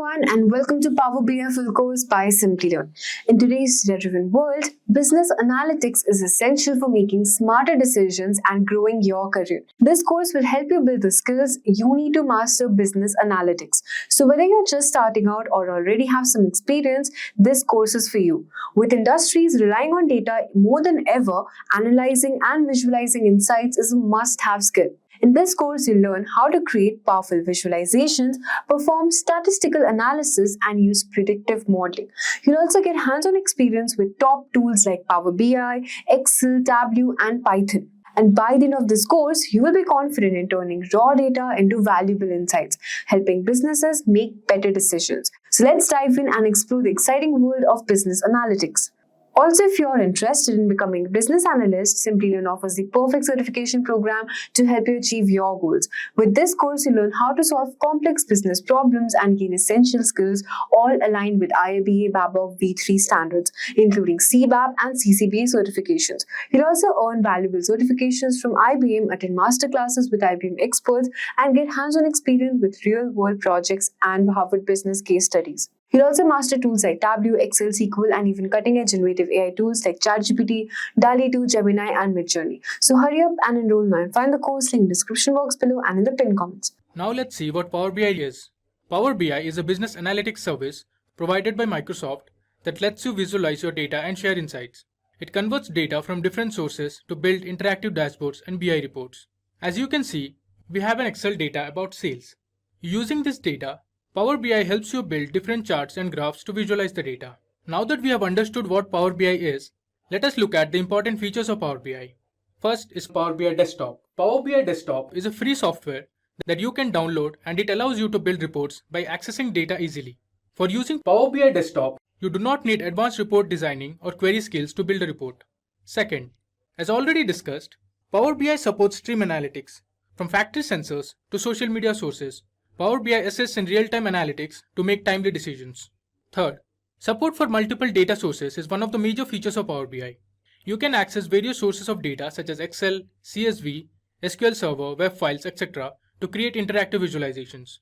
everyone, and welcome to Power BI Full Course by Simplilearn. In today's data-driven world, business analytics is essential for making smarter decisions and growing your career. This course will help you build the skills you need to master business analytics. So whether you're just starting out or already have some experience, this course is for you. With industries relying on data more than ever, analyzing and visualizing insights is a must-have skill. In this course, you'll learn how to create powerful visualizations, perform statistical analysis, and use predictive modeling. You'll also get hands-on experience with top tools like Power BI, Excel, Tableau, and Python. And by the end of this course, you will be confident in turning raw data into valuable insights, helping businesses make better decisions. So let's dive in and explore the exciting world of business analytics. Also, if you're interested in becoming a business analyst, Simplilearn offers the perfect certification program to help you achieve your goals. With this course, you learn how to solve complex business problems and gain essential skills, all aligned with IABA Babcock V3 standards, including CBAP and CCBA certifications. You'll also earn valuable certifications from IBM, attend masterclasses with IBM experts, and get hands-on experience with real-world projects and Harvard business case studies. You'll also master tools like Tableau, Excel, SQL, and even cutting-edge generative AI tools like ChatGPT, DALL-E 2, Gemini, and Midjourney. So hurry up and enroll now and find the course link in the description box below and in the pinned comments. Now let's see what Power BI is. Power BI is a business analytics service provided by Microsoft that lets you visualize your data and share insights. It converts data from different sources to build interactive dashboards and BI reports. As you can see, we have an Excel data about sales. Using this data, Power BI helps you build different charts and graphs to visualize the data. Now that we have understood what Power BI is, let us look at the important features of Power BI. First is Power BI Desktop. Power BI Desktop is a free software that you can download, and it allows you to build reports by accessing data easily. For using Power BI Desktop, you do not need advanced report designing or query skills to build a report. Second, as already discussed, Power BI supports stream analytics, from factory sensors to social media sources. Power BI assists in real-time analytics to make timely decisions. Third, support for multiple data sources is one of the major features of Power BI. You can access various sources of data such as Excel, CSV, SQL Server, web files, etc. to create interactive visualizations.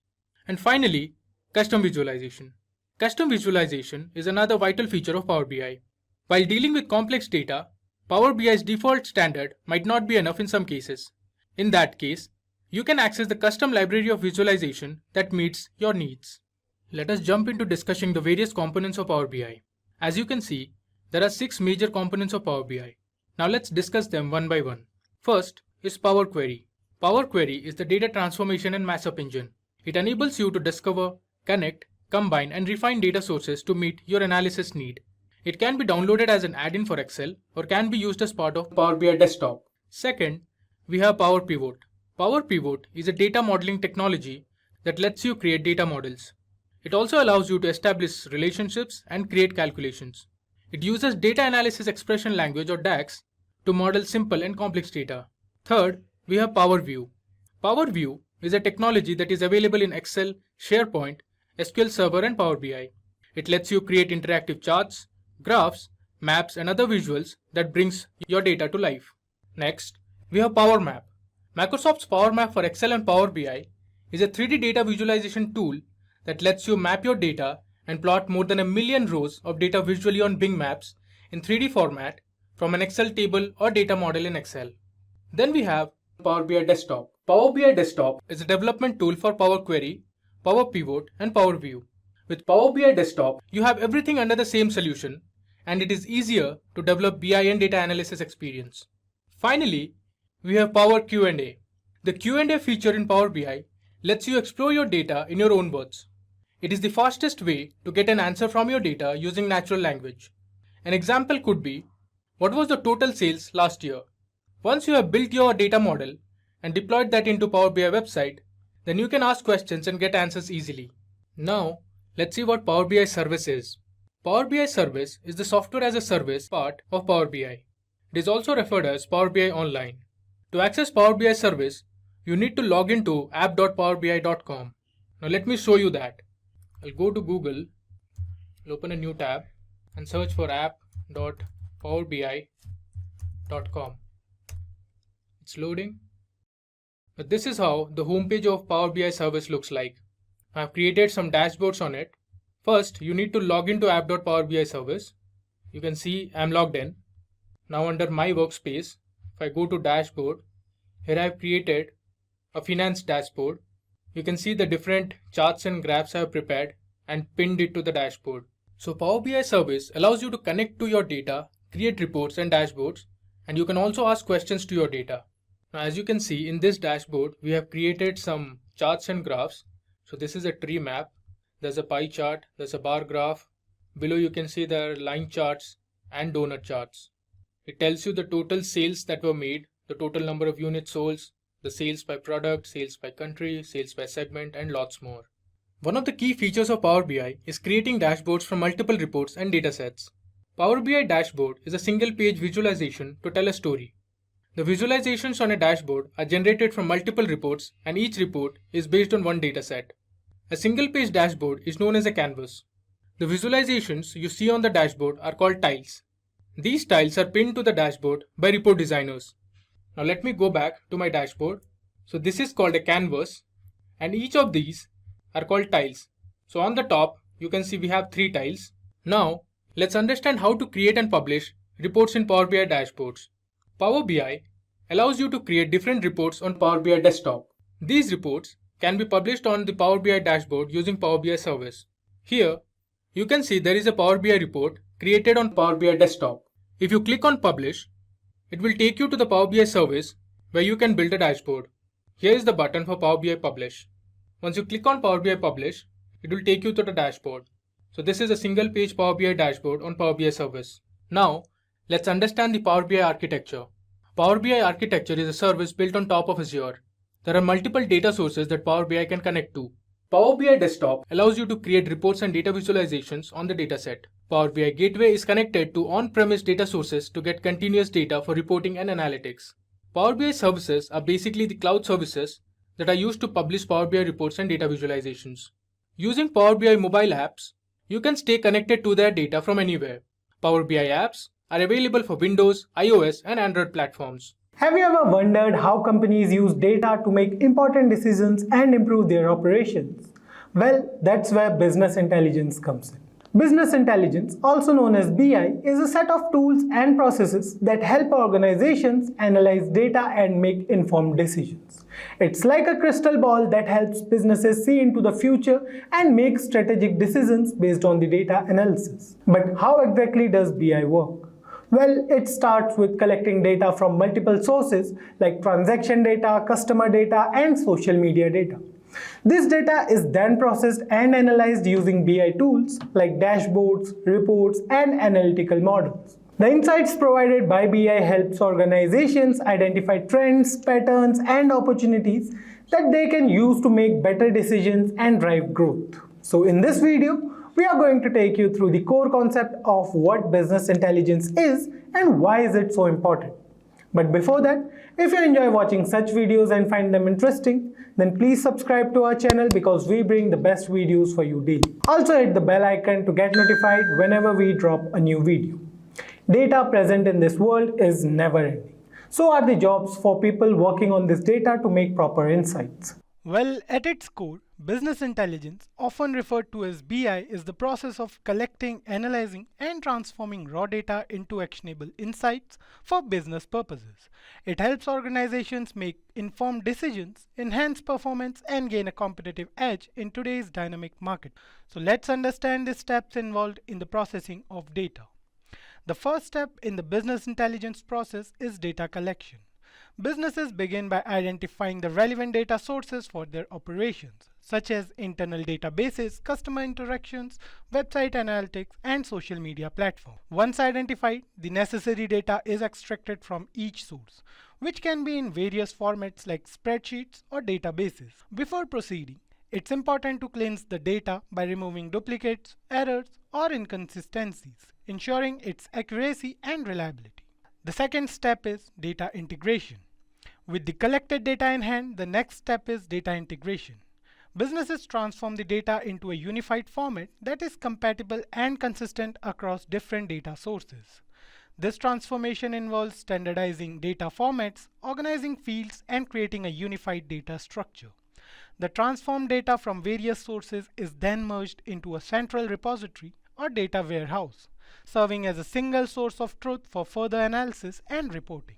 And finally, custom visualization. Custom visualization is another vital feature of Power BI. While dealing with complex data, Power BI's default standard might not be enough in some cases. In that case, you can access the custom library of visualization that meets your needs. Let us jump into discussing the various components of Power BI. As you can see, there are 6 major components of Power BI. Now let's discuss them one by one. First is Power Query. Power Query is the data transformation and mashup engine. It enables you to discover, connect, combine, and refine data sources to meet your analysis need. It can be downloaded as an add-in for Excel or can be used as part of Power BI Desktop. Second, we have Power Pivot. Power Pivot is a data modeling technology that lets you create data models. It also allows you to establish relationships and create calculations. It uses data analysis expression language or DAX to model simple and complex data. Third, we have Power View. Power View is a technology that is available in Excel, SharePoint, SQL Server, and Power BI. It lets you create interactive charts, graphs, maps, and other visuals that brings your data to life. Next, we have Power Map. Microsoft's Power Map for Excel and Power BI is a 3D data visualization tool that lets you map your data and plot more than 1 million rows of data visually on Bing Maps in 3D format from an Excel table or data model in Excel. Then we have Power BI Desktop. Power BI Desktop is a development tool for Power Query, Power Pivot, and Power View. With Power BI Desktop, you have everything under the same solution, and it is easier to develop BI and data analysis experience. Finally, we have Power Q&A. The Q&A feature in Power BI lets you explore your data in your own words. It is the fastest way to get an answer from your data using natural language. An example could be, what was the total sales last year? Once you have built your data model and deployed that into Power BI website, then you can ask questions and get answers easily. Now, let's see what Power BI Service is. Power BI Service is the software as a service part of Power BI. It is also referred as Power BI Online. To access Power BI Service, you need to log into app.powerbi.com. Now let me show you that. I'll go to Google, I'll open a new tab and search for app.powerbi.com. It's loading. But this is how the homepage of Power BI Service looks like. I've created some dashboards on it First, you need to log into app.powerbi service. You can see I'm logged in. Now under my workspace, if I go to dashboard, here I've created a finance dashboard. You can see the different charts and graphs I have prepared and pinned it to the dashboard. So Power BI service allows you to connect to your data, create reports and dashboards, and you can also ask questions to your data. Now as you can see in this dashboard, we have created some charts and graphs. So this is a tree map. There's a pie chart, there's a bar graph. Below you can see there are line charts and donut charts. It tells you the total sales that were made, the total number of units sold, the sales by product, sales by country, sales by segment, and lots more. One of the key features of Power BI is creating dashboards from multiple reports and datasets. Power BI Dashboard is a single-page visualization to tell a story. The visualizations on a dashboard are generated from multiple reports, and each report is based on one dataset. A single-page dashboard is known as a canvas. The visualizations you see on the dashboard are called tiles. These tiles are pinned to the dashboard by report designers. Now let me go back to my dashboard. So this is called a canvas, and each of these are called tiles. So on the top, you can see we have 3 tiles. Now, let's understand how to create and publish reports in Power BI dashboards. Power BI allows you to create different reports on Power BI desktop. These reports can be published on the Power BI dashboard using Power BI service. Here, you can see there is a Power BI report created on Power BI desktop. If you click on publish, it will take you to the Power BI service where you can build a dashboard. Here is the button for Power BI publish. Once you click on Power BI publish, it will take you to the dashboard. So this is a single page Power BI dashboard on Power BI service. Now, let's understand the Power BI architecture. Power BI architecture is a service built on top of Azure. There are multiple data sources that Power BI can connect to. Power BI Desktop allows you to create reports and data visualizations on the dataset. Power BI Gateway is connected to on-premise data sources to get continuous data for reporting and analytics. Power BI services are basically the cloud services that are used to publish Power BI reports and data visualizations. Using Power BI mobile apps, you can stay connected to their data from anywhere. Power BI apps are available for Windows, iOS, and Android platforms. Have you ever wondered how companies use data to make important decisions and improve their operations? Well, that's where business intelligence comes in. Business intelligence, also known as BI, is a set of tools and processes that help organizations analyze data and make informed decisions. It's like a crystal ball that helps businesses see into the future and make strategic decisions based on the data analysis. But how exactly does BI work? Well, it starts with collecting data from multiple sources like transaction data, customer data, and social media data. This data is then processed and analyzed using BI tools like dashboards, reports, and analytical models. The insights provided by BI helps organizations identify trends, patterns, and opportunities that they can use to make better decisions and drive growth. So in this video, we are going to take you through the core concept of what business intelligence is and why is it so important. But before that, if you enjoy watching such videos and find them interesting, then please subscribe to our channel because we bring the best videos for you daily. Also hit the bell icon to get notified whenever we drop a new video. Data present in this world is never ending. So are the jobs for people working on this data to make proper insights. Well, at its core, business intelligence, often referred to as BI, is the process of collecting, analyzing, and transforming raw data into actionable insights for business purposes. It helps organizations make informed decisions, enhance performance, and gain a competitive edge in today's dynamic market. So let's understand the steps involved in the processing of data. The first step in the business intelligence process is data collection. Businesses begin by identifying the relevant data sources for their operations, such as internal databases, customer interactions, website analytics, and social media platforms. Once identified, the necessary data is extracted from each source, which can be in various formats like spreadsheets or databases. Before proceeding, it's important to cleanse the data by removing duplicates, errors, or inconsistencies, ensuring its accuracy and reliability. The second step is data integration. With the collected data in hand, the next step is data integration. Businesses transform the data into a unified format that is compatible and consistent across different data sources. This transformation involves standardizing data formats, organizing fields, and creating a unified data structure. The transformed data from various sources is then merged into a central repository or data warehouse, serving as a single source of truth for further analysis and reporting.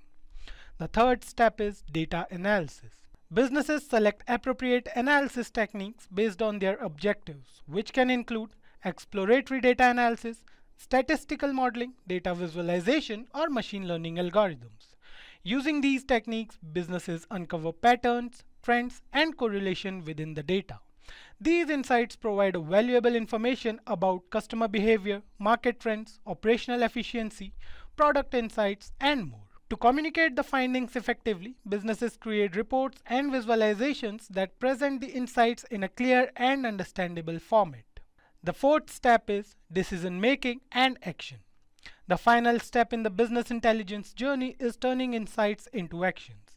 The third step is data analysis. Businesses select appropriate analysis techniques based on their objectives, which can include exploratory data analysis, statistical modeling, data visualization, or machine learning algorithms. Using these techniques, businesses uncover patterns, trends, and correlation within the data. These insights provide valuable information about customer behavior, market trends, operational efficiency, product insights, and more. To communicate the findings effectively, businesses create reports and visualizations that present the insights in a clear and understandable format. The fourth step is decision making and action. The final step in the business intelligence journey is turning insights into actions.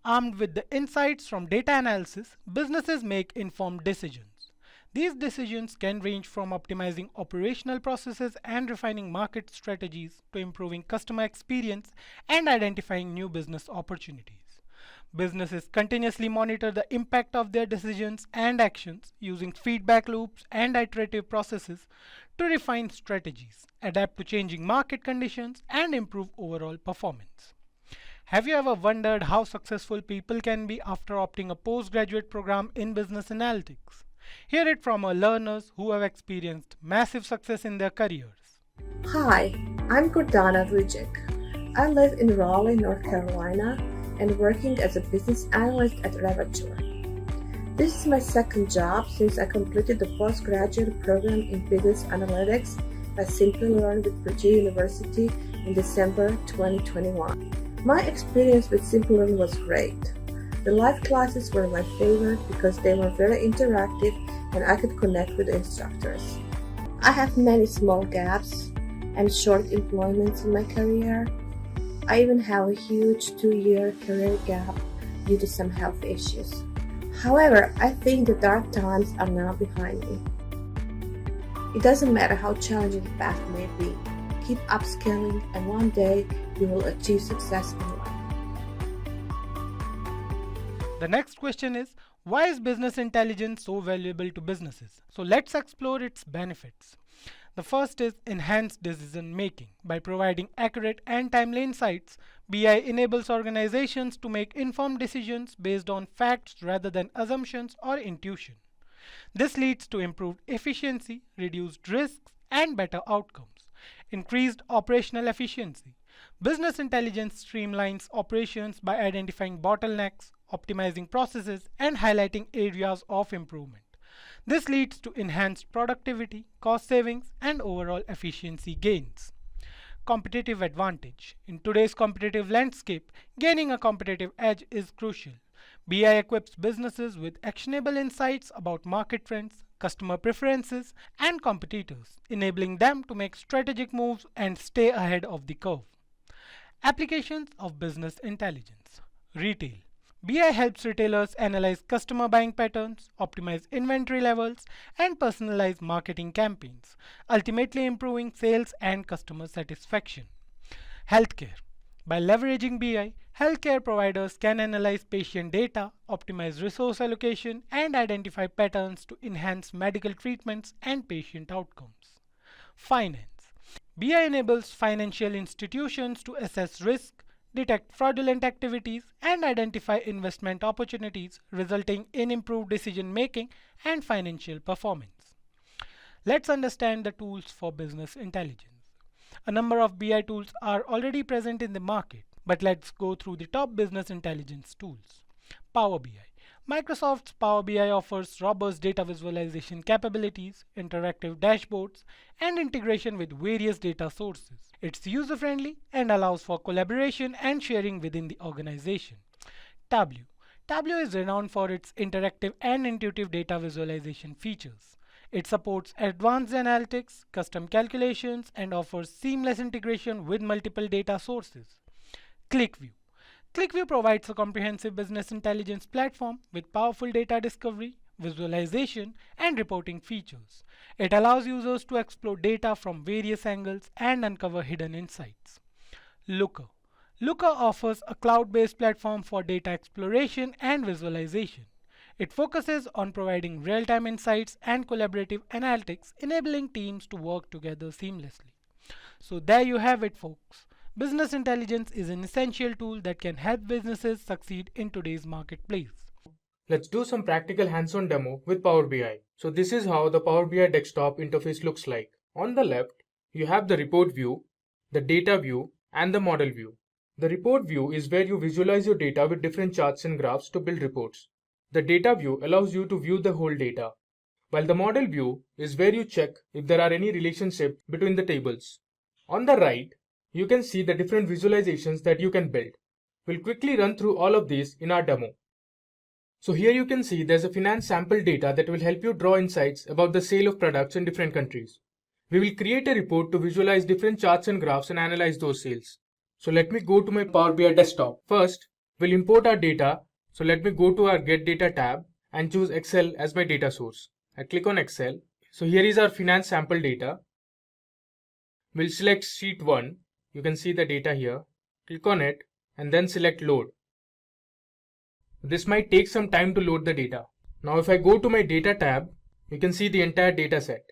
Armed with the insights from data analysis, businesses make informed decisions. These decisions can range from optimizing operational processes and refining market strategies to improving customer experience and identifying new business opportunities. Businesses continuously monitor the impact of their decisions and actions using feedback loops and iterative processes to refine strategies, adapt to changing market conditions, and improve overall performance. Have you ever wondered how successful people can be after opting a postgraduate program in business analytics? Hear it from our learners who have experienced massive success in their careers. Hi, I'm Gordana Vujik. I live in Raleigh, North Carolina, and working as a business analyst at Ravature. This is my second job since I completed the postgraduate program in business analytics at Simplilearn with Virginia University in December 2021. My experience with Simplilearn was great. The live classes were my favorite because they were very interactive and I could connect with the instructors. I have many small gaps and short employments in my career. I even have a huge 2-year career gap due to some health issues. However, I think the dark times are now behind me. It doesn't matter how challenging the path may be. Keep upskilling and one day you will achieve success in life. The next question is, why is business intelligence so valuable to businesses? So let's explore its benefits. The first is enhanced decision making. By providing accurate and timely insights, BI enables organizations to make informed decisions based on facts rather than assumptions or intuition. This leads to improved efficiency, reduced risks, and better outcomes. Increased operational efficiency. Business intelligence streamlines operations by identifying bottlenecks, optimizing processes, and highlighting areas of improvement. This leads to enhanced productivity, cost savings, and overall efficiency gains. Competitive advantage. In today's competitive landscape, gaining a competitive edge is crucial. BI equips businesses with actionable insights about market trends, customer preferences, and competitors, enabling them to make strategic moves and stay ahead of the curve. Applications of business intelligence. Retail. BI helps retailers analyze customer buying patterns, optimize inventory levels, and personalize marketing campaigns, ultimately improving sales and customer satisfaction. Healthcare. By leveraging BI, healthcare providers can analyze patient data, optimize resource allocation, and identify patterns to enhance medical treatments and patient outcomes. Finance. BI enables financial institutions to assess risk, detect fraudulent activities, and identify investment opportunities, resulting in improved decision making and financial performance. Let's understand the tools for business intelligence. A number of BI tools are already present in the market, but let's go through the top business intelligence tools. Power BI. Microsoft's Power BI offers robust data visualization capabilities, interactive dashboards, and integration with various data sources. It's user-friendly and allows for collaboration and sharing within the organization. Tableau. Tableau is renowned for its interactive and intuitive data visualization features. It supports advanced analytics, custom calculations, and offers seamless integration with multiple data sources. ClickView. ClickView provides a comprehensive business intelligence platform with powerful data discovery, visualization, and reporting features. It allows users to explore data from various angles and uncover hidden insights. Looker. Looker offers a cloud-based platform for data exploration and visualization. It focuses on providing real-time insights and collaborative analytics, enabling teams to work together seamlessly. So there you have it, folks. Business intelligence is an essential tool that can help businesses succeed in today's marketplace. Let's do some practical hands-on demo with Power BI. So this is how the Power BI desktop interface looks like. On the left, you have the report view, the data view, and the model view. The report view is where you visualize your data with different charts and graphs to build reports. The data view allows you to view the whole data, while the model view is where you check if there are any relationship between the tables. On the right, you can see the different visualizations that you can build. We'll quickly run through all of these in our demo. So here you can see there's a finance sample data that will help you draw insights about the sale of products in different countries. We will create a report to visualize different charts and graphs and analyze those sales. So let me go to my Power BI desktop. First, we'll import our data. So let me go to our Get Data tab and choose Excel as my data source. I click on Excel. So here is our finance sample data. We'll select sheet 1. You can see the data here. Click on it and then select Load. This might take some time to load the data. Now if I go to my Data tab, you can see the entire data set.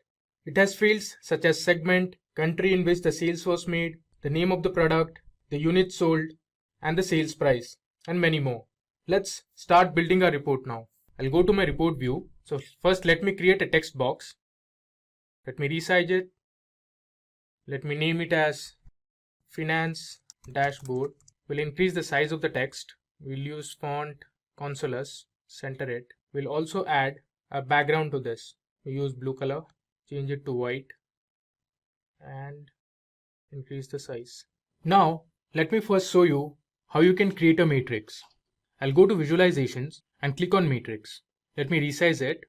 It has fields such as segment, country in which the sales was made, the name of the product, the units sold, and the sales price, and many more. Let's start building our report now. I'll go to my report view. So first let me create a text box. Let me resize it. Let me name it as Finance Dashboard. We'll increase the size of the text. We'll use font Consolas, center it. We'll also add a background to this. We use blue color, change it to white, and increase the size. Now, let me first show you how you can create a matrix. I'll go to Visualizations and click on Matrix. Let me resize it.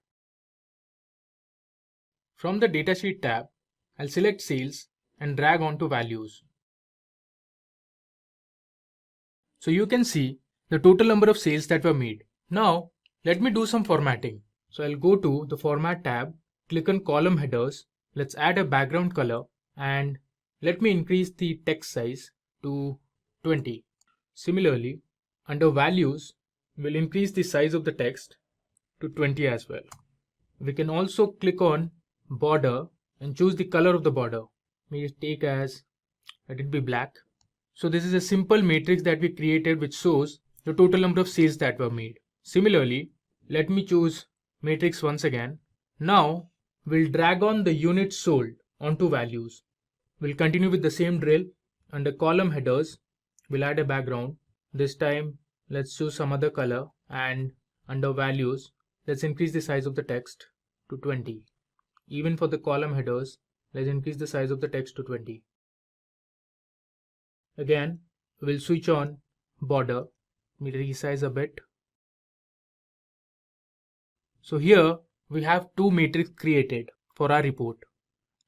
From the Datasheet tab, I'll select Sales and drag onto Values. So you can see the total number of sales that were made. Now, let me do some formatting. So I'll go to the Format tab, click on Column Headers. Let's add a background color and let me increase the text size to 20. Similarly, under Values, we'll increase the size of the text to 20 as well. We can also click on Border and choose the color of the border. May take as, let it be black. So this is a simple matrix that we created which shows the total number of sales that were made. Similarly, let me choose matrix once again. Now we'll drag on the units sold onto values. We'll continue with the same drill. Under column headers, we'll add a background. This time let's choose some other color, and under values, let's increase the size of the text to 20. Even for the column headers, let's increase the size of the text to 20. Again, we'll switch on border. Let me resize a bit. So here we have two matrices created for our report.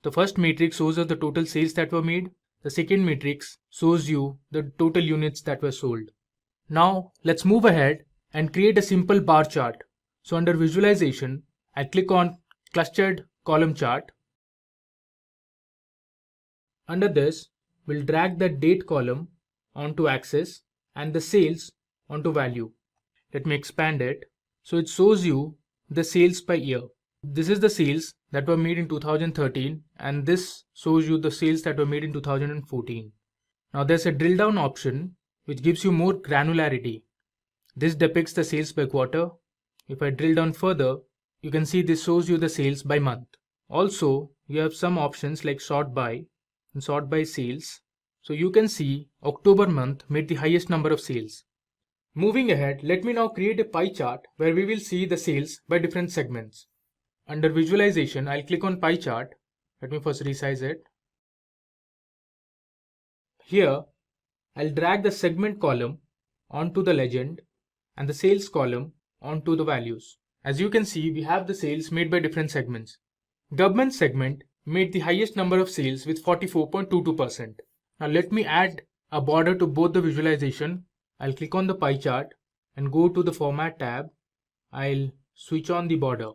The first matrix shows us the total sales that were made. The second matrix shows you the total units that were sold. Now let's move ahead and create a simple bar chart. So under Visualization, I click on Clustered Column Chart. Under this, we'll drag the date column onto axis and the sales onto value. Let me expand it. So it shows you the sales by year. This is the sales that were made in 2013 and this shows you the sales that were made in 2014. Now there's a drill down option which gives you more granularity. This depicts the sales by quarter. If I drill down further, you can see this shows you the sales by month. Also, you have some options like sort by and sort by sales. So you can see October month made the highest number of sales. Moving ahead, let me now create a pie chart where we will see the sales by different segments. Under Visualization, I'll click on Pie Chart. Let me first resize it. Here, I'll drag the segment column onto the legend and the sales column onto the values. As you can see, we have the sales made by different segments. Government segment made the highest number of sales with 44.22%. Now let me add a border to both the visualization. I'll click on the pie chart and go to the Format tab. I'll switch on the border.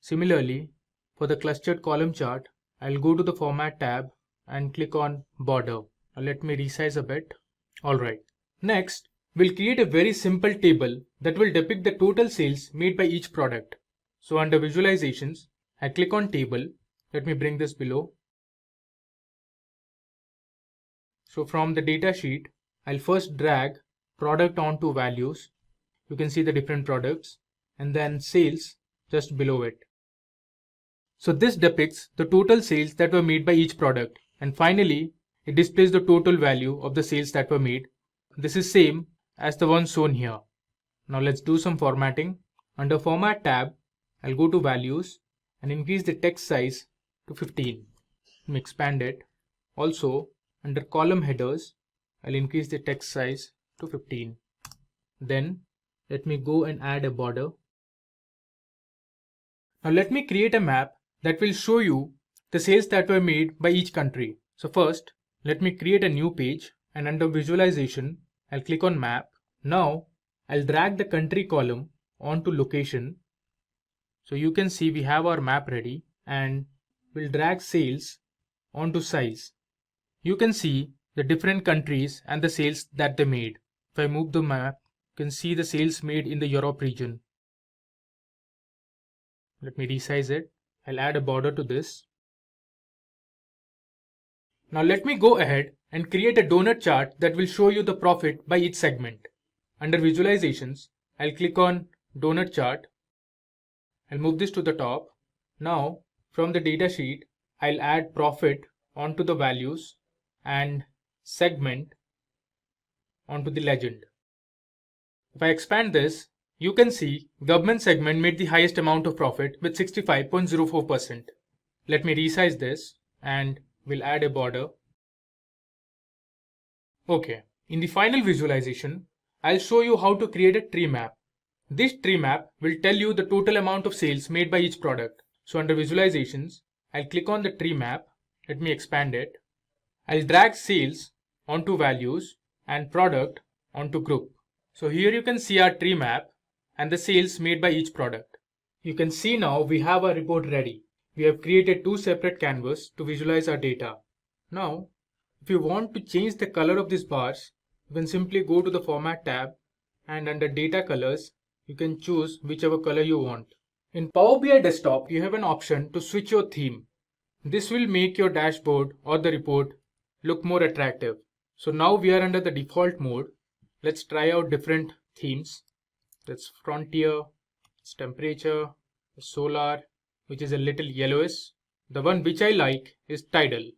Similarly, for the clustered column chart, I'll go to the Format tab and click on Border. Now let me resize a bit. Alright. Next, we'll create a very simple table that will depict the total sales made by each product. So under visualizations, I click on table. Let me bring this below. So from the data sheet, I'll first drag product onto values. You can see the different products, and then sales just below it. So this depicts the total sales that were made by each product. And finally, it displays the total value of the sales that were made. This is same as the one shown here. Now let's do some formatting. Under Format tab, I'll go to Values and increase the text size to 15. Let me expand it. Also, under Column Headers, I'll increase the text size to 15. Then, let me go and add a border. Now let me create a map that will show you the sales that were made by each country. So first, let me create a new page, and under Visualization, I'll click on Map. Now, I'll drag the country column onto Location. So you can see we have our map ready, and we'll drag sales onto Size. You can see the different countries and the sales that they made. If I move the map, you can see the sales made in the Europe region. Let me resize it. I'll add a border to this. Now let me go ahead and create a donut chart that will show you the profit by each segment. Under Visualizations, I'll click on Donut Chart. I'll move this to the top. Now, from the data sheet, I'll add profit onto the values and segment onto the legend. If I expand this, you can see government segment made the highest amount of profit with 65.04%. Let me resize this and we'll add a border. Okay, in the final visualization, I'll show you how to create a tree map. This tree map will tell you the total amount of sales made by each product. So under visualizations, I'll click on the tree map. Let me expand it. I'll drag sales onto values and product onto group. So here you can see our tree map and the sales made by each product. You can see now we have our report ready. We have created two separate canvases to visualize our data. Now, if you want to change the color of these bars, you can simply go to the Format tab, and under Data Colors, you can choose whichever color you want. In Power BI Desktop, you have an option to switch your theme. This will make your dashboard or the report look more attractive. So now we are under the default mode. Let's try out different themes. That's Frontier, it's Temperature, Solar, which is a little yellowish. The one which I like is Tidal.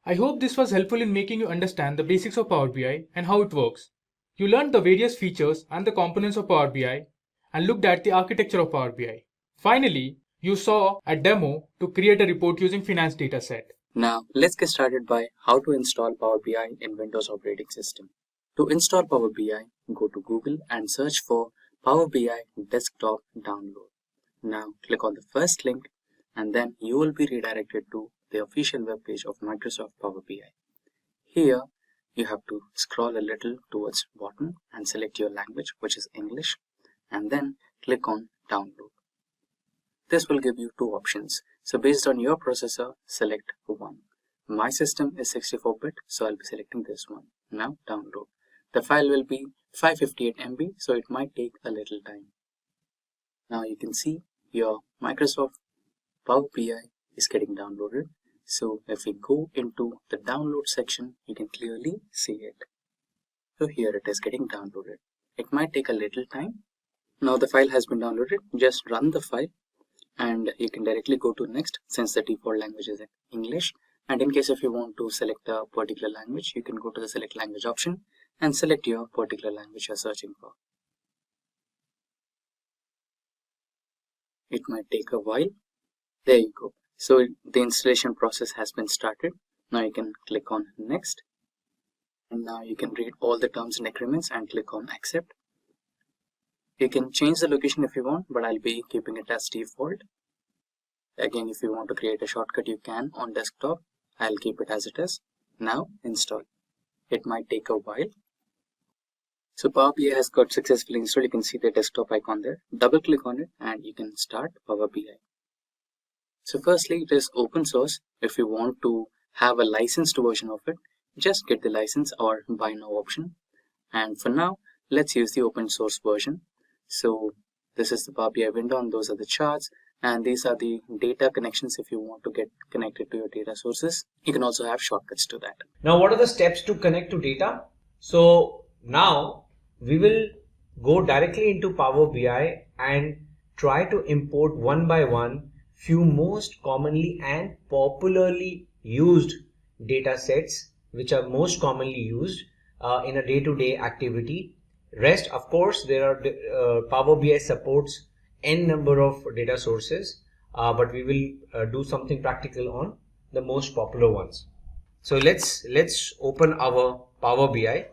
I hope this was helpful in making you understand the basics of Power BI and how it works. You learned the various features and the components of Power BI and looked at the architecture of Power BI. Finally, you saw a demo to create a report using Finance Dataset. Now, let's get started by how to install Power BI in Windows operating system. To install Power BI, go to Google and search for Power BI Desktop Download. Now, click on the first link and then you will be redirected to the official web page of Microsoft Power BI. Here, you have to scroll a little towards bottom and select your language, which is English, and then click on Download. This will give you two options. So based on your processor, select one. My system is 64-bit, so I'll be selecting this one. Now download. The file will be 558 MB, so it might take a little time. Now you can see your Microsoft Power BI is getting downloaded. So if we go into the download section, you can clearly see it. So here it is getting downloaded. It might take a little time. Now the file has been downloaded. Just run the file and you can directly go to next, since the default language is English. And in case if you want to select a particular language, you can go to the select language option and select your particular language you're searching for. It might take a while. There you go. So the installation process has been started. Now you can click on next. And now you can read all the terms and agreements and click on accept. You can change the location if you want, but I'll be keeping it as default. Again, if you want to create a shortcut, you can on desktop. I'll keep it as it is. Now install. It might take a while. So Power BI has got successfully installed. You can see the desktop icon there. Double click on it and you can start Power BI. So firstly, it is open source. If you want to have a licensed version of it, just get the license or buy now option. And for now, Let's use the open source version. So this is the Power BI window and those are the charts, and these are the data connections if you want to get connected to your data sources. You can also have shortcuts to that. Now what are the steps to connect to data? So now we will go directly into Power BI and try to import one by one few most commonly and popularly used data sets which are most commonly used in a day-to-day activity. Rest, of course, there are Power BI supports n number of data sources, but we will do something practical on the most popular ones. So let's open our Power BI.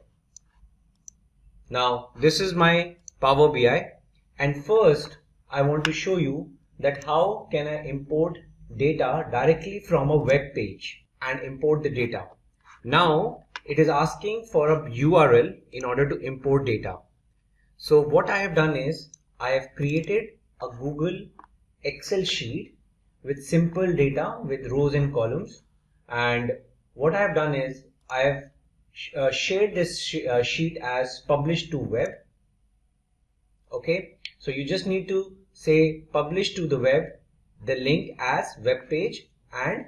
Now this is my Power BI, and first I want to show you that how can I import data directly from a web page and import the data. Now it is asking for a URL in order to import data. So what I have done is I have created a Google Excel sheet with simple data with rows and columns, and what I have done is I have shared this sheet as published to web. Okay, so you just need to say publish to the web, the link as web page, and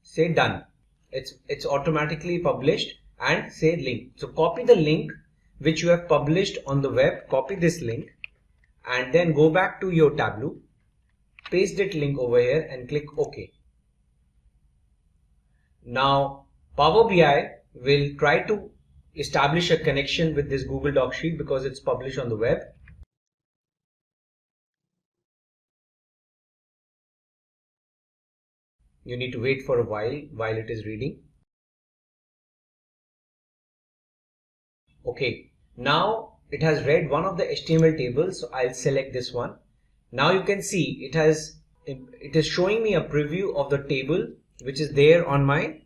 say done. It's automatically published, and say link. So copy the link which you have published on the web, copy this link, and then go back to your Tableau, paste that link over here and click OK. Now Power BI will try to establish a connection with this Google Doc sheet because it's published on the web. You need to wait for a while it is reading. Okay, now it has read one of the HTML tables, so I'll select this one. Now you can see it is showing me a preview of the table which is there on my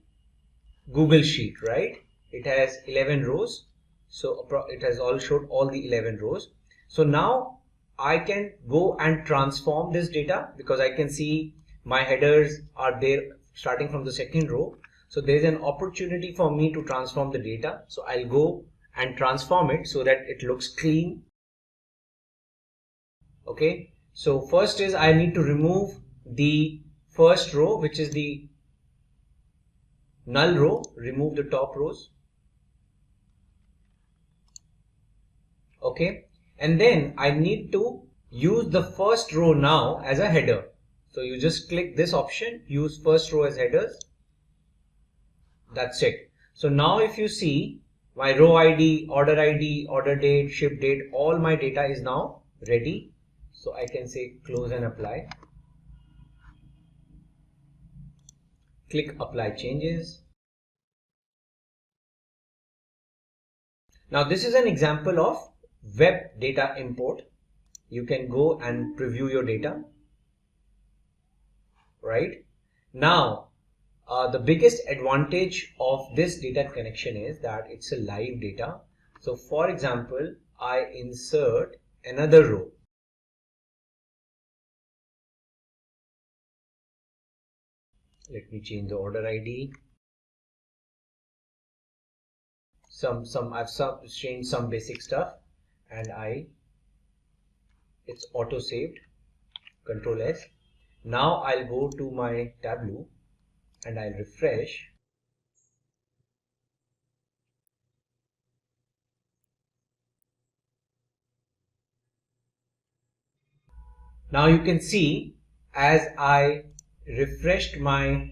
Google sheet, right? It has 11 rows, so it has all showed all the 11 rows. So now I can go and transform this data because I can see my headers are there starting from the second row. So there is an opportunity for me to transform the data. So I'll go and transform it so that it looks clean. Okay, so first is I need to remove the first row, which is the null row. Remove the top rows. Okay, and then I need to use the first row now as a header. So you just click this option, use first row as headers. That's it. So now if you see my row ID, order date, ship date, all my data is now ready. So I can say close and apply. Click apply changes. Now this is an example of web data import. You can go and preview your data. Right now, the biggest advantage of this data connection is that it's a live data. So for example, I insert another row. Let me change the order ID. I've changed some basic stuff, and it's auto saved. Control S. Now I'll go to my Tableau and I'll refresh. Now you can see as I refreshed my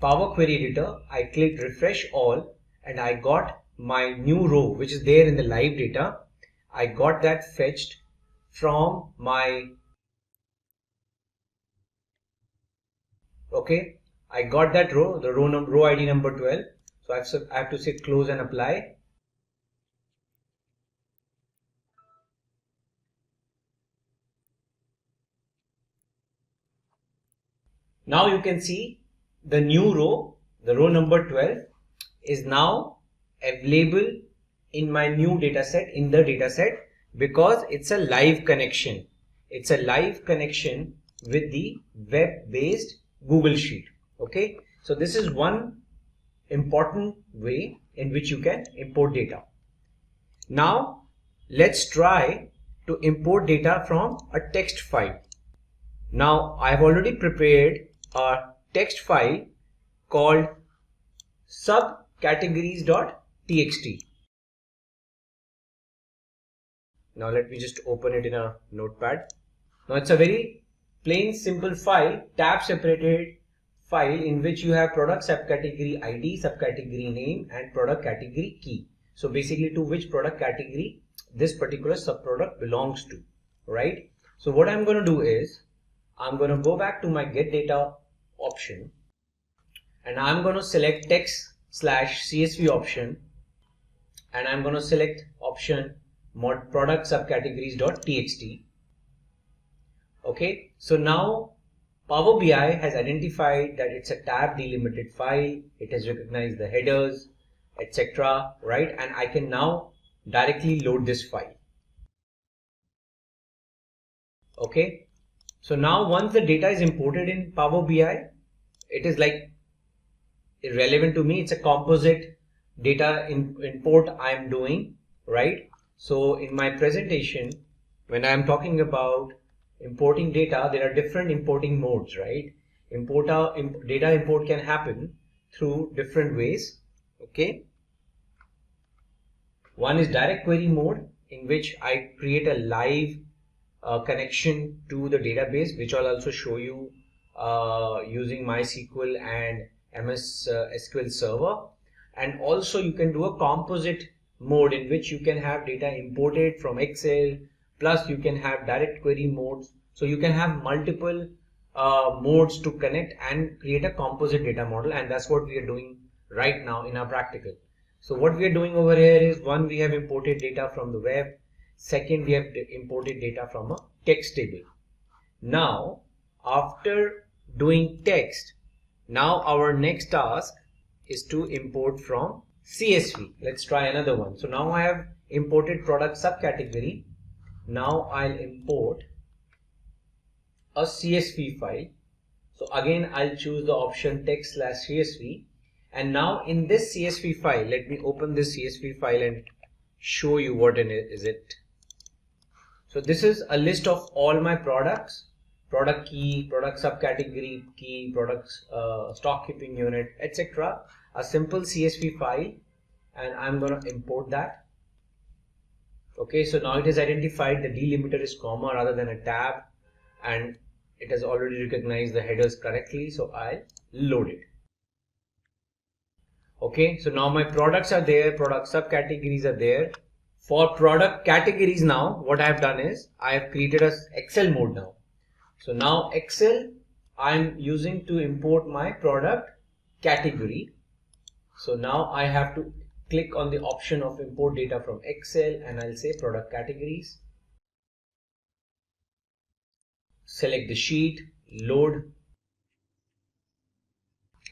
Power Query Editor, I clicked refresh all and I got my new row which is there in the live data. I got that fetched from my okay, I got that row, the row ID number 12. So I have to say close and apply. Now you can see the new row, the row number 12 is now available in my new data set, in the data set, because it's a live connection. It's a live connection with the web-based Google Sheet. Okay, so this is one important way in which you can import data. Now let's try to import data from a text file. Now I have already prepared a text file called subcategories.txt. Now let me just open it in a notepad. Now it's a very plain simple file, tab separated file in which you have product subcategory ID, subcategory name and product category key. So basically to which product category this particular subproduct belongs to, right? So what I'm going to do is I'm going to go back to my get data option and I'm going to select text/CSV option and I'm going to select option mod product subcategories.txt. Okay, so now Power BI has identified that it's a tab delimited file, it has recognized the headers, etc. right, and I can now directly load this file. Okay, so now once the data is imported in Power BI, it is like irrelevant to me, it's a composite data import I am doing, right? So in my presentation, when I am talking about importing data, there are different importing modes, right? Data import can happen through different ways. Okay, one is direct query mode, in which I create a live connection to the database, which I'll also show you using MySQL and MS SQL Server. And also you can do a composite mode in which you can have data imported from Excel, plus you can have direct query modes. So you can have multiple modes to connect and create a composite data model, and that's what we are doing right now in our practical. So what we are doing over here is, one, we have imported data from the web. Second, we have imported data from a text table. Now after doing text, now our next task is to import from CSV. Let's try another one. So now I have imported product subcategory. Now I'll import a CSV file. So again I'll choose the option text/CSV, and now in this CSV file, let me open this CSV file and show you what is it. So this is a list of all my products, product key, product subcategory key, products, stock keeping unit, etc. A simple CSV file, and I'm going to import that. Okay, so now it has identified the delimiter is comma rather than a tab, and it has already recognized the headers correctly, so I'll load it. Okay, so now my products are there, product subcategories are there. For product categories, now what I have done is I have created a Excel mode now. So now Excel I'm using to import my product category. So now I have to click on the option of import data from Excel, and I'll say product categories. Select the sheet, load,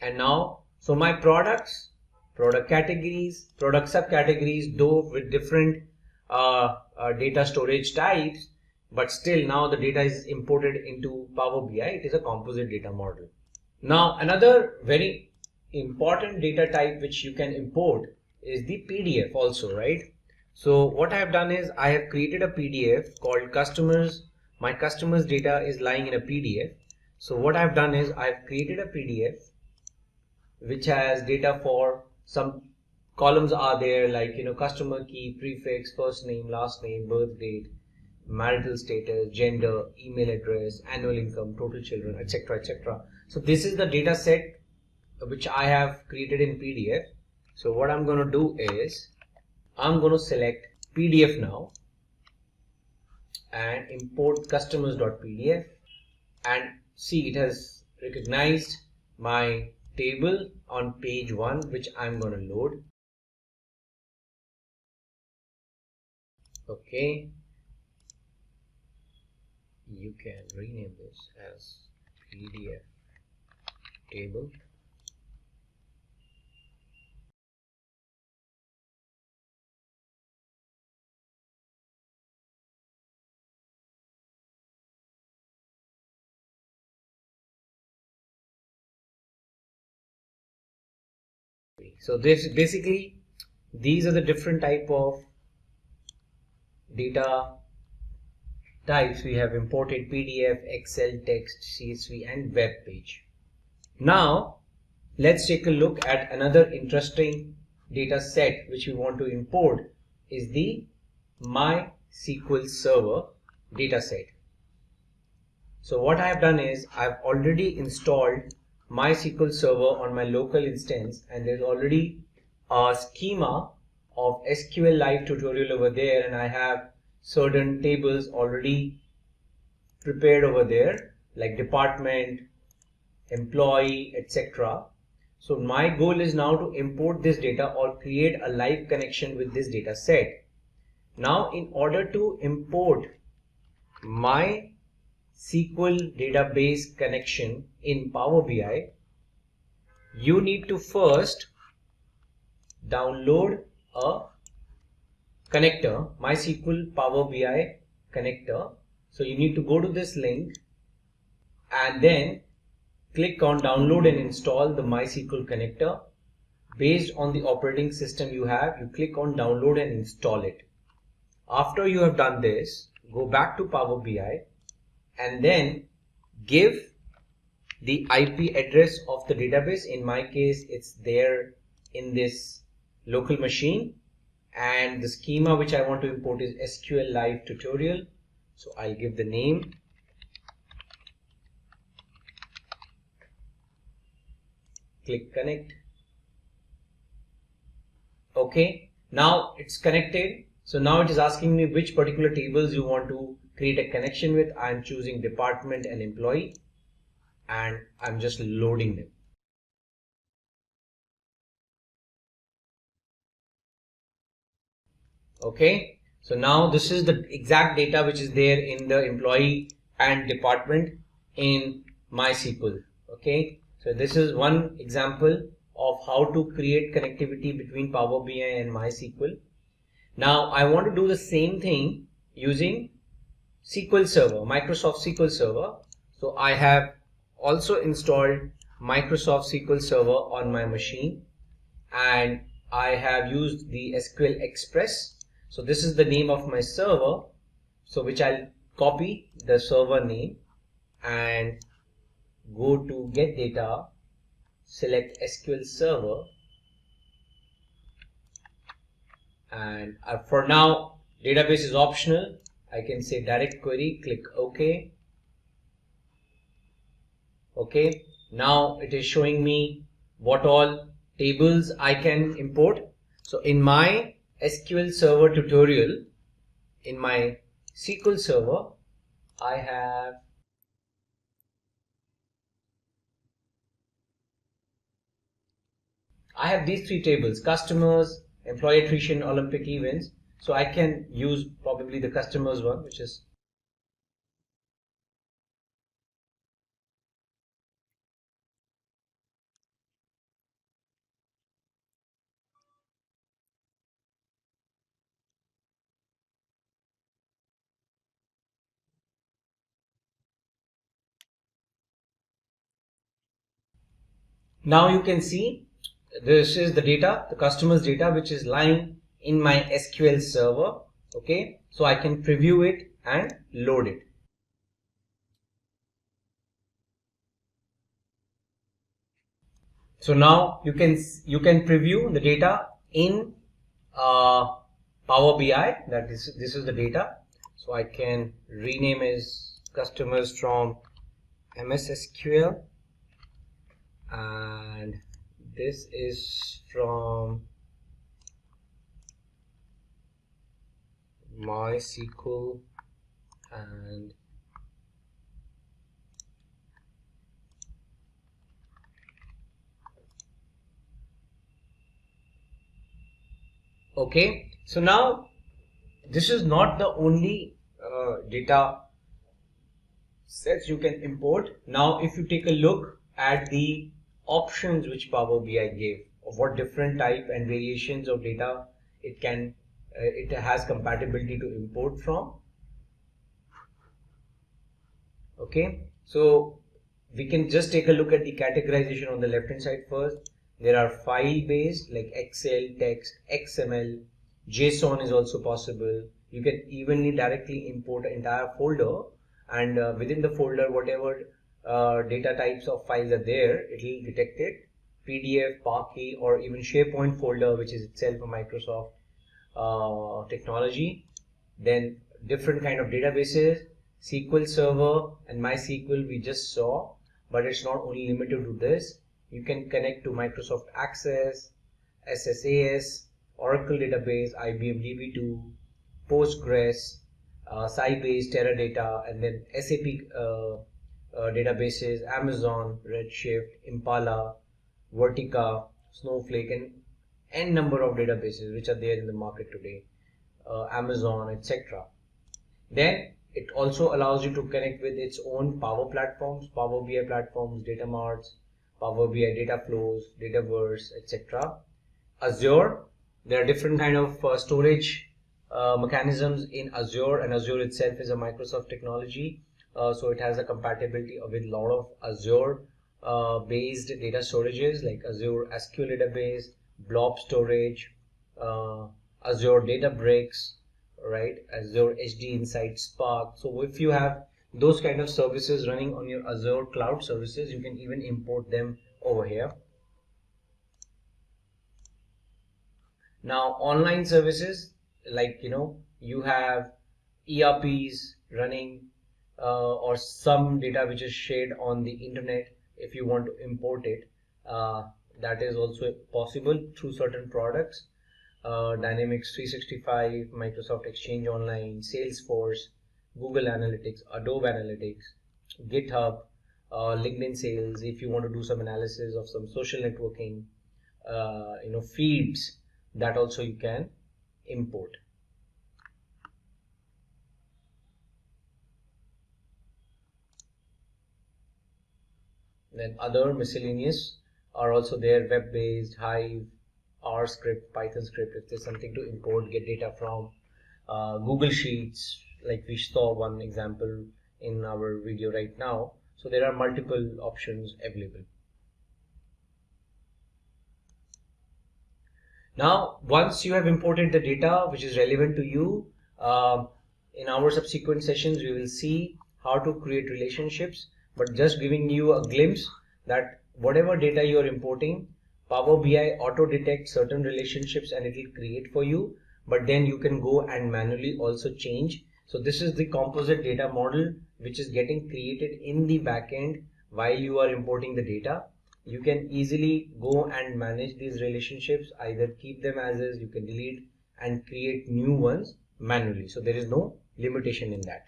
and now so my products, product categories, product subcategories, though with different data storage types, but still now the data is imported into Power BI. It is a composite data model. Now another very important data type which you can import is the PDF also, right? So what I have done is I have created a PDF called customers. My customers data is lying in a PDF. So what I have done is I have created a PDF which has data for some columns are there, like, you know, customer key, prefix, first name, last name, birth date, marital status, gender, email address, annual income, total children, etc., etc. So this is the data set which I have created in PDF. So what I'm going to do is I'm going to select PDF now and import customers.pdf, and see, it has recognized my table on page 1 which I'm going to load. Okay, you can rename this as PDF table. So this basically, these are the different type of data types, we have imported PDF, Excel, text, CSV and web page. Now let's take a look at another interesting data set which we want to import is the MySQL Server data set. So what I have done is I've already installed MySQL Server on my local instance, and there's already a schema of SQLite tutorial over there, and I have certain tables already prepared over there like department, employee, etc. So my goal is now to import this data or create a live connection with this data set. Now in order to import my SQL database connection in Power BI, you need to first download a connector, MySQL Power BI connector. So you need to go to this link and then click on download and install the MySQL connector. Based on the operating system you have, you click on download and install it. After you have done this, go back to Power BI and then give the IP address of the database. In my case, it's there in this local machine, and the schema which I want to import is SQLite tutorial. So I'll give the name, click connect. Okay, now it's connected. So now it is asking me which particular tables you want to create a connection with. I'm choosing department and employee, and I'm just loading them. Okay, so now this is the exact data which is there in the employee and department in MySQL. Okay, so this is one example of how to create connectivity between Power BI and MySQL. Now I want to do the same thing using SQL Server, Microsoft SQL Server. So I have also installed Microsoft SQL Server on my machine, and I have used the SQL Express. So this is the name of my server, so which I'll copy the server name and go to get data, select SQL Server, and for now database is optional. I can say direct query, click OK. Okay, now it is showing me what all tables I can import. So in my SQL Server tutorial, in my SQL Server, I have these three tables: customers, employee attrition, Olympic events. So I can use probably the customers one, which is now you can see this is the data, the customers data, which is lying in my SQL Server. Okay, so I can preview it and load it. So now you can preview the data in Power BI. That this is the data. So I can rename as customers from MS SQL, and this is from MySQL, and okay, so now this is not the only data sets you can import. Now if you take a look at the options which Power BI gave of what different type and variations of data it can it has compatibility to import from. Okay, so we can just take a look at the categorization on the left hand side first. There are file based like Excel, text, XML, JSON is also possible. You can evenly directly import an entire folder, and within the folder, whatever data types of files are there, it will detect it. PDF, Parquet, or even SharePoint folder, which is itself a Microsoft technology. Then different kind of databases, SQL Server and MySQL we just saw, but it's not only limited to this. You can connect to Microsoft Access, SSAS, Oracle database, IBM DB2, Postgres, Sybase, Teradata, and then SAP databases, Amazon, Redshift, Impala, Vertica, Snowflake, and n number of databases which are there in the market today, Amazon, etc. Then it also allows you to connect with its own Power platforms, Power BI platforms, data marts, Power BI data flows, Dataverse, etc. Azure, there are different kind of storage mechanisms in Azure, and Azure itself is a Microsoft technology, so it has a compatibility with a lot of Azure based data storages like Azure SQL database, blob storage, Azure Databricks, right, Azure HD Insight Spark. So if you have those kind of services running on your Azure cloud services, you can even import them over here. Now online services, like you have ERPs running or some data which is shared on the internet. If you want to import it, that is also possible through certain products. Dynamics 365, Microsoft Exchange Online, Salesforce, Google Analytics, Adobe Analytics, GitHub, LinkedIn Sales. If you want to do some analysis of some social networking, feeds, that also you can import. Then other miscellaneous are also there, web-based, Hive, R script, Python script, if there's something to import, get data from. Google Sheets, like we saw one example in our video right now. So there are multiple options available. Now, once you have imported the data which is relevant to you, in our subsequent sessions we will see how to create relationships, but just giving you a glimpse that whatever data you are importing, Power BI auto detects certain relationships and it will create for you, but then you can go and manually also change. So this is the composite data model which is getting created in the backend while you are importing the data. You can easily go and manage these relationships, either keep them as is, you can delete and create new ones manually. So there is no limitation in that.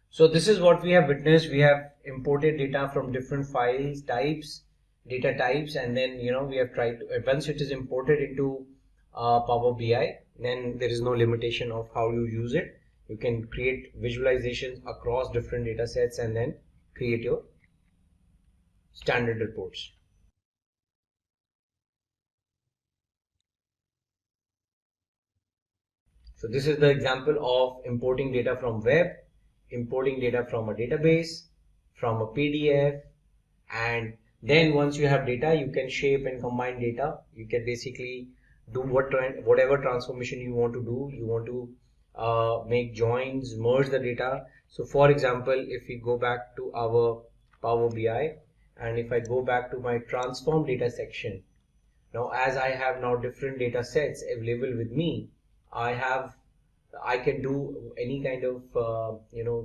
So this is what we have witnessed. We have imported data from different files types, data types, and then we have tried to, once it is imported into Power BI, then there is no limitation of how you use it. You can create visualizations across different data sets and then create your standard reports. So this is the example of importing data from web, importing data from a database, from a PDF, and then once you have data, you can shape and combine data. You can basically do whatever transformation you want to do. You want to make joins, merge the data. So for example, if we go back to our Power BI, and if I go back to my transform data section, now as I have now different data sets available with me, I can do any kind of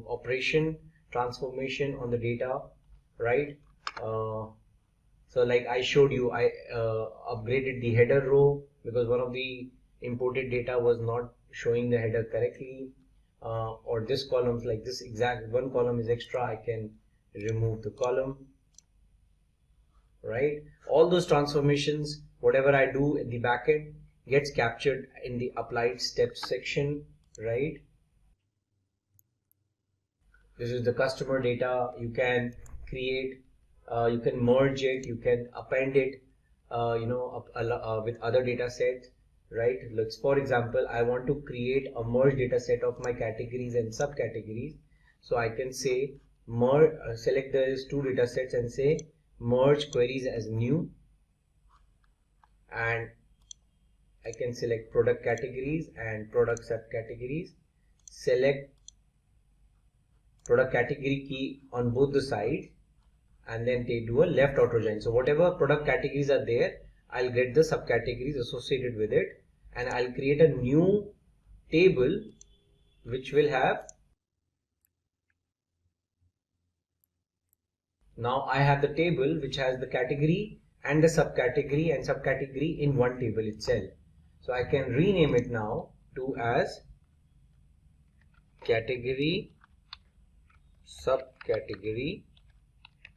operation, transformation on the data, right? So like I showed you, I upgraded the header row because one of the imported data was not showing the header correctly, or this column, like this exact one column is extra, I can remove the column, right? All those transformations, whatever I do in the backend gets captured in the applied steps section, right? This is the customer data. You can create, you can merge it, you can append it, with other data sets, right? Let's, for example, I want to create a merge data set of my categories and subcategories. So I can say select these two data sets and say merge queries as new, and I can select product categories and product subcategories, select product category key on both the sides, and then they do a left auto join. So whatever product categories are there, I'll get the subcategories associated with it, and I'll create a new table which will have, now I have the table which has the category and the subcategory in one table itself. So I can rename it now to as category subcategory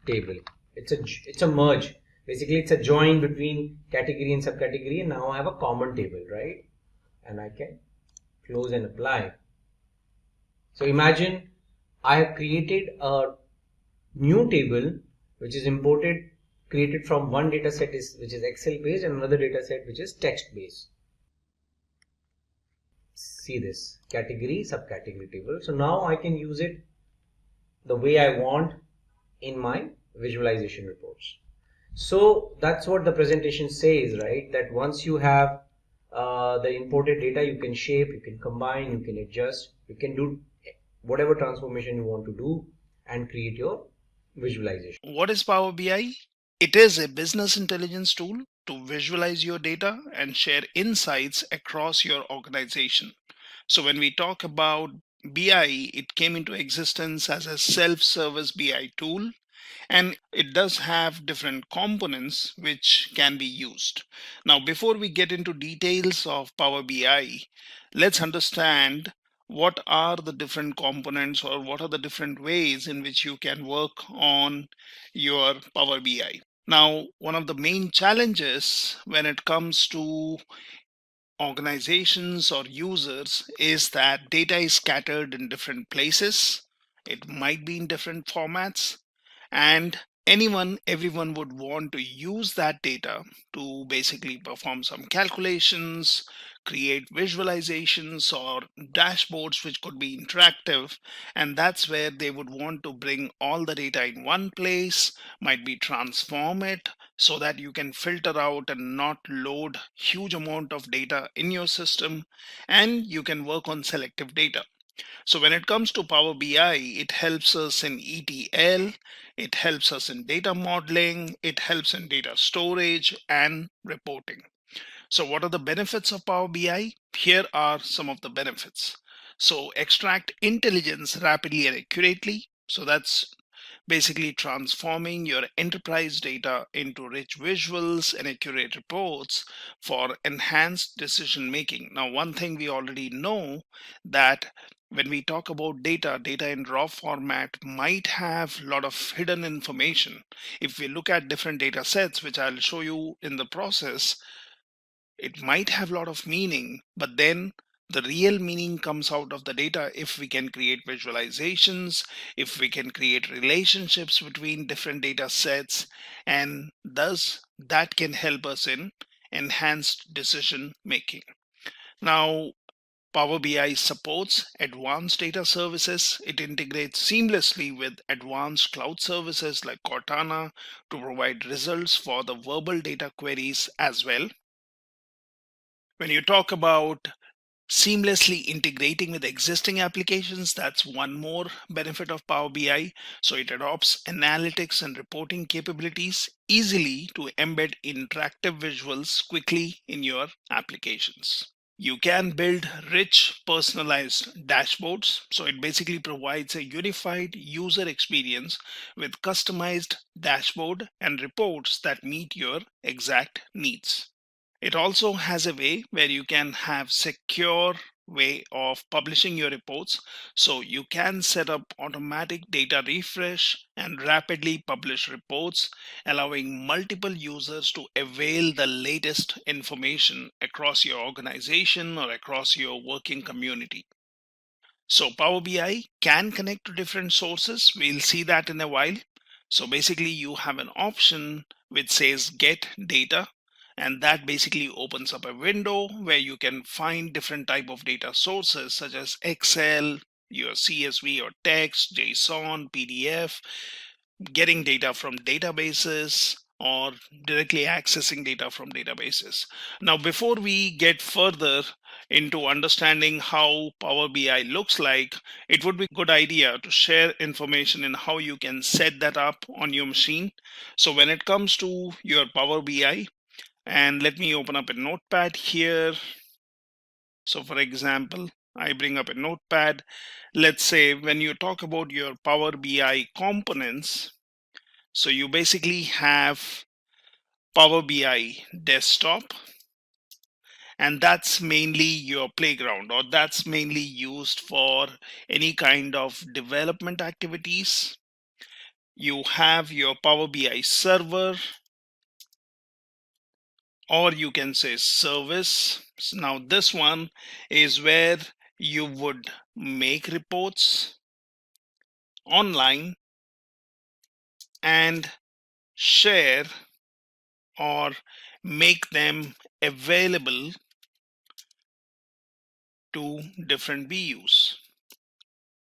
table. It's a merge. Basically, it's a join between category and subcategory, and now I have a common table, right? And I can close and apply. So imagine I have created a new table which is created from one data set which is Excel based, and another data set which is text based. See this category subcategory table. So now I can use it the way I want in my visualization reports. So that's what the presentation says, right? That once you have the imported data, you can shape, you can combine, you can adjust, you can do whatever transformation you want to do and create your visualization. What is Power BI? It is a business intelligence tool to visualize your data and share insights across your organization. So when we talk about BI, it came into existence as a self-service BI tool, and it does have different components which can be used. Now, before we get into details of Power BI, let's understand what are the different components, or what are the different ways in which you can work on your Power BI. Now, one of the main challenges when it comes to organizations or users is that data is scattered in different places. It might be in different formats, and everyone would want to use that data to basically perform some calculations, create visualizations or dashboards which could be interactive, and that's where they would want to bring all the data in one place, might be transform it so that you can filter out and not load huge amount of data in your system, and you can work on selective data. So when it comes to Power BI, it helps us in ETL, it helps us in data modeling, it helps in data storage and reporting. So what are the benefits of Power BI? Here are some of the benefits. So extract intelligence rapidly and accurately. So that's basically transforming your enterprise data into rich visuals and accurate reports for enhanced decision making. Now, one thing we already know, that when we talk about data in raw format might have a lot of hidden information. If we look at different data sets, which I'll show you in the process, it might have a lot of meaning, but then the real meaning comes out of the data if we can create visualizations, if we can create relationships between different data sets, and thus that can help us in enhanced decision making. Now, Power BI supports advanced data services. It integrates seamlessly with advanced cloud services like Cortana to provide results for the verbal data queries as well. When you talk about seamlessly integrating with existing applications, that's one more benefit of Power BI. So it adopts analytics and reporting capabilities easily to embed interactive visuals quickly in your applications. You can build rich personalized dashboards. So it basically provides a unified user experience with customized dashboard and reports that meet your exact needs. It also has a way where you can have secure way of publishing your reports. So you can set up automatic data refresh and rapidly publish reports, allowing multiple users to avail the latest information across your organization or across your working community. So Power BI can connect to different sources. We'll see that in a while. So basically you have an option which says get data, and that basically opens up a window where you can find different type of data sources such as Excel, your CSV or text, JSON, PDF, getting data from databases, or directly accessing data from databases. Now, before we get further into understanding how Power BI looks like, it would be a good idea to share information in how you can set that up on your machine. So when it comes to your Power BI, and let me open up a notepad here. So for example, I bring up a notepad. Let's say when you talk about your Power BI components, so you basically have Power BI desktop, and that's mainly your playground, or that's mainly used for any kind of development activities. You have your Power BI server, or you can say service. Now this one is where you would make reports online and share or make them available to different BUs.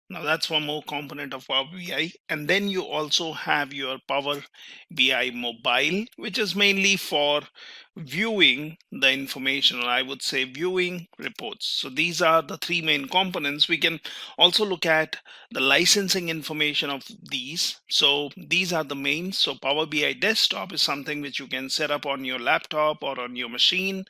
Now that's one more component of Power BI. And then you also have your Power BI mobile, which is mainly for viewing the information, or I would say viewing reports. So these are the three main components. We can also look at the licensing information of these. So these are the main. So Power BI desktop is something which you can set up on your laptop or on your machine.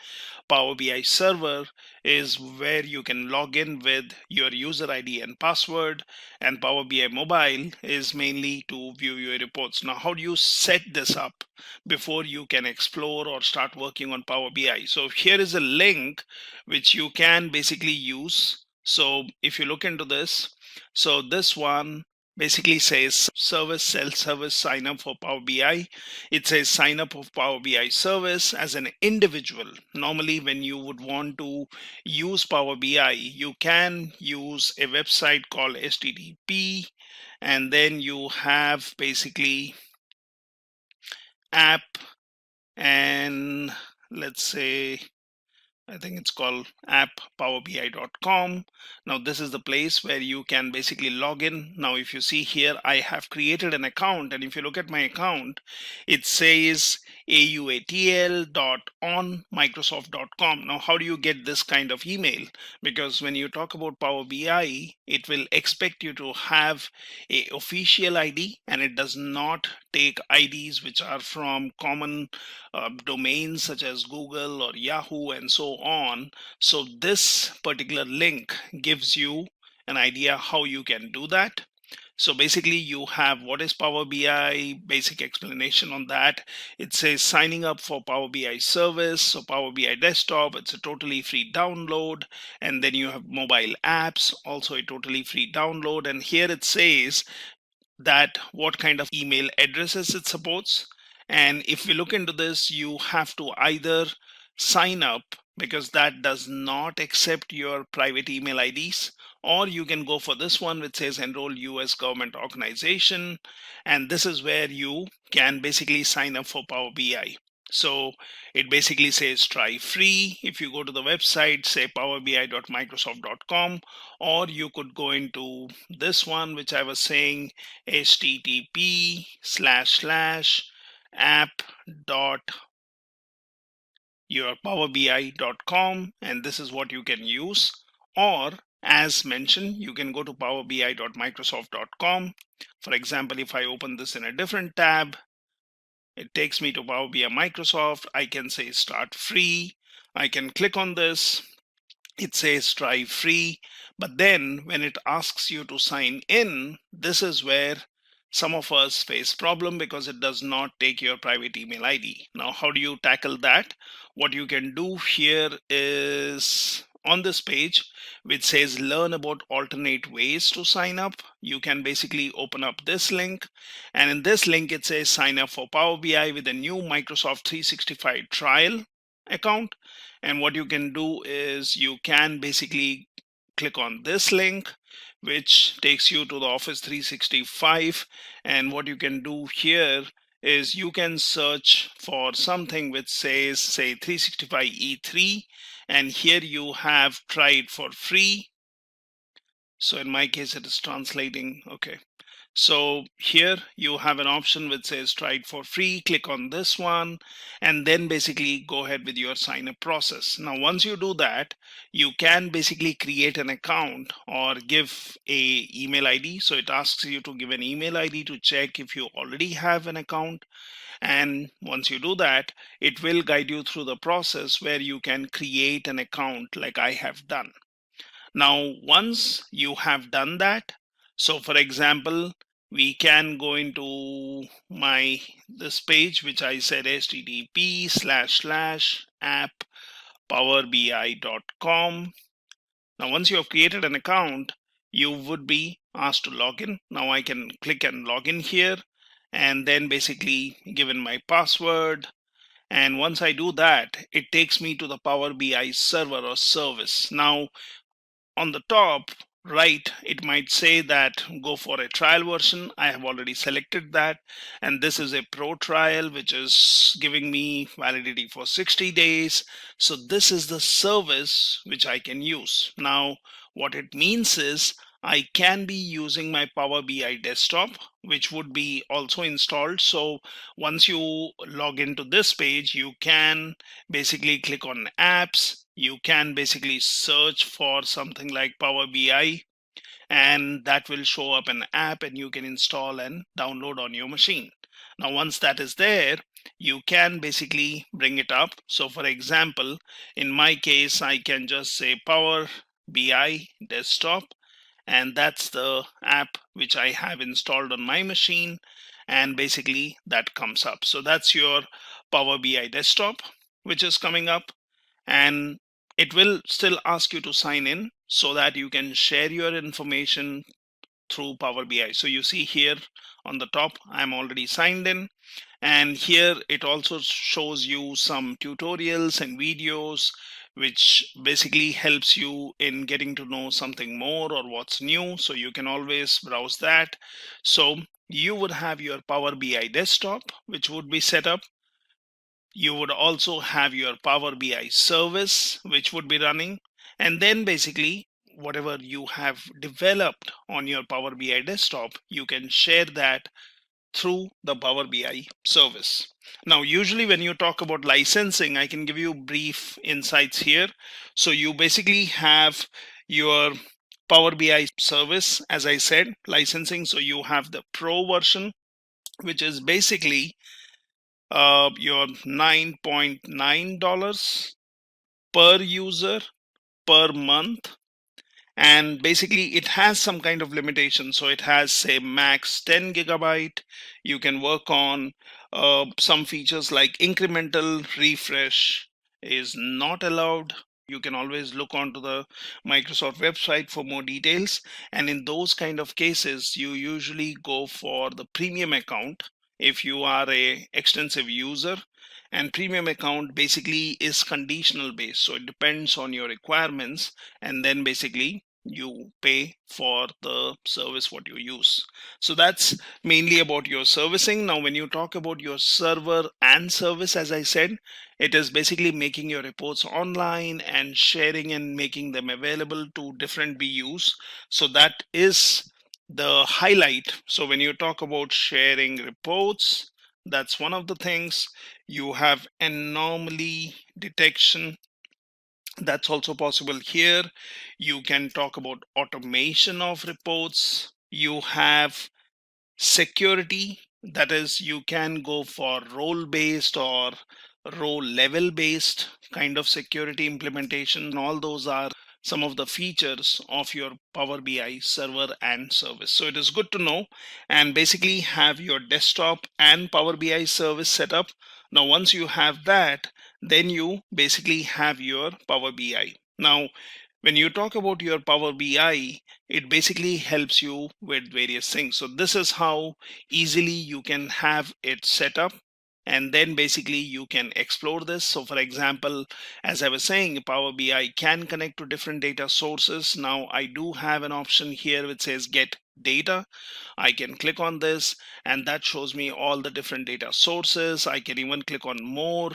Power BI server is where you can log in with your user ID and password, and Power BI mobile is mainly to view your reports. Now, how do you set this up before you can explore or start working on Power BI? So here is a link which you can basically use. So if you look into this, so this one basically says service, self-service sign up for Power BI. It says sign up of Power BI service as an individual. Normally when you would want to use Power BI, you can use a website called HTTP, and then you have basically app, and let's say I think it's called app.powerbi.com. Now this is the place where you can basically log in. Now if you see here, I have created an account, and if you look at my account, it says auatl.onmicrosoft.com. Now how do you get this kind of email? Because when you talk about Power BI, it will expect you to have a official ID, and it does not take IDs which are from common domains such as Google or Yahoo and so on. So this particular link gives you an idea how you can do that. So basically you have what is Power BI, basic explanation on that. It says signing up for Power BI service. So Power BI desktop, it's a totally free download. And then you have mobile apps, also a totally free download. And here it says that what kind of email addresses it supports. And if we look into this, you have to either sign up, because that does not accept your private email IDs, or you can go for this one which says enroll US government organization, and this is where you can basically sign up for Power BI. So it basically says try free. If you go to the website, say powerbi.microsoft.com, or you could go into this one which I was saying, http://app.yourpowerbi.com, and this is what you can use. Or as mentioned, you can go to powerbi.microsoft.com. For example, if I open this in a different tab, it takes me to Power BI Microsoft. I can say start free. I can click on this. It says try free. But then when it asks you to sign in, this is where some of us face problem, because it does not take your private email ID. Now, how do you tackle that? What you can do here is on this page, which says learn about alternate ways to sign up, you can basically open up this link. And in this link, it says sign up for Power BI with a new Microsoft 365 trial account. And what you can do is you can basically click on this link, which takes you to the Office 365. And what you can do here is you can search for something which says, say, 365 E3, and here you have try it for free. So in my case, it is translating. Okay. So here you have an option which says try it for free. Click on this one and then basically go ahead with your sign up process. Now, once you do that, you can basically create an account or give a email ID. So it asks you to give an email ID to check if you already have an account. And once you do that, it will guide you through the process where you can create an account like I have done. Now, once you have done that, so for example, we can go into this page, which I said http://app powerbi.com. Now, once you have created an account, you would be asked to log in. Now I can click and log in here and then basically give in my password. And once I do that, it takes me to the Power BI server or service. Now, on the top right, it might say that go for a trial version. I have already selected that, and this is a pro trial which is giving me validity for 60 days. So this is the service which I can use. Now what it means is I can be using my Power BI desktop, which would be also installed. So once you log into this page, you can basically click on apps. You can basically search for something like Power BI, and that will show up an app and you can install and download on your machine. Now, once that is there, you can basically bring it up. So for example, in my case, I can just say Power BI desktop, and that's the app which I have installed on my machine, and basically that comes up. So that's your Power BI desktop which is coming up, and it will still ask you to sign in so that you can share your information through Power BI. So you see here on the top, I'm already signed in, and here it also shows you some tutorials and videos which basically helps you in getting to know something more or what's new. So you can always browse that. So you would have your Power BI desktop which would be set up. You would also have your Power BI service which would be running, and then basically whatever you have developed on your Power BI desktop, you can share that through the Power BI service. Now, usually when you talk about licensing, I can give you brief insights here. So you basically have your Power BI service, as I said, licensing. So you have the pro version, which is basically your $9.9 per user per month, and basically it has some kind of limitation. So it has, say, max 10 gigabyte. You can work on some features like incremental refresh is not allowed. You can always look onto the Microsoft website for more details, and in those kind of cases you usually go for the premium account if you are a extensive user. And premium account basically is conditional based, so it depends on your requirements, and then basically you pay for the service what you use. So that's mainly about your servicing. Now when you talk about your server and service, as I said, it is basically making your reports online and sharing and making them available to different BUs. So that is the highlight. So when you talk about sharing reports, that's one of the things. You have anomaly detection, that's also possible here. You can talk about automation of reports. You have security, that is, you can go for role based or role level based kind of security implementation. All those are some of the features of your Power BI server and service. So it is good to know and basically have your desktop and Power BI service set up. Now once you have that, then you basically have your Power BI. Now when you talk about your Power BI, it basically helps you with various things. So this is how easily you can have it set up, and then basically you can explore this. So for example, as I was saying, Power BI can connect to different data sources. Now I do have an option here which says get data, I can click on this and that shows me all the different data sources. I can even click on more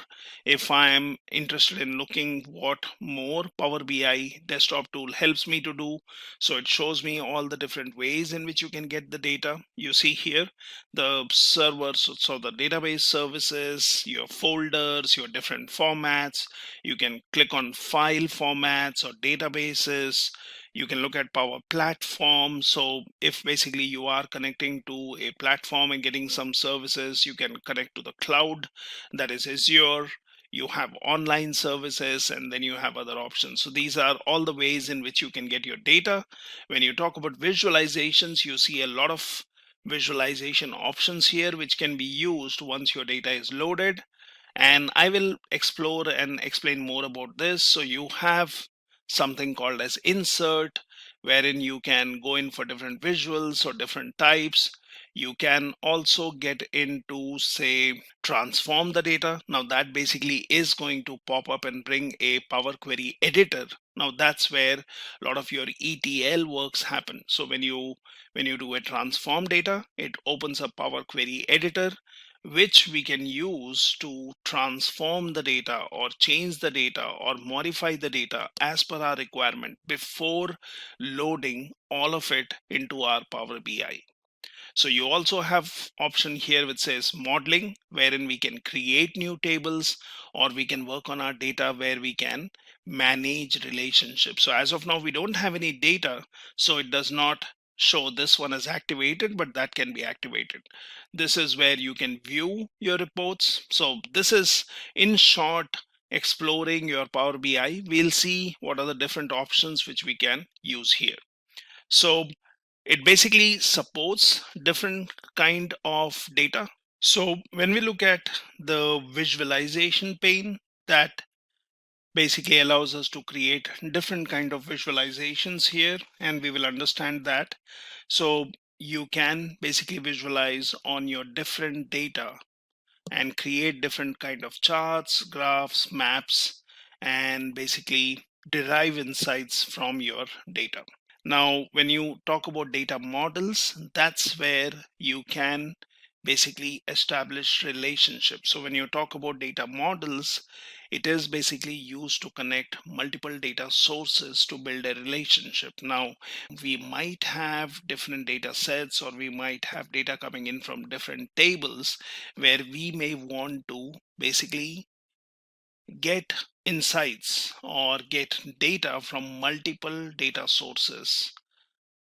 if I am interested in looking what more Power BI desktop tool helps me to do. So it shows me all the different ways in which you can get the data. You see here the servers, so the database services, your folders, your different formats. You can click on file formats or databases. You can look at Power Platform. So if basically you are connecting to a platform and getting some services, you can connect to the cloud, that is Azure. You have online services, and then you have other options. So these are all the ways in which you can get your data. When you talk about visualizations, you see a lot of visualization options here which can be used once your data is loaded, and I will explore and explain more about this. So you have something called as insert, wherein you can go in for different visuals or different types. You can also get into, say, transform the data. Now that basically is going to pop up and bring a Power Query editor. Now that's where a lot of your ETL works happen. So when you do a transform data, it opens up Power Query editor, which we can use to transform the data or change the data or modify the data as per our requirement before loading all of it into our Power BI. So you also have option here which says modeling, wherein we can create new tables or we can work on our data where we can manage relationships. So as of now, we don't have any data, so it does not show this one as activated, but that can be activated. This is where you can view your reports. So this is, in short, exploring your Power BI. We'll see what are the different options which we can use here. So it basically supports different kind of data. So when we look at the visualization pane, that basically allows us to create different kind of visualizations here, and we will understand that. So you can basically visualize on your different data and create different kind of charts, graphs, maps, and basically derive insights from your data. Now, when you talk about data models, that's where you can basically establish relationships. So when you talk about data models, it is basically used to connect multiple data sources to build a relationship. Now, we might have different data sets, or we might have data coming in from different tables where we may want to basically get insights or get data from multiple data sources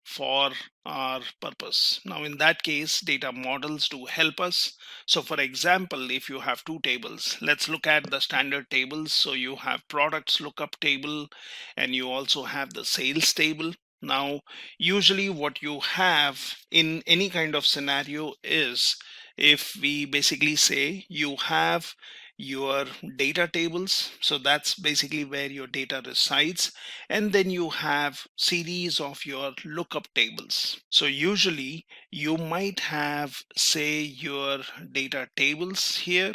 for our purpose. Now, in that case, data models do help us. So for example, if you have two tables, let's look at the standard tables. So you have products lookup table and you also have the sales table. Now, usually what you have in any kind of scenario is, if we basically say you have your data tables, so that's basically where your data resides, and then you have series of your lookup tables. So usually you might have, say, your data tables here,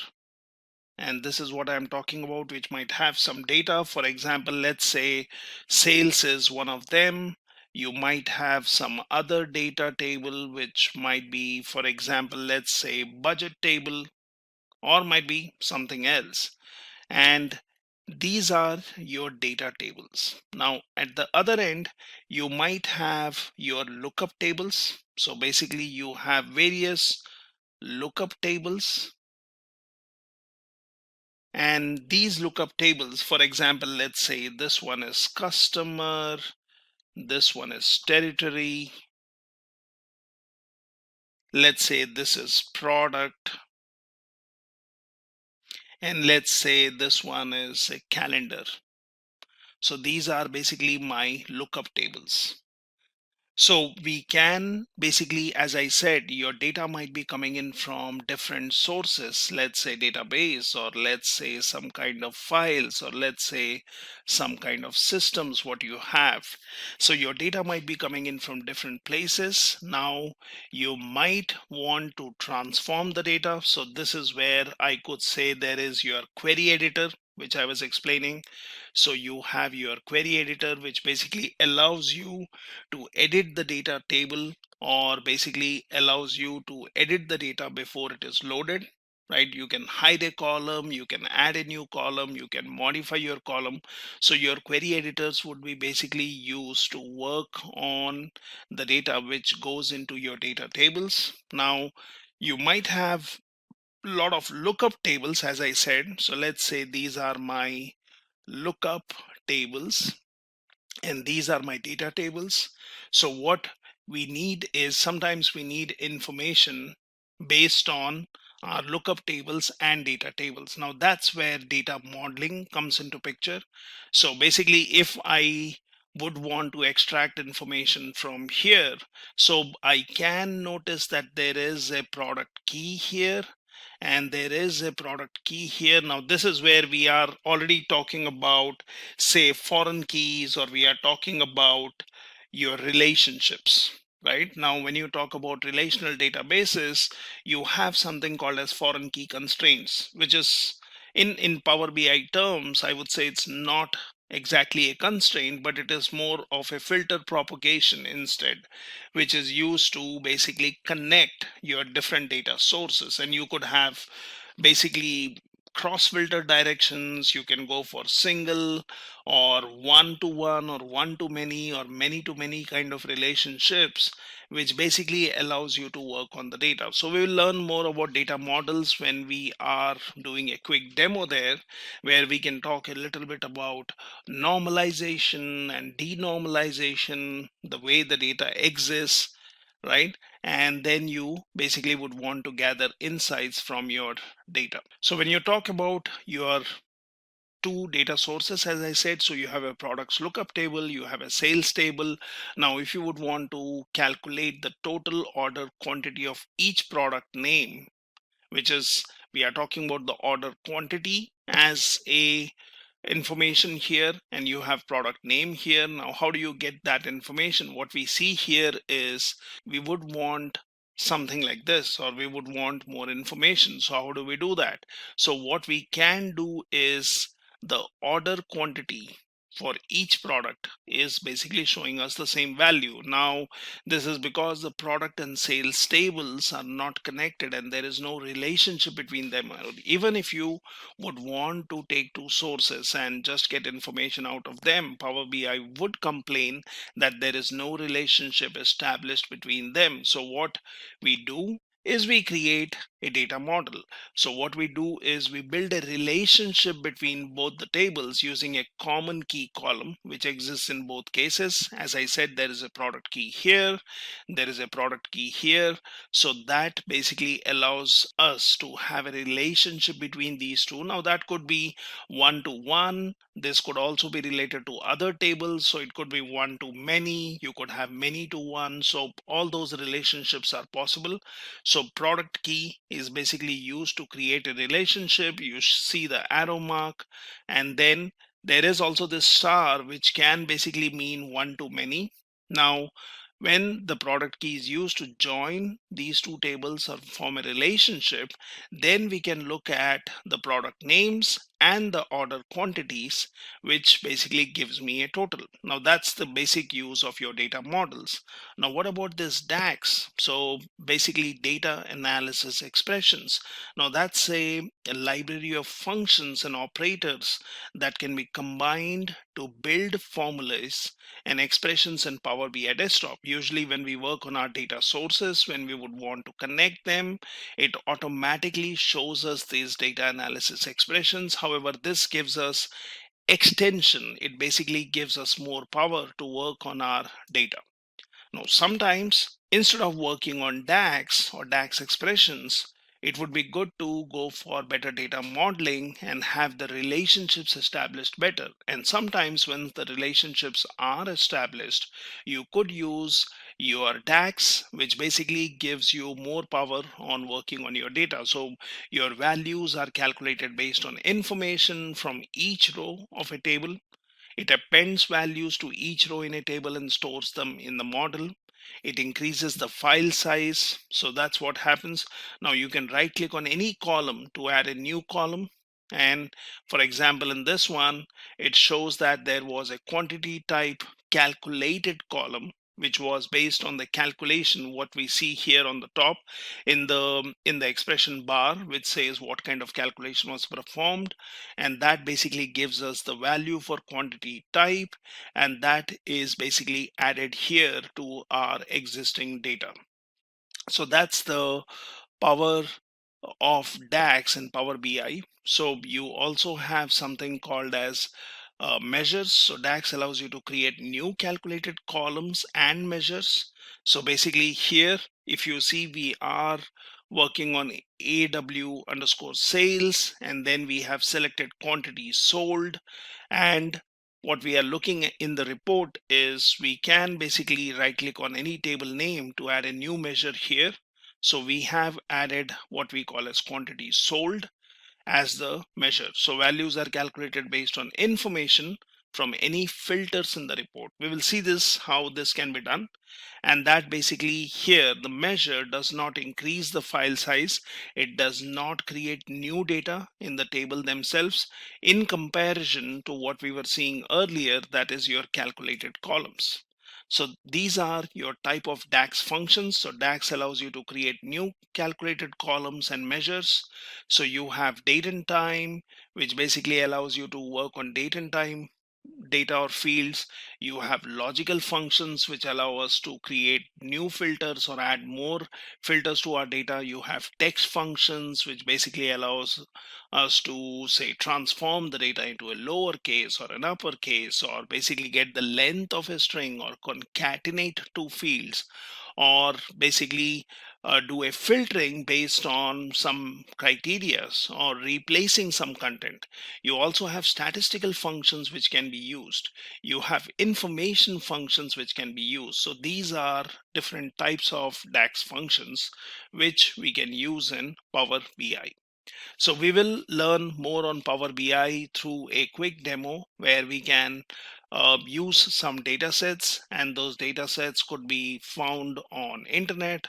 and this is what I'm talking about, which might have some data. For example, let's say sales is one of them. You might have some other data table which might be, for example, let's say budget table, or might be something else. And these are your data tables. Now at the other end, you might have your lookup tables. So basically you have various lookup tables, and these lookup tables, for example, let's say this one is customer, this one is territory, let's say this is product, and let's say this one is a calendar. So these are basically my lookup tables. So we can basically, as I said, your data might be coming in from different sources, let's say database, or let's say some kind of files, or let's say some kind of systems what you have. So your data might be coming in from different places. Now you might want to transform the data. So this is where I could say there is your query editor. which I was explaining. So you have your query editor, which basically allows you to edit the data table, or basically allows you to edit the data before it is loaded, right? You can hide a column, you can add a new column, you can modify your column. So your query editors would be basically used to work on the data which goes into your data tables. Now, you might have a lot of lookup tables, as I said. So let's say these are my lookup tables and these are my data tables. So what we need is, sometimes we need information based on our lookup tables and data tables. Now that's where data modeling comes into picture. So basically, if I would want to extract information from here, so I can notice that there is a product key here and there is a product key here. Now this is where we are already talking about, say, foreign keys, or we are talking about your relationships. Right now, when you talk about relational databases, you have something called as foreign key constraints, which is in Power BI terms, I would say it's not exactly a constraint, but it is more of a filter propagation instead, which is used to basically connect your different data sources. And you could have basically cross filter directions. You can go for single or one to one or one to many or many to many kind of relationships, which basically allows you to work on the data. So we will learn more about data models when we are doing a quick demo there, where we can talk a little bit about normalization and denormalization, the way the data exists, right? And then you basically would want to gather insights from your data. So when you talk about your two data sources, as I said, so you have a products lookup table, you have a sales table. Now if you would want to calculate the total order quantity of each product name, which is, we are talking about the order quantity as a information here, and you have product name here. Now how do you get that information? What we see here is, we would want something like this, or we would want more information. So how do we do that? So what we can do is, the order quantity for each product is basically showing us the same value. Now this is because the product and sales tables are not connected and there is no relationship between them. Even if you would want to take two sources and just get information out of them, Power BI would complain that there is no relationship established between them. So what we do is, we create a data model. So what we do is, we build a relationship between both the tables using a common key column, which exists in both cases. As I said, there is a product key here, there is a product key here. So that basically allows us to have a relationship between these two. Now that could be one to one. This could also be related to other tables. So it could be one to many. You could have many to one. So all those relationships are possible. So product key is basically used to create a relationship. You see the arrow mark, and then there is also this star, which can basically mean one to many. Now when the product key is used to join these two tables or form a relationship, then we can look at the product names and the order quantities, which basically gives me a total. Now that's the basic use of your data models. Now what about this DAX? So basically, data analysis expressions. Now that's a library of functions and operators that can be combined to build formulas and expressions in Power BI Desktop. Usually when we work on our data sources, when we would want to connect them, it automatically shows us these data analysis expressions. However, this gives us extension. It basically gives us more power to work on our data. Now, sometimes instead of working on DAX or DAX expressions, it would be good to go for better data modeling and have the relationships established better. And sometimes when the relationships are established, you could use your DAX, which basically gives you more power on working on your data. So your values are calculated based on information from each row of a table. It appends values to each row in a table and stores them in the model. It increases the file size. So that's what happens. Now you can right click on any column to add a new column. And for example, in this one, it shows that there was a quantity type calculated column, which was based on the calculation what we see here on the top in the expression bar, which says what kind of calculation was performed, and that basically gives us the value for quantity type, and that is basically added here to our existing data. So that's the power of DAX and Power BI. So you also have something called as measures. So DAX allows you to create new calculated columns and measures. So basically here, if you see, we are working on AW underscore sales, and then we have selected quantity sold. And what we are looking at in the report is we can basically right click on any table name to add a new measure here. So we have added what we call as quantity sold as the measure. So values are calculated based on information from any filters in the report. We will see this, how this can be done. And that basically here, the measure does not increase the file size. It does not create new data in the table themselves in comparison to what we were seeing earlier, that is your calculated columns. So these are your type of DAX functions. So DAX allows you to create new calculated columns and measures. So you have date and time, which basically allows you to work on date and time data or fields. You have logical functions which allow us to create new filters or add more filters to our data. You have text functions which basically allows us to say transform the data into a lowercase or an uppercase, or basically get the length of a string, or concatenate two fields, or basically do a filtering based on some criteria, or replacing some content. You also have statistical functions which can be used. You have information functions which can be used. So these are different types of DAX functions which we can use in Power BI. So we will learn more on Power BI through a quick demo where we can use some data sets, and those data sets could be found on internet,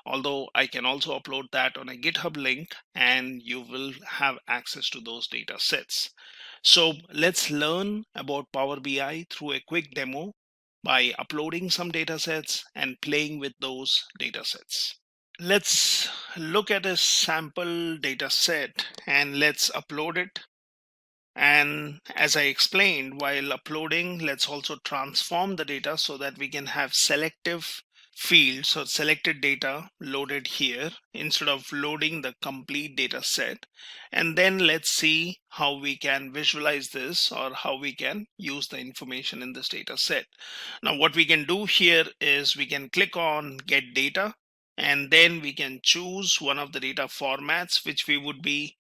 although I can also upload that on a GitHub link and you will have access to those data sets. So let's learn about Power BI through a quick demo by uploading some data sets and playing with those data sets. Let's look at a sample data set and let's upload it. And as I explained, while uploading, let's also transform the data so that we can have selective fields or selected data loaded here instead of loading the complete data set. And then let's see how we can visualize this, or how we can use the information in this data set. Now what we can do here is we can click on get data, and then we can choose one of the data formats which we would be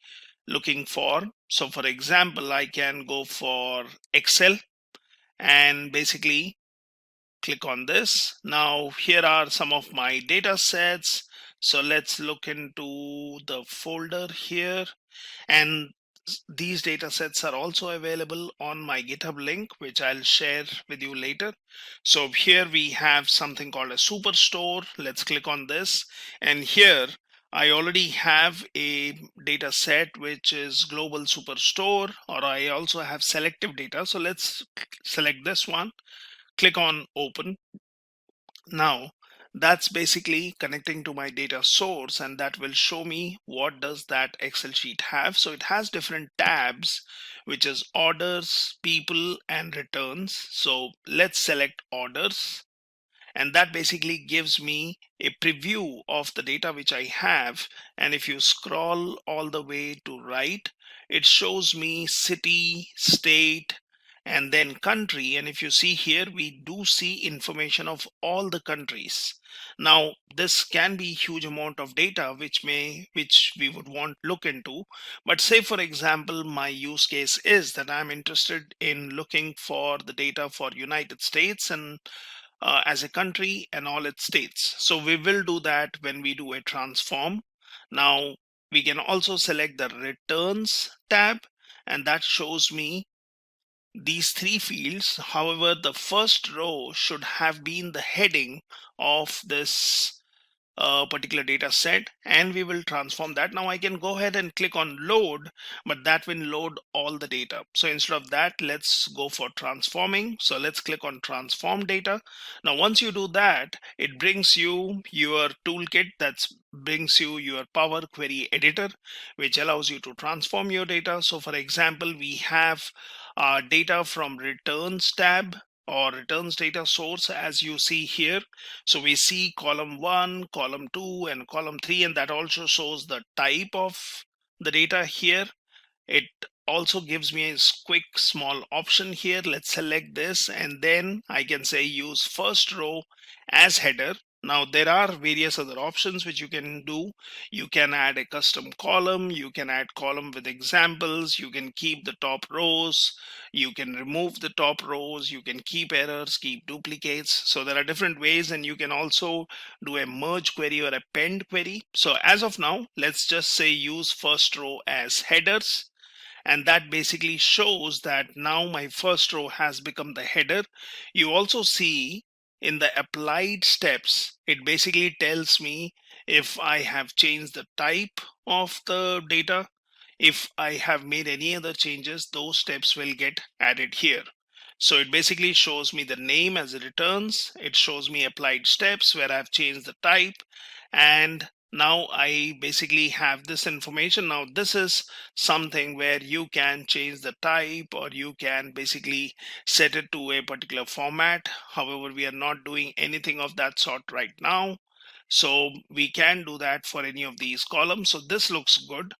looking for. So for example, I can go for Excel and basically click on this. Now here are some of my data sets. So let's look into the folder here, and these data sets are also available on my GitHub link, which I'll share with you later. So here we have something called a superstore. Let's click on this, and here I already have a data set which is global superstore, or I also have selective data. So let's select this one, click on open. Now that's basically connecting to my data source, and that will show me what does that Excel sheet have. So it has different tabs, which is orders, people, and returns. So let's select orders, and that basically gives me a preview of the data which I have. And if you scroll all the way to right, it shows me city, state, and then country. And if you see here, we do see information of all the countries. Now this can be huge amount of data which we would want to look into. But say for example, my use case is that I'm interested in looking for the data for United States and as a country and all its states. So we will do that when we do a transform. Now we can also select the returns tab, and that shows me these three fields. However, the first row should have been the heading of this a particular data set, and we will transform that. Now I can go ahead and click on load, but that will load all the data. So instead of that, let's go for transforming. So let's click on transform data. Now once you do that, it brings you your toolkit, that brings you your Power Query Editor, which allows you to transform your data. So for example, we have data from returns tab or returns data source, as you see here. So we see column 1, column 2, and column 3, and that also shows the type of the data here. It also gives me a quick small option here. Let's select this, and then I can say use first row as header. Now there are various other options which you can do. You can add a custom column, you can add column with examples, you can keep the top rows, you can remove the top rows, you can keep errors, keep duplicates. So there are different ways, and you can also do a merge query or append query. So as of now, let's just say use first row as headers. And that basically shows that now my first row has become the header. You also see in the applied steps, it basically tells me if I have changed the type of the data. If I have made any other changes, those steps will get added here. So it basically shows me the name as it returns. It shows me applied steps where I've changed the type, and now I basically have this information. Now this is something where you can change the type, or you can basically set it to a particular format. However, we are not doing anything of that sort right now, so we can do that for any of these columns. So this looks good.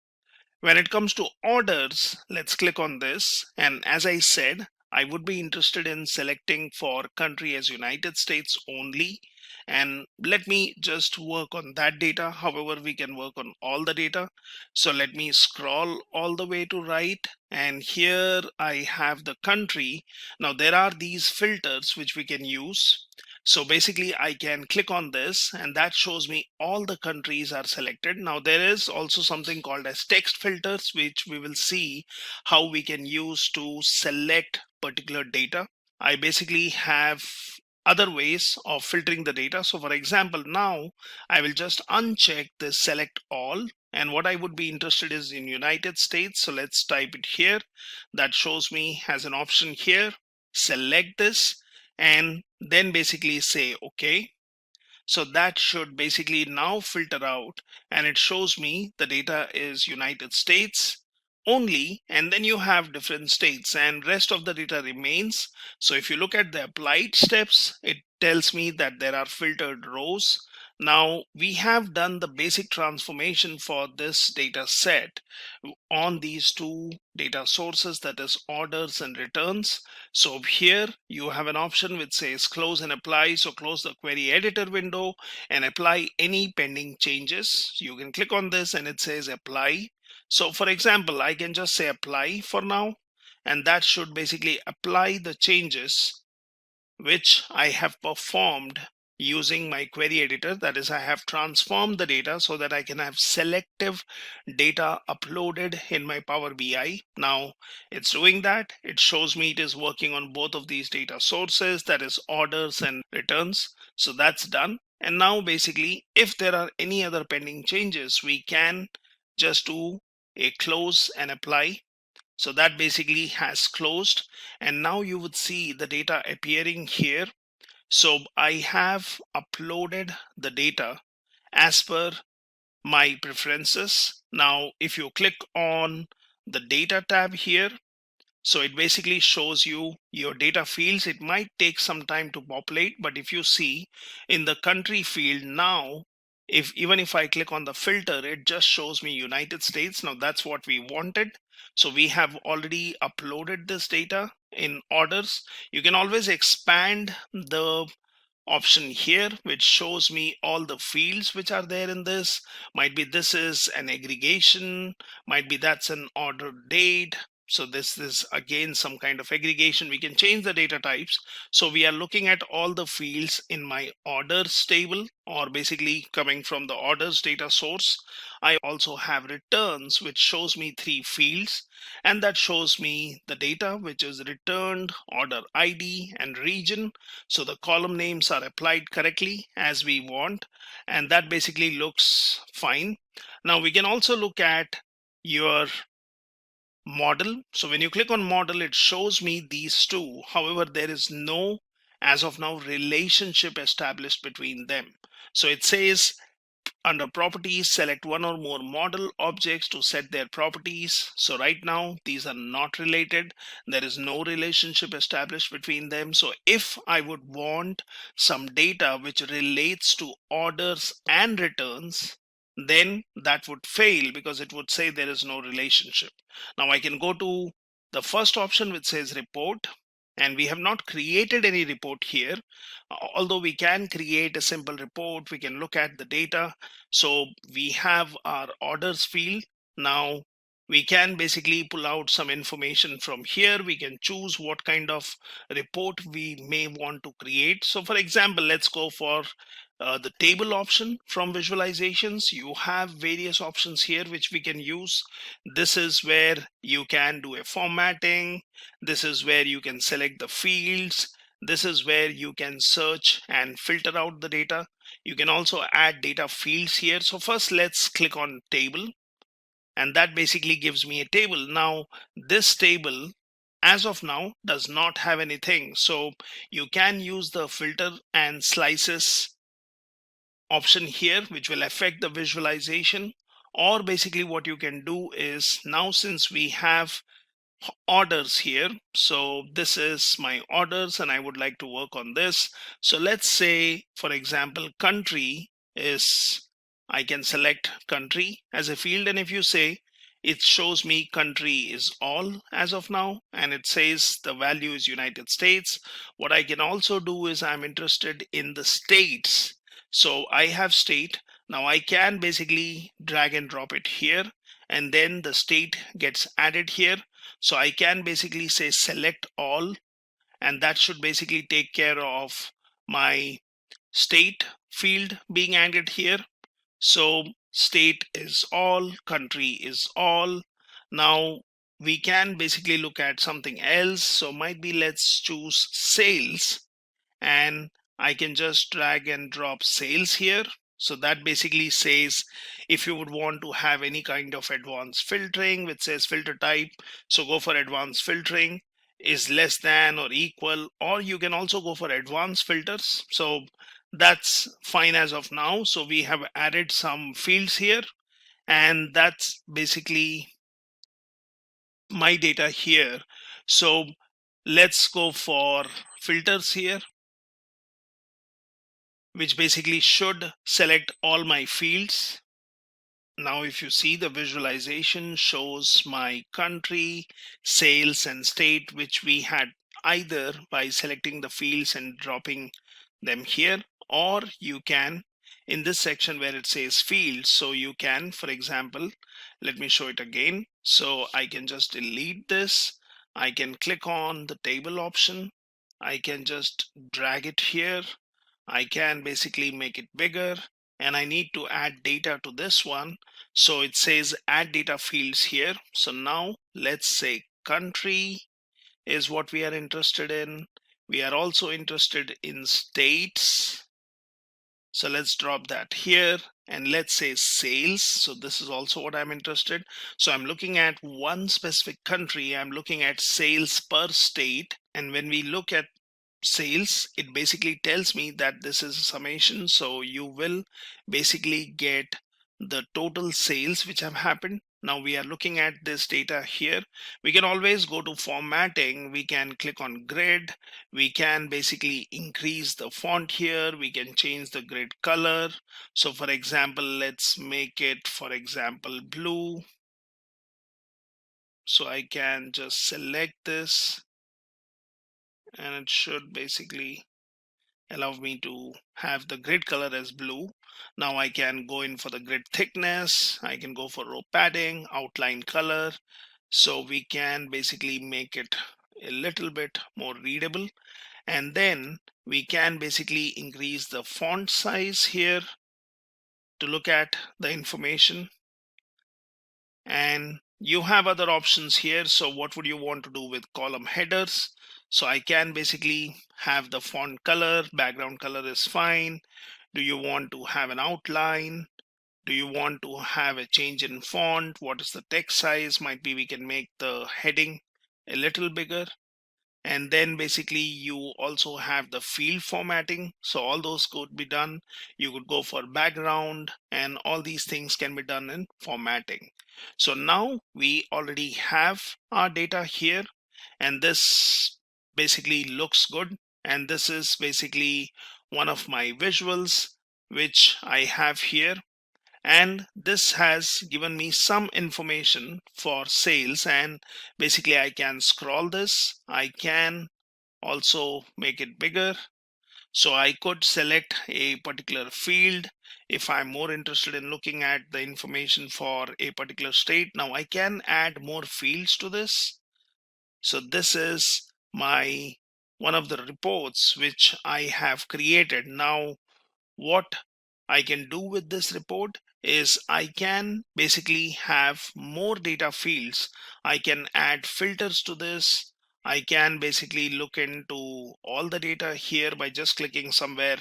When it comes to orders, let's click on this, and as I said, I would be interested in selecting for country as United States only, and let me just work on that data. However, we can work on all the data. So let me scroll all the way to right, and here I have the country. Now there are these filters which we can use. So basically I can click on this, and that shows me all the countries are selected. Now there is also something called as text filters, which we will see how we can use to select particular data. I basically have other ways of filtering the data. So for example, now I will just uncheck this select all, and what I would be interested is in United States. So let's type it here. That shows me has an option here. Select this, and then basically say okay. So that should basically now filter out, and it shows me the data is United States only, and then you have different states, and rest of the data remains. So if you look at the applied steps, it tells me that there are filtered rows. Now we have done the basic transformation for this data set on these two data sources, that is orders and returns. So here you have an option which says close and apply. So close the query editor window and apply any pending changes. You can click on this and it says apply. So for example, I can just say apply for now, and that should basically apply the changes which I have performed using my query editor. That is, I have transformed the data so that I can have selective data uploaded in my Power BI. Now it's doing that. It shows me it is working on both of these data sources, that is orders and returns. So that's done. And now basically, if there are any other pending changes, we can just do a close and apply. So that basically has closed, and now you would see the data appearing here. So I have uploaded the data as per my preferences. Now if you click on the data tab here, so it basically shows you your data fields. It might take some time to populate, but if you see in the country field now, even if I click on the filter, it just shows me United States. Now that's what we wanted. So we have already uploaded this data in orders. You can always expand the option here, which shows me all the fields which are there in this. Might be this is an aggregation, might be that's an order date, So this is again some kind of aggregation. We can change the data types. So we are looking at all the fields in my orders table, or basically coming from the orders data source. I also have returns, which shows me 3 fields, and that shows me the data which is returned, order ID and region. So the column names are applied correctly as we want, and that basically looks fine. Now we can also look at your model. So when you click on model, it shows me these two. However, there is no, as of now, relationship established between them. So it says under properties, select one or more model objects to set their properties. So right now, these are not related. There is no relationship established between them. So if I would want some data which relates to orders and returns, then that would fail because it would say there is no relationship. Now I can go to the first option which says report, and we have not created any report here. Although we can create a simple report, we can look at the data. So we have our orders field. Now we can basically pull out some information from here. We can choose what kind of report we may want to create. So for example, let's go for the table option from visualizations. You have various options here which we can use. This is where you can do a formatting. This is where you can select the fields. This is where you can search and filter out the data. You can also add data fields here. So first let's click on table, and that basically gives me a table. Now this table as of now does not have anything. So you can use the filter and slices option here, which will affect the visualization. Or basically what you can do is, now since we have orders here, so this is my orders and I would like to work on this. So let's say, for example, country is, I can select country as a field, and if you say, it shows me country is all as of now, and it says the value is United States. What I can also do is, I'm interested in the states. So I have state. Now I can basically drag and drop it here, and then the state gets added here. So I can basically say select all, and that should basically take care of my state field being added here. So state is all, country is all. Now we can basically look at something else. So might be let's choose sales, and I can just drag and drop sales here. So that basically says if you would want to have any kind of advanced filtering, which says filter type, so go for advanced filtering is less than or equal, or you can also go for advanced filters. So that's fine as of now. So we have added some fields here, and that's basically my data here. So let's go for filters here, which basically should select all my fields. Now if you see, the visualization shows my country, sales and state, which we had either by selecting the fields and dropping them here, or you can in this section where it says fields. So you can, for example, let me show it again. So I can just delete this. I can click on the table option. I can just drag it here. I can basically make it bigger, and I need to add data to this one. So it says add data fields here. So now let's say country is what we are interested in. We are also interested in states. So let's drop that here, and let's say sales. So this is also what I'm interested. So I'm looking at one specific country. I'm looking at sales per state. And when we look at sales, it basically tells me that this is a summation. So you will basically get the total sales which have happened. Now we are looking at this data here. We can always go to formatting. We can click on grid. We can basically increase the font here. We can change the grid color. So for example, let's make it, for example, blue. So I can just select this, and it should basically allow me to have the grid color as blue. Now I can go in for the grid thickness. I can go for row padding, outline color. So we can basically make it a little bit more readable, and then we can basically increase the font size here to look at the information. And you have other options here. So what would you want to do with column headers? So I can basically have the font color, background color is fine. Do you want to have an outline? Do you want to have a change in font? What is the text size? Might be we can make the heading a little bigger. And then basically you also have the field formatting, so all those could be done. You could go for background, and all these things can be done in formatting. So now we already have our data here, and this basically looks good. And this is basically one of my visuals which I have here, and this has given me some information for sales. And basically I can scroll this, I can also make it bigger. So I could select a particular field if I'm more interested in looking at the information for a particular state. Now I can add more fields to this. So this is my one of the reports which I have created. Now what I can do with this report is I can basically have more data fields. I can add filters to this. I can basically look into all the data here by just clicking somewhere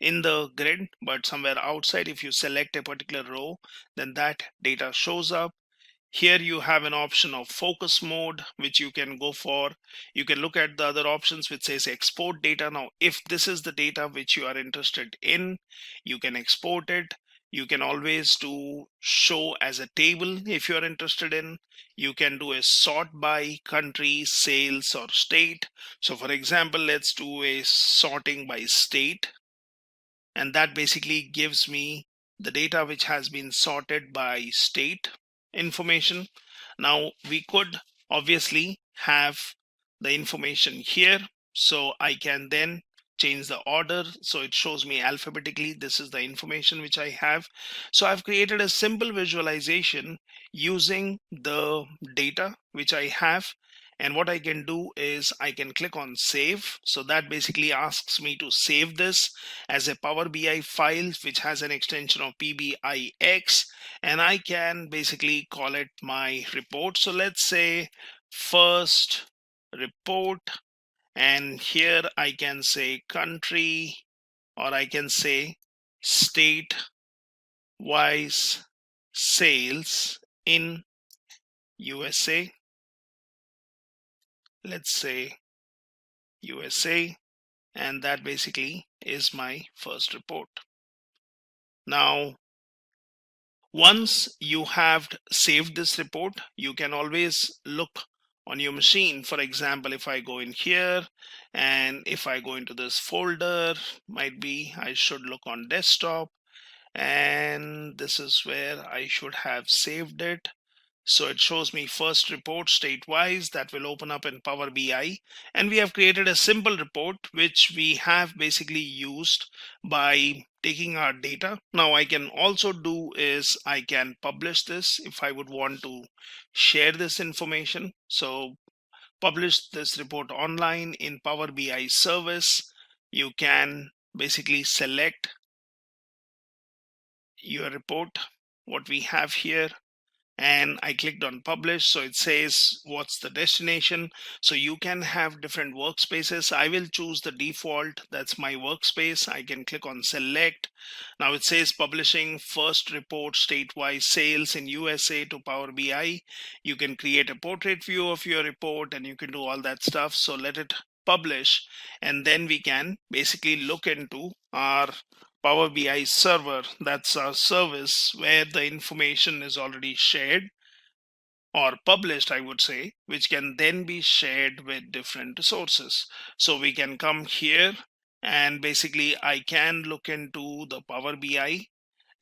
in the grid, but somewhere outside. If you select a particular row, then that data shows up. Here you have an option of focus mode, which you can go for. You can look at the other options which says export data. Now, if this is the data which you are interested in, you can export it. You can always do show as a table if you are interested in. You can do a sort by country, sales, or state. So for example, let's do a sorting by state. And that basically gives me the data which has been sorted by state information. Now we could obviously have the information here, so I can then change the order so it shows me alphabetically. This is the information which I have. So I've created a simple visualization using the data which I have. And what I can do is I can click on save. So that basically asks me to save this as a Power BI file which has an extension of PBIX, and I can basically call it my report. So let's say first report, and here I can say country, or I can say state wise sales in USA. Let's say USA, and that basically is my first report. Now once you have saved this report, you can always look on your machine. For example, if I go in here and if I go into this folder, might be I should look on desktop, and this is where I should have saved it. So it shows me first report state-wise. That will open up in Power BI. And we have created a simple report which we have basically used by taking our data. Now I can also do is I can publish this if I would want to share this information. So publish this report online in Power BI service. You can basically select your report, what we have here, and I clicked on publish. So it says what's the destination. So you can have different workspaces. I will choose the default, that's my workspace. I can click on select. Now it says publishing first report statewide sales in USA to Power BI. You can create a portrait view of your report and you can do all that stuff. So let it publish, and then we can basically look into our Power BI server. That's our service where the information is already shared or published, I would say, which can then be shared with different sources. So we can come here and basically I can look into the Power BI,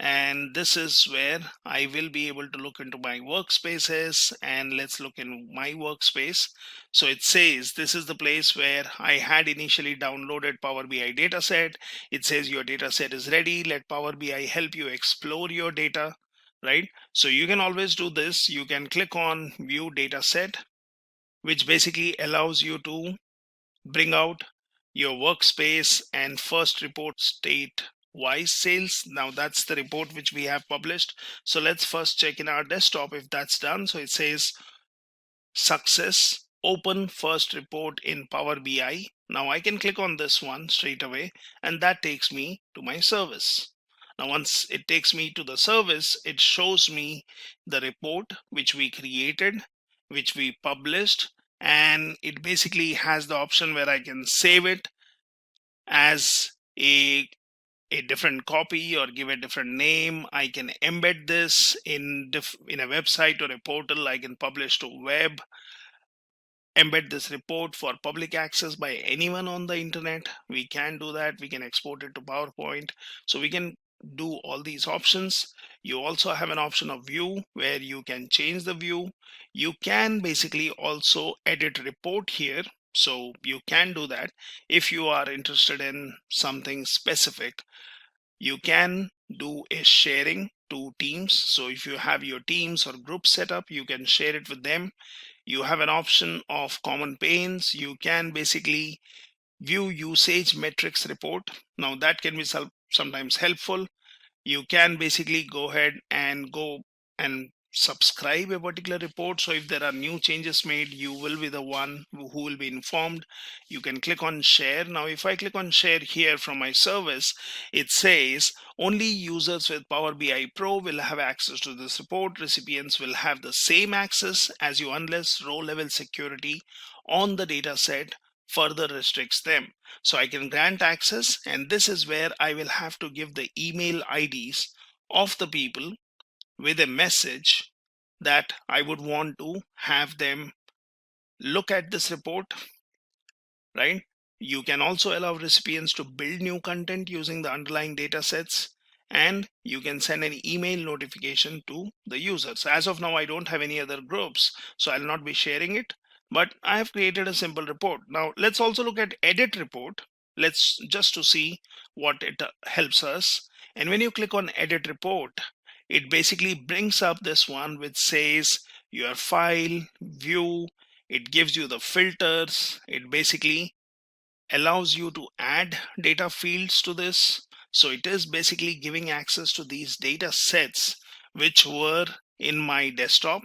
and this is where I will be able to look into my workspaces. And let's look in my workspace. So it says this is the place where I had initially downloaded Power BI dataset. It says your dataset is ready. Let Power BI help you explore your data. right? So you can always do this. You can click on view data set, which basically allows you to bring out your workspace and first report state wise sales. Now that's the report which we have published. So let's first check in our desktop if that's done. So it says success, open first report in Power BI. Now I can click on this one straight away, and that takes me to my service. Now once it takes me to the service, it shows me the report which we created, which we published, and it basically has the option where I can save it as a different copy or give a different name. I can embed this in a website or a portal. I can publish to web, embed this report for public access by anyone on the internet. We can do that. We can export it to PowerPoint. So we can do all these options. You also have an option of view where you can change the view. You can basically also edit report here. So you can do that if you are interested in something specific. You can do a sharing to teams. So if you have your teams or groups set up, you can share it with them. You have an option of common panes. You can basically view usage metrics report. Now that can be sometimes helpful. You can basically go ahead and go and subscribe a particular report. So if there are new changes made, you will be the one who will be informed. You can click on share. Now if I click on share here from my service, it says only users with Power BI Pro will have access to this report. Recipients will have the same access as you unless row level security on the data set further restricts them. So I can grant access, and this is where I will have to give the email IDs of the people with a message that I would want to have them look at this report, right? You can also allow recipients to build new content using the underlying data sets, and you can send an email notification to the users. As of now, I don't have any other groups, so I'll not be sharing it, but I have created a simple report. Now let's also look at edit report. Let's just to see what it helps us. And when you click on edit report, it basically brings up this one which says your file, view. It gives you the filters. It basically allows you to add data fields to this. So it is basically giving access to these data sets which were in my desktop.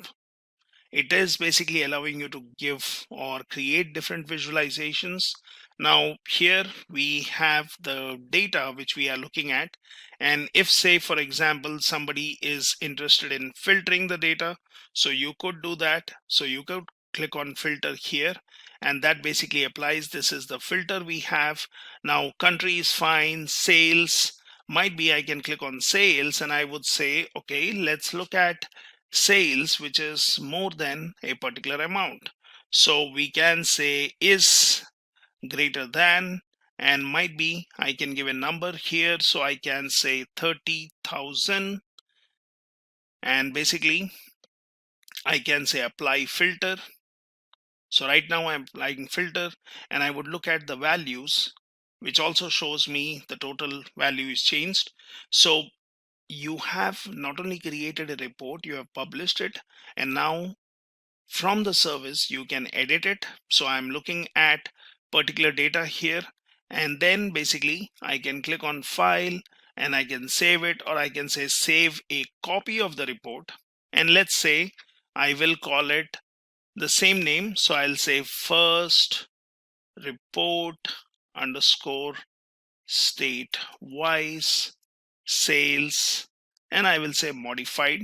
It is basically allowing you to give or create different visualizations. Now here we have the data which we are looking at, and if say for example somebody is interested in filtering the data, so you could do that. So you could click on filter here, and that basically applies. This is the filter we have. Now country is fine, sales might be, I can click on sales and I would say okay, let's look at sales which is more than a particular amount. So we can say is greater than, and might be I can give a number here. So I can say 30,000, and basically I can say apply filter. So right now I'm applying filter, and I would look at the values, which also shows me the total value is changed. So you have not only created a report, you have published it, and now from the service you can edit it. So I'm looking at particular data here, and then basically I can click on file and I can save it, or I can say save a copy of the report, and let's say I will call it the same name. So I'll say first report underscore state wise sales, and I will say modified.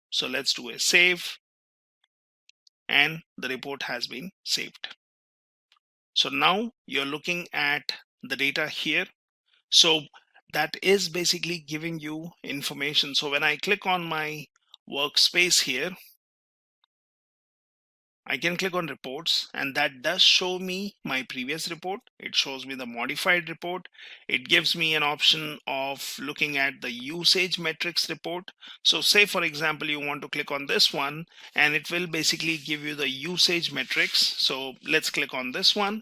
So let's do a save, and the report has been saved. So now you're looking at the data here. So that is basically giving you information. So when I click on my workspace here, I can click on reports, and that does show me my previous report. It shows me the modified report. It gives me an option of looking at the usage metrics report. So say for example you want to click on this one, and it will basically give you the usage metrics. So let's click on this one,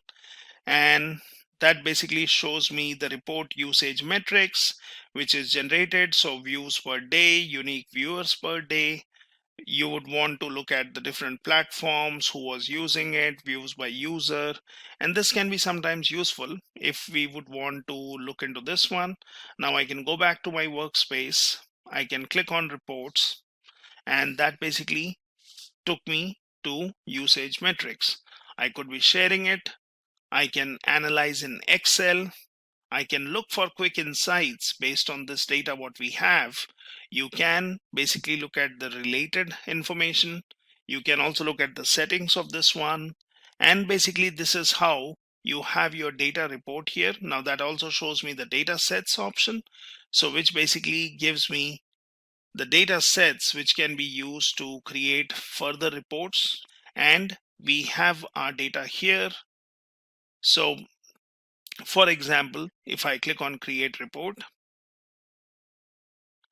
and that basically shows me the report usage metrics, which is generated. So views per day, unique viewers per day. You would want to look at the different platforms, who was using it, views by user, and this can be sometimes useful if we would want to look into this one. Now I can go back to my workspace, I can click on reports, and that basically took me to usage metrics. I could be sharing it, I can analyze in Excel, I can look for quick insights based on this data what we have. You can basically look at the related information. You can also look at the settings of this one. And basically this is how you have your data report here. Now that also shows me the data sets option. So which basically gives me the data sets which can be used to create further reports. And we have our data here. So for example, if I click on create report,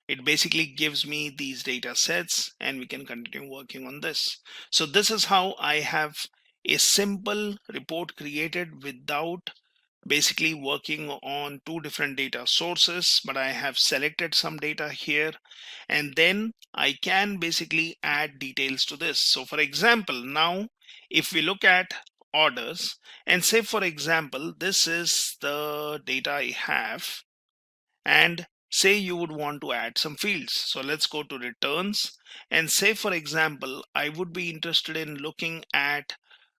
it basically gives me these data sets and we can continue working on this. So this is how I have a simple report created without basically working on two different data sources, but I have selected some data here and then I can basically add details to this. So for example, now if we look at orders and say for example, this is the data I have, and say you would want to add some fields. So let's go to returns and say for example, I would be interested in looking at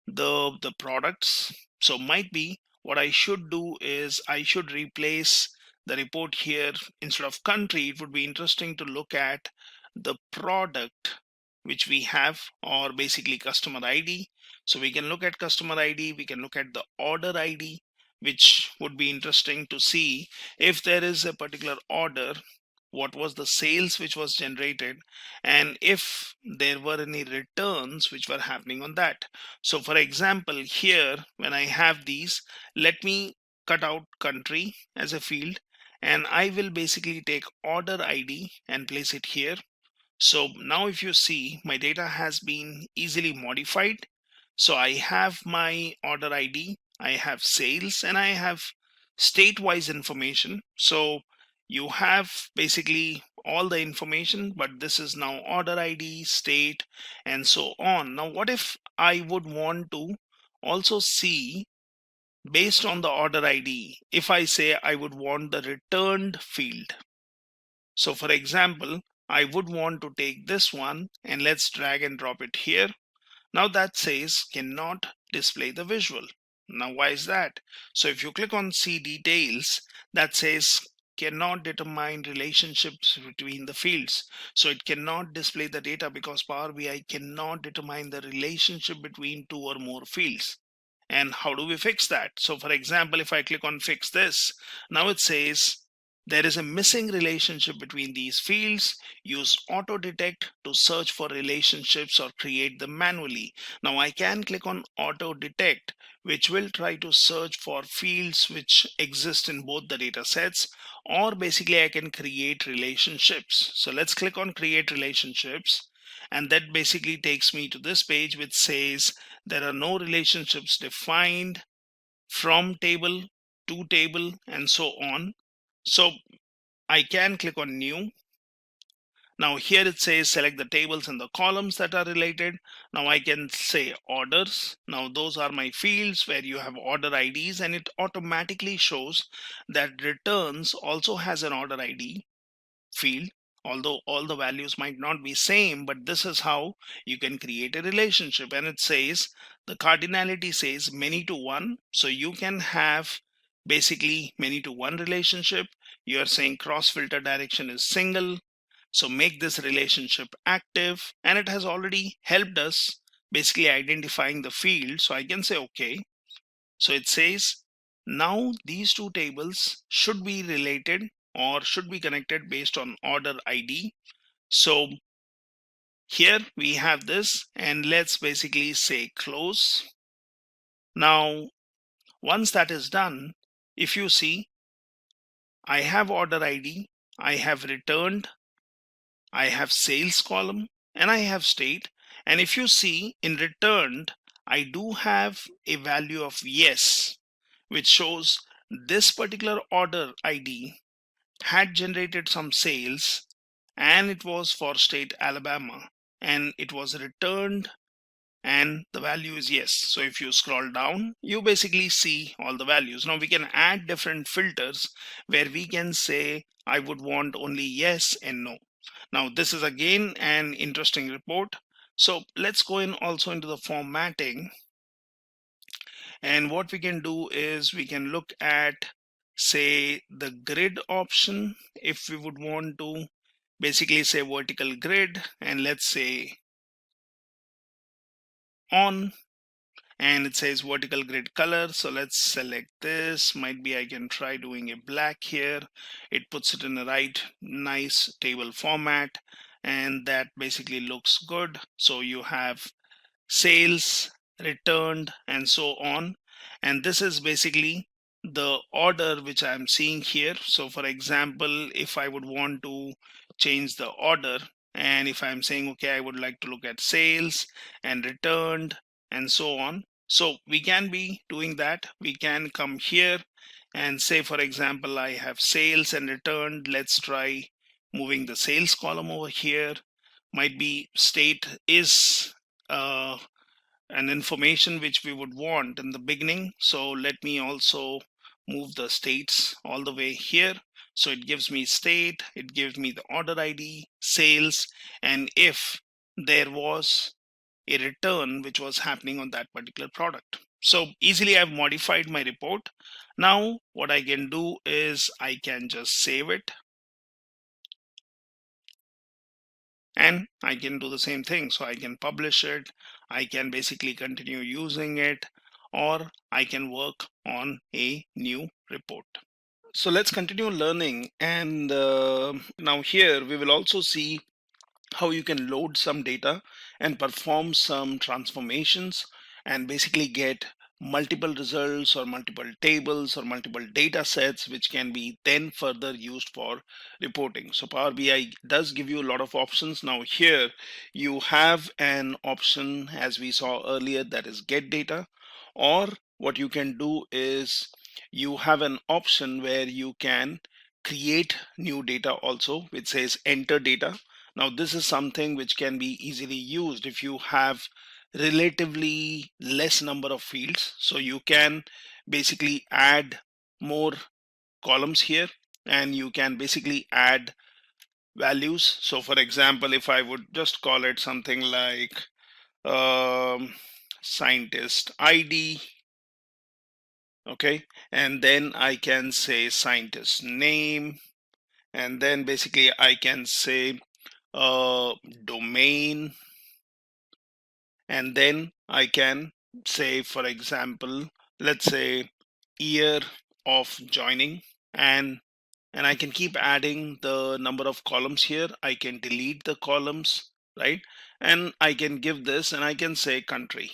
the products. So might be what I should do is I should replace the report here. Instead of country, it would be interesting to look at the product which we have, or basically customer ID. So we can look at customer ID, we can look at the order ID, which would be interesting to see if there is a particular order, what was the sales which was generated, and if there were any returns which were happening on that. So for example, here when I have these, let me cut out country as a field and I will basically take order ID and place it here. So now if you see, my data has been easily modified. So I have my order ID, I have sales, and I have state-wise information. So you have basically all the information, but this is now order ID, state, and so on. Now, what if I would want to also see based on the order ID, if I say I would want the returned field. So for example, I would want to take this one and let's drag and drop it here. Now that says cannot display the visual. Now why is that? So if you click on see details, that says cannot determine relationships between the fields. So it cannot display the data because Power BI cannot determine the relationship between two or more fields. And how do we fix that? So for example, if I click on fix this, now it says there is a missing relationship between these fields. Use auto detect to search for relationships or create them manually. Now I can click on auto detect, which will try to search for fields which exist in both the data sets, or basically I can create relationships. So let's click on create relationships. And that basically takes me to this page which says there are no relationships defined from table to table and so on. So I can click on new. Now here it says select the tables and the columns that are related. Now I can say orders. Now those are my fields where you have order IDs, and it automatically shows that returns also has an order ID field, although all the values might not be same, but this is how you can create a relationship. And it says the cardinality says many to one, so you can have basically many to one relationship. You are saying cross filter direction is single, so make this relationship active, and it has already helped us basically identifying the field. So I can say okay. So it says now these two tables should be related or should be connected based on order ID. So here we have this, and let's basically say close. Now once that is done, if you see, I have order ID, I have returned, I have sales column, and I have state. And if you see in returned, I do have a value of yes, which shows this particular order ID had generated some sales, and it was for state Alabama, and it was returned, and the value is yes. So if you scroll down, you basically see all the values. Now we can add different filters where we can say I would want only yes and no. Now this is again an interesting report. So let's go in also into the formatting, and what we can do is we can look at, say, the grid option. If we would want to basically say vertical grid, and let's say on, and it says vertical grid color. So let's select this. Might be I can try doing a black here. It puts it in the right nice table format, and that basically looks good. So you have sales, returned, and so on. And this is basically the order which I'm seeing here. So for example, if I would want to change the order, and if I'm saying, okay, I would like to look at sales and returned and so on. So we can be doing that. We can come here and say, for example, I have sales and returned. Let's try moving the sales column over here. Might be state is an information which we would want in the beginning. So let me also move the states all the way here. So it gives me state, it gives me the order ID, sales, and if there was a return which was happening on that particular product. So easily I've modified my report. Now what I can do is I can just save it, and I can do the same thing. So I can publish it, I can basically continue using it, or I can work on a new report. So let's continue learning, and now here we will also see how you can load some data and perform some transformations and basically get multiple results or multiple tables or multiple data sets which can be then further used for reporting. So Power BI does give you a lot of options. Now here you have an option, as we saw earlier, that is get data, or what you can do is you have an option where you can create new data also, which says enter data. Now this is something which can be easily used if you have relatively less number of fields. So you can basically add more columns here, and you can basically add values. So for example, if I would just call it something like scientist ID, okay, and then I can say scientist name, and then basically I can say domain, and then I can say, for example, let's say year of joining, and I can keep adding the number of columns here. I can delete the columns, right? And I can give this, and I can say country.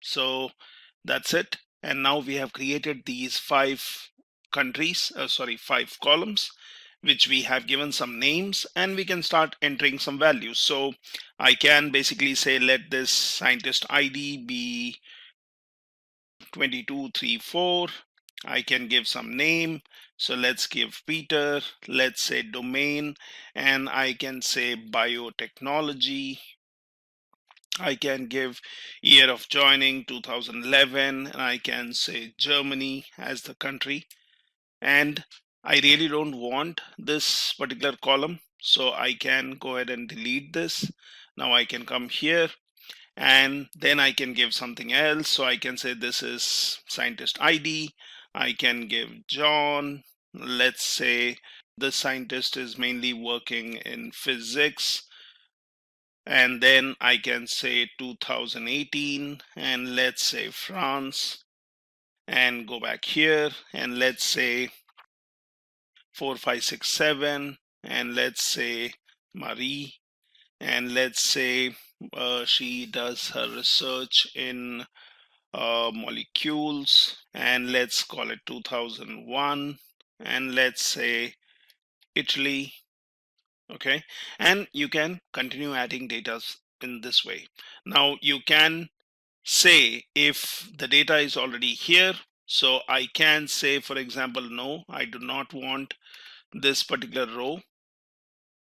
So that's it. And now we have created these five columns, which we have given some names, and we can start entering some values. So I can basically say, let this scientist ID be 2234. I can give some name. So let's give Peter, let's say domain, and I can say biotechnology. I can give year of joining 2011, and I can say Germany as the country. And I really don't want this particular column, so I can go ahead and delete this. Now I can come here, and then I can give something else. So I can say this is scientist ID. I can give John. Let's say the scientist is mainly working in physics, and then I can say 2018, and let's say France, and go back here, and let's say 4567, and let's say Marie, and let's say she does her research in molecules, and let's call it 2001, and let's say Italy. Okay, and you can continue adding data in this way. Now you can say if the data is already here, So I can say, for example, no, I do not want this particular row.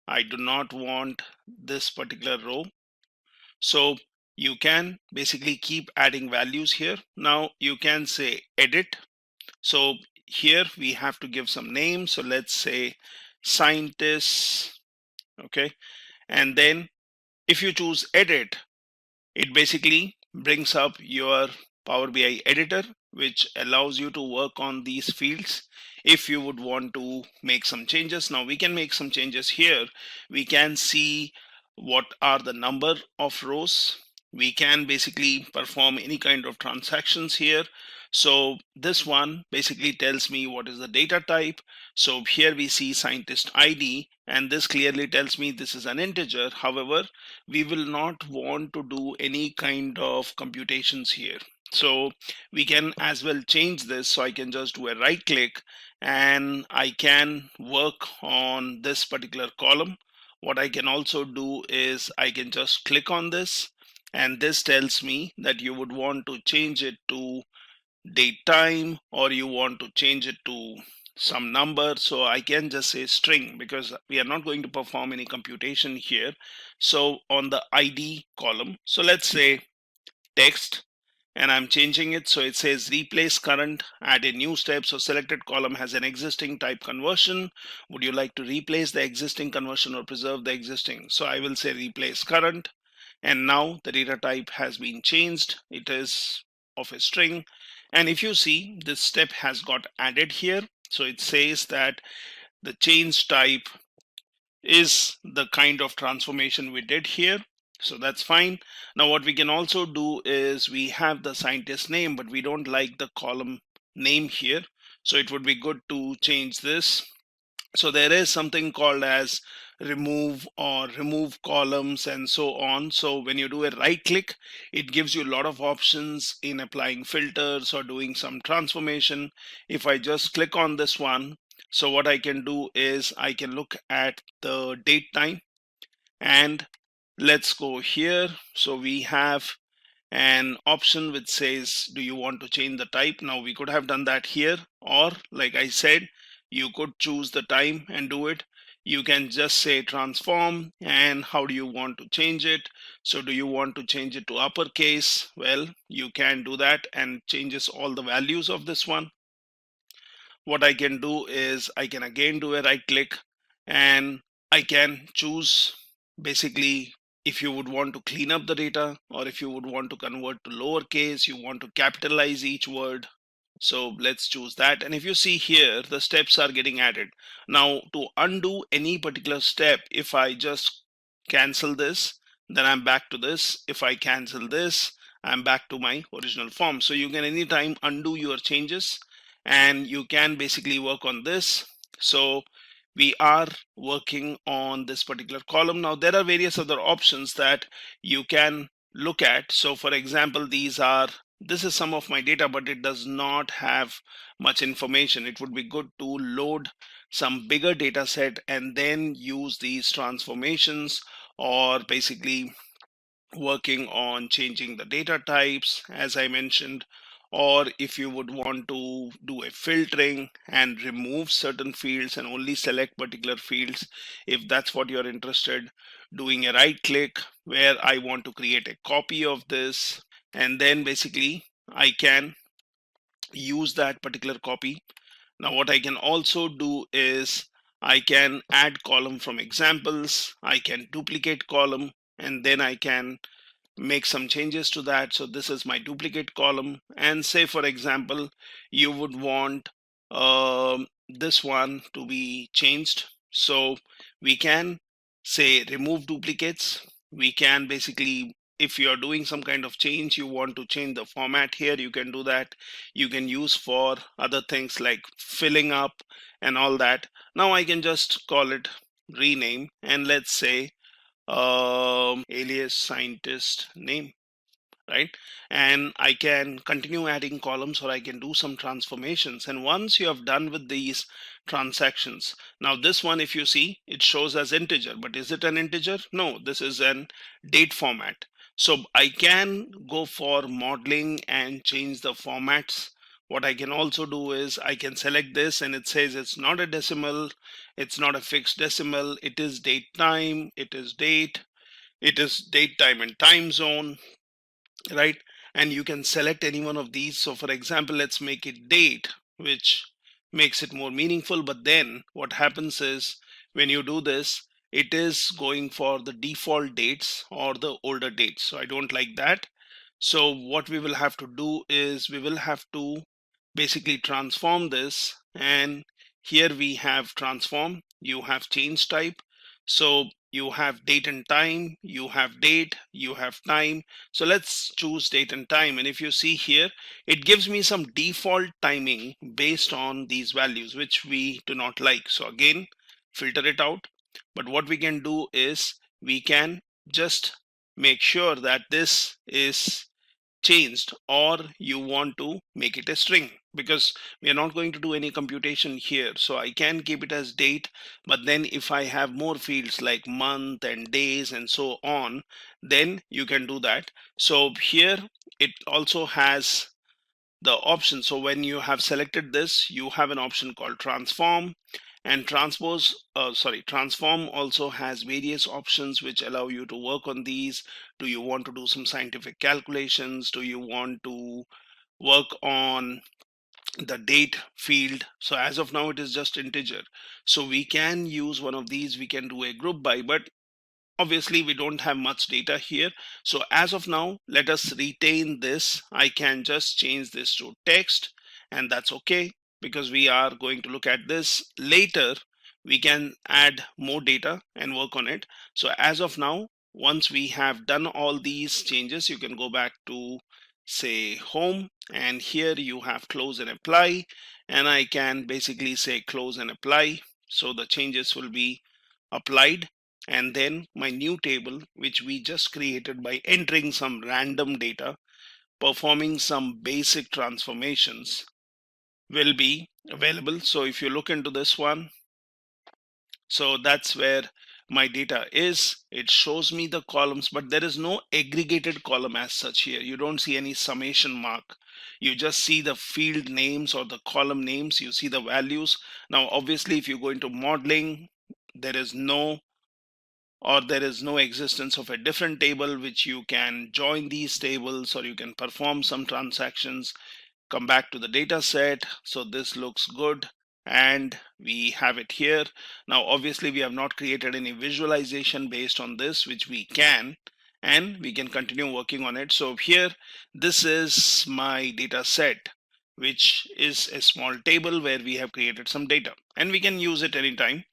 I do not want this particular row. So you can basically keep adding values here. Now you can say edit. So here we have to give some names. So let's say scientists. Okay. And then if you choose edit, it basically brings up your Power BI editor, which allows you to work on these fields if you would want to make some changes. Now we can make some changes here. We can see what are the number of rows. We can basically perform any kind of transactions here. So this one basically tells me what is the data type. So here we see scientist ID, and this clearly tells me this is an integer. However, we will not want to do any kind of computations here. So we can as well change this. So I can just do a right click and I can work on this particular column. What I can also do is I can just click on this, and this tells me that you would want to change it to date time, or you want to change it to some number. So I can just say string because we are not going to perform any computation here. So on the ID column, so let's say text, and I'm changing it. So it says replace current, add a new step. So selected column has an existing type conversion. Would you like to replace the existing conversion or preserve the existing? So I will say replace current. And now the data type has been changed. It is of a string. And if you see, this step has got added here. So it says that the change type is the kind of transformation we did here. So that's fine. Now what we can also do is we have the scientist name, but we don't like the column name here. So it would be good to change this. So there is something called as remove or remove columns and so on. So when you do a right click, it gives you a lot of options in applying filters or doing some transformation. If I just click on this one, so what I can do is I can look at the date time, and let's go here. So we have an option which says, do you want to change the type? Now we could have done that here, or like I said, you could choose the time and do it. You can just say transform, and how do you want to change it? So do you want to change it to uppercase? Well, you can do that and changes all the values of this one. What I can do is I can again do a right click, and I can choose basically if you would want to clean up the data, or if you would want to convert to lowercase, you want to capitalize each word. So let's choose that. And if you see here, the steps are getting added. Now to undo any particular step, if I just cancel this, then I'm back to this. If I cancel this, I'm back to my original form. So you can anytime undo your changes, and you can basically work on this. So we are working on this particular column. Now there are various other options that you can look at. So for example, this is some of my data, but it does not have much information. It would be good to load some bigger data set and then use these transformations, or basically working on changing the data types, as I mentioned, or if you would want to do a filtering and remove certain fields and only select particular fields, if that's what you're interested, doing a right click where I want to create a copy of this, and then basically I can use that particular copy. Now what I can also do is I can add column from examples, I can duplicate column, and then I can make some changes to that. So this is my duplicate column, and say for example you would want this one to be changed. So we can say remove duplicates. We can basically, if you're doing some kind of change, you want to change the format here, you can do that. You can use for other things like filling up and all that. Now I can just call it rename, and let's say alias scientist name, right? And I can continue adding columns, or I can do some transformations. And once you have done with these transactions, now this one, if you see, it shows as integer, but is it an integer? No, this is an date format. So I can go for modeling and change the formats what I can also do is I can select this and it says it's not a decimal, it's not a fixed decimal, it is date time, it is date, it is date time and time zone, right? And you can select any one of these. So for example, let's make it date, which makes it more meaningful. But then what happens is when you do this, it is going for the default dates or the older dates. So I don't like that. So what we will have to do is we will have to basically transform this, and here we have transform, you have change type. So you have date and time, you have date, you have time. So let's choose date and time, and if you see here, it gives me some default timing based on these values, which we do not like. So again, filter it out. But what we can do is we can just make sure that this is changed, or you want to make it a string, because we are not going to do any computation here. So I can keep it as date, but then if I have more fields like month and days and so on, then you can do that. So here it also has the option. So when you have selected this, you have an option called transform, and transform also has various options which allow you to work on these. Do you want to do some scientific calculations? Do you want to work on the date field? So as of now, it is just integer. So we can use one of these. We can do a group by, but obviously we don't have much data here. So as of now, let us retain this. I can just change this to text, and that's okay, because we are going to look at this later. We can add more data and work on it. So as of now, once we have done all these changes, you can go back to say home, and here you have close and apply, and I can basically say close and apply. So the changes will be applied, and then my new table, which we just created by entering some random data, performing some basic transformations, will be available. So if you look into this one, so that's where my data is. It shows me the columns, but there is no aggregated column as such here. You don't see any summation mark. You just see the field names or the column names. You see the values. Now obviously if you go into modeling, there is no existence of a different table which you can join these tables, or you can perform some transactions, come back to the data set. So this looks good, and we have it here. Now obviously we have not created any visualization based on this, which we can, and we can continue working on it. So here, this is my data set, which is a small table where we have created some data, and we can use it anytime.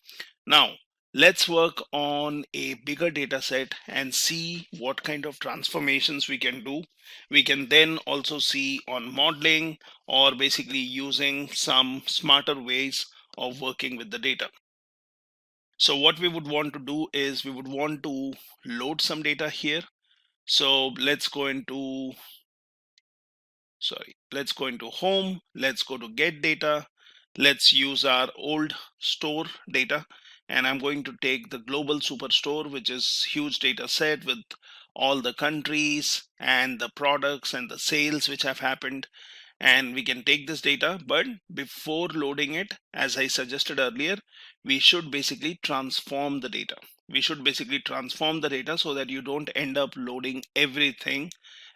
Now, let's work on a bigger data set and see what kind of transformations we can do. We can then also see on modeling, or basically using some smarter ways of working with the data. So what we would want to do is we would want to load some data here. So let's go into home, let's go to get data, let's use our old store data, and I'm going to take the global superstore, which is huge data set with all the countries and the products and the sales which have happened. And we can take this data, but before loading it, as I suggested earlier, we should basically transform the data. So that you don't end up loading everything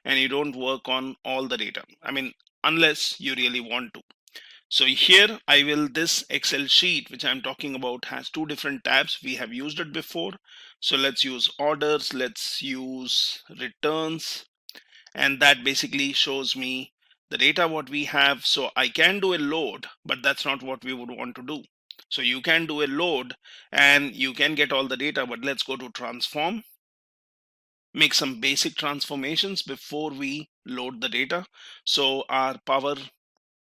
and you don't work on all the data. I mean, unless you really want to. So here this Excel sheet which I'm talking about has two different tabs. We have used it before. So let's use orders, let's use returns, and that basically shows me the data what we have. So I can do a load, but that's not what we would want to do. So you can do a load and you can get all the data, but let's go to transform, make some basic transformations before we load the data. So our Power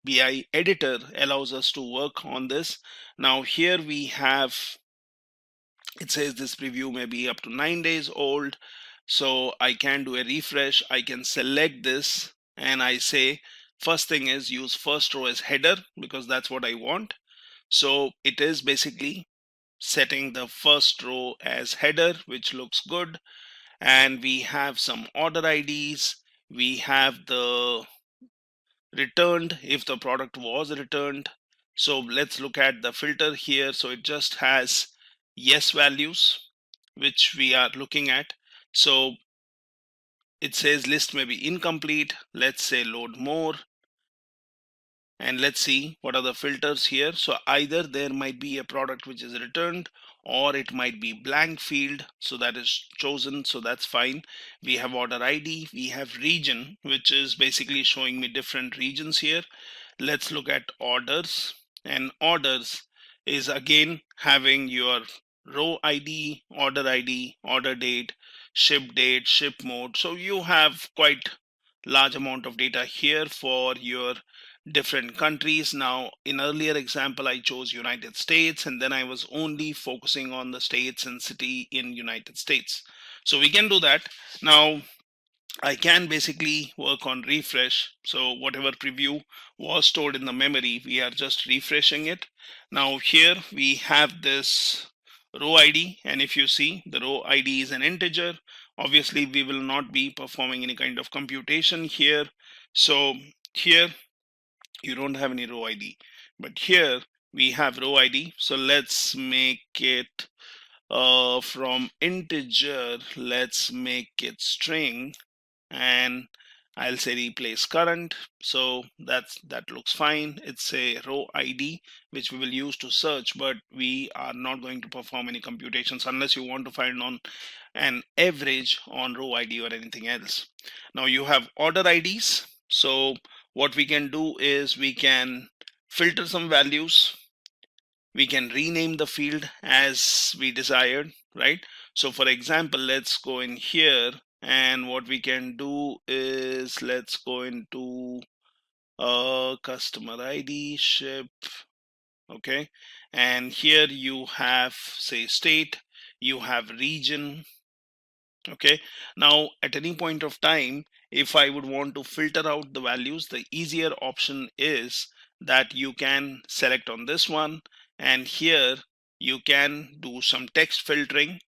BI editor allows us to work on this. Now here we have, it says this preview may be up to 9 days old. So I can do a refresh. I can select this and I say, first thing is use first row as header, because that's what I want. So it is basically setting the first row as header, which looks good. And we have some order IDs. We have the returned if the product was returned. So let's look at the filter here. So it just has yes values which we are looking at. So it says list may be incomplete. Let's say load more. And let's see what are the filters here. So either there might be a product which is returned, or it might be blank field, so that is chosen, so that's fine. We have order ID, we have region, which is basically showing me different regions here. Let's look at orders, and orders is again having your row ID, order date, ship mode. So you have quite large amount of data here for your different countries. Now in earlier example I chose United States, and then I was only focusing on the states and city in United States. So we can do that. Now I can basically work on refresh. So whatever preview was stored in the memory, we are just refreshing it. Now here we have this row ID, and if you see, the row ID is an integer. Obviously we will not be performing any kind of computation here. So here you don't have any row ID, but here we have row ID. So let's make it from integer, let's make it string, and I'll say replace current. So that looks fine. It's a row ID which we will use to search, but we are not going to perform any computations unless you want to find on an average on row ID or anything else. Now you have order IDs. So what we can do is we can filter some values. We can rename the field as we desired, right? So for example, let's go in here, and what we can do is let's go into customer ID, ship, okay, and here you have say state, you have region, okay. Now at any point of time, if I would want to filter out the values, the easier option is that you can select on this one, and here you can do some text filtering,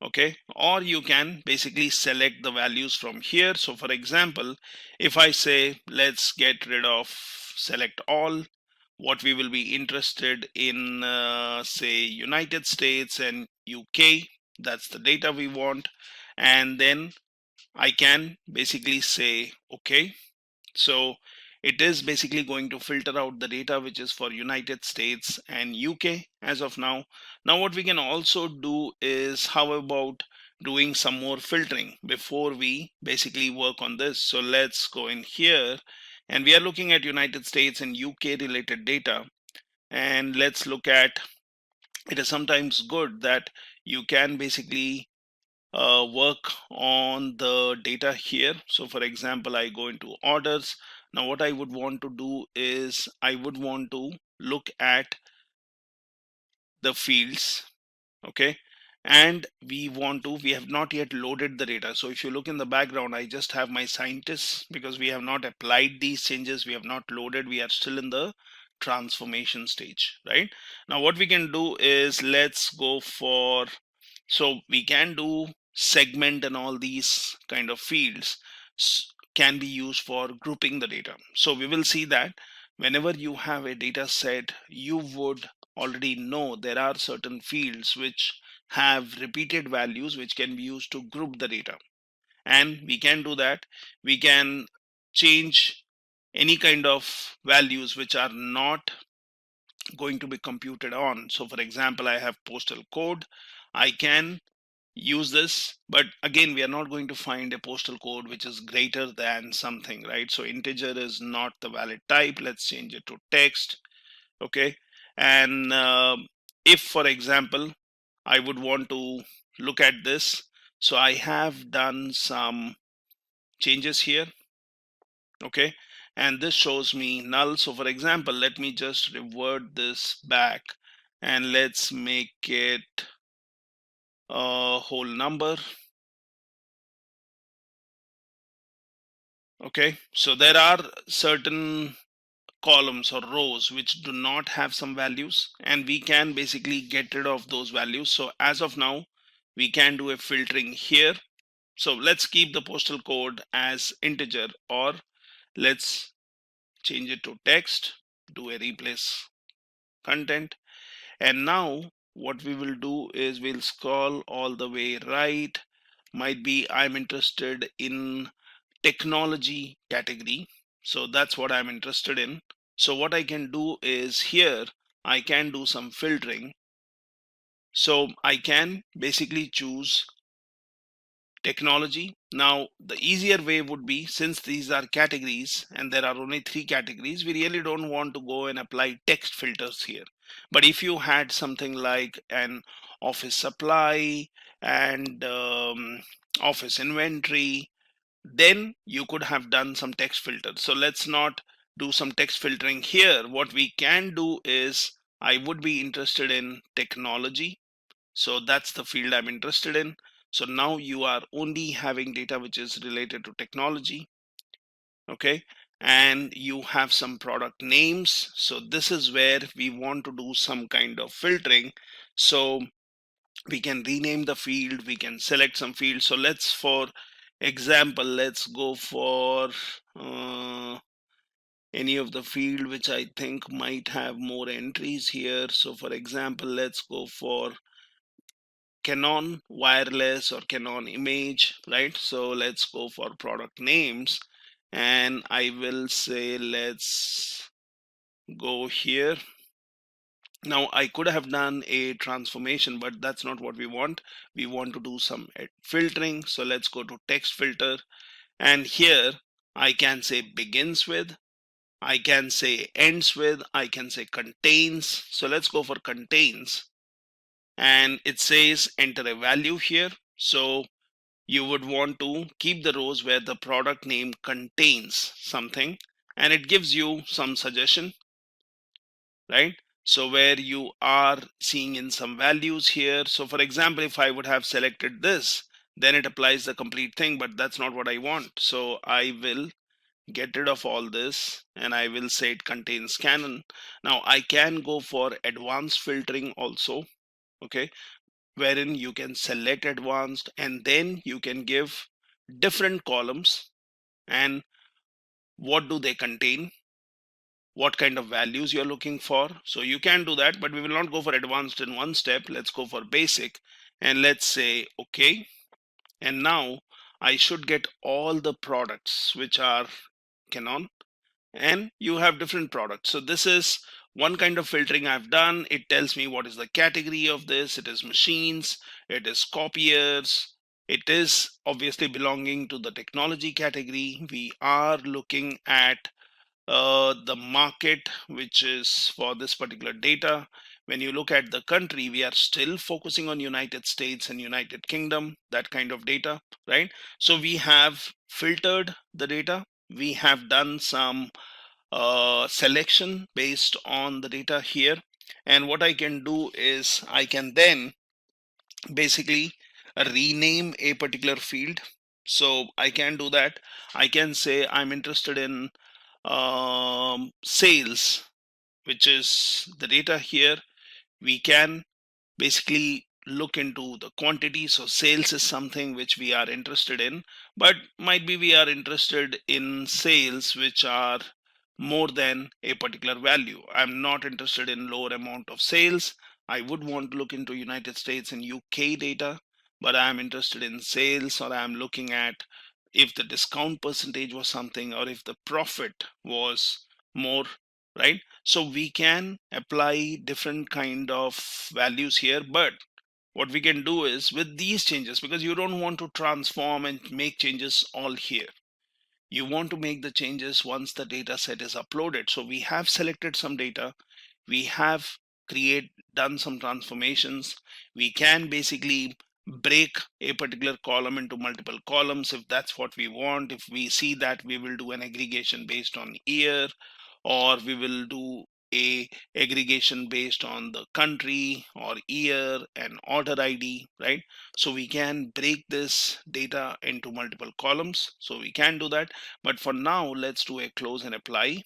okay, or you can basically select the values from here. So for example, if I say let's get rid of select all, what we will be interested in, say United States and UK, that's the data we want, and then I can basically say okay. So it is basically going to filter out the data which is for United States and UK as of now. Now what we can also do is, how about doing some more filtering before we basically work on this. So let's go in here, and we are looking at United States and UK related data, and let's look at, it is sometimes good that you can basically work on the data here. So for example, I go into orders. Now what I would want to do is I would want to look at the fields, okay, and we have not yet loaded the data. So if you look in the background, I just have my scientists, because we have not applied these changes, we have not loaded, we are still in the transformation stage, right? Now what we can do is let's go for, so we can do segment, and all these kind of fields can be used for grouping the data. So we will see that whenever you have a data set, you would already know there are certain fields which have repeated values which can be used to group the data. And we can do that. We can change any kind of values which are not going to be computed on. So for example, I have postal code. I can use this, but again, we are not going to find a postal code which is greater than something, right? So integer is not the valid type. Let's change it to text, okay. And if for example I would want to look at this, so I have done some changes here, okay, and this shows me null. So for example, let me just revert this back, and let's make it a whole number, okay. So there are certain columns or rows which do not have some values, and we can basically get rid of those values. So as of now, we can do a filtering here. So let's keep the postal code as integer, or let's change it to text, do a replace content. And now what we will do is we'll scroll all the way right. Might be I'm interested in technology category, so that's what I'm interested in. So what I can do is here I can do some filtering. So I can basically choose technology. Now the easier way would be, since these are categories and there are only 3 categories, we really don't want to go and apply text filters here. But if you had something like an office supply and office inventory, then you could have done some text filter. So let's not do some text filtering here. What we can do is I would be interested in technology, so that's the field I'm interested in. So now you are only having data which is related to technology. Okay, and you have some product names. So this is where we want to do some kind of filtering. So we can rename the field, we can select some fields. So let's, for example, let's go for any of the field which I think might have more entries here. So for example, let's go for Canon wireless or Canon image, right? So let's go for product names, and I will say let's go here. Now I could have done a transformation, but that's not what we want. We want to do some filtering. So let's go to text filter, and here I can say begins with, I can say ends with, I can say contains. So let's go for contains, and it says enter a value here. So you would want to keep the rows where the product name contains something, and it gives you some suggestion, right? So where you are seeing in some values here. So for example, if I would have selected this, then it applies the complete thing, but that's not what I want. So I will get rid of all this, and I will say it contains Canon. Now I can go for advanced filtering also, okay, wherein you can select advanced and then you can give different columns and what do they contain, what kind of values you're looking for. So you can do that, but we will not go for advanced in one step. Let's go for basic, and let's say okay. And now I should get all the products which are Canon, and you have different products. So this is one kind of filtering I've done. It tells me what is the category of this. It is machines, it is copiers, it is obviously belonging to the technology category. We are looking at the market which is for this particular data. When you look at the country, we are still focusing on United States and United Kingdom, that kind of data, right? So we have filtered the data, we have done some selection based on the data here, and what I can do is I can then basically rename a particular field. So I can do that. I can say I'm interested in sales, which is the data here. We can basically look into the quantity. So sales is something which we are interested in, but might be we are interested in sales which are more than a particular value. I'm not interested in lower amount of sales. I would want to look into United States and UK data, but I'm interested in sales, or I'm looking at if the discount percentage was something, or if the profit was more, right? So we can apply different kind of values here, but what we can do is with these changes, because you don't want to transform and make changes all here, you want to make the changes once the data set is uploaded. So we have selected some data, we have done some transformations. We can basically break a particular column into multiple columns if that's what we want. If we see that, we will do an aggregation based on year, or we will do a aggregation based on the country or year and order ID, right? So we can break this data into multiple columns, so we can do that. But for now, let's do a close and apply,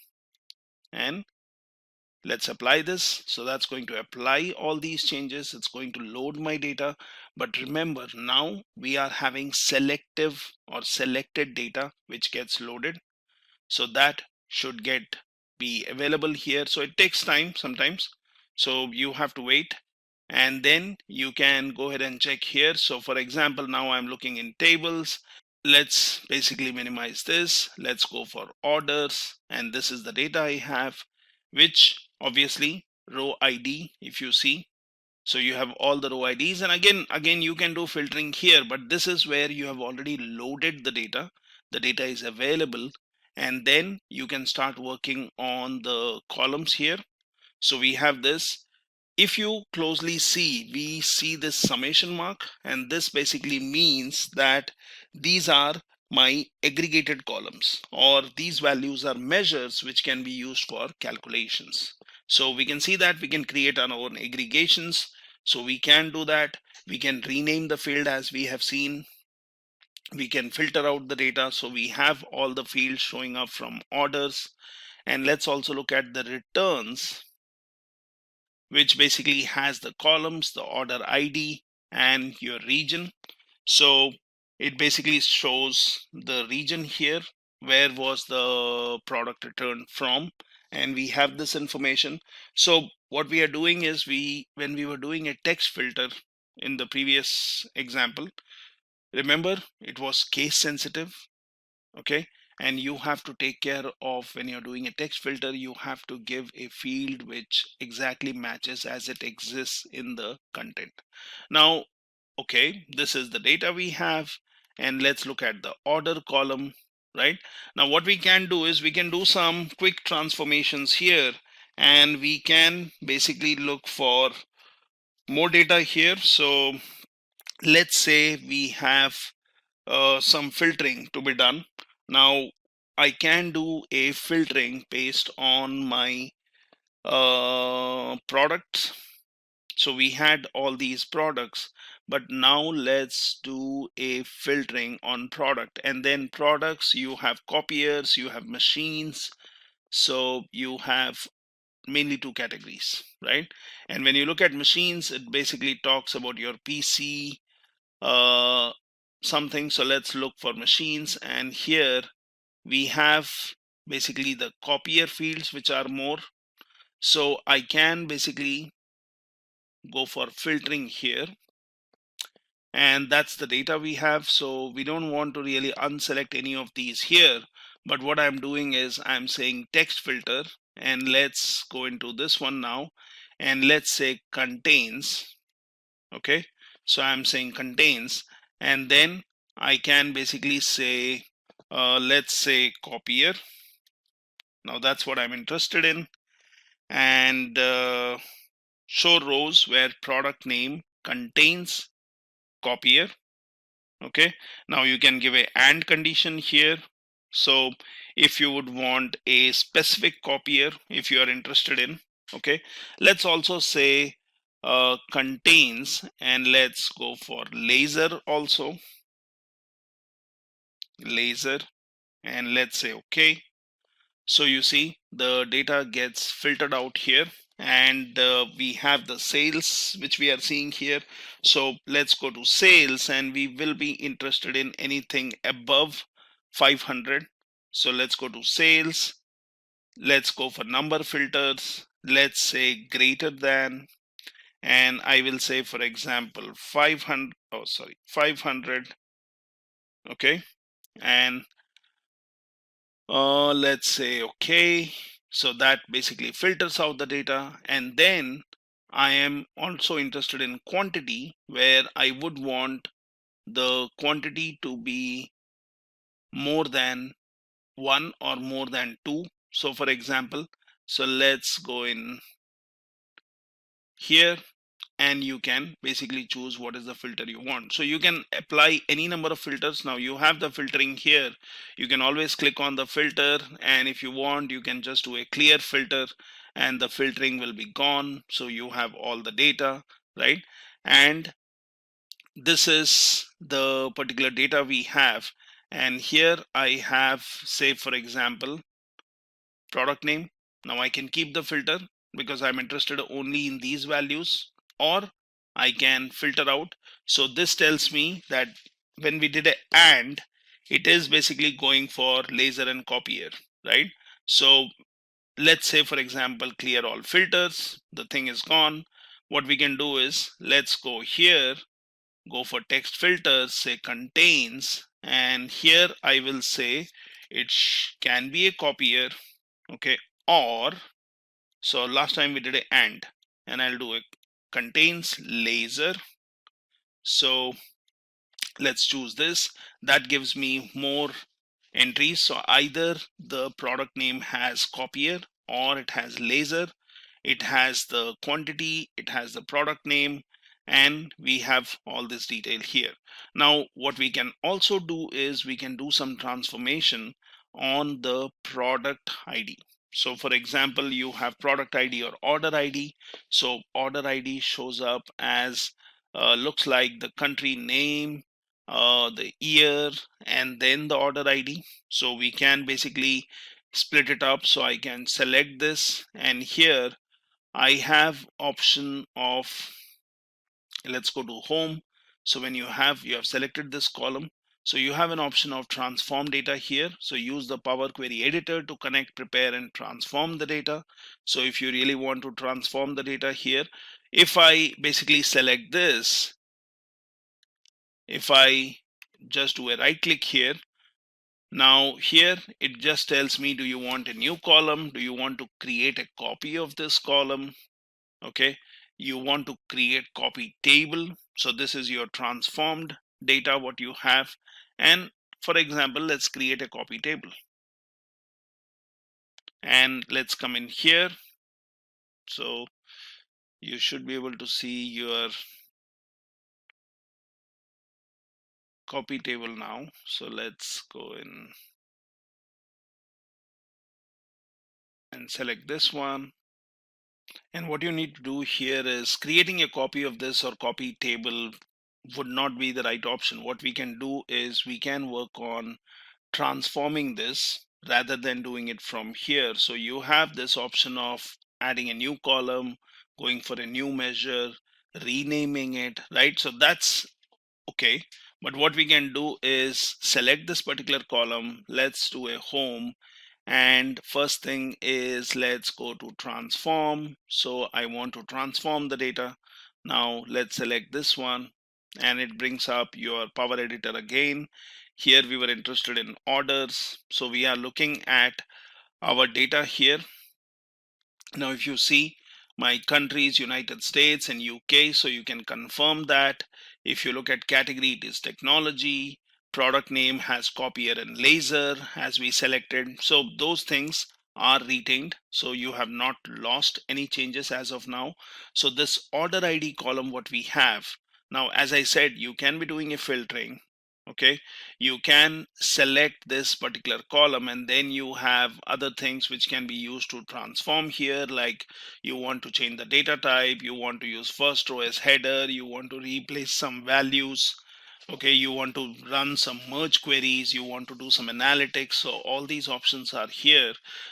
and let's apply this. So that's going to apply all these changes. It's going to load my data. But remember, now we are having selective or selected data which gets loaded. So that should be available here. So it takes time sometimes, so you have to wait, and then you can go ahead and check here. So for example, now I'm looking in tables. Let's basically minimize this. Let's go for orders, and this is the data I have, which obviously row ID, if you see. So you have all the row IDs, and again you can do filtering here, but this is where you have already loaded the data. The data is available, and then you can start working on the columns here. So we have this. If you closely see, we see this summation mark, and this basically means that these are my aggregated columns, or these values are measures which can be used for calculations. So we can see that we can create our own aggregations. So we can do that. We can rename the field as we have seen. We can filter out the data. So we have all the fields showing up from orders. And let's also look at the returns, which basically has the columns, the order ID, and your region. So it basically shows the region here, where was the product returned from, and we have this information. So what we are doing is, when we were doing a text filter in the previous example, remember it was case sensitive, okay? And you have to take care of, when you're doing a text filter, you have to give a field which exactly matches as it exists in the content. Now, okay, this is the data we have, and let's look at the order column, right? Now what we can do is we can do some quick transformations here, and we can basically look for more data here. So let's say we have some filtering to be done. Now I can do a filtering based on my products. So we had all these products, but now let's do a filtering on product. And then products, you have copiers, you have machines. So you have mainly two categories, right? And when you look at machines, it basically talks about your PC, something. So let's look for machines, and here we have basically the copier fields, which are more. So I can basically go for filtering here, and that's the data we have. So we don't want to really unselect any of these here, but what I'm doing is I'm saying text filter, and let's go into this one now, and let's say contains. Okay, so I'm saying contains, and then I can basically say let's say copier. Now that's what I'm interested in, and show rows where product name contains copier. Okay, now you can give a AND condition here. So if you would want a specific copier, if you are interested in, okay, let's also say contains, and let's go for laser also, laser, and let's say okay. So you see the data gets filtered out here, and we have the sales which we are seeing here. So let's go to sales, and we will be interested in anything above 500. So let's go to sales. Let's go for number filters. Let's say greater than, and I will say, for example, 500. Oh, sorry, 500. Okay, and let's say okay. So that basically filters out the data, and then I am also interested in quantity, where I would want the quantity to be more than 1 or more than 2. So for example, so let's go in here, and you can basically choose what is the filter you want. So you can apply any number of filters. Now you have the filtering here. You can always click on the filter, and if you want, you can just do a clear filter, and the filtering will be gone. So you have all the data, right? And this is the particular data we have. And here I have, say for example, product name. Now I can keep the filter because I'm interested only in these values, or I can filter out. So this tells me that when we did a AND, it is basically going for laser and copier, right? So let's say, for example, clear all filters, the thing is gone. What we can do is, let's go here, go for text filters, say contains, and here I will say it can be a copier, okay, or, so last time we did a and I'll do a contains laser. So let's choose this. That gives me more entries. So either the product name has copier or it has laser. It has the quantity, it has the product name, and we have all this detail here. Now what we can also do is we can do some transformation on the product ID. So for example, you have product ID or order ID. So order ID shows up as looks like the country name, the year, and then the order ID. So we can basically split it up. So I can select this, and here I have option of, let's go to home. So when you have selected this column, so you have an option of transform data here. So use the Power Query editor to connect, prepare, and transform the data. So if you really want to transform the data here, if I basically select this, if I just do a right click here, now here it just tells me, do you want a new column? Do you want to create a copy of this column? Okay, you want to create copy table. So this is your transformed data what you have, and for example, let's create a copy table, and let's come in here. So you should be able to see your copy table now. So let's go in and select this one. And what you need to do here is creating a copy of this or copy table would not be the right option. What we can do is we can work on transforming this rather than doing it from here. So you have this option of adding a new column, going for a new measure, renaming it, right? So that's okay. But what we can do is select this particular column. Let's do a home. And first thing is, let's go to transform. So I want to transform the data. Now let's select this one, and it brings up your Power Editor again. Here we were interested in orders. So we are looking at our data here. Now if you see, my country is United States and UK, so you can confirm that. If you look at category, it is technology. Product name has copier and laser as we selected. So those things are retained. So you have not lost any changes as of now. So this order ID column what we have. Now, as I said, you can be doing a filtering. Okay, you can select this particular column, and then you have other things which can be used to transform here, like you want to change the data type, you want to use first row as header, you want to replace some values, okay, you want to run some merge queries, you want to do some analytics. So all these options are here.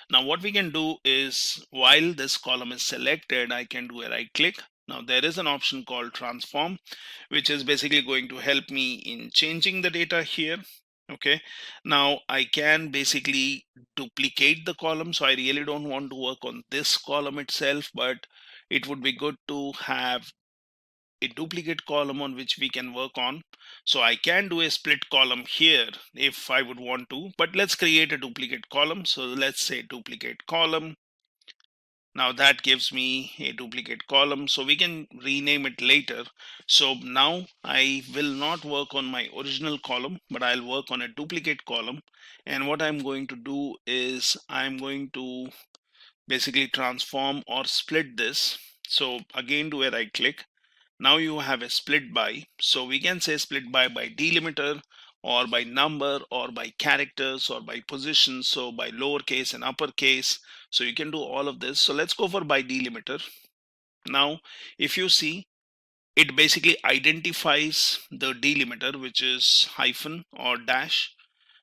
Now what we can do is, while this column is selected, I can do a right click. Now there is an option called transform, which is basically going to help me in changing the data here. Okay, now I can basically duplicate the column. So I really don't want to work on this column itself, but it would be good to have a duplicate column on which we can work on. So I can do a split column here if I would want to, but let's create a duplicate column. So let's say duplicate column. Now that gives me a duplicate column, so we can rename it later. So now I will not work on my original column, but I'll work on a duplicate column. And what I'm going to do is I'm going to basically transform or split this. So again, do a right click. Now you have a split by. So we can say split by delimiter, or by number, or by characters, or by position. So by lowercase and uppercase. So you can do all of this. So let's go for by delimiter. Now, if you see, it basically identifies the delimiter, which is hyphen or dash.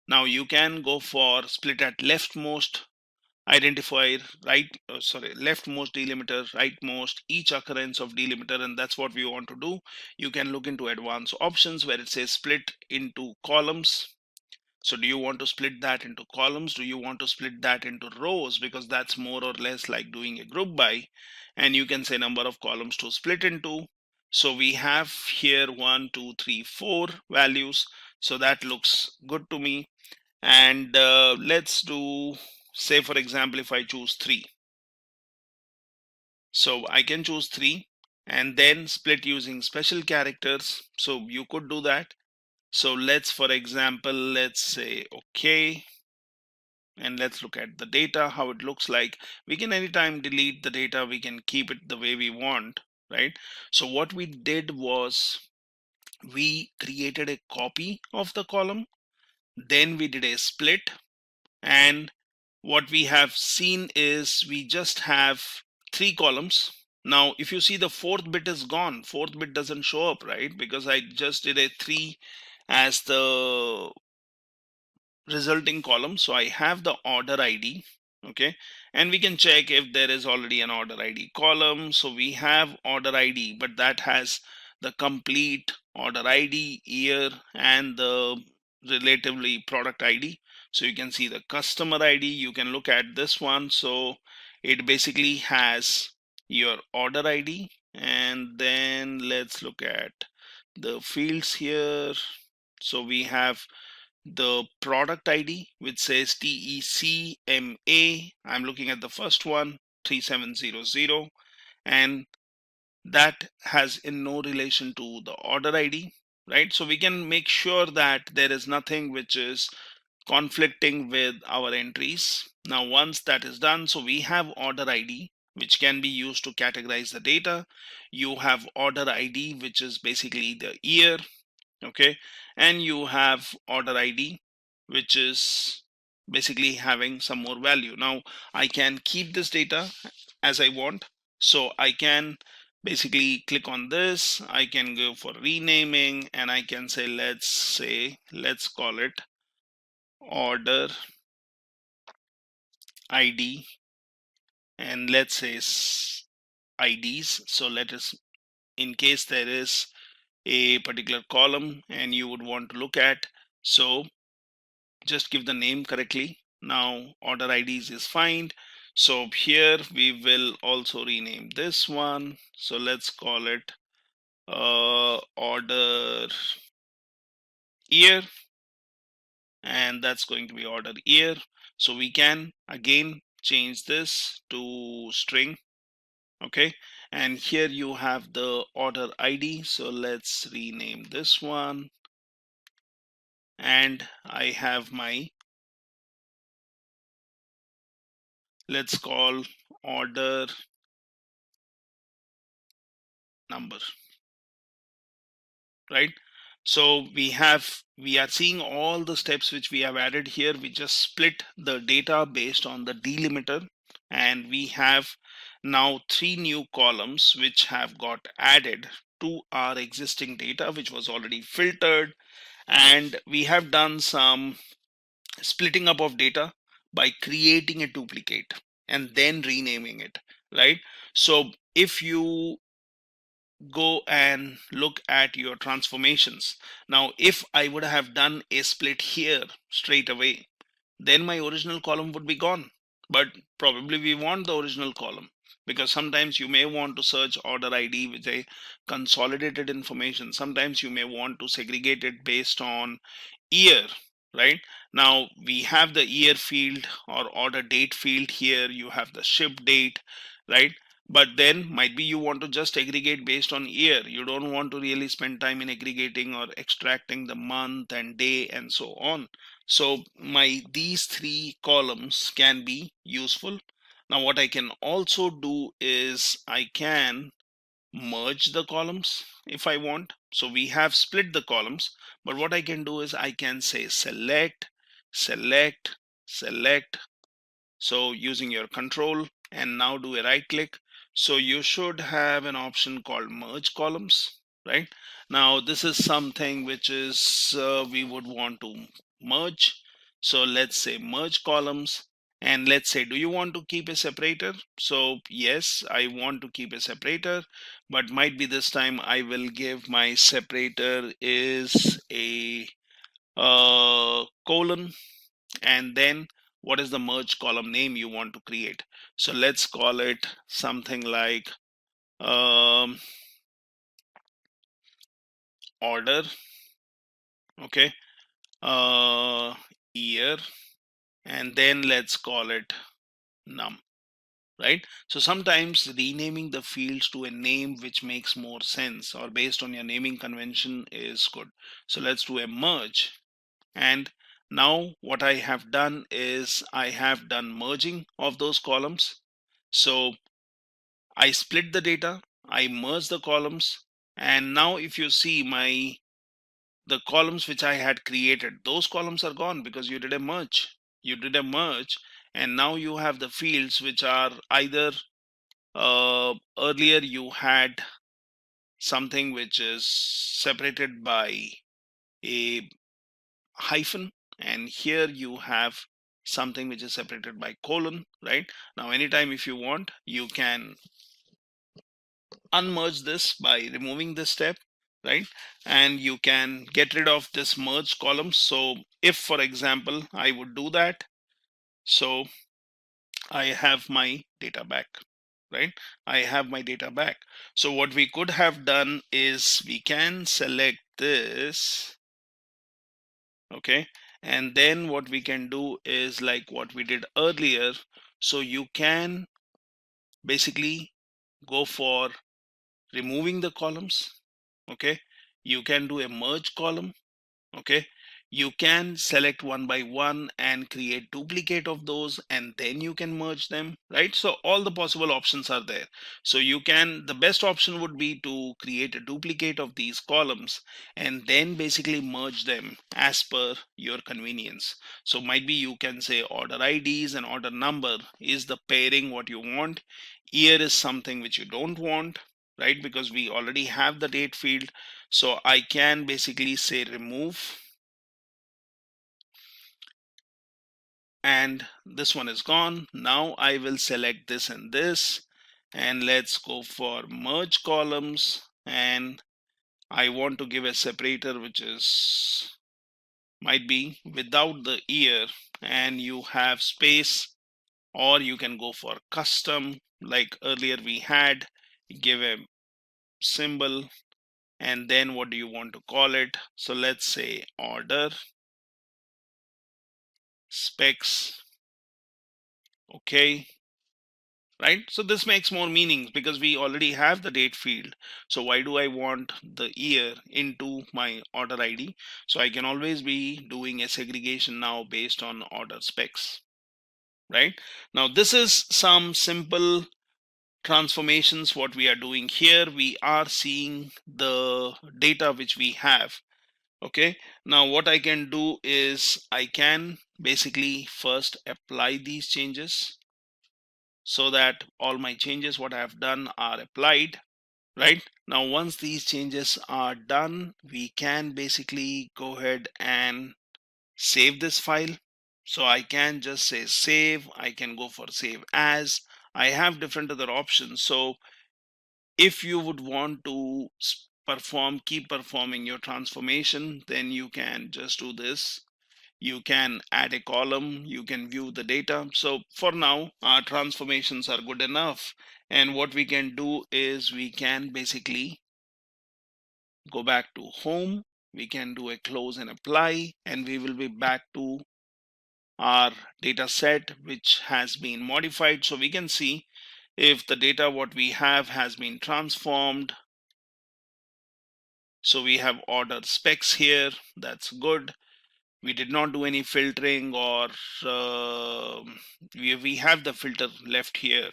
Now you can go for split at leftmost, identifier leftmost delimiter, rightmost, each occurrence of delimiter, and that's what we want to do. You can look into advanced options where it says split into columns. So do you want to split that into columns? Do you want to split that into rows? Because that's more or less like doing a group by, and you can say number of columns to split into. So we have here 1, 2, 3, 4 values. So that looks good to me. And let's do, say for example, if I choose 3. So I can choose 3 and then split using special characters. So you could do that. So let's, for example, let's say okay, and let's look at the data, how it looks like. We can anytime delete the data, we can keep it the way we want, right? So what we did was we created a copy of the column, then we did a split, and what we have seen is we just have 3 columns. Now if you see, the 4th bit is gone, 4th bit doesn't show up, right? Because I just did a 3 as the resulting column. So I have the order ID, okay, and we can check if there is already an order ID column. So we have order ID, but that has the complete order ID, year, and the relatively product ID. So you can see the customer ID, you can look at this one. So it basically has your order ID, and then let's look at the fields here. So we have the product ID, which says TECMA. I'm looking at the first one, 3700, and that has in no relation to the order ID, right? So we can make sure that there is nothing which is conflicting with our entries. Now once that is done, so we have order ID, which can be used to categorize the data. You have order ID, which is basically the year, okay, and you have order ID, which is basically having some more value. Now I can keep this data as I want, so I can basically click on this, I can go for renaming, and I can say let's call it order ID, and let's say IDs. So let us, in case there is a particular column and you would want to look at, so just give the name correctly. Now order IDs is fine. So here we will also rename this one. So let's call it order year, and that's going to be order year. So we can again change this to string, okay, and here you have the order ID. So let's rename this one, and I have my, let's call order number, right? So we are seeing all the steps which we have added here. We just split the data based on the delimiter, and we have now 3 new columns which have got added to our existing data, which was already filtered. And we have done some splitting up of data by creating a duplicate and then renaming it, right? So if you go and look at your transformations, now if I would have done a split here straight away, then my original column would be gone. But probably we want the original column, because sometimes you may want to search order ID with a consolidated information. Sometimes you may want to segregate it based on year, right? Now we have the year field or order date field here, you have the ship date, right? But then might be you want to just aggregate based on year. You don't want to really spend time in aggregating or extracting the month and day and so on. So these 3 columns can be useful. Now what I can also do is I can merge the columns if I want. So we have split the columns, but what I can do is I can say select, select, select. So using your control, and now do a right click. So you should have an option called merge columns, right? Now this is something which is we would want to merge. So let's say merge columns, and let's say, do you want to keep a separator? So yes, I want to keep a separator, but might be this time I will give my separator is a colon, and then what is the merge column name you want to create. So let's call it something like order, okay, year, and then let's call it num, right? So sometimes renaming the fields to a name which makes more sense or based on your naming convention is good. So let's do a merge. And now what I have done is I have done merging of those columns. So I split the data, I merged the columns, and now if you see the columns which I had created, those columns are gone because you did a merge. You did a merge, and now you have the fields which are either earlier you had something which is separated by a hyphen, and here you have something which is separated by colon, right? Now anytime if you want, you can unmerge this by removing this step, right? And you can get rid of this merge column. So if for example I would do that, so I have my data back, right? I have my data back. So what we could have done is we can select this, okay, and then what we can do is like what we did earlier. So you can basically go for removing the columns, okay, you can do a merge column, okay, you can select one by one and create duplicate of those, and then you can merge them, right? So all the possible options are there. So you can, the best option would be to create a duplicate of these columns and then basically merge them as per your convenience. So might be you can say order IDs and order number is the pairing what you want, year is something which you don't want, right? Because we already have the date field. So I can basically say remove, and this one is gone. Now I will select this and this, and let's go for merge columns, and I want to give a separator which is might be without the year, and you have space, or you can go for custom like earlier we had, give a symbol, and then what do you want to call it? So let's say order specs, okay, right? So this makes more meaning because we already have the date field. So why do I want the year into my order ID? So I can always be doing a segregation now based on order specs, right? Now this is some simple transformations what we are doing here. We are seeing the data which we have, okay. Now what I can do is I can basically first apply these changes so that all my changes what I have done are applied, right? Now once these changes are done, we can basically go ahead and save this file. So I can just say save, I can go for save as, I have different other options. So if you would want to keep performing your transformation, then you can just do this. You can add a column, you can view the data. So for now, our transformations are good enough. And what we can do is we can basically go back to home. We can do a close and apply, and we will be back to our data set, which has been modified. So we can see if the data what we have has been transformed. So we have order specs here. That's good. We did not do any filtering, or we have the filter left here,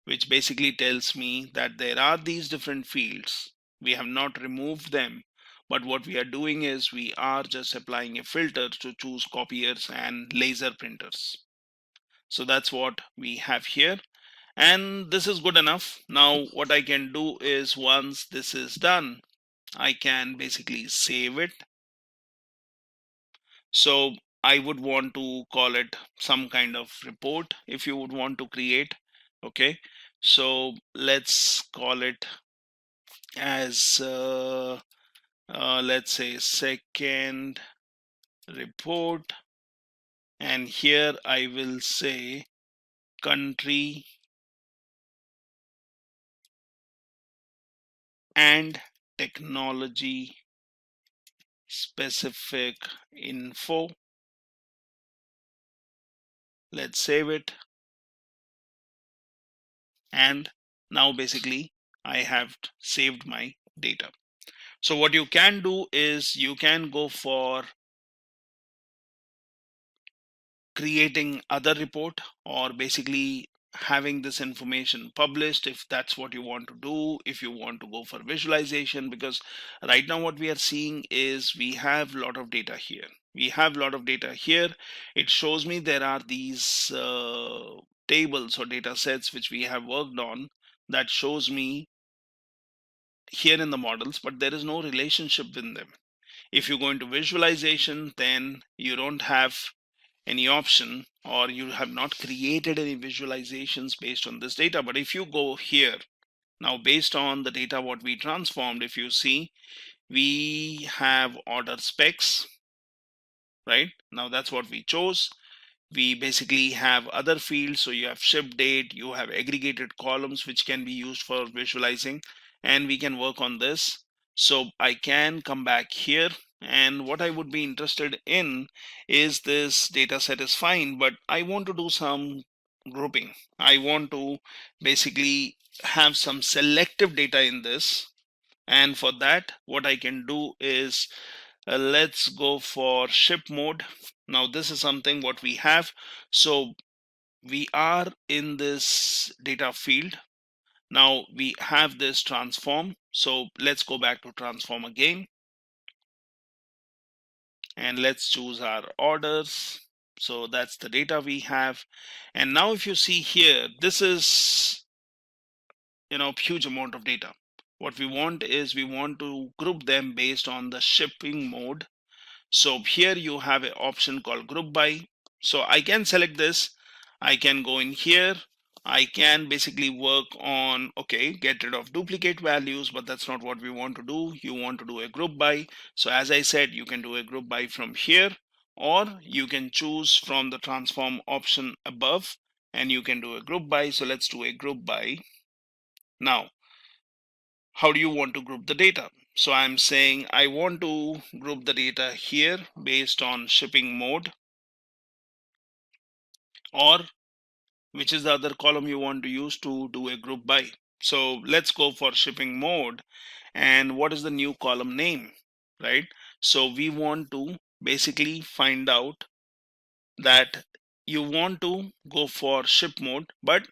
which basically tells me that there are these different fields. We have not removed them, but what we are doing is we are just applying a filter to choose copiers and laser printers. So that's what we have here, and this is good enough. Now what I can do is once this is done, I can basically save it. So I would want to call it some kind of report if you would want to create, okay. So let's call it as let's say second report, and here I will say country and technology specific info. Let's save it. And now basically I have saved my data. So what you can do is you can go for creating other report, or basically having this information published if that's what you want to do, if you want to go for visualization, because right now what we are seeing is we have a lot of data here. It shows me there are these tables or data sets which we have worked on, that shows me here in the models, but there is no relationship in them. If you go into visualization, then you don't have any option, or you have not created any visualizations based on this data. But if you go here now, based on the data what we transformed, if you see, we have order specs, right? Now that's what we chose. We basically have other fields, so you have ship date, you have aggregated columns which can be used for visualizing, and we can work on this. So I can come back here, and what I would be interested in is this data set is fine, but I want to do some grouping. I want to basically have some selective data in this, and for that what I can do is let's go for ship mode. Now this is something what we have. So we are in this data field. Now we have this transform. So let's go back to transform again, and let's choose our orders. So that's the data we have. And now if you see here, this is, huge amount of data. What we want is we want to group them based on the shipping mode. So here you have an option called group by. So I can select this. I can go in here. I can basically work on, okay, get rid of duplicate values, but that's not what we want to do. You want to do a group by. So as I said, you can do a group by from here, or you can choose from the transform option above and you can do a group by. So let's do a group by. Now, how do you want to group the data? So I'm saying I want to group the data here based on shipping mode, or which is the other column you want to use to do a group by. So let's go for shipping mode. And what is the new column name, right? So we want to basically find out that you want to go for ship mode, but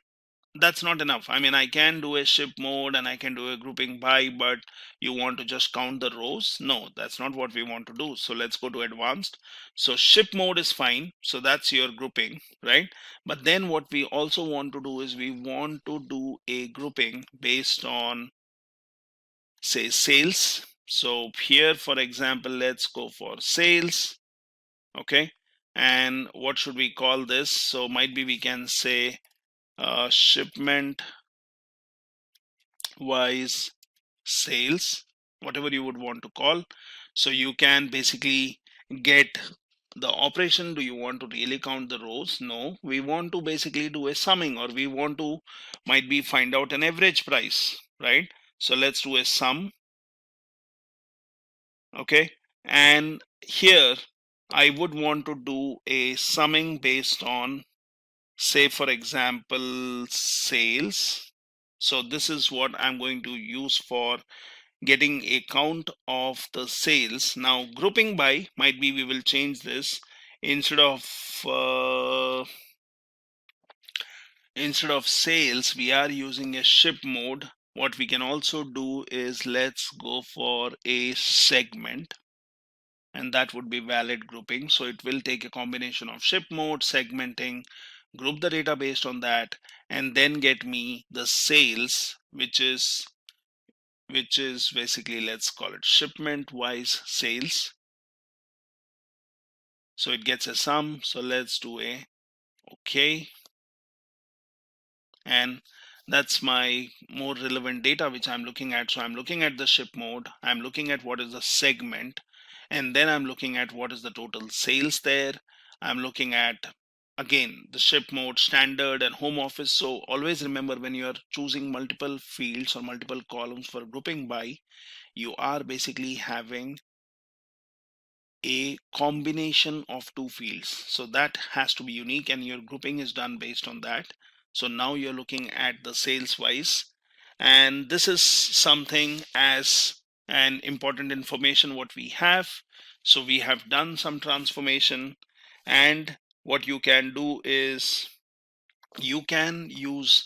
that's not enough. I mean, I can do a ship mode and I can do a grouping by, but you want to just count the rows? No, that's not what we want to do. So let's go to advanced. So ship mode is fine. So that's your grouping, right? But then what we also want to do is we want to do a grouping based on, say, sales. So here, for example, let's go for sales. Okay. And what should we call this? So might be we can say shipment wise sales, whatever you would want to call. So you can basically get the operation. Do you want to really count the rows? No, we want to basically do a summing, or we want to might be find out an average price, right? So let's do a sum. Okay, and here I would want to do a summing based on, say, for example, sales. So this is what I'm going to use for getting a count of the sales. Now grouping by might be we will change this. Instead of sales, we are using a ship mode. What we can also do is let's go for a segment, and that would be valid grouping. So it will take a combination of ship mode, segmenting, group the data based on that, and then get me the sales, which is basically, let's call it shipment wise sales. So it gets a sum. So let's do a okay, and that's my more relevant data which I'm looking at. So I'm looking at the ship mode, I'm looking at what is the segment, And then I'm looking at what is the total sales there. I'm looking at, again, the ship mode, standard, and home office. So always remember, when you are choosing multiple fields or multiple columns for grouping by, you are basically having a combination of two fields. So that has to be unique, and your grouping is done based on that. So now you're looking at the sales wise, and this is something as an important information what we have. So we have done some transformation, and what you can do is you can use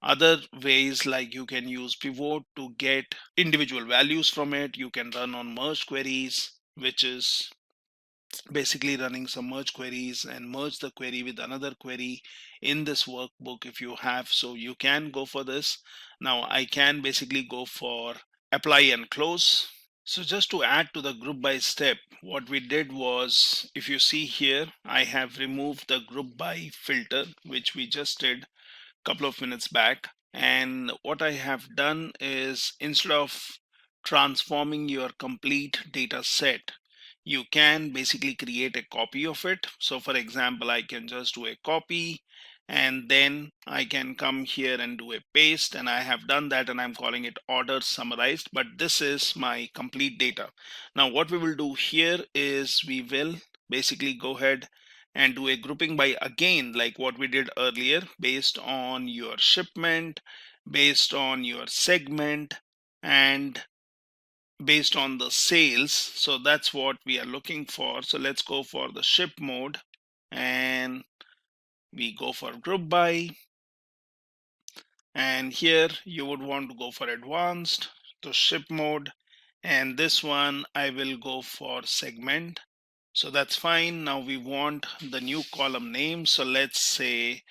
other ways, like you can use pivot to get individual values from it. You can run on merge queries, which is basically running some merge queries and merge the query with another query in this workbook if you have. So you can go for this. Now I can basically go for apply and close. So just to add to the group by step, what we did was, if you see here, I have removed the group by filter, which we just did couple of minutes back. And what I have done is, instead of transforming your complete data set, you can basically create a copy of it. So for example, I can just do a copy, and then I can come here and do a paste, and I have done that, and I'm calling it order summarized, but this is my complete data. Now what we will do here is we will basically go ahead and do a grouping by, again, like what we did earlier, based on your shipment, based on your segment, and based on the sales. So that's what we are looking for. So let's go for the ship mode, and we go for group by, and here you would want to go for advanced to ship mode, and this one I will go for segment. So that's fine. Now we want the new column name, so let's say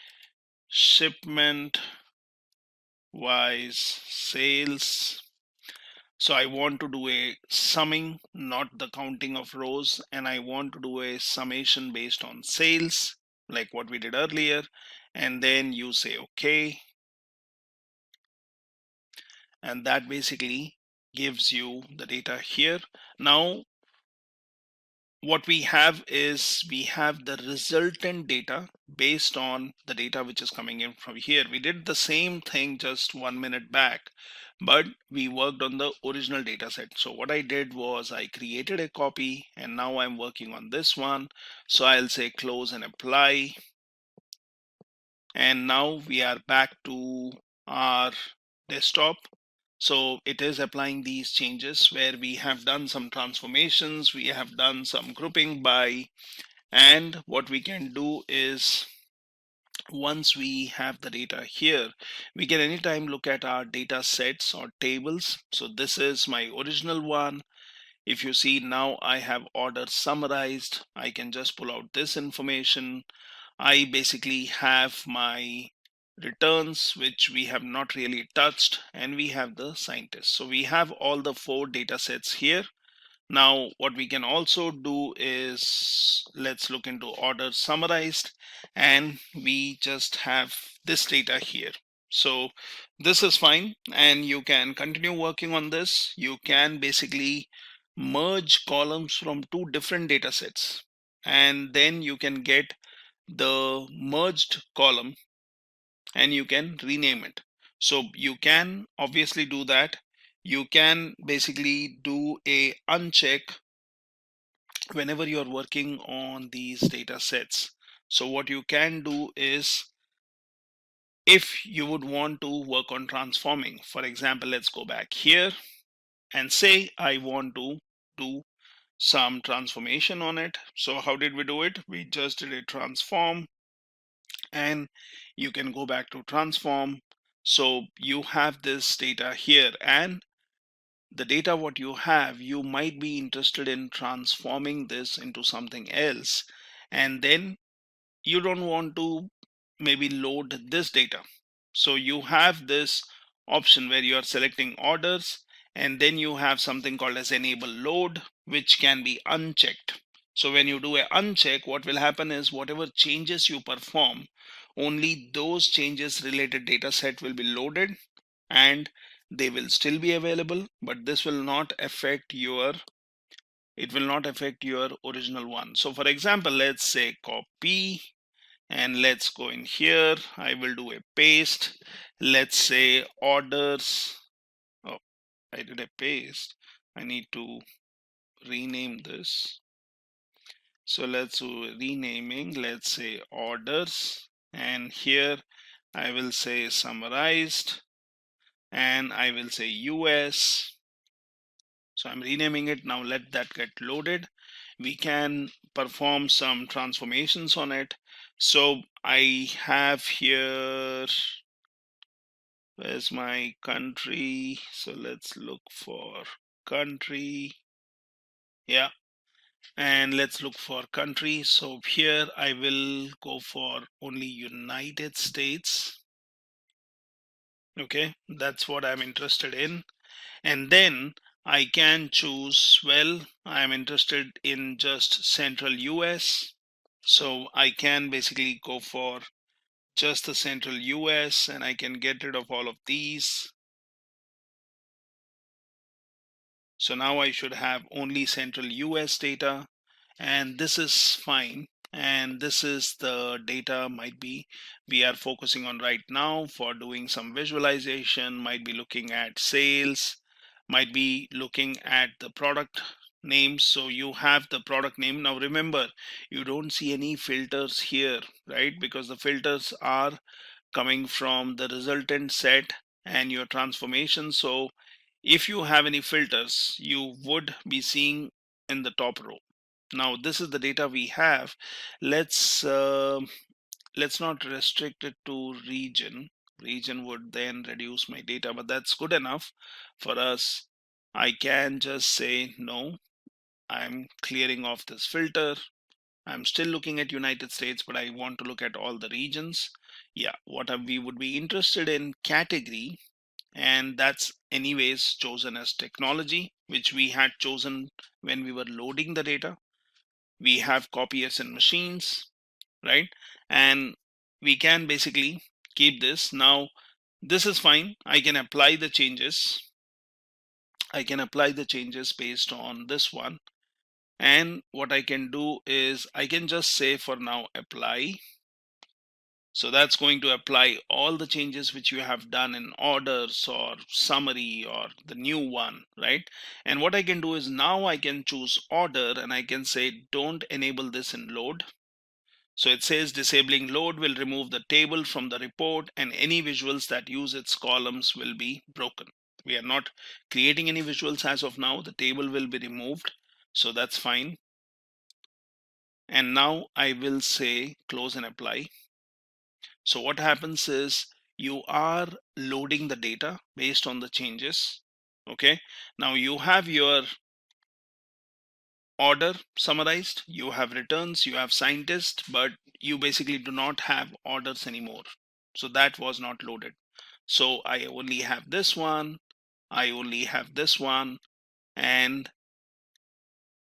shipment wise sales. So I want to do a summing, not the counting of rows, and I want to do a summation based on sales, like what we did earlier. And then you say okay, and that basically gives you the data here. Now what we have is, we have the resultant data based on the data which is coming in from here. We did the same thing just 1 minute back, but we worked on the original data set. So what I did was I created a copy, and now I'm working on this one. So I'll say close and apply, and now we are back to our desktop. So it is applying these changes where we have done some transformations, we have done some grouping by, and what we can do is, once we have the data here, we can anytime look at our data sets or tables. So this is my original one. If you see, now I have order summarized. I can just pull out this information. I basically have my returns, which we have not really touched, and we have the scientists. So we have all the 4 data sets here. Now what we can also do is, let's look into order summarized, and we just have this data here. So this is fine, and you can continue working on this. You can basically merge columns from 2 different data sets, and then you can get the merged column and you can rename it. So you can obviously do that. You can basically do a uncheck whenever you're working on these data sets. So what you can do is, if you would want to work on transforming, for example, let's go back here and say I want to do some transformation on it. So how did we do it? We just did a transform, and you can go back to transform. So you have this data here, and the data what you have, you might be interested in transforming this into something else, and then you don't want to maybe load this data. So you have this option where you are selecting orders, and then you have something called as enable load, which can be unchecked. So when you do a uncheck, what will happen is, whatever changes you perform, only those changes related data set will be loaded, and they will still be available, but this will not affect your it will not affect your original one. So for example, let's say copy, and let's go in here. I will do a paste. Let's say orders. Oh, I did a paste. I need to rename this. So let's do renaming. Let's say orders, and here I will say summarized, and I will say US. So I'm renaming it. Now let that get loaded. We can perform some transformations on it. So I have here, where's my country? So let's look for country. Yeah, and let's look for country. So here I will go for only United States. Okay, that's what I'm interested in. And then I can choose, well, I'm interested in just central US. So I can basically go for just the central US, and I can get rid of all of these. So now I should have only central US data, and this is fine. And this is the data might be we are focusing on right now for doing some visualization, might be looking at sales, might be looking at the product name. So you have the product name. Now remember, you don't see any filters here, right? Because the filters are coming from the resultant set and your transformation. So if you have any filters, you would be seeing in the top row. Now this is the data we have. Let's not restrict it to region. Region would then reduce my data, but that's good enough for us. I can just say no, I'm clearing off this filter. I'm still looking at United States, but I want to look at all the regions. Yeah, we would be interested in category, and that's anyways chosen as technology, which we had chosen when we were loading the data. We have copiers and machines, right? And we can basically keep this. Now this is fine. I can apply the changes. I can apply the changes based on this one. And what I can do is I can just say for now apply. So that's going to apply all the changes which you have done in orders or summary or the new one, right? And what I can do is now I can choose order, and I can say don't enable this in load. So it says disabling load will remove the table from the report, and any visuals that use its columns will be broken. We are not creating any visuals as of now. The table will be removed. So that's fine. And now I will say close and apply. So what happens is you are loading the data based on the changes. Okay, now you have your order summarized, you have returns, you have scientist, but you basically do not have orders anymore. So that was not loaded. So I only have this one, I only have this one, and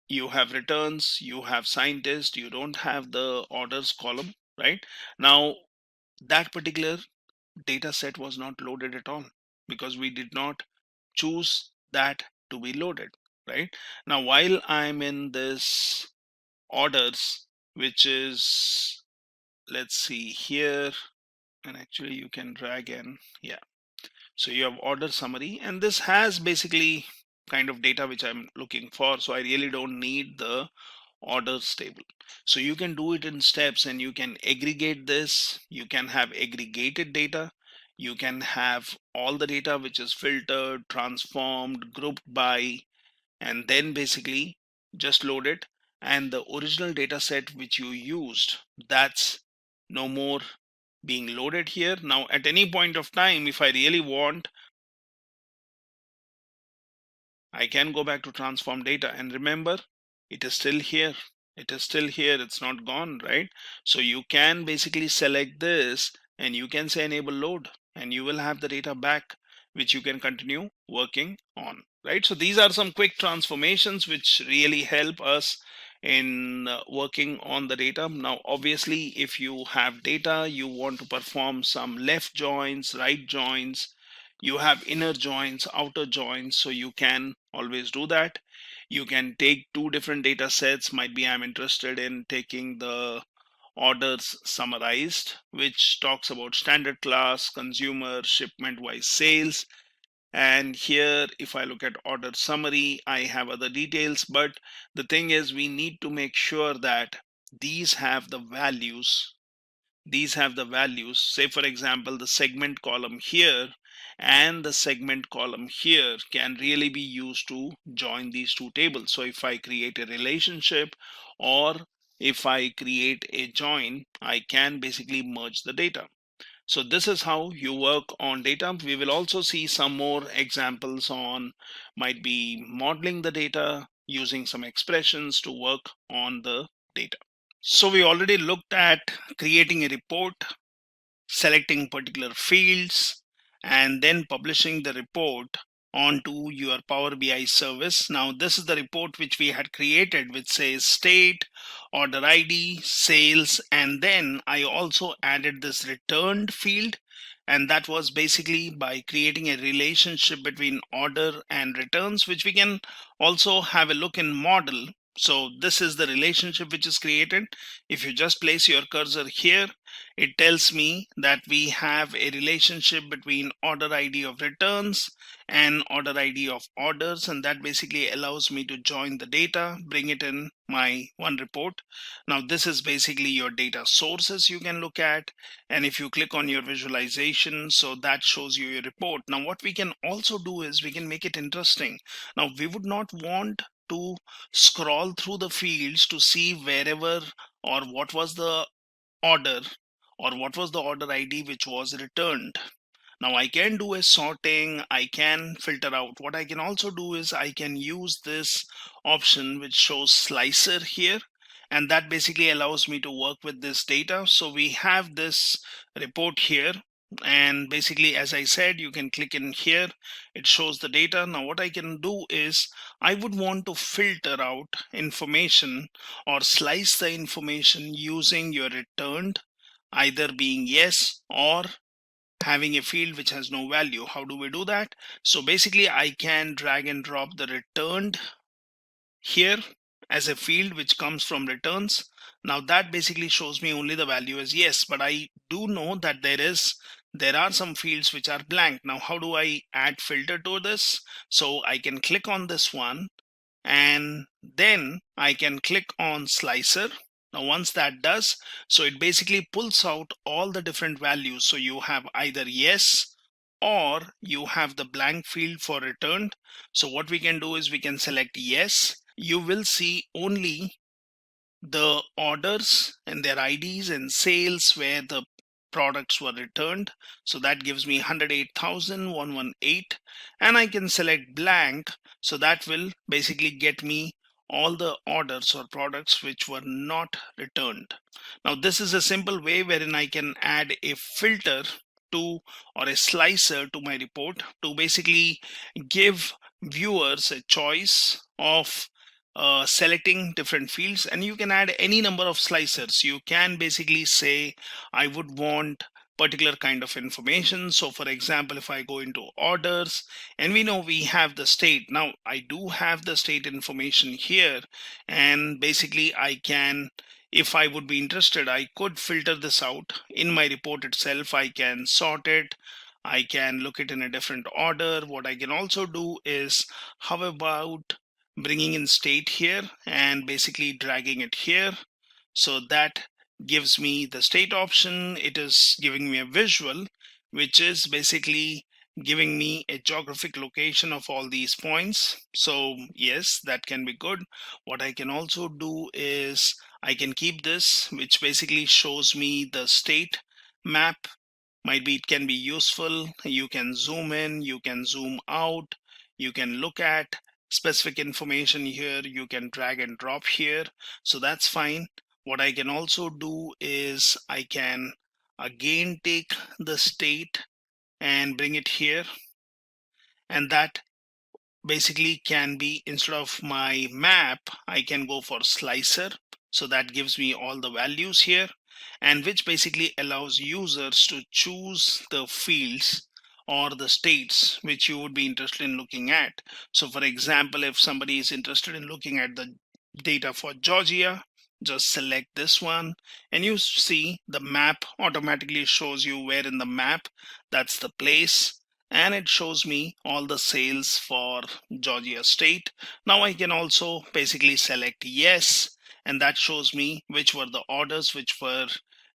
you have returns, you have scientist, you don't have the orders column, right? Now that particular data set was not loaded at all because we did not choose that to be loaded, right? Now while I'm in this orders, which is, let's see here, and actually you can drag in, yeah. So you have order summary, and this has basically kind of data which I'm looking for. So I really don't need the orders table. So you can do it in steps, and you can aggregate this. You can have aggregated data. You can have all the data which is filtered, transformed, grouped by, and then basically just load it. And the original data set which you used, that's no more being loaded here. Now at any point of time, if I really want, I can go back to transform data, and remember, it is still here. It is still here. It's not gone, right? So you can basically select this, and you can say enable load, and you will have the data back, which you can continue working on, right? So these are some quick transformations which really help us in working on the data. Now, obviously, if you have data, you want to perform some left joins, right joins, You have inner joins, outer joins, so you can always do that. You can take two different data sets. Might be I'm interested in taking the orders summarized, which talks about standard class, consumer, shipment wise sales. And here, if I look at order summary, I have other details. But the thing is, we need to make sure that these have the values. Say, for example, the segment column here and the segment column here can really be used to join these two tables. So if I create a relationship or if I create a join, I can basically merge the data. So this is how you work on data. We will also see some more examples on might be modeling the data using some expressions to work on the data. So we already looked at creating a report, selecting particular fields, and then publishing the report onto your Power BI service. Now this is the report which we had created, which says state, order ID, sales, and then I also added this returned field, and that was basically by creating a relationship between order and returns, which we can also have a look in model. So this is the relationship which is created. If you just place your cursor here, it tells me that we have a relationship between order ID of returns and order ID of orders, and that basically allows me to join the data, bring it in my one report. Now this is basically your data sources you can look at, and if you click on your visualization, so that shows you your report. Now what we can also do is we can make it interesting. Now we would not want to scroll through the fields to see wherever or what was the order or what was the order ID which was returned. Now I can do a sorting, I can filter out. What I can also do is I can use this option which shows slicer here, and that basically allows me to work with this data. So we have this report here, and basically, as I said, you can click in here, it shows the data. Now what I can do is I would want to filter out information or slice the information using your returned, either being yes or having a field which has no value. How do we do that? So basically I can drag and drop the returned here as a field which comes from returns. Now that basically shows me only the value as yes, but I do know that there are some fields which are blank. Now how do I add filter to this? So I can click on this one and then I can click on slicer. Now once that does, so it basically pulls out all the different values. So you have either yes or you have the blank field for returned. So what we can do is we can select yes. You will see only the orders and their IDs and sales where the products were returned. So that gives me 108,118, and I can select blank. So that will basically get me all the orders or products which were not returned. Now this is a simple way wherein I can add a filter to or a slicer to my report to basically give viewers a choice of selecting different fields, and you can add any number of slicers. You can basically say I would want particular kind of information. So for example, if I go into orders and we know we have the state, now I do have the state information here, and basically I can, if I would be interested, I could filter this out in my report itself. I can sort it, I can look it in a different order. What I can also do is, how about bringing in state here and basically dragging it here. So that gives me the state option. It is giving me a visual, which is basically giving me a geographic location of all these points. So yes, that can be good. What I can also do is I can keep this, which basically shows me the state map. Might be it can be useful. You can zoom in, you can zoom out, you can look at specific information here, you can drag and drop here, so that's fine. What I can also do is I can again take the state and bring it here, and that basically can be, instead of my map, I can go for slicer. So that gives me all the values here, and which basically allows users to choose the fields or the states which you would be interested in looking at. So for example, if somebody is interested in looking at the data for Georgia, just select this one and you see the map automatically shows you where in the map that's the place, and it shows me all the sales for Georgia state. Now I can also basically select yes, and that shows me which were the orders which were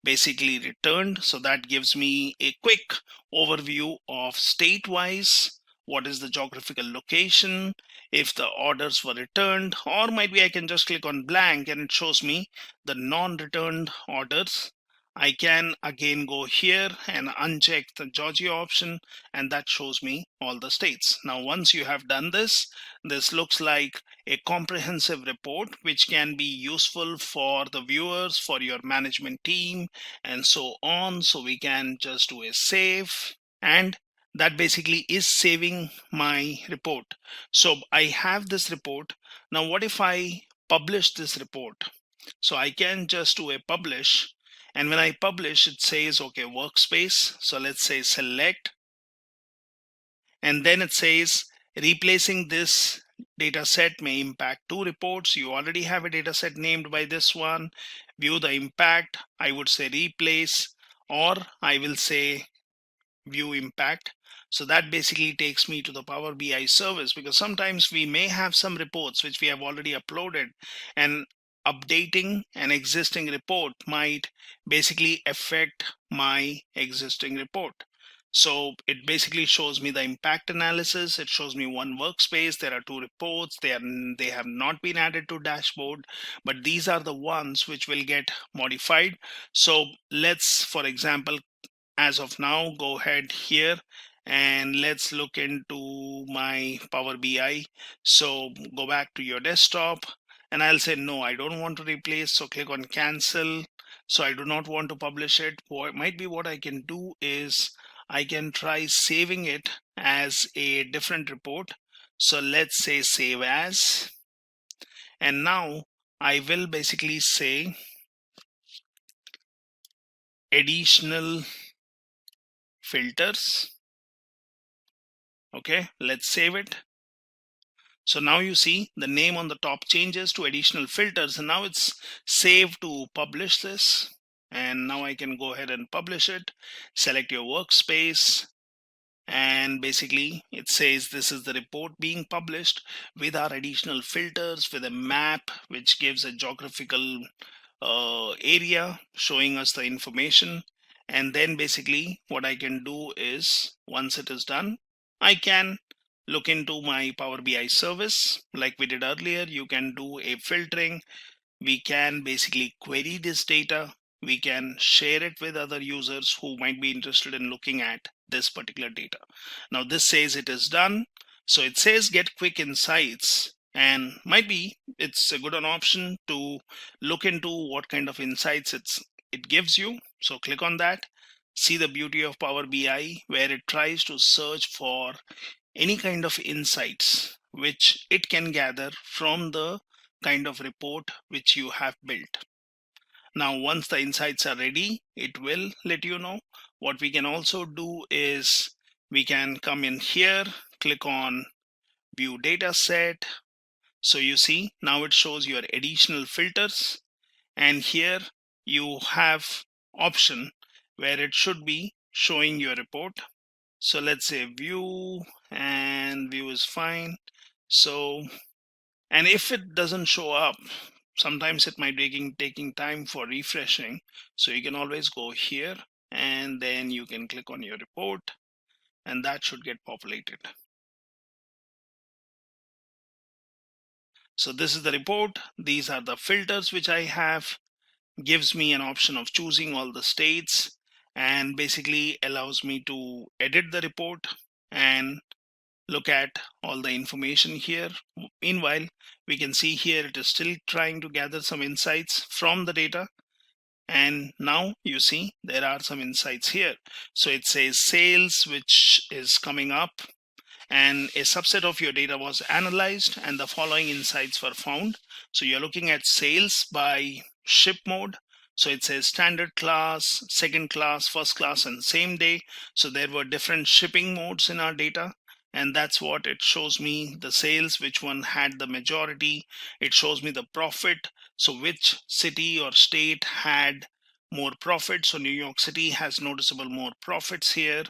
basically returned. So that gives me a quick overview of state wise what is the geographical location, if the orders were returned, or might be I can just click on blank and it shows me the non-returned orders. I can again go here and uncheck the Georgia option, and that shows me all the states. Now once you have done this, this looks like a comprehensive report which can be useful for the viewers, for your management team, and so on. So we can just do a save, and that basically is saving my report. So I have this report. Now what if I publish this report? So I can just do a publish, and when I publish it says okay, workspace. So let's say select, and then it says replacing this data set may impact two reports. You already have a data set named by this one. View the impact, I would say replace, or I will say view impact. So that basically takes me to the Power BI service, because sometimes we may have some reports which we have already uploaded, and updating an existing report might basically affect my existing report. So it basically shows me the impact analysis. It shows me one workspace. There are two reports. They have not been added to dashboard, but these are the ones which will get modified. So let's, for example, as of now, go ahead here and let's look into my Power BI. So go back to your desktop and I'll say no, I don't want to replace. So click on cancel. So I do not want to publish it. What might be what I can do is I can try saving it as a different report. So let's say save as, and now I will basically say additional filters. Okay, let's save it. So now you see the name on the top changes to additional filters, and now it's saved to publish this. And now I can go ahead and publish it. Select your workspace, and basically it says this is the report being published with our additional filters, with a map which gives a geographical area showing us the information. And then basically what I can do is, once it is done, I can look into my Power BI service like we did earlier. You can do a filtering. We can basically query this data. We can share it with other users who might be interested in looking at this particular data. Now this says it is done. So it says get quick insights, and might be it's a good an option to look into what kind of insights it gives you. So click on that. See the beauty of Power BI, where it tries to search for any kind of insights which it can gather from the kind of report which you have built. Now once the insights are ready, it will let you know. What we can also do is we can come in here, click on view data set. So you see now it shows your additional filters, and here you have option where it should be showing your report. So let's say view, and view is fine. So, and if it doesn't show up, sometimes it might be taking time for refreshing. So you can always go here and then you can click on your report, and that should get populated. So this is the report. These are the filters which I have. Gives me an option of choosing all the states, and basically allows me to edit the report and look at all the information here. Meanwhile, we can see here it is still trying to gather some insights from the data. And now you see there are some insights here. So it says sales, which is coming up, and a subset of your data was analyzed and the following insights were found. So you're looking at sales by ship mode. So it says standard class, second class, first class, and same day. So there were different shipping modes in our data. And that's what it shows me, the sales, which one had the majority. It shows me the profit. So which city or state had more profit. So New York City has noticeable more profits here.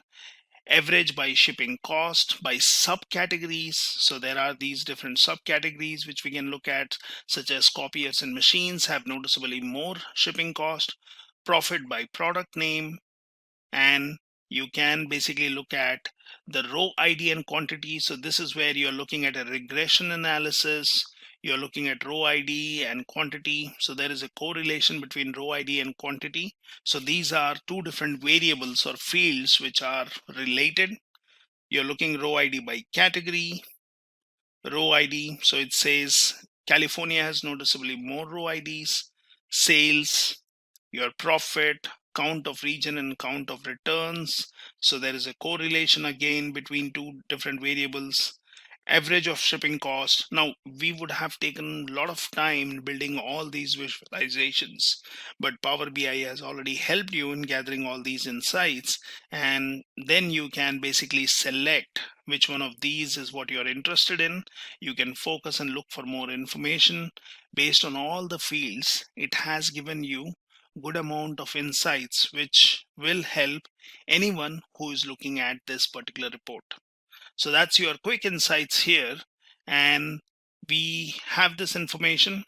Average by shipping cost, by subcategories. So there are these different subcategories which we can look at, such as copiers and machines have noticeably more shipping cost. Profit by product name, and you can basically look at the row ID and quantity. So this is where you're looking at a regression analysis. You're looking at row ID and quantity. So there is a correlation between row ID and quantity. So these are two different variables or fields which are related. You're looking row ID by category, row ID. So it says California has noticeably more row IDs, sales, your profit, count of region, and count of returns. So there is a correlation again between two different variables. Average of shipping cost. Now we would have taken a lot of time building all these visualizations, but Power BI has already helped you in gathering all these insights, and then you can basically select which one of these is what you're interested in. You can focus and look for more information based on all the fields. It has given you good amount of insights which will help anyone who is looking at this particular report. So that's your quick insights here, and we have this information.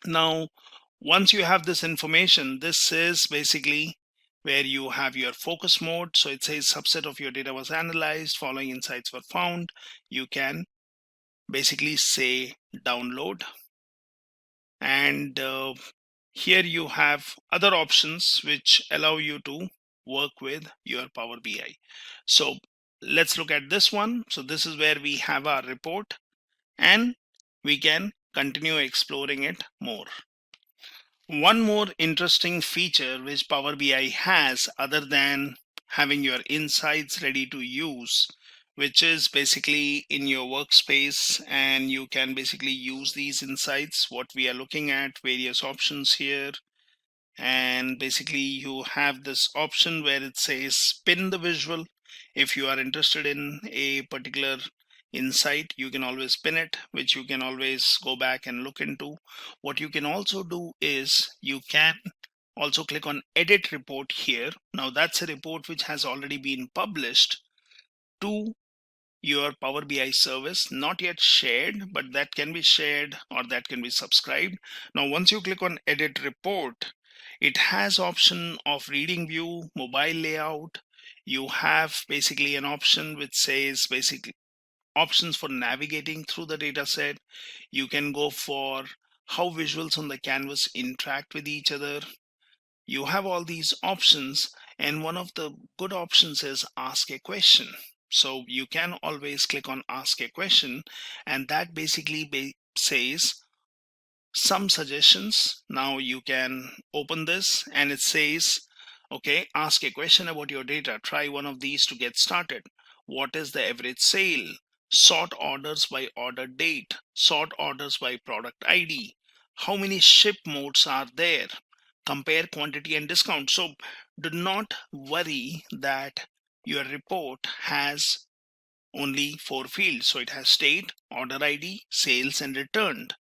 Now once you have this information, this is basically where you have your focus mode. So it says subset of your data was analyzed, following insights were found. You can basically say download, and here you have other options which allow you to work with your Power BI. So let's look at this one. So this is where we have our report, and we can continue exploring it more. One more interesting feature which Power BI has, other than having your insights ready to use, which is basically in your workspace, and you can basically use these insights. What we are looking at, various options here, and basically you have this option where it says spin the visual. If you are interested in a particular insight, you can always pin it, which you can always go back and look into. What you can also do is you can also click on edit report here. Now that's a report which has already been published to your Power BI service, not yet shared, but that can be shared or that can be subscribed. Now once you click on edit report, it has option of reading view, mobile layout. You have basically an option which says basically options for navigating through the data set. You can go for how visuals on the canvas interact with each other. You have all these options, and one of the good options is ask a question. So you can always click on ask a question, and that basically says some suggestions. Now you can open this and it says, okay, ask a question about your data. Try one of these to get started. What is the average sale? Sort orders by order date. Sort orders by product ID. How many ship modes are there? Compare quantity and discount. So do not worry that your report has only 4 fields. So it has state, order ID, sales, and returned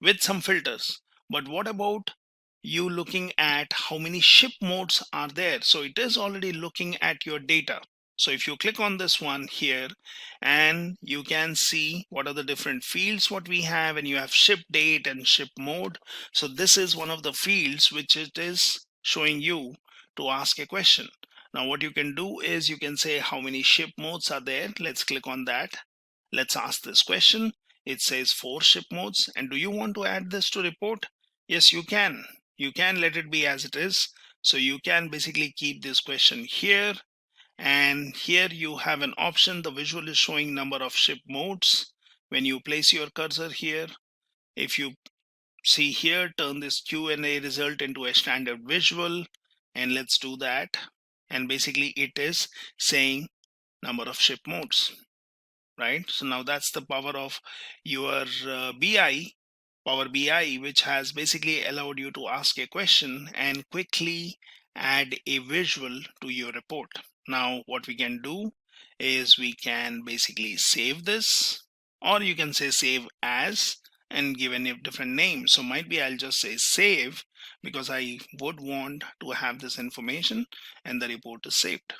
with some filters. But what about you looking at how many ship modes are there? So it is already looking at your data. So if you click on this one here, and you can see what are the different fields what we have, and you have ship date and ship mode. So this is one of the fields which it is showing you to ask a question. Now what you can do is you can say how many ship modes are there. Let's click on that. Let's ask this question. It says 4 ship modes. And do you want to add this to report? Yes, you can. You can let it be as it is. So you can basically keep this question here. And here you have an option. The visual is showing number of ship modes. When you place your cursor here, if you see here, turn this Q&A result into a standard visual. And let's do that. And basically it is saying number of ship modes. Right? So now that's the power of your BI. Power BI, which has basically allowed you to ask a question and quickly add a visual to your report. Now, what we can do is we can basically save this, or you can say save as and give a different name. So might be I'll just say save because I would want to have this information and the report is saved.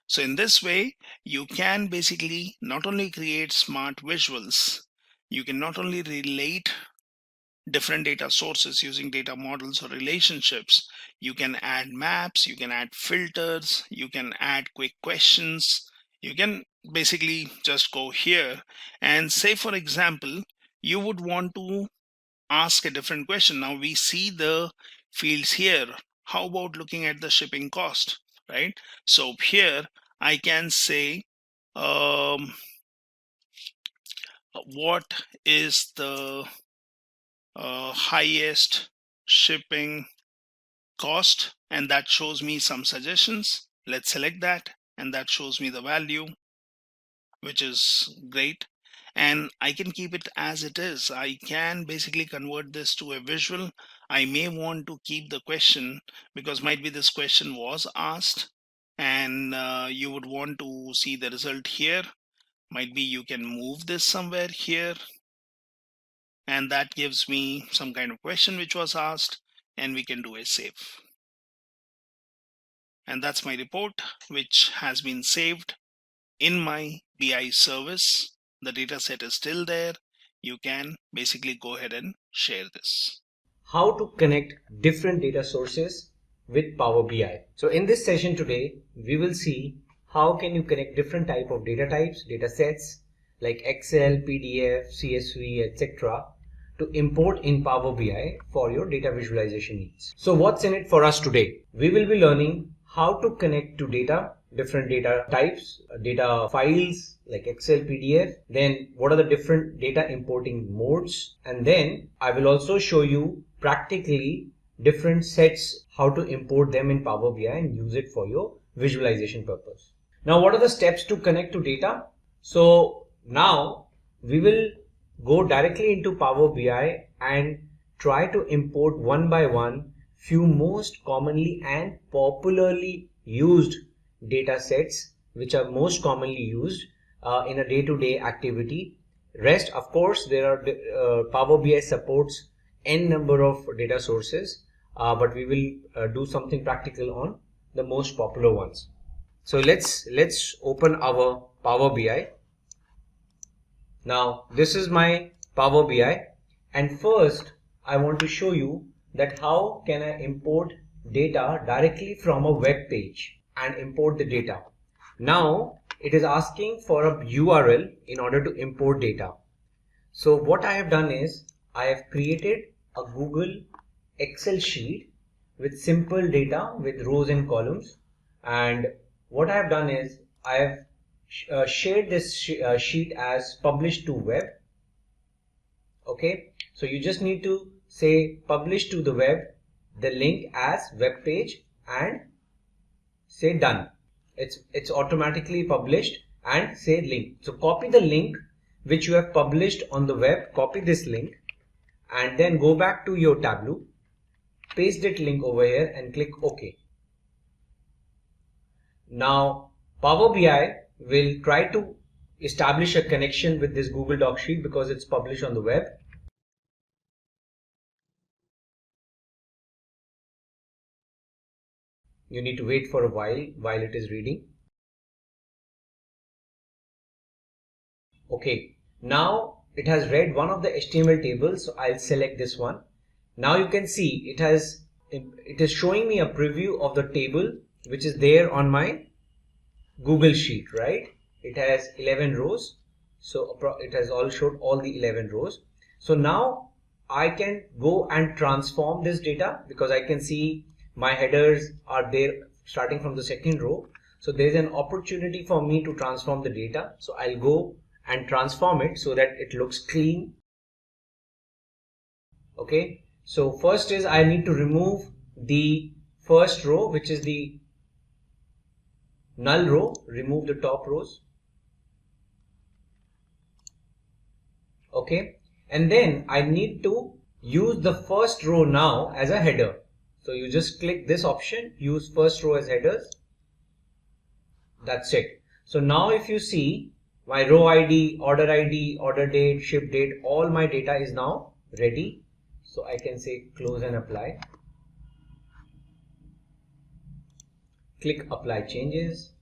So in this way, you can basically not only create smart visuals, you can not only relate different data sources using data models or relationships, you can add maps, you can add filters, you can add quick questions. You can basically just go here and say, for example, you would want to ask a different question. Now we see the fields here. How about looking at the shipping cost, right? So here I can say, what is the highest shipping cost, and that shows me some suggestions. Let's select that, and that shows me the value, which is great. And I can keep it as it is. I can basically convert this to a visual. I may want to keep the question because might be this question was asked and you would want to see the result here. Might be you can move this somewhere here, and that gives me some kind of question which was asked, and we can do a save. And that's my report, which has been saved in my BI service. The data set is still there. You can basically go ahead and share this. How to connect different data sources with Power BI. So in this session today, we will see how can you connect different type of data types, data sets like Excel, PDF, CSV, etc. to import in Power BI for your data visualization needs. So what's in it for us today? We will be learning how to connect to data, different data types, data files like Excel, PDF, then what are the different data importing modes, and then I will also show you practically different sets, how to import them in Power BI and use it for your visualization purpose. Now, what are the steps to connect to data? So now we will go directly into Power BI and try to import one by one few most commonly and popularly used data sets which are most commonly used in a day-to-day activity. Rest, of course, there are Power BI supports n number of data sources, but we will do something practical on the most popular ones. So let's open our Power BI. Now this is my Power BI, and first I want to show you that how can I import data directly from a web page and import the data. Now it is asking for a URL in order to import data. So what I have done is I have created a Google Excel sheet with simple data with rows and columns, and what I have done is I have shared this sheet as published to web. Okay, so you just need to say publish to the web, the link as web page, and say done. It's automatically published, and say link. So copy the link which you have published on the web, copy this link, and then go back to your Tableau, paste that link over here and click OK. Now Power BI will try to establish a connection with this Google Doc sheet because it's published on the web. You need to wait for a while it is reading. Okay, now it has read one of the HTML tables, so I'll select this one. Now you can see it is showing me a preview of the table which is there on my Google sheet, right? It has 11 rows, so it has all showed all the 11 rows. So now I can go and transform this data because I can see my headers are there starting from the second row. So there is an opportunity for me to transform the data. So I'll go and transform it so that it looks clean. Okay, so first is I need to remove the first row, which is the null row. Remove the top rows. Okay, and then I need to use the first row now as a header. So you just click this option, use first row as headers. That's it. So now if you see my row ID, order date, ship date, all my data is now ready. So I can say close and apply. Click apply changes.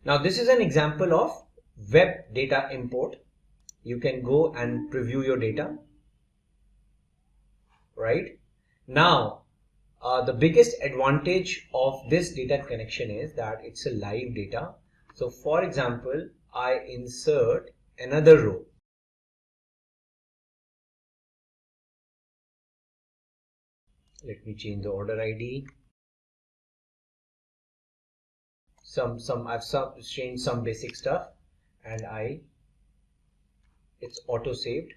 Now this is an example of web data import. You can go and preview your data. Right? Now the biggest advantage of this data connection is that it's a live data. So for example, I insert another row. Let me change the order ID. I've changed some basic stuff, and it's auto saved.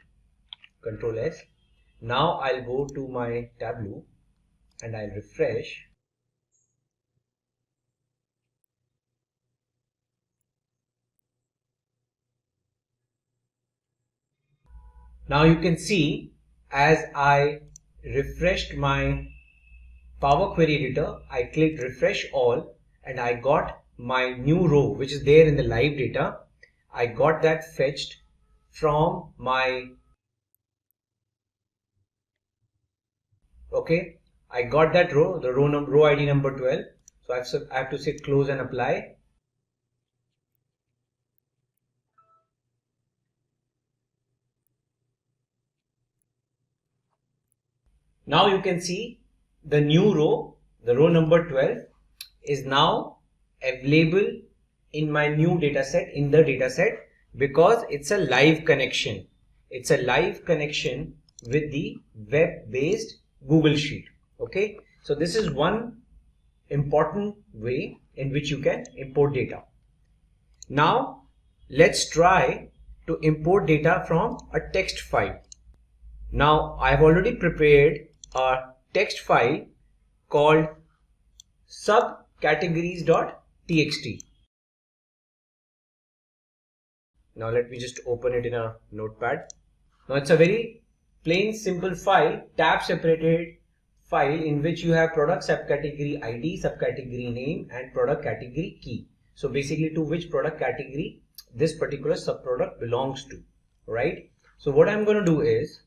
Control S. Now I'll go to my Tableau and I'll refresh. Now you can see as I refreshed my Power Query Editor, I clicked refresh all and I got my new row which is there in the live data. I got that fetched from my, okay, I got that row, the row ID number 12. So I have to say close and apply. Now you can see the new row, the row number 12 is now available in my new data set, in the data set, because it's a live connection. It's a live connection with the web-based Google Sheet. Okay, so this is one important way in which you can import data. Now let's try to import data from a text file. Now I have already prepared a text file called subcategories.txt. Now let me just open it in a notepad. Now it's a very plain simple file, tab separated file in which you have product subcategory ID, subcategory name and product category key. So basically to which product category this particular subproduct belongs to, right? So what I'm going to do is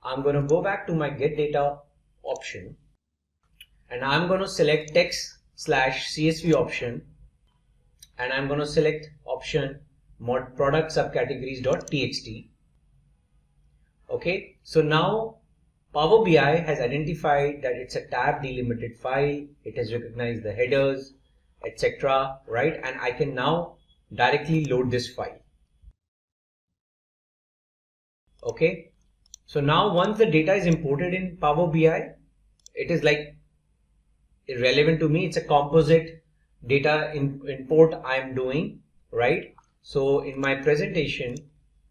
I'm going to go back to my get data option and I'm going to select text/CSV option and I'm going to select option mod product subcategories.txt. Okay, so now Power BI has identified that it's a tab delimited file, it has recognized the headers, etc. right, and I can now directly load this file. Okay, so now once the data is imported in Power BI, it is like irrelevant to me. It's a composite data import I am doing, right? So in my presentation,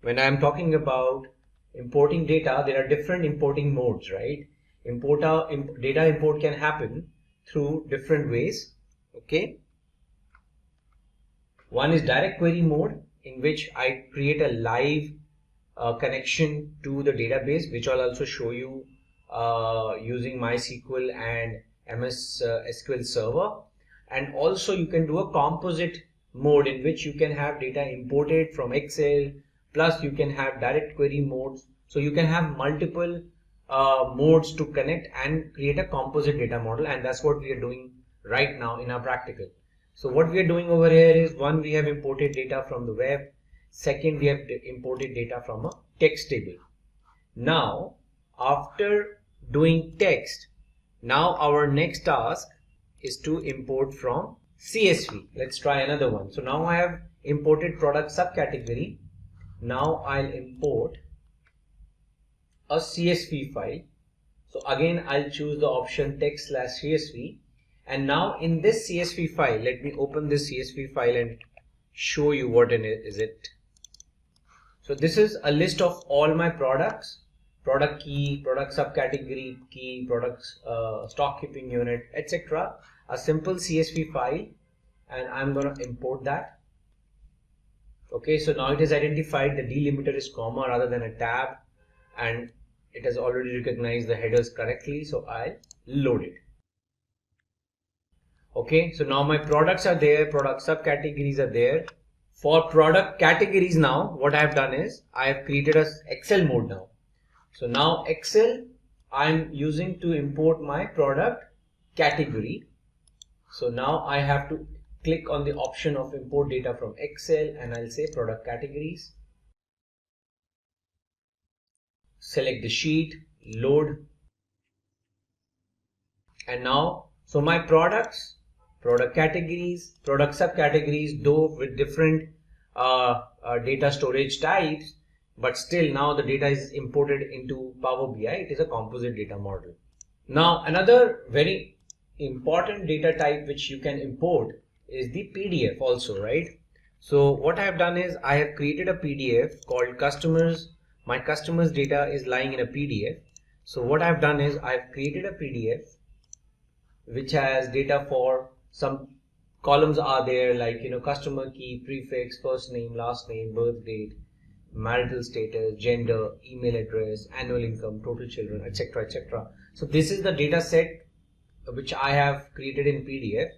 when I am talking about importing data, there are different importing modes, right? Data import can happen through different ways. Okay, one is direct query mode, in which I create a live connection to the database, which I'll also show you using MySQL and MS SQL Server. And also you can do a composite mode in which you can have data imported from Excel, plus you can have direct query modes. So you can have multiple modes to connect and create a composite data model, and that's what we are doing right now in our practical. So what we are doing over here is, one, we have imported data from the web. Second, we have imported data from a text table. Now after doing text, now our next task is to import from CSV. Let's try another one. So now I have imported product subcategory. Now I'll import a CSV file. So again I'll choose the option text/CSV, and now in this CSV file, let me open this CSV file and show you what is it. So this is a list of all my products, product key, product subcategory key, products, stock keeping unit, etc. A simple CSV file, and I'm going to import that. Okay, so now it has identified the delimiter is comma rather than a tab, and it has already recognized the headers correctly, so I'll load it. Okay, so now my products are there, product subcategories are there. For product categories now, what I have done is I have created a Excel mode now. So now Excel I'm using to import my product category. So now I have to click on the option of import data from Excel, and I'll say product categories. Select the sheet, load, and now so my products, product categories, product subcategories, though with different data storage types, but still now the data is imported into Power BI. It is a composite data model. Now another very important data type which you can import is the PDF also, right? So what I have done is I have created a PDF called customers. My customers data is lying in a PDF. So what I have done is I have created a PDF which has data for some columns are there, like customer key, prefix, first name, last name, birth date, marital status, gender, email address, annual income, total children, etc., etc. So this is the data set which I have created in PDF.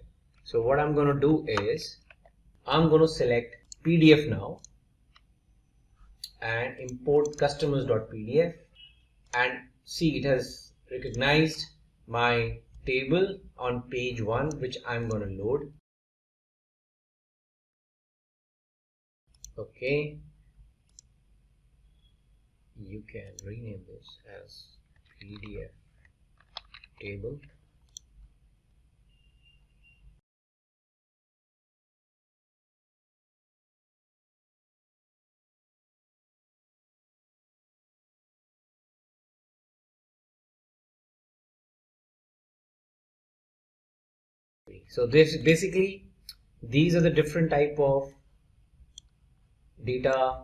So what I'm going to do is I'm going to select PDF now and import customers.pdf, and see it has recognized my table on page 1 which I'm going to load. Okay, you can rename this as PDF table. So this basically, these are the different type of data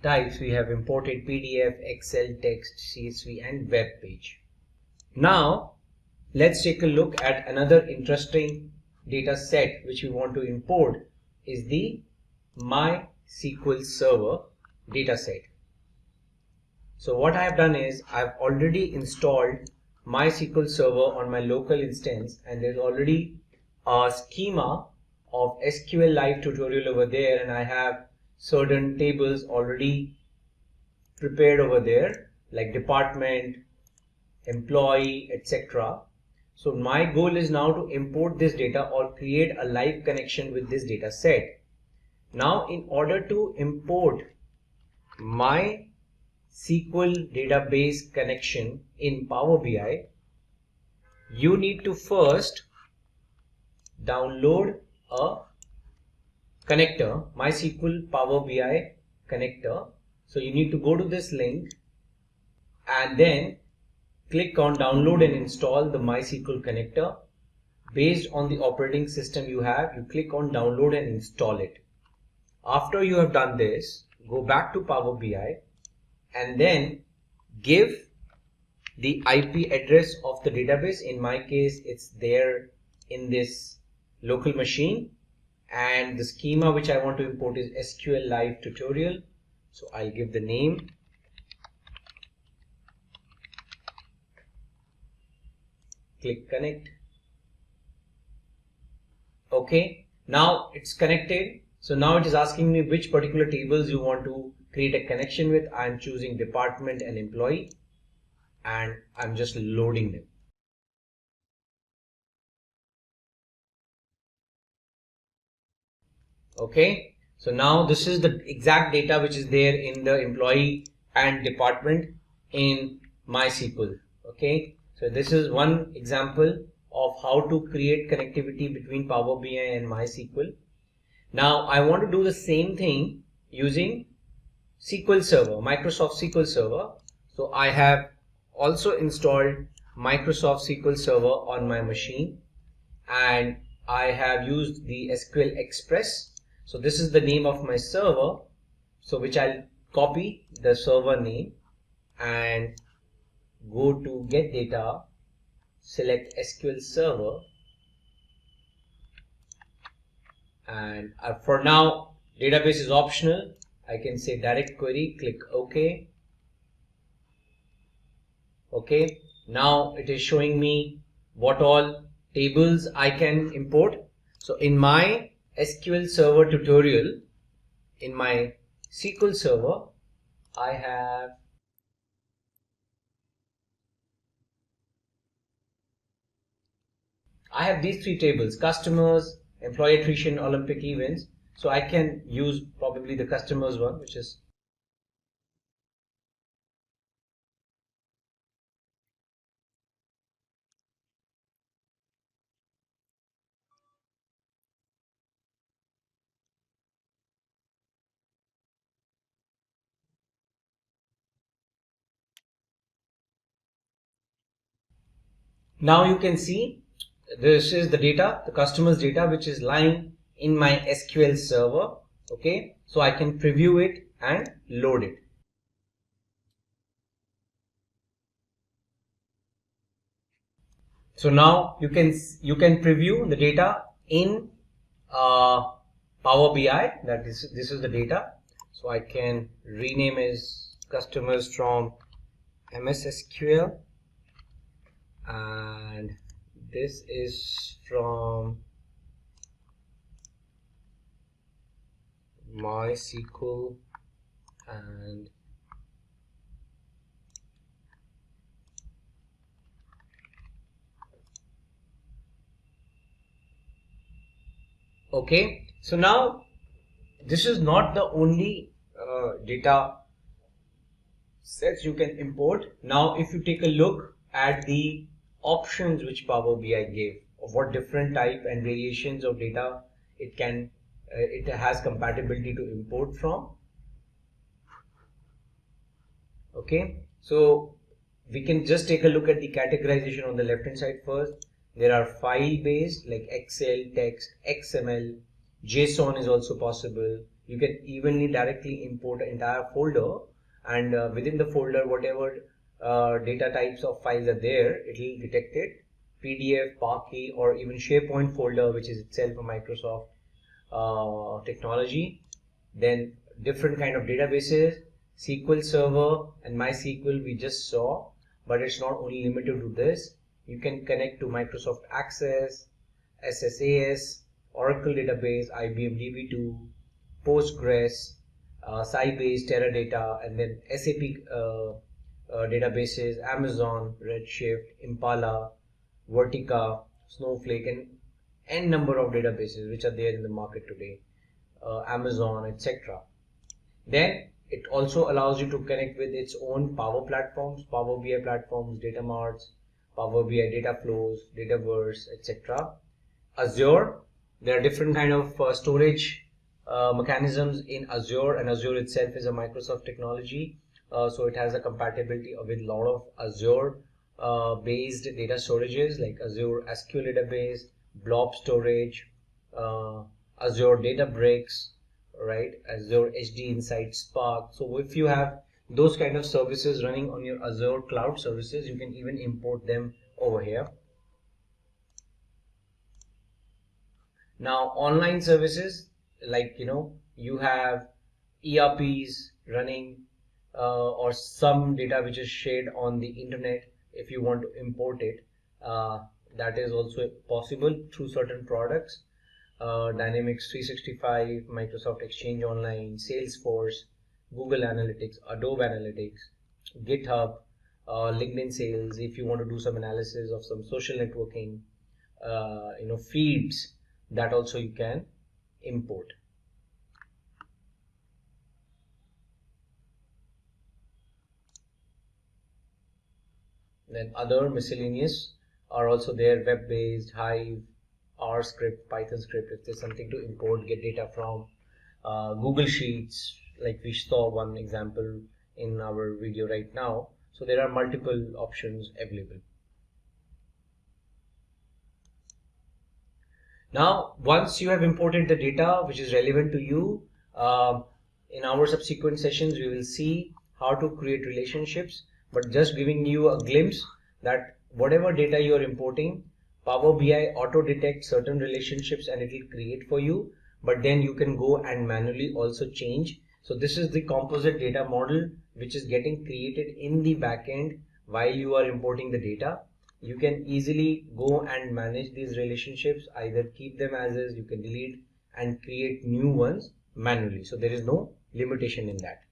types we have imported: PDF, Excel, text, CSV, and web page. Now let's take a look at another interesting data set which we want to import is the MySQL Server data set. So what I have done is I've already installed MySQL Server on my local instance, and there's already a schema of SQLite tutorial over there, and I have certain tables already prepared over there like department, employee, etc. So my goal is now to import this data or create a live connection with this data set. Now in order to import my SQL database connection in Power BI, you need to first download a connector, MySQL Power BI connector. So you need to go to this link and then click on download and install the MySQL connector. Based on the operating system you have, you click on download and install it. After you have done this, go back to Power BI and then give the IP address of the database. In my case, it's there in this local machine, and the schema which I want to import is SQLite tutorial. So I'll give the name, click connect. Okay, now it's connected. So now it is asking me which particular tables you want to create a connection with. I'm choosing department and employee, and I'm just loading them. Okay, so now this is the exact data which is there in the employee and department in MySQL. Okay, so this is one example of how to create connectivity between Power BI and MySQL. Now I want to do the same thing using SQL Server, Microsoft SQL Server. So I have also installed Microsoft SQL Server on my machine, and I have used the SQL Express. So this is the name of my server, so which I'll copy the server name and go to get data, select SQL Server, and for now Database is optional. I can say direct query, click OK. Okay, now it is showing me what all tables I can import. So in my SQL Server tutorial, in my SQL Server, I have these three tables: customers, employee attrition, Olympic events. So I can use probably the customers one, which is now you can see this is the data, the customers data, which is lying in my SQL Server. Okay, so I can preview it and load it. So now you can preview the data in Power BI. That this is the data. So I can rename as customers from MS SQL, and this is from MySQL, and okay. So now this is not the only data sets you can import. Now if you take a look at the options which Power BI gave of what different type and variations of data it can it has compatibility to import from. Okay, so we can just take a look at the categorization on the left hand side first. There are file based like Excel, text, XML, JSON is also possible. You can evenly directly import an entire folder, and within the folder whatever data types of files are there, it will detect it. PDF, Parquet, or even SharePoint folder, which is itself a Microsoft technology. Then different kind of databases, SQL Server and MySQL we just saw, but it's not only limited to this. You can connect to Microsoft Access, SSAS, Oracle database, IBM DB2, Postgres, Sybase, Teradata, and then SAP databases, Amazon, Redshift, Impala, Vertica, Snowflake, and n number of databases which are there in the market today, Amazon, etc. Then it also allows you to connect with its own Power platforms, Power BI platforms, data marts, Power BI data flows, Dataverse, etc. Azure, there are different kind of storage mechanisms in Azure, and Azure itself is a Microsoft technology, so it has a compatibility with a lot of Azure based data storages like Azure SQL database, blob storage, Azure Databricks, right, Azure HD Insight, Spark. So if you have those kind of services running on your Azure cloud services, you can even import them over here. Now online services, like you have ERPs running or some data which is shared on the internet. If you want to import it, that is also possible through certain products. Dynamics 365, Microsoft Exchange Online, Salesforce, Google Analytics, Adobe Analytics, GitHub, LinkedIn Sales. If you want to do some analysis of some social networking, feeds, that also you can import. Then other miscellaneous are also there: web-based, Hive, R script, Python script. If there's something to import, get data from Google Sheets, like we saw one example in our video right now. So there are multiple options available. Now, once you have imported the data which is relevant to you, in our subsequent sessions we will see how to create relationships, but just giving you a glimpse that whatever data you are importing, Power BI auto detects certain relationships and it will create for you. but then you can go and manually also change. So this is the composite data model which is getting created in the backend while you are importing the data. You can easily go and manage these relationships, either keep them as is, you can delete and create new ones manually. So there is no limitation in that.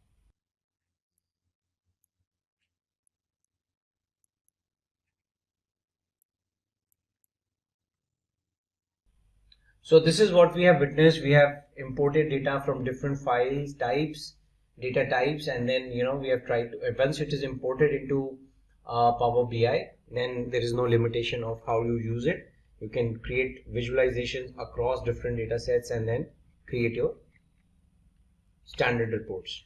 So this is what we have witnessed. We have imported data from different files types, data types, and then we have tried to, once it is imported into Power BI, then there is no limitation of how you use it. You can create visualizations across different data sets and then create your standard reports.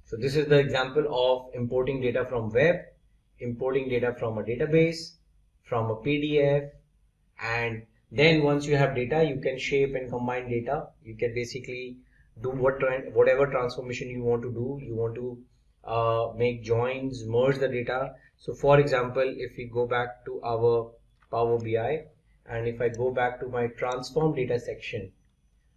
So this is the example of importing data from web, importing data from a database, from a PDF, and then once you have data, you can shape and combine data. You can basically do whatever transformation you want to do. You want to make joins, merge the data. So for example, if we go back to our Power BI, and if I go back to my transform data section,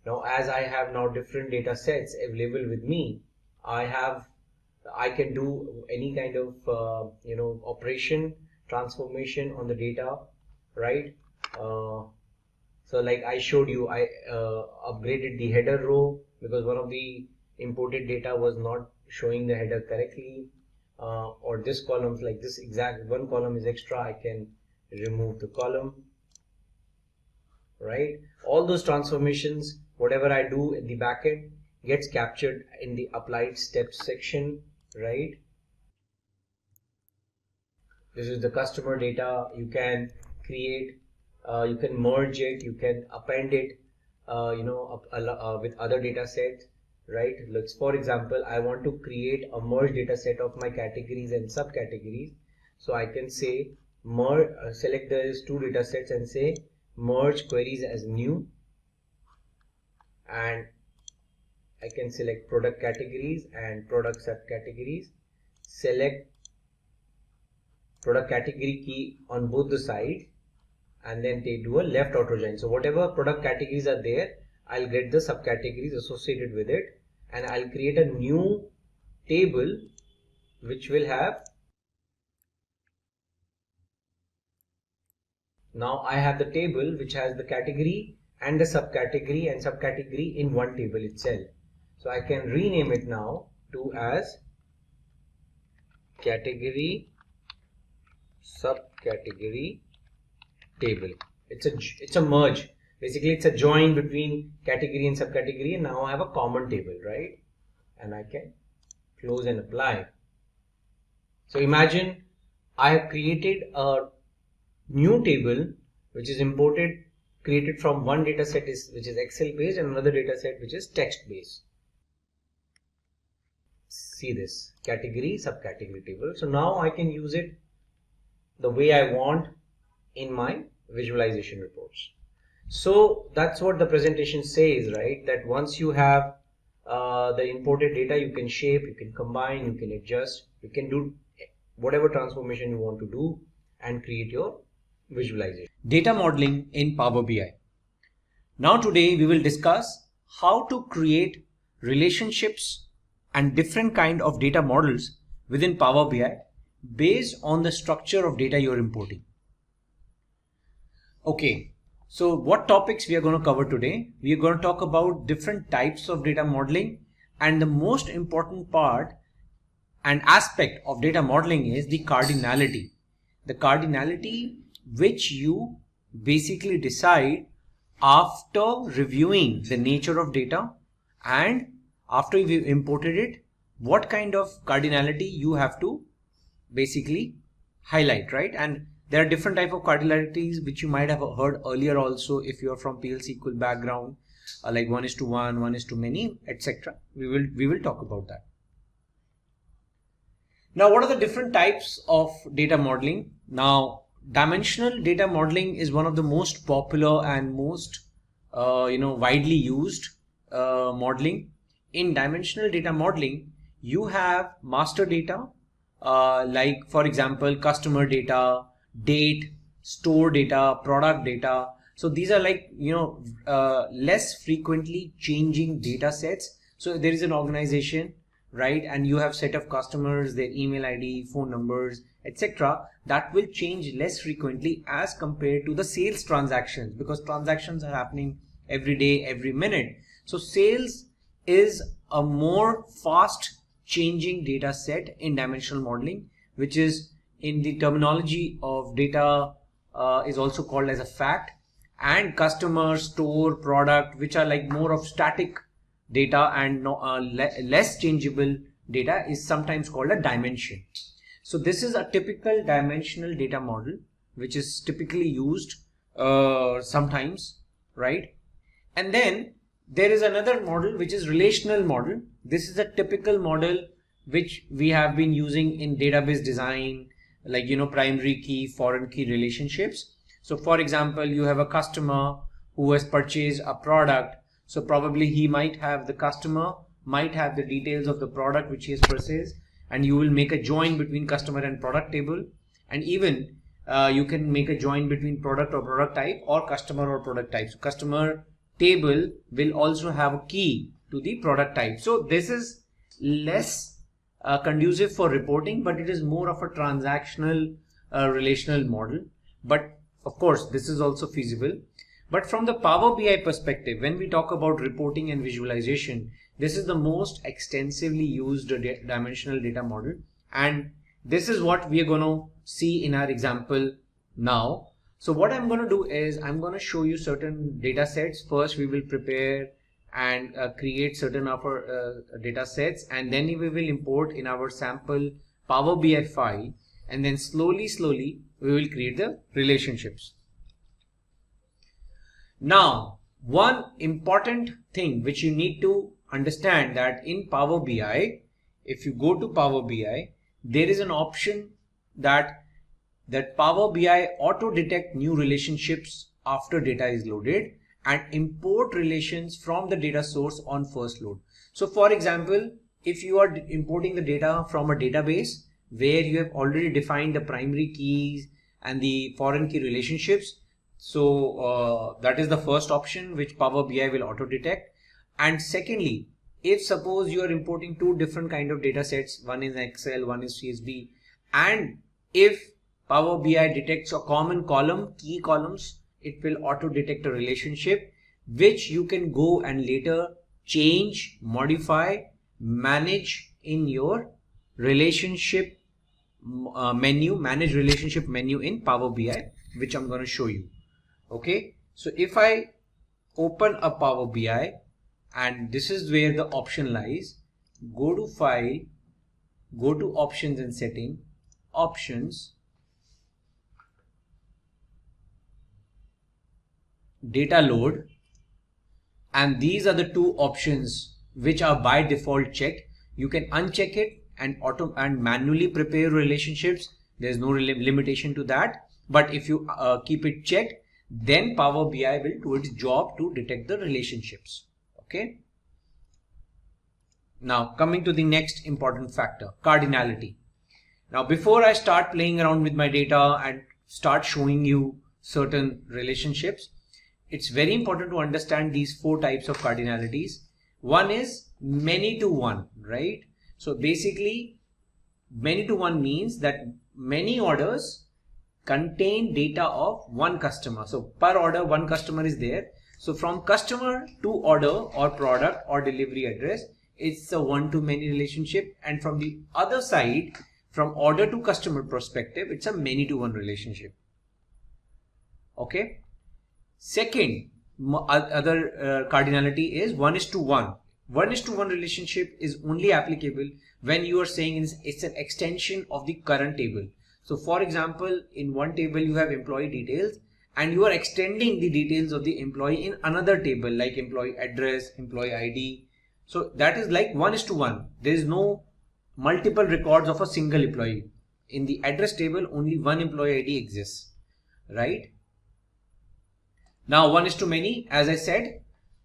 now as I have now different data sets available with me, I can do any kind of operation, transformation on the data, right? So like I showed you, I upgraded the header row because one of the imported data was not showing the header correctly, or this column, like this exact one column is extra, I can remove the column, right? All those transformations, whatever I do in the backend gets captured in the applied steps section, right? This is the customer data. You can create, you can merge it, you can append it, with other data sets, right? Let's, for example, I want to create a merge data set of my categories and subcategories. So I can say merge, select those two data sets and say merge queries as new, and I can select product categories and product subcategories, select product category key on both the sides, and then they do a left auto join. So whatever product categories are there, I'll get the subcategories associated with it, and I'll create a new table which will have, now I have the table which has the category and the subcategory in one table itself. So I can rename it now to as category subcategory table. It's a merge. Basically, it's a join between category and subcategory, and now I have a common table, right? And I can close and apply. So imagine I have created a new table which is created from one data set which is Excel based, and another data set which is text based. See this category subcategory table. So now I can use it the way I want in my visualization reports. So that's what the presentation says, right? That once you have the imported data, you can shape, you can combine, you can adjust, you can do whatever transformation you want to do and create your visualization. Data modeling in Power BI. Now today we will discuss how to create relationships and different kind of data models within Power BI based on the structure of data you're importing. Okay, so what topics we are going to cover today? We are going to talk about different types of data modeling, and the most important part and aspect of data modeling is the cardinality. The cardinality which you basically decide after reviewing the nature of data, and after you've imported it, what kind of cardinality you have to basically highlight, right? And there are different type of cardinalities which you might have heard earlier also if you're from PL SQL background, like 1:1, 1:many, etc. We will talk about that. Now, what are the different types of data modeling? Now, dimensional data modeling is one of the most popular and most widely used modeling. In dimensional data modeling, you have master data, like for example customer data, date, store data, product data. So these are like, less frequently changing data sets. So there is an organization, right? And you have set of customers, their email ID, phone numbers, etc. That will change less frequently as compared to the sales transactions, because transactions are happening every day, every minute. So sales is a more fast changing data set in dimensional modeling, which is in the terminology of data is also called as a fact. And customer, store, product, which are like more of static data and less changeable data, is sometimes called a dimension. So this is a typical dimensional data model which is typically used sometimes, right? And then there is another model which is relational model. This is a typical model which we have been using in database design, like primary key, foreign key relationships. So for example, you have a customer who has purchased a product. So probably the customer might have the details of the product which he has purchased, and you will make a join between customer and product table. And even you can make a join between product or product type or customer or product type. So customer table will also have a key to the product type. So this is less conducive for reporting, but it is more of a transactional relational model. But of course, this is also feasible. But from the Power BI perspective, when we talk about reporting and visualization, this is the most extensively used dimensional data model. And this is what we are going to see in our example now. So what I'm going to do is I'm going to show you certain data sets. First, we will prepare and create certain of our data sets, and then we will import in our sample Power BI file, and then slowly we will create the relationships. Now, one important thing which you need to understand, that in Power BI, if you go to Power BI, there is an option that Power BI auto detect new relationships after data is loaded and import relations from the data source on first load. So for example, if you are importing the data from a database where you have already defined the primary keys and the foreign key relationships, so that is the first option which Power BI will auto detect. And secondly, if suppose you are importing two different kind of data sets, one is Excel, one is CSV, and if Power BI detects a common column, key columns, it will auto detect a relationship which you can go and later change, modify, manage in your relationship menu, manage relationship menu in Power BI, which I'm going to show you. Okay, so if I open a Power BI, and this is where the option lies, go to File, go to Options and Setting, Options, Data Load, and these are the two options which are by default checked. You can uncheck it and manually prepare relationships. There is no limitation to that, but if you keep it checked, then Power BI will do its job to detect the relationships. Okay. Now coming to the next important factor, cardinality. Now before I start playing around with my data and start showing you certain relationships, it's very important to understand these four types of cardinalities. One is many to one, right? So basically many to one means that many orders contain data of one customer. So per order, one customer is there. So from customer to order or product or delivery address, it's a one-to-many relationship. And from the other side, from order to customer perspective, it's a many-to-one relationship. Okay. Second, other cardinality is 1:1. 1:1 relationship is only applicable when you are saying it's an extension of the current table. So for example, in one table you have employee details and you are extending the details of the employee in another table like employee address, employee ID. So that is like 1:1. There is no multiple records of a single employee. In the address table, only one employee ID exists, right? Now 1:many, as I said,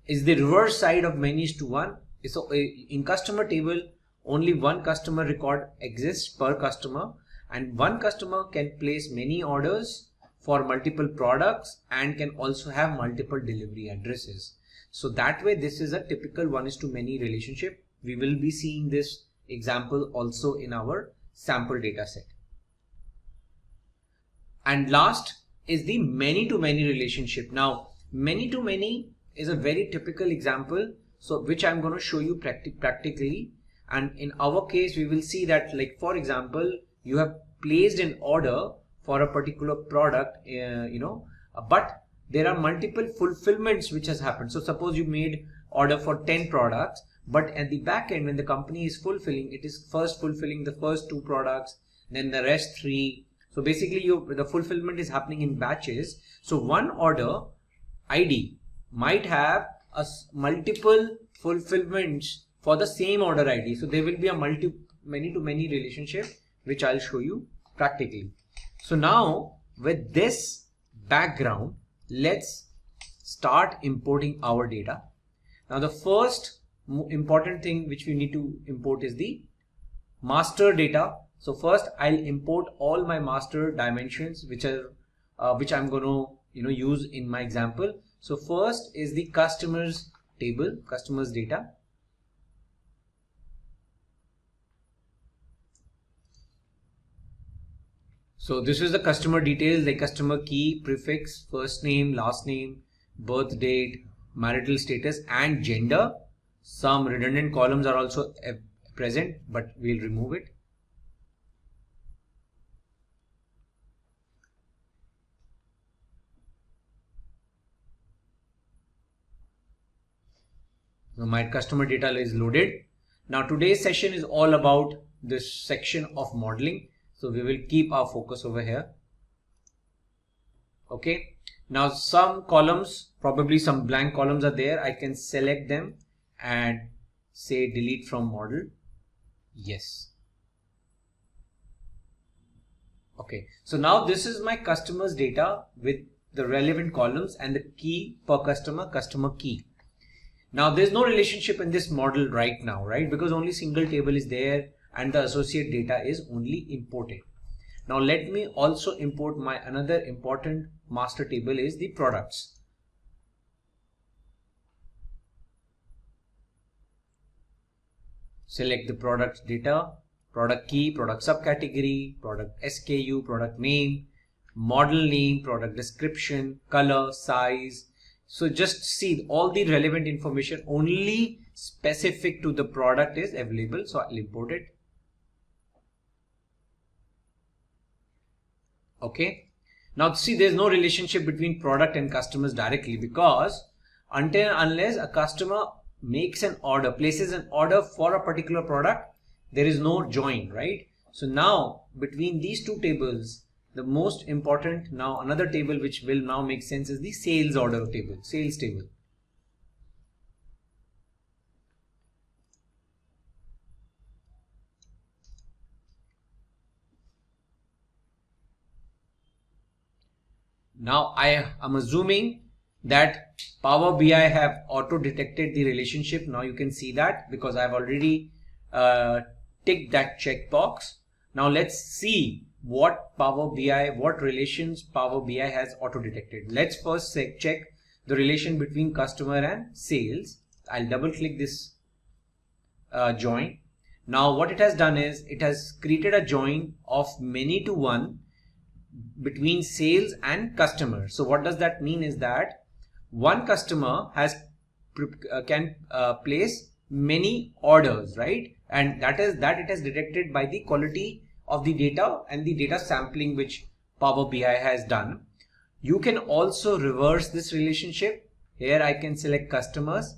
is the reverse side of many:1. So in customer table, only one customer record exists per customer, and one customer can place many orders for multiple products and can also have multiple delivery addresses. So that way this is a typical one-to-many relationship. We will be seeing this example also in our sample data set. And last is the many-to-many relationship. Now many-to-many is a very typical example, so which I'm going to show you practically. And in our case we will see that, like for example, you have placed an order for a particular product, but there are multiple fulfillments which has happened. So suppose you made order for 10 products, but at the back end when the company is fulfilling, it is first fulfilling the first 2 products, then the rest 3. So basically the fulfillment is happening in batches. So one order ID might have multiple fulfillments for the same order ID. So there will be a many-to-many relationship, which I'll show you practically. So now with this background, let's start importing our data. Now the first important thing which we need to import is the master data. So first I'll import all my master dimensions which I'm going to use in my example. So first is the customers table, customers data. So this is the customer details like customer key, prefix, first name, last name, birth date, marital status and gender. Some redundant columns are also present, but we'll remove it. So my customer data is loaded. Now today's session is all about this section of modeling. So we will keep our focus over here. Okay. Now some columns, probably some blank columns are there. I can select them and say delete from model. Yes. Okay. So now this is my customers data with the relevant columns and the key per customer, customer key. Now there's no relationship in this model right now, right? Because only single table is there and the associate data is only imported. Now let me also import my another important master table is the products. Select the product data, product key, product subcategory, product SKU, product name, model name, product description, color, size. So just see all the relevant information only specific to the product is available. So I'll import it. Okay. Now see, there's no relationship between product and customers directly, because until and unless a customer makes an order, places an order for a particular product, there is no join, right? So now between these two tables, the most important, now another table which will now make sense is the sales order table, sales table. Now I am assuming that Power BI have auto detected the relationship. Now you can see that because I've already ticked that checkbox. Now let's see what Power BI, what relations Power BI has auto detected. Let's first check the relation between customer and sales. I'll double click this join. Now what it has done is it has created a join of many to one between sales and customer. So what does that mean is that one customer has can place many orders, right? And that it has detected by the quality of the data and the data sampling which Power BI has done. You can also reverse this relationship. Here I can select customers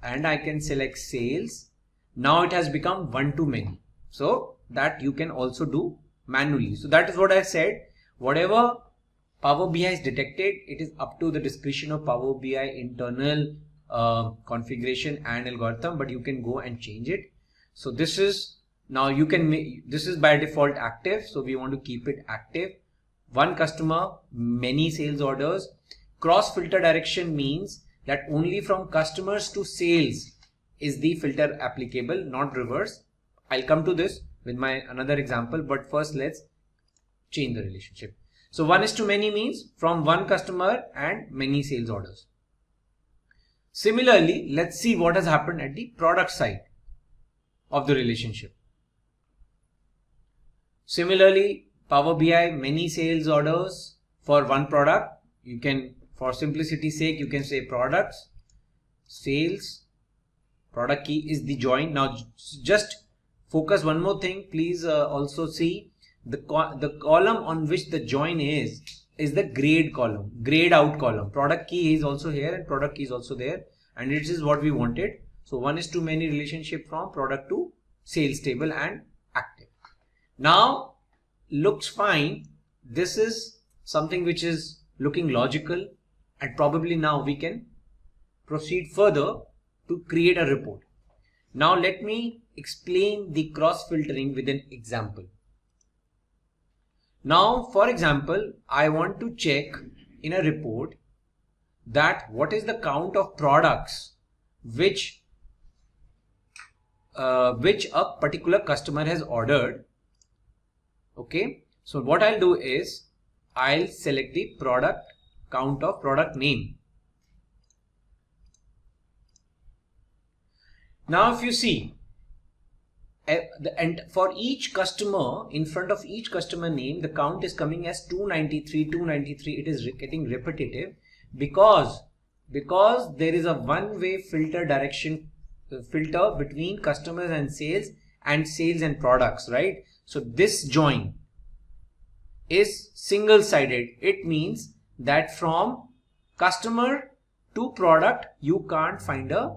and I can select sales. Now it has become one to many. So that you can also do manually. So that is what I said. Whatever Power BI has detected, it is up to the discretion of Power BI internal configuration and algorithm, but you can go and change it. So this is now you can make, this is by default active. So we want to keep it active. One customer, many sales orders. Cross filter direction means that only from customers to sales is the filter applicable, not reverse. I'll come to this. with my another example, but first let's change the relationship. So 1:many means from one customer and many sales orders. Similarly, let's see what has happened at the product side of the relationship. Similarly, Power BI, many sales orders for one product. You can, for simplicity's sake, you can say products, sales, product key is the join. Now just focus one more thing. Please also see the column on which the join is the grayed column, grayed out column. Product key is also here and product key is also there, and it is what we wanted. So 1:many relationship from product to sales table and active. Now looks fine. This is something which is looking logical, and probably now we can proceed further to create a report. Now let me explain the cross filtering with an example. Now, for example, I want to check in a report that what is the count of products which a particular customer has ordered. Okay, so what I'll do is I'll select the product count of product name. Now if you see, and for each customer, in front of each customer name, the count is coming as 293, 293. It is getting repetitive because there is a one-way filter between customers and sales and products, right? So this join is single-sided. It means that from customer to product, you can't find a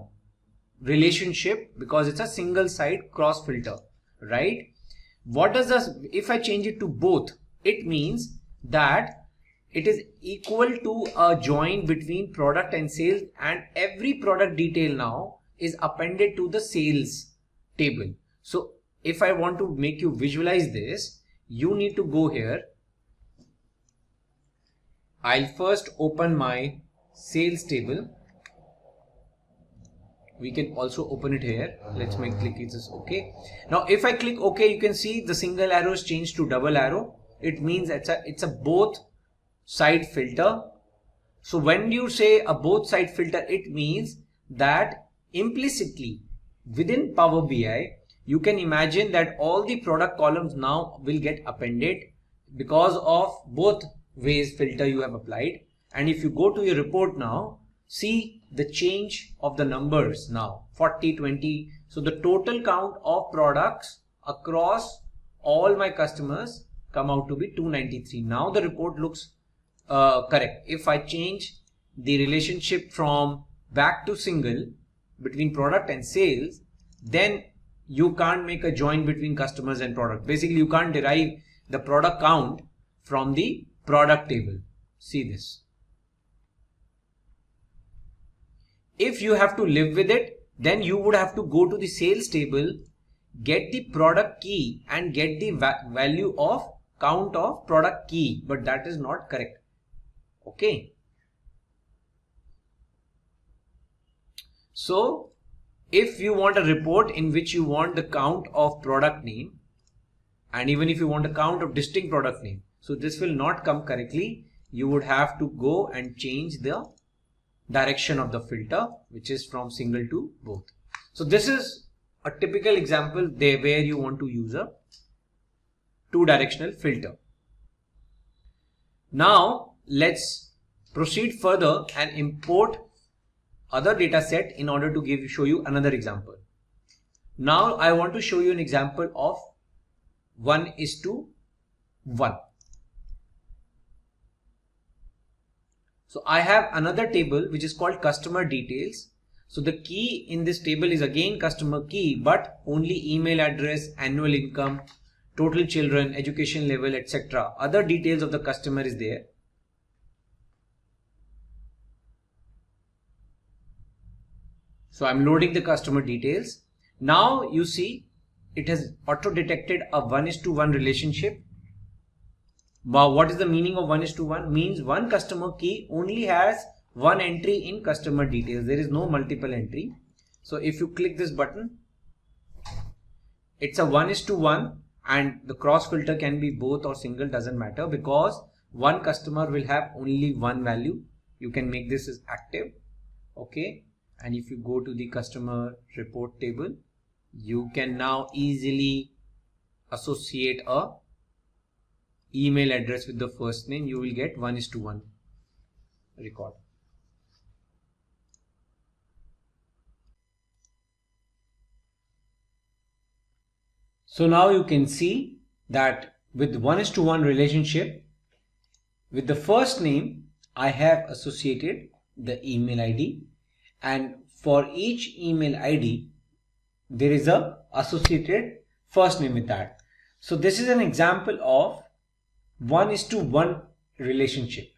relationship because it's a single side cross filter, right? What does this, if I change it to both, it means that it is equal to a join between product and sales, and every product detail now is appended to the sales table. So if I want to make you visualize this, you need to go here. I'll first open my sales table. We can also open it here. Let's make click this OK. Now if I click OK, you can see the single arrow is changed to double arrow. It means it's a both side filter. So when you say a both side filter, it means that implicitly within Power BI, you can imagine that all the product columns now will get appended because of both ways filter you have applied. And if you go to your report now, see the change of the numbers now, 40, 20. So the total count of products across all my customers come out to be 293. Now the report looks correct. If I change the relationship from back to single between product and sales, then you can't make a join between customers and product. Basically, you can't derive the product count from the product table. See this. If you have to live with it, then you would have to go to the sales table, get the product key and get the value of count of product key, but that is not correct. Okay. So if you want a report in which you want the count of product name, and even if you want a count of distinct product name, so this will not come correctly. You would have to go and change the direction of the filter, which is from single to both. So this is a typical example there where you want to use a two-directional filter. Now let's proceed further and import other data set in order to show you another example. Now I want to show you an example of 1:1. So I have another table which is called customer details. So the key in this table is again customer key, but only email address, annual income, total children, education level, etc. Other details of the customer is there. So I'm loading the customer details. Now you see it has auto detected a 1:1 relationship. Now what is the meaning of 1:1? Means one customer key only has one entry in customer details. There is no multiple entry. So if you click this button, it's a 1:1 and the cross filter can be both or single, doesn't matter, because one customer will have only one value. You can make this as active. Okay, and if you go to the customer report table, you can now easily associate a email address with the first name. You will get 1:1 record. So now you can see that with 1:1 relationship, with the first name I have associated the email ID, and for each email ID there is a associated first name with that. So this is an example of 1:1 relationship.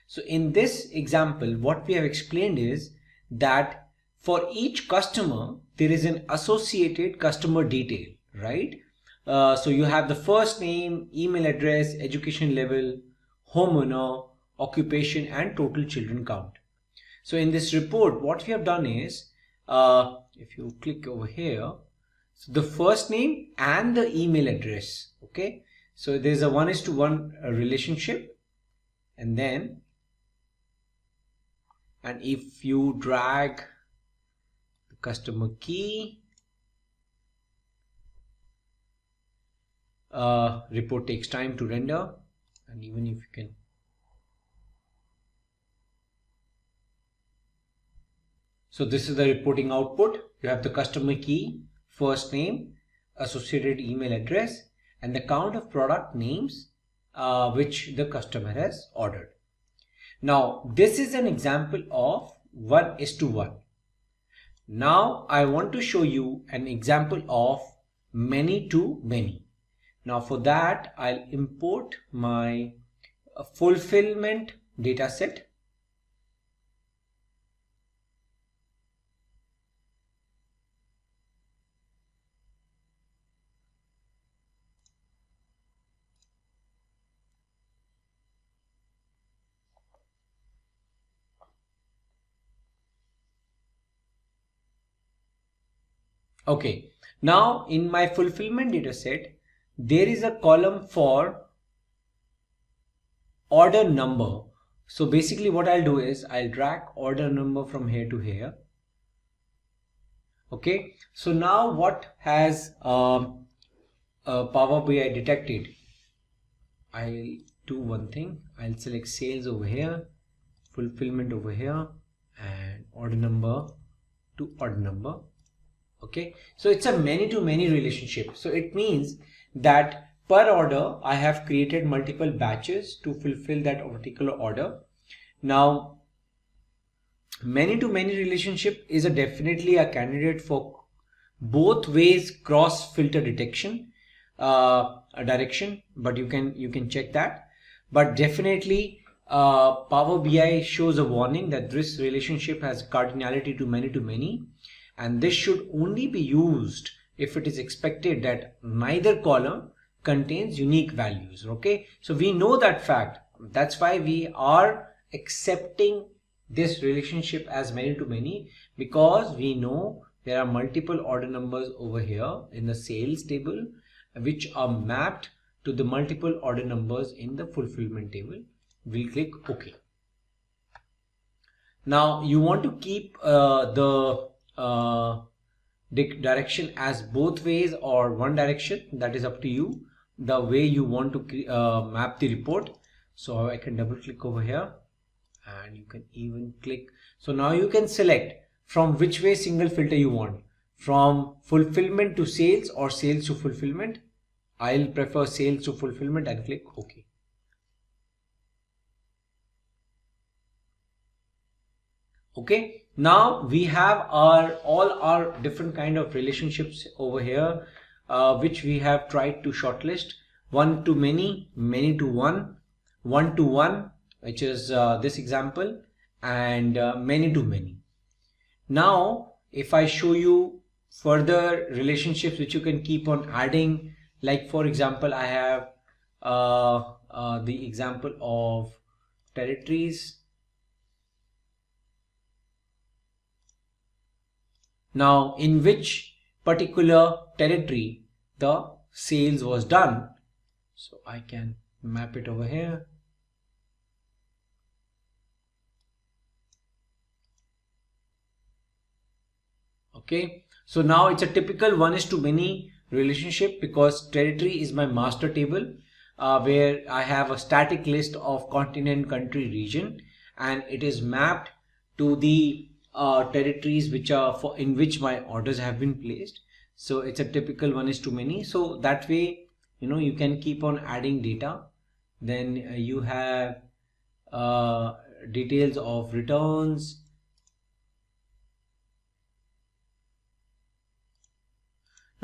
So in this example, what we have explained is that for each customer there is an associated customer detail, right? So you have the first name, email address, education level, homeowner, occupation, and total children count. So in this report, what we have done is, if you click over here, so the first name and the email address. Okay, so there is a 1:1 relationship, and if you drag the customer key, report takes time to render, and even if you can, so this is the reporting output. You have the customer key, first name, associated email address, and the count of product names which the customer has ordered. Now this is an example of 1:1. Now I want to show you an example of many to many. Now for that, I'll import my fulfillment dataset. Okay, now in my fulfillment dataset, there is a column for order number. So basically what I'll do is I'll drag order number from here to here. Okay, so now what has Power BI detected? I'll do one thing. I'll select sales over here, fulfillment over here, and order number to order number. Okay, so it's a many to many relationship. So it means that per order I have created multiple batches to fulfill that particular order. Now many to many relationship is definitely a candidate for both ways cross filter detection direction, but you can check that. But definitely Power BI shows a warning that this relationship has cardinality to many, and this should only be used if it is expected that neither column contains unique values. Okay, so we know that fact. That's why we are accepting this relationship as many to many, because we know there are multiple order numbers over here in the sales table which are mapped to the multiple order numbers in the fulfillment table. We'll click OK. Now you want to keep the direction as both ways or one direction. That is up to you, the way you want to map the report. So I can double click over here, and you can even click. So now you can select from which way single filter you want, from fulfillment to sales or sales to fulfillment. I'll prefer sales to fulfillment and click OK. Okay, now we have all our different kind of relationships over here, which we have tried to shortlist. One to many, many to one, one to one, which is this example, and many to many. Now if I show you further relationships which you can keep on adding, like for example I have the example of territories. Now in which particular territory the sales was done. So I can map it over here. Okay, so now it's a typical 1:many relationship because territory is my master table, where I have a static list of continent, country, region, and it is mapped to the territories which are in which my orders have been placed. So it's a typical 1:many. So that way, you can keep on adding data. Then you have details of returns.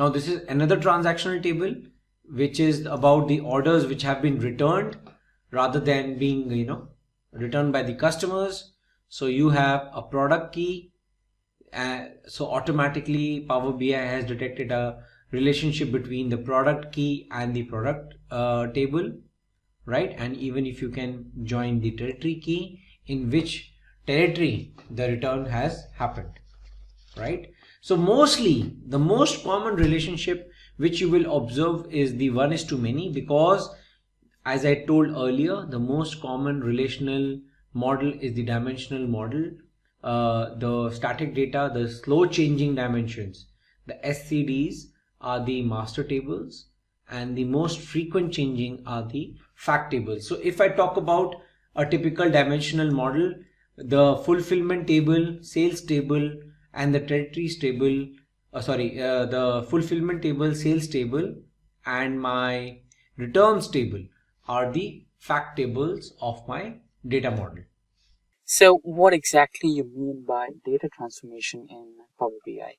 Now this is another transactional table which is about the orders which have been returned rather than being returned by the customers. So you have a product key, so automatically Power BI has detected a relationship between the product key and the product table, right? And even if you can join the territory key in which territory the return has happened, right? So mostly the most common relationship which you will observe is the 1:many, because as I told earlier, the most common relational model is the dimensional model. The static data, the slow changing dimensions, the SCDs are the master tables, and the most frequent changing are the fact tables. So if I talk about a typical dimensional model, the fulfillment table, sales table, and the territories table, the fulfillment table, sales table, and my returns table are the fact tables of my data model. So what exactly you mean by data transformation in Power BI?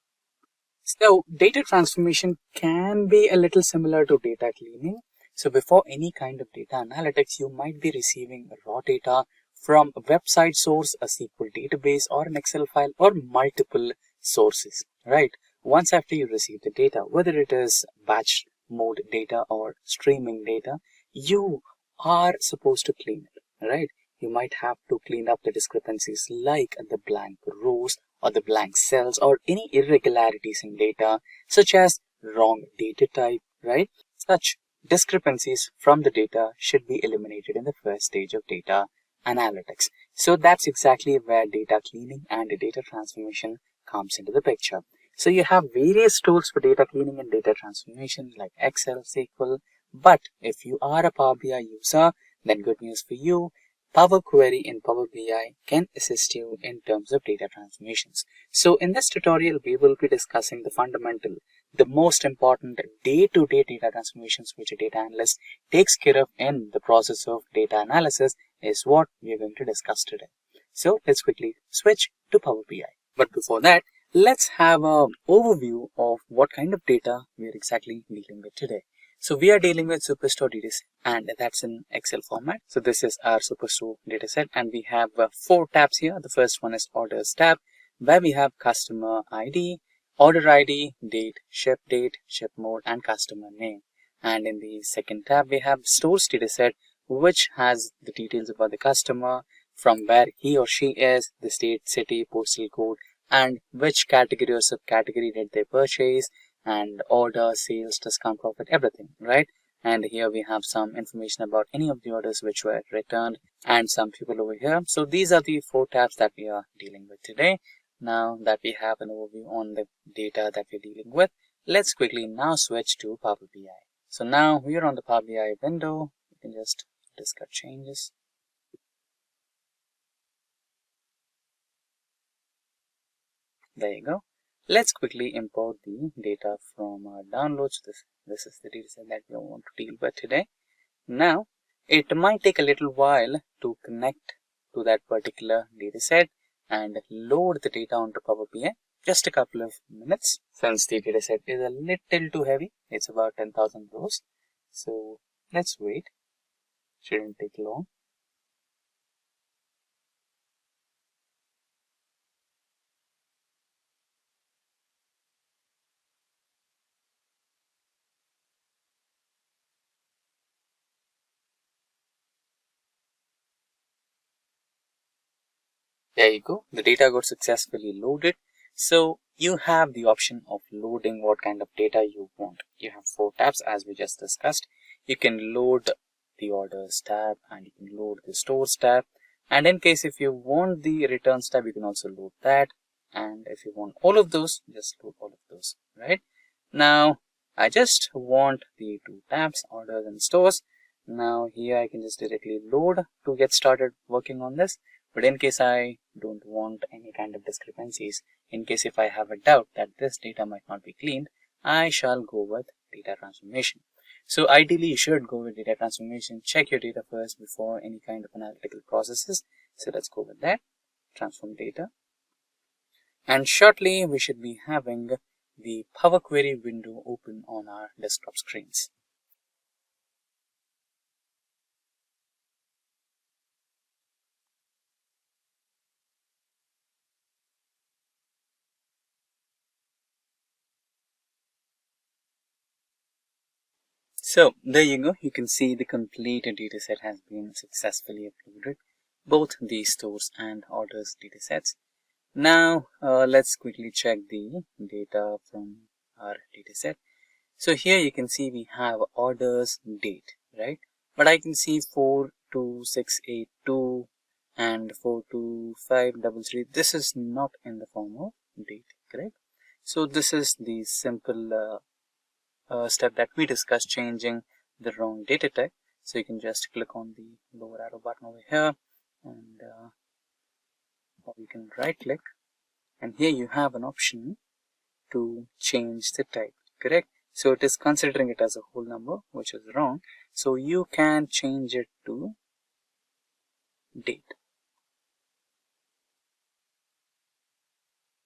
So data transformation can be a little similar to data cleaning. So before any kind of data analytics, you might be receiving raw data from a website source, a SQL database, or an Excel file, or multiple sources, right? Once after you receive the data, whether it is batch mode data or streaming data, you are supposed to clean it, right? You might have to clean up the discrepancies like the blank rows or the blank cells or any irregularities in data, such as wrong data type, right? Such discrepancies from the data should be eliminated in the first stage of data analytics. So that's exactly where data cleaning and data transformation comes into the picture. So you have various tools for data cleaning and data transformation like Excel, SQL, but if you are a Power BI user, then good news for you. Power Query in Power BI can assist you in terms of data transformations. So in this tutorial, we will be discussing the most important day-to-day data transformations which a data analyst takes care of in the process of data analysis is what we are going to discuss today. So let's quickly switch to Power BI. But before that, let's have an overview of what kind of data we are exactly dealing with today. So we are dealing with Superstore dataset, and that's in Excel format. So this is our Superstore dataset, and we have 4 tabs here. The first one is Orders tab, where we have Customer ID, Order ID, Date, Ship Mode, and Customer name. And in the second tab, we have Stores dataset, which has the details about the customer, from where he or she is, the state, city, postal code, and which category or subcategory did they purchase, and order, sales, discount, profit, everything, right? And here we have some information about any of the orders which were returned and some people over here. So these are the 4 tabs that we are dealing with today. Now that we have an overview on the data that we're dealing with, let's quickly now switch to Power BI. So now we are on the Power BI window. You can just discuss changes. There you go. Let's quickly import the data from our downloads. This is the dataset that we want to deal with today. Now, it might take a little while to connect to that particular dataset and load the data onto Power BI. Just a couple of minutes, since the dataset is a little too heavy. It's about 10,000 rows. So let's wait. Shouldn't take long. There you go. The data got successfully loaded. So you have the option of loading what kind of data you want. You have 4 tabs as we just discussed. You can load the orders tab and you can load the stores tab. And in case if you want the returns tab, you can also load that. And if you want all of those, just load all of those, right? Now, I just want the 2 tabs, orders and stores. Now here I can just directly load to get started working on this. But in case I don't want any kind of discrepancies, in case if I have a doubt that this data might not be cleaned, I shall go with data transformation. So ideally you should go with data transformation. Check your data first before any kind of analytical processes. So let's go with that. Transform data. And shortly we should be having the Power Query window open on our desktop screens. So there you go. You can see the complete dataset has been successfully uploaded, both the stores and orders datasets. Now let's quickly check the data from our dataset. So here you can see we have orders date, right? But I can see 42682 and 42533. This is not in the form of date, correct? So this is the simple step that we discussed, changing the wrong data type. So you can just click on the lower arrow button over here, and or you can right click, and here you have an option to change the type, correct? So it is considering it as a whole number, which is wrong. So you can change it to date.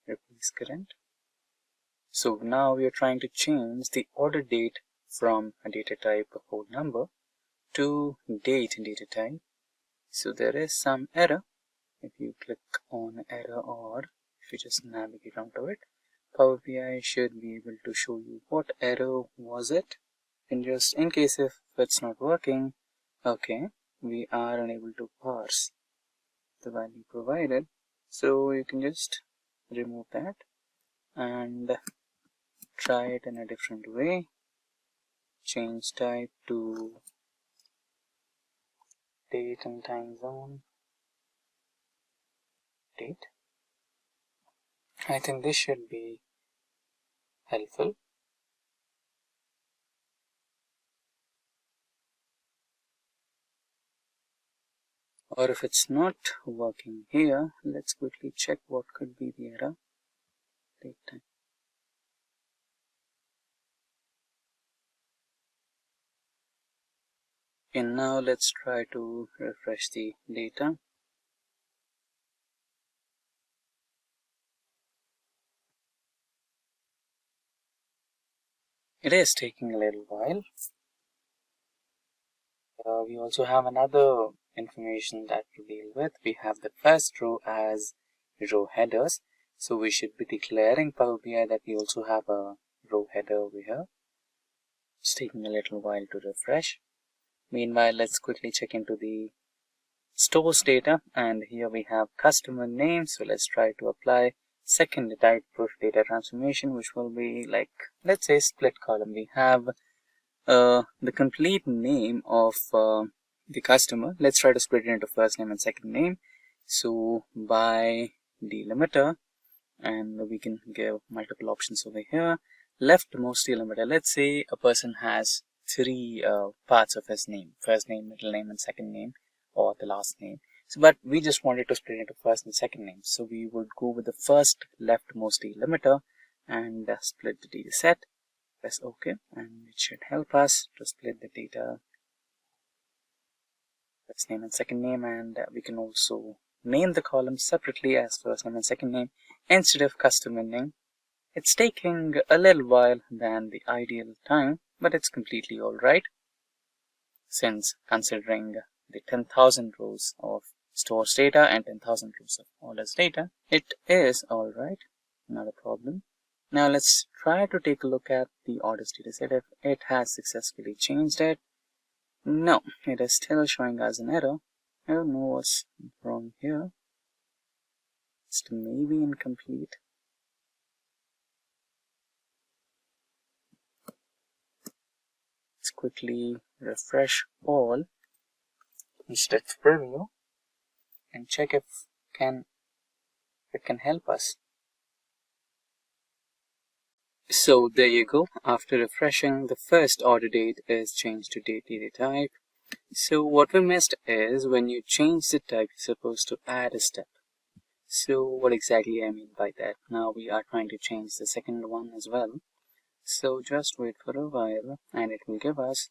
Replace current. So now we are trying to change the order date from a data type a whole number to date data type. So there is some error. If you click on error, or if you just navigate onto it, Power BI should be able to show you what error was it. And just in case if it's not working, okay, we are unable to parse the value provided. So you can just remove that and try it in a different way. Change type to date and time zone. Date. I think this should be helpful. Or if it's not working here, let's quickly check what could be the error. Date time. And now let's try to refresh the data. It is taking a little while. We also have another information that to deal with. We have the first row as row headers. So we should be declaring Power BI that we also have a row header over here. It's taking a little while to refresh. Meanwhile, let's quickly check into the stores data, and here we have customer name. So let's try to apply second type of data transformation, which will be like, let's say, split column. We have the complete name of the customer. Let's try to split it into first name and second name. So by delimiter, and we can give multiple options over here. Leftmost delimiter, let's say a person has 3 parts of his name: first name, middle name, and second name, or the last name. So, but we just wanted to split into first and second name. So we would go with the first leftmost delimiter and split the data set. Press OK, and it should help us to split the data. First name and second name, and we can also name the columns separately as first name and second name instead of customer name. It's taking a little while than the ideal time, but it's completely alright, since considering the 10,000 rows of stores data and 10,000 rows of orders data, it is alright, not a problem. Now let's try to take a look at the orders data set if it has successfully changed it. No, it is still showing us an error. I don't know what's wrong here. It's maybe incomplete. quickly refresh all instead of preview and check if it can help us. So there you go. After refreshing, the first order date is changed to date data type. So what we missed is when you change the type, you're supposed to add a step. So what exactly I mean by that? Now we are trying to change the second one as well. So just wait for a while and it will give us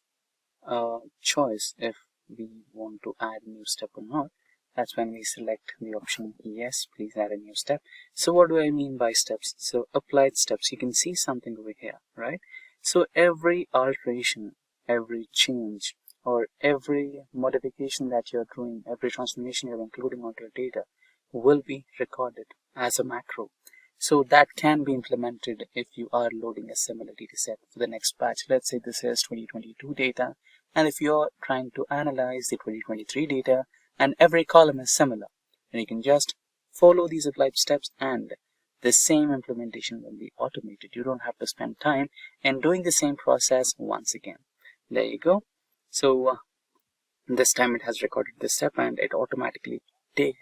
a choice if we want to add a new step or not. That's when we select the option yes, please add a new step. So what do I mean by steps? So applied steps, you can see something over here, right? So every alteration, every change, or every modification that you're doing, every transformation you're including onto your data will be recorded as a macro. So that can be implemented if you are loading a similar data set for the next batch. Let's say this is 2022 data, and if you're trying to analyze the 2023 data and every column is similar, then you can just follow these applied steps and the same implementation will be automated. You don't have to spend time in doing the same process once again. There you go. So this time it has recorded this step and it automatically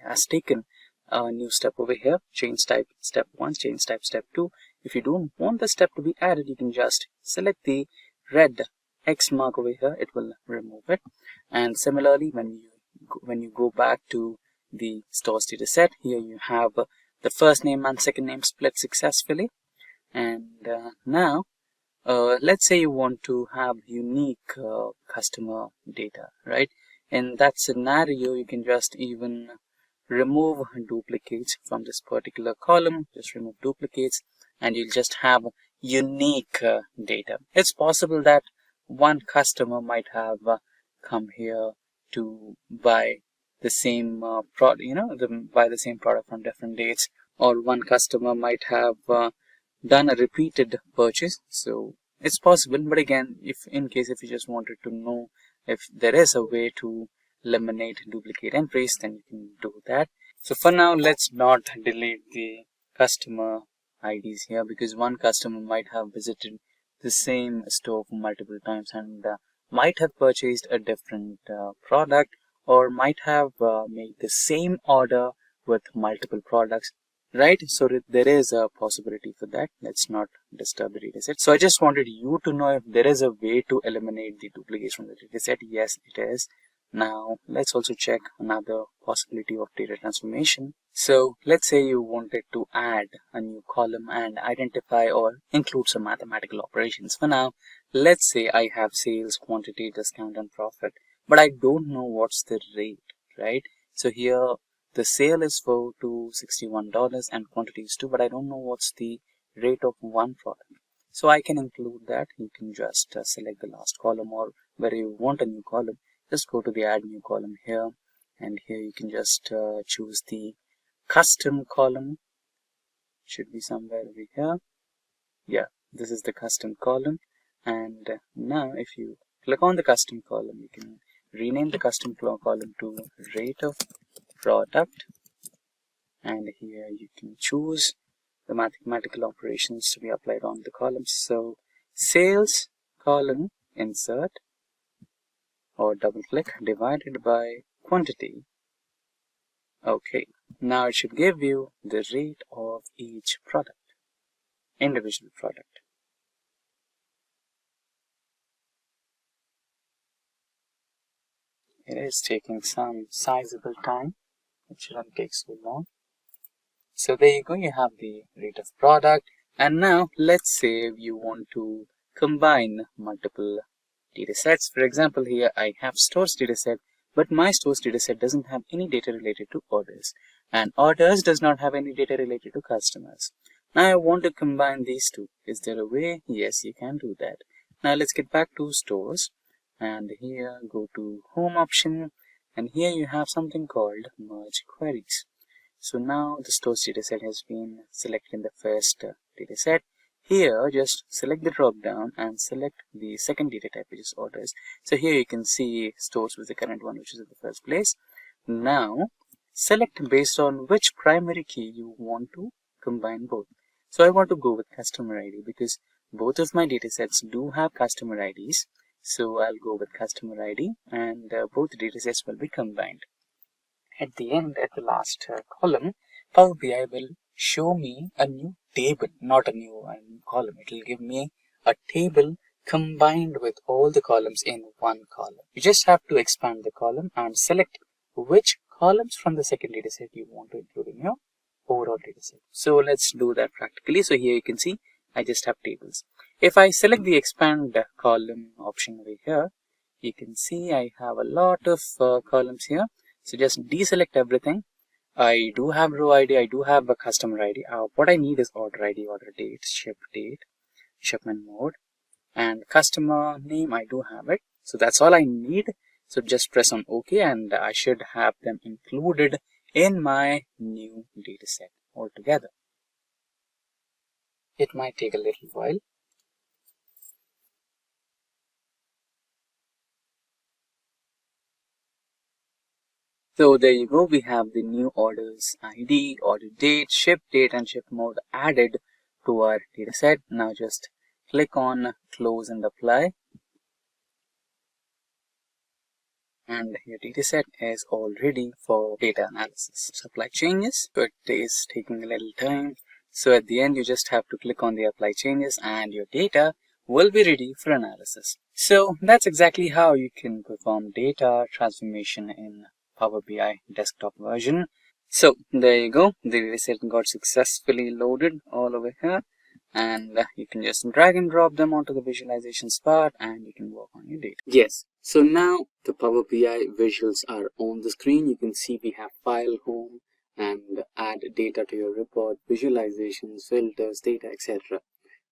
has taken a new step over here. Change type step 1, change type step 2. If you don't want the step to be added, you can just select the red X mark over here. It will remove it. And similarly, when you go back to the stores data set, here you have the first name and second name split successfully. And now let's say you want to have unique customer data, right? In that scenario, you can just even remove duplicates from this particular column. Just remove duplicates and you'll just have unique data. It's possible that one customer might have come here to buy the same product, buy the same product on different dates, or one customer might have done a repeated purchase. So it's possible, but again, if you just wanted to know if there is a way to eliminate duplicate entries, then you can do that. So for now, let's not delete the customer IDs here, because one customer might have visited the same store for multiple times and might have purchased a different product, or might have made the same order with multiple products, right? So there is a possibility for that. Let's not disturb the dataset. So I just wanted you to know if there is a way to eliminate the duplicates from the dataset. Yes, it is. Now let's also check another possibility of data transformation. So let's say you wanted to add a new column and identify or include some mathematical operations. For now, let's say I have sales, quantity, discount, and profit, but I don't know what's the rate, right? So here the sale is for $261 and quantity is 2, but I don't know what's the rate of one product. So I can include that. You can just select the last column, or where you want a new column, just go to the add new column here, and here you can just choose the custom column. Should be somewhere over here. Yeah, this is the custom column. And now if you click on the custom column, you can rename the custom column to rate of product, and here you can choose the mathematical operations to be applied on the columns. So sales column, insert, or double click, divided by quantity. Okay, now it should give you the rate of each product, individual product. It is taking some sizable time. It shouldn't take so long. So there you go, you have the rate of product. And now let's say you want to combine multiple data sets. For example, here I have stores data set, but my stores data set doesn't have any data related to orders, and orders does not have any data related to customers. Now I want to combine these two. Is there a way? Yes, you can do that. Now let's get back to stores, and here go to home option, and here you have something called merge queries. So now the stores data set has been selected in the first data set. Here, just select the drop down and select the second data type, which is orders. So here you can see stores with the current one, which is in the first place. Now, select based on which primary key you want to combine both. So I want to go with customer ID because both of my data sets do have customer IDs. So I'll go with customer ID, and both datasets will be combined. At the end, at the last column, Power BI will show me a new table, not a new column. It will give me a table combined with all the columns in one column. You just have to expand the column and select which columns from the second dataset you want to include in your overall dataset. So let's do that practically. So here you can see I just have tables. If I select the expand column option over here, you can see I have a lot of columns here. So just deselect everything. I do have row ID, I do have a customer ID. What I need is order ID, order date, ship date, shipment mode, and customer name. I do have it. So that's all I need. So just press on OK, and I should have them included in my new dataset altogether. It might take a little while. So there you go, we have the new orders ID, order date, ship date, and ship mode added to our dataset. Now just click on close and apply. And your dataset is all ready for data analysis. Supply changes, so it is taking a little time. So at the end, you just have to click on the apply changes and your data will be ready for analysis. So that's exactly how you can perform data transformation in Power BI desktop version. So there you go, the dataset got successfully loaded all over here, and you can just drag and drop them onto the visualizations part and you can work on your data. Yes, so now the Power BI visuals are on the screen. You can see we have file, home, and add data to your report, visualizations, filters, data, etc.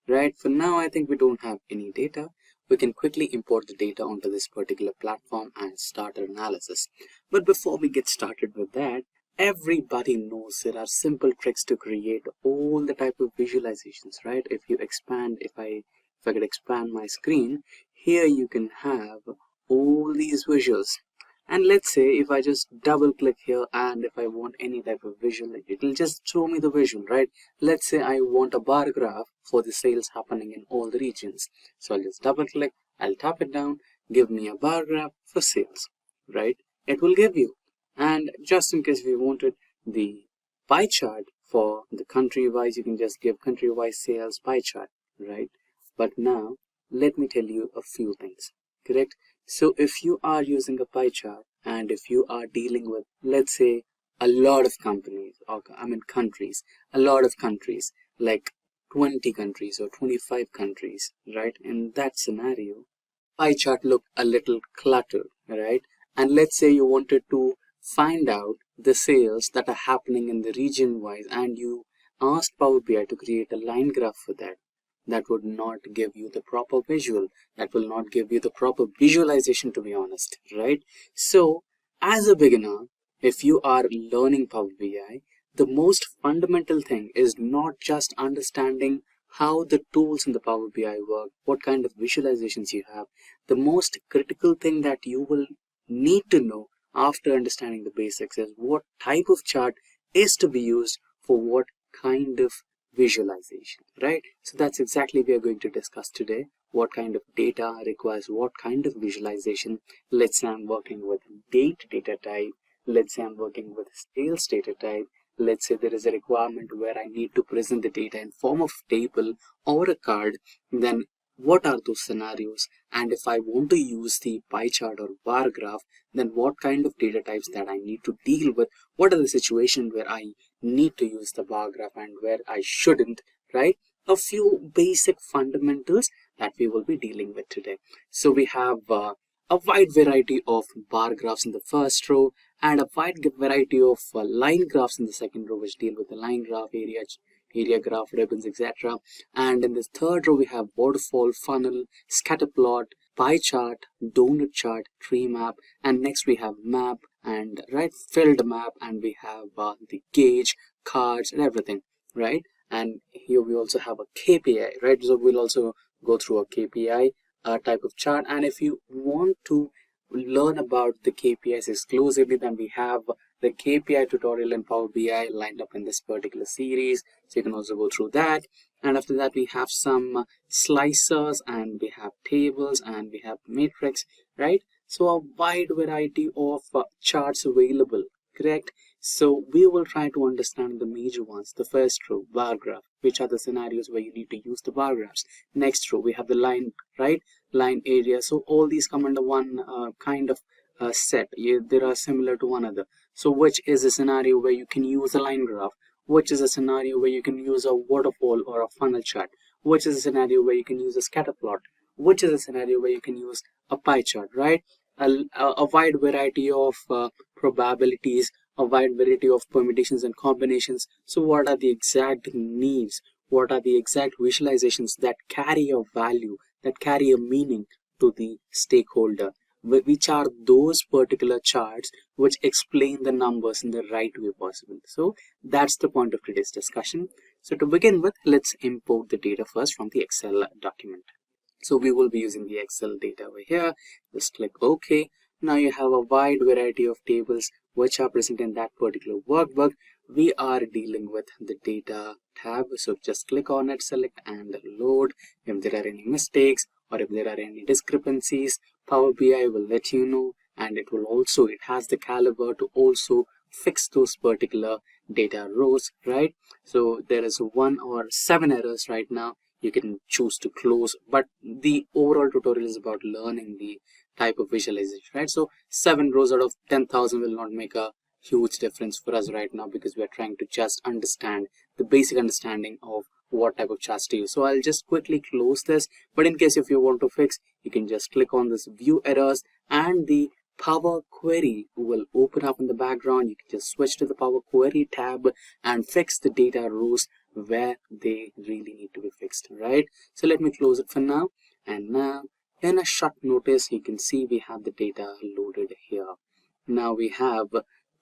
Right, for now I think we don't have any data. We can quickly import the data onto this particular platform and start our analysis. But before we get started with that, everybody knows there are simple tricks to create all the type of visualizations, right? If you expand, if I could expand my screen, here you can have all these visuals. And let's say if I just double click here and if I want any type of visual, it will just show me the visual, right? Let's say I want a bar graph for the sales happening in all the regions. So I'll just double click, I'll tap it down, give me a bar graph for sales, right? It will give you. And just in case we wanted the pie chart for the country wise, you can just give country wise sales pie chart, right? But now let me tell you a few things, correct? So if you are using a pie chart and if you are dealing with, let's say, a lot of companies, or countries, a lot of countries, like 20 countries or 25 countries, right? In that scenario, pie chart look a little cluttered, right? And let's say you wanted to find out the sales that are happening in the region wise and you asked Power BI to create a line graph for that. That would not give you the proper visual. That will not give you the proper visualization, to be honest, right? So as a beginner, if you are learning Power BI, the most fundamental thing is not just understanding how the tools in the Power BI work, what kind of visualizations you have. The most critical thing that you will need to know after understanding the basics is what type of chart is to be used for what kind of visualization, right? So that's exactly we are going to discuss today. What kind of data requires what kind of visualization. Let's say I'm working with date data type. Let's say I'm working with sales data type. Let's say there is a requirement where I need to present the data in form of table or a card. Then what are those scenarios? And if I want to use the pie chart or bar graph, then what kind of data types that I need to deal with? What are the situations where I need to use the bar graph and where I shouldn't, right? A few basic fundamentals that we will be dealing with today. So we have a wide variety of bar graphs in the first row and a wide variety of line graphs in the second row, which deal with the line graph, area graph, ribbons, etc. And in the third row, we have waterfall, funnel, scatter plot, pie chart, donut chart, tree map, and next we have map and filled map, and we have the gauge, cards, and everything, right? And here we also have a KPI, right? So we'll also go through a KPI type of chart. And if you want to learn about the KPIs exclusively, then we have the KPI tutorial in Power BI lined up in this particular series, so you can also go through that. And after that, we have some slicers, and we have tables, and we have matrix, right? So a wide variety of charts available, correct? So we will try to understand the major ones. The first row, bar graph, which are the scenarios where you need to use the bar graphs. Next row, we have the line, right? Line area. So all these come under one kind of set. They are similar to one another. So which is a scenario where you can use a line graph? Which is a scenario where you can use a waterfall or a funnel chart? Which is a scenario where you can use a scatter plot? Which is a scenario where you can use a pie chart, right? A wide variety of probabilities, a wide variety of permutations and combinations. So what are the exact needs? What are the exact visualizations that carry a value, that carry a meaning to the stakeholder? Which are those particular charts which explain the numbers in the right way possible? So that's the point of today's discussion. So to begin with, let's import the data first from the Excel document. So we will be using the Excel data over here. Just click OK. Now you have a wide variety of tables which are present in that particular workbook. We are dealing with the data tab. So just click on it, select and load. If there are any mistakes or if there are any discrepancies, Power BI will let you know, and it has the caliber to also fix those particular data rows, right? So there is 1 or 7 errors right now. You can choose to close, but the overall tutorial is about learning the type of visualization, right? So 7 rows out of 10,000 will not make a huge difference for us right now, because we are trying to just understand the basic understanding of what type of charts to use. So I'll just quickly close this, but in case if you want to fix, you can just click on this view errors, and the Power Query will open up in the background. You can just switch to the Power Query tab and fix the data rows where they really need to be fixed, right? So let me close it for now. And now in a short notice, you can see we have the data loaded here. Now we have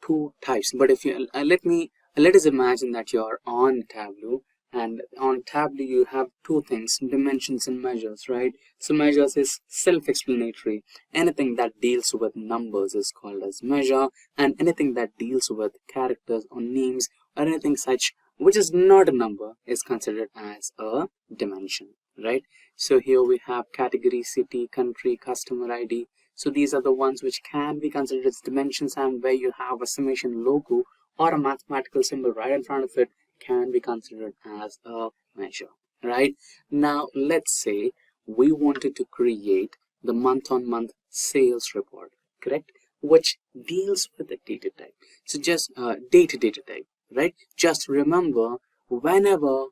2 types, but if you let us imagine that you're on Tableau, and on Tableau you have 2 things, dimensions and measures, right? So measures is self-explanatory. Anything that deals with numbers is called as measure, and anything that deals with characters or names or anything such which is not a number is considered as a dimension, right? So here we have category, city, country, customer ID. So these are the ones which can be considered as dimensions, and where you have a summation logo or a mathematical symbol right in front of it can be considered as a measure, right? Now let's say we wanted to create the month-on-month sales report, correct? Which deals with the data type. So just data type, right? Just remember, whenever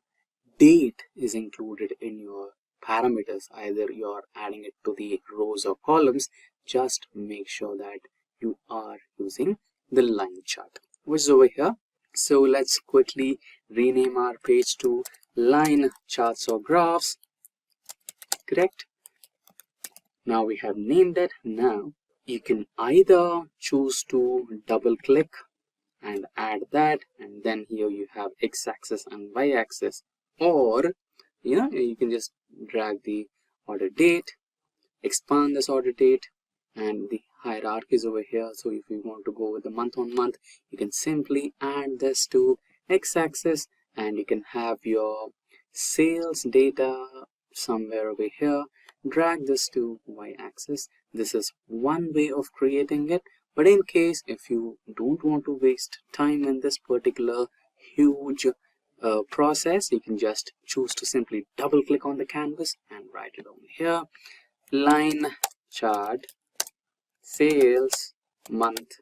date is included in your parameters, either you're adding it to the rows or columns, just make sure that you are using the line chart, which is over here. So let's quickly rename our page to line charts or graphs, correct? Now we have named it. Now you can either choose to double click and add that, and then here you have x-axis and y-axis, or you can just drag the order date, expand this order date, and the hierarchy is over here. So if you want to go with the month on month, you can simply add this to x-axis, and you can have your sales data somewhere over here, drag this to y-axis. This is one way of creating it. But in case if you don't want to waste time in this particular huge process, you can just choose to simply double click on the canvas and write it over here, line chart sales month.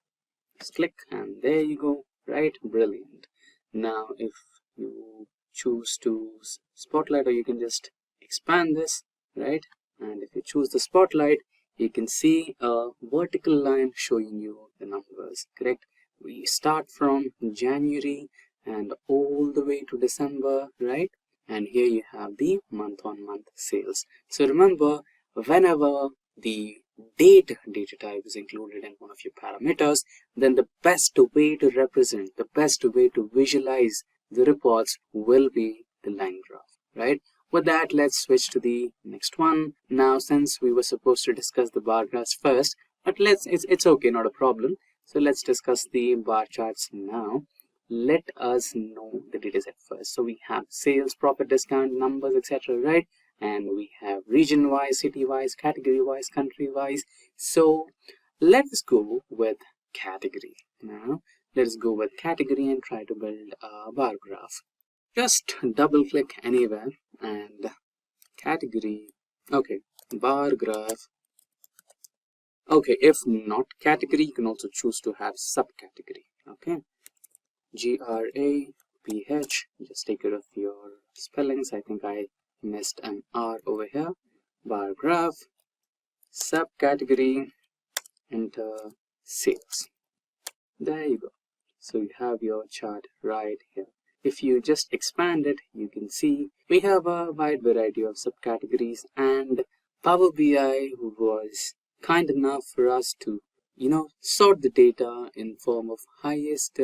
Just click, and there you go, right? Brilliant. Now if you choose to spotlight, or you can just expand this, right? And if you choose the spotlight, you can see a vertical line showing you the numbers, correct? We start from January and all the way to December, right? And here you have the month-on-month sales. So remember, whenever the data type is included in one of your parameters, then the best way to represent, the best way to visualize the reports will be the line graph, right? With that, let's switch to the next one. Now, since we were supposed to discuss the bar graphs first, but it's okay, not a problem. So let's discuss the bar charts now. Let us know the details at first. So we have sales, profit, discount, numbers, etc., right? And we have region-wise, city-wise, category-wise, country-wise. So let us go with category. Now, let us go with category and try to build a bar graph. Just double click anywhere and category. Okay, bar graph. Okay, if not category, you can also choose to have subcategory. Okay, GRAPH. Just take care of your spellings. I think I missed an R over here. Bar graph, subcategory, enter sales. There you go. So you have your chart right here. If you just expand it, you can see we have a wide variety of subcategories, and Power BI was kind enough for us to, sort the data in form of highest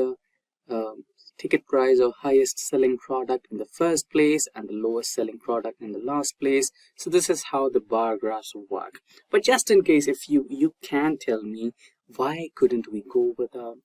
ticket price or highest selling product in the first place and the lowest selling product in the last place. So this is how the bar graphs work. But just in case, if you can tell me, why couldn't we go with a,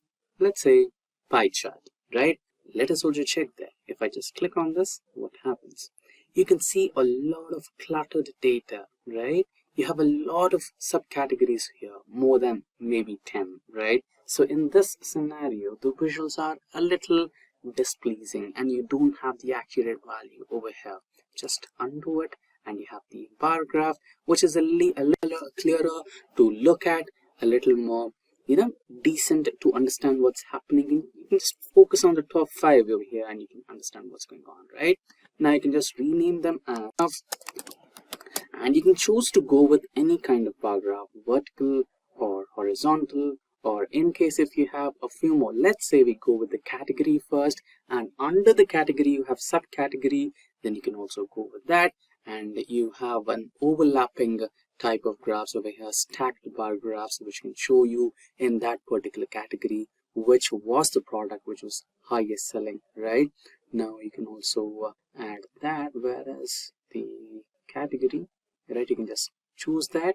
let's say, pie chart, right? Let us also check that. If I just click on this, what happens? You can see a lot of cluttered data, right? You have a lot of subcategories here, more than maybe 10, right? So in this scenario, the visuals are a little displeasing and you don't have the accurate value over here. Just undo it and you have the bar graph, which is a little clearer to look at, a little more decent to understand what's happening. You can just focus on the top 5 over here and you can understand what's going on, right? Now you can just rename them and you can choose to go with any kind of bar graph, vertical or horizontal, or in case if you have a few more, let's say we go with the category first, and under the category you have subcategory, then you can also go with that, and you have an overlapping type of graphs over here, stacked bar graphs, which can show you in that particular category which was the product which was highest selling, right? Now you can also add that, whereas the category, right, you can just choose that.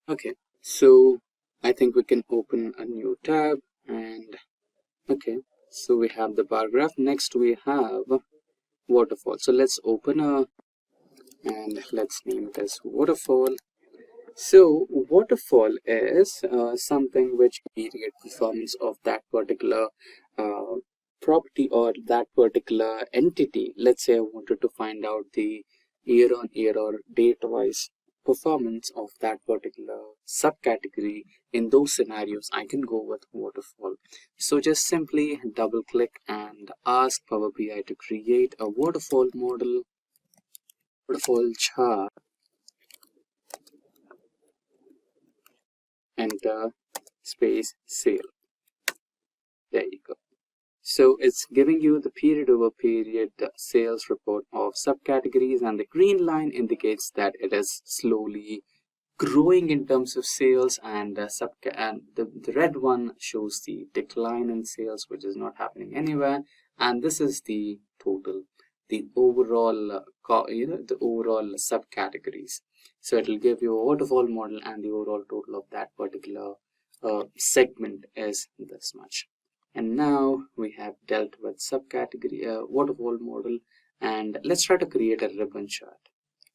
Okay, so I think we can open a new tab, and okay, so we have the bar graph. Next we have waterfall. So let's open and let's name it as waterfall. So waterfall is something which period performance of that particular property or that particular entity. Let's say I wanted to find out the year-on-year or date-wise performance of that particular subcategory. In those scenarios, I can go with waterfall. So just simply double click and ask Power BI to create a waterfall model, waterfall chart, enter space sale. There you go. So it's giving you the period over period sales report of subcategories, and the green line indicates that it is slowly growing in terms of sales, and the red one shows the decline in sales, which is not happening anywhere. And this is the total, the overall the overall subcategories. So it will give you a waterfall model, and the overall total of that particular segment is this much. And now we have dealt with subcategory waterfall model, and let's try to create a ribbon chart.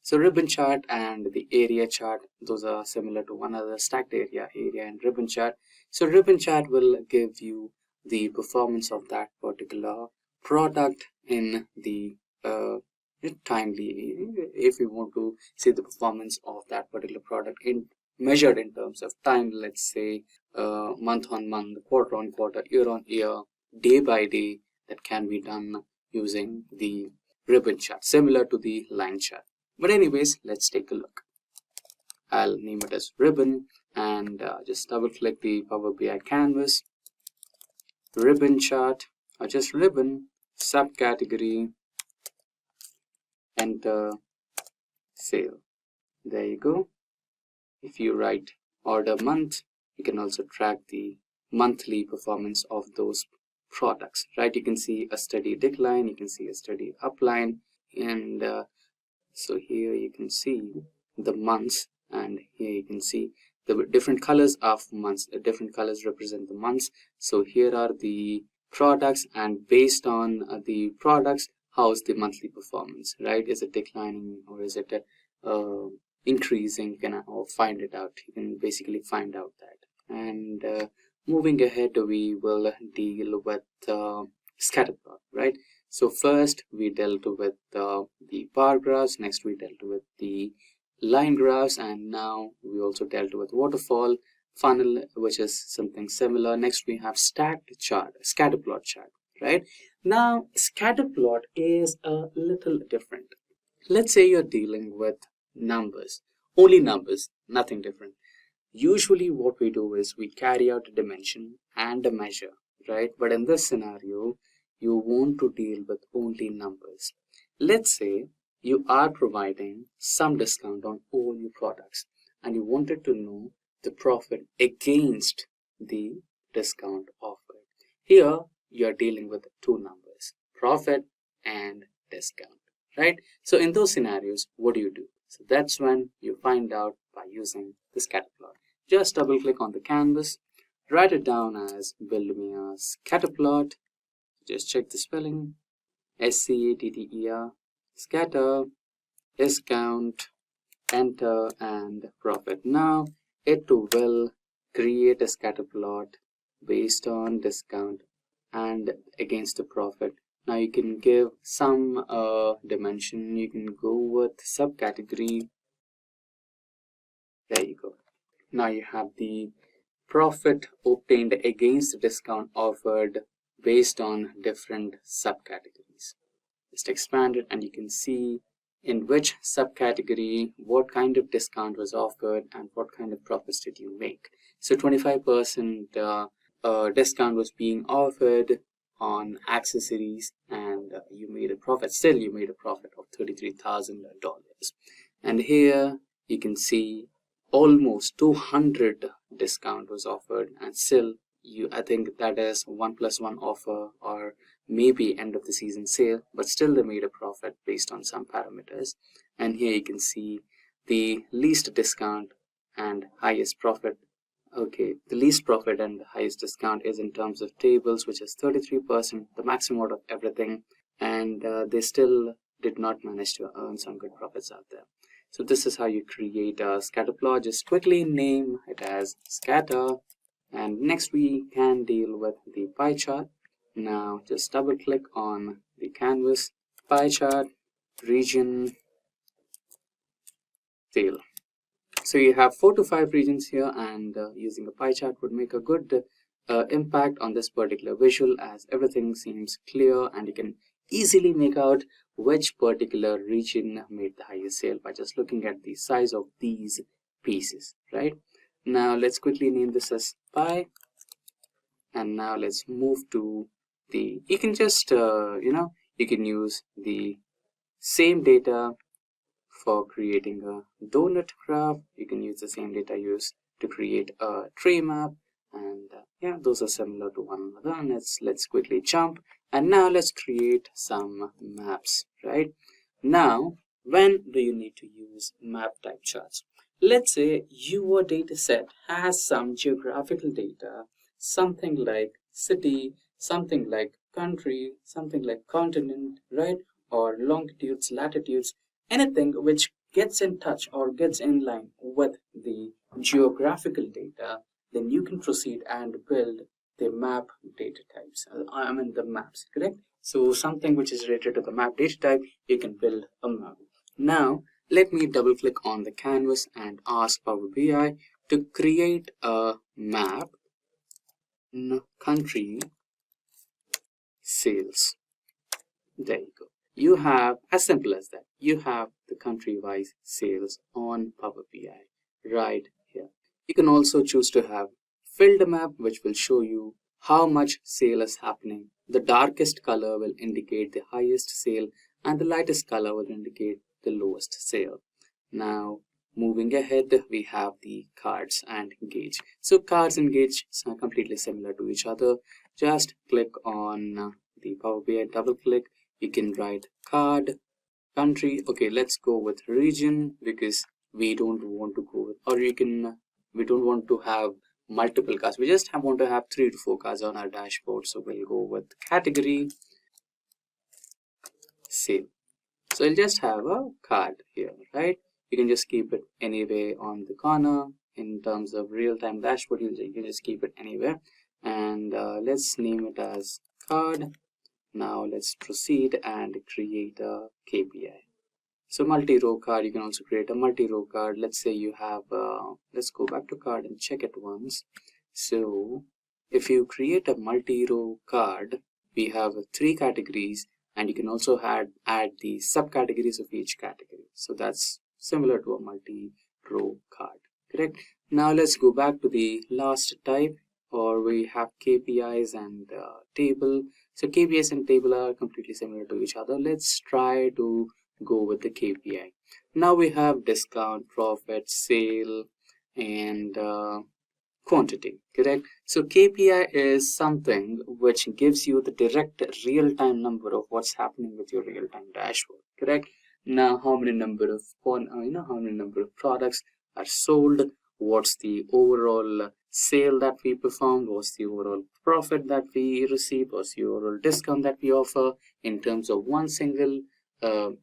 So ribbon chart and the area chart, those are similar to one another, stacked area and ribbon chart. So ribbon chart will give you the performance of that particular product in the timely, if you want to see the performance of that particular product in measured in terms of time, let's say month on month, quarter on quarter, year on year, day by day. That can be done using the ribbon chart, similar to the line chart. But anyways, let's take a look. I'll name it as ribbon, and just double click the Power BI canvas, ribbon chart, or just ribbon, subcategory, enter sale. There you go. If you write order month, you can also track the monthly performance of those products, right? You can see a steady decline, you can see a steady upline, and so here you can see the months, and here you can see the different colors of months. The different colors represent the months. So here are the products, and based on the products, how's the monthly performance, right? Is it declining or is it increasing? Or find it out. You can basically find out that. And moving ahead, we will deal with scatter plot, right? So first we dealt with the bar graphs, next we dealt with the line graphs, and now we also dealt with waterfall, funnel, which is something similar. Next we have stacked chart, scatter plot chart, right? Now scatter plot is a little different. Let's say you're dealing with numbers, only numbers, nothing different. Usually what we do is we carry out a dimension and a measure, right? But in this scenario, you want to deal with only numbers. Let's say you are providing some discount on all your products and you wanted to know the profit against the discount offered. Here you are dealing with two numbers, profit and discount, right? So in those scenarios, what do? So that's when you find out by using the scatter plot. Just double click on the canvas, write it down as build me a scatter plot. Just check the spelling, SCATTER, scatter, discount, enter, and profit. Now it will create a scatter plot based on discount and against the profit. Now you can give some dimension. You can go with subcategory. There you go. Now you have the profit obtained against the discount offered based on different subcategories. Just expand it and you can see in which subcategory what kind of discount was offered and what kind of profits did you make. So 25% discount was being offered on accessories, and you made a profit. Still you made a profit of $33,000. And here you can see almost 200 discount was offered, and still I think that is 1+1 offer or maybe end of the season sale, but still they made a profit based on some parameters. And here you can see the least discount and highest profit. Okay, the least profit and the highest discount is in terms of tables, which is 33%, the maximum out of everything, and they still did not manage to earn some good profits out there. So this is how you create a scatter plot. Just quickly name it as scatter. And next we can deal with the pie chart. Now just double click on the canvas, pie chart, region, sale. So you have 4 to 5 regions here, and using a pie chart would make a good impact on this particular visual, as everything seems clear and you can easily make out which particular region made the highest sale by just looking at the size of these pieces, right? Now let's quickly name this as pie, and now let's move to the, you can just you can use the same data for creating a donut graph. You can use the same data used to create a tray map, and yeah, those are similar to one another. And let's quickly jump, and now let's create some maps, right? Now when do you need to use map type charts? Let's say your data set has some geographical data, something like city, something like country, something like continent, right? Or longitudes, latitudes, anything which gets in touch or gets in line with the geographical data, then you can proceed and build the map data types. I mean the maps, correct? So something which is related to the map data type, you can build a map. Now let me double click on the canvas and ask Power BI to create a map in country sales. There you go. You have, as simple as that, you have the country-wise sales on Power BI right here. You can also choose to have filled map, which will show you how much sale is happening. The darkest color will indicate the highest sale, and the lightest color will indicate the lowest sale. Now moving ahead, we have the cards and gauge. So cards and gauge are completely similar to each other. Just click on the Power BI, double click. You can write card, country. Okay, let's go with region because we don't want to go with, or you can We don't want to have multiple cars. We just want to have 3 to 4 cars on our dashboard. So we'll go with category sale. So I'll just have a card here, right? You can just keep it anywhere on the corner. In terms of real-time dashboard, you can just keep it anywhere. And let's name it as card. Now let's proceed and create a KPI. So multi-row card, you can also create a multi-row card. Let's say you have, let's go back to card and check it once. So if you create a multi-row card, we have 3 categories, and you can also add the subcategories of each category. So that's similar to a multi-row card, correct? Now let's go back to the last type, or we have KPIs and table. So KPIs and table are completely similar to each other. Let's try to go with the KPI. Now we have discount, profit, sale, and quantity, correct? So KPI is something which gives you the direct real-time number of what's happening with your real-time dashboard, correct? Now how many number of products are sold, what's the overall sale that we performed, what's the overall profit that we received, what's the overall discount that we offer. In terms of one single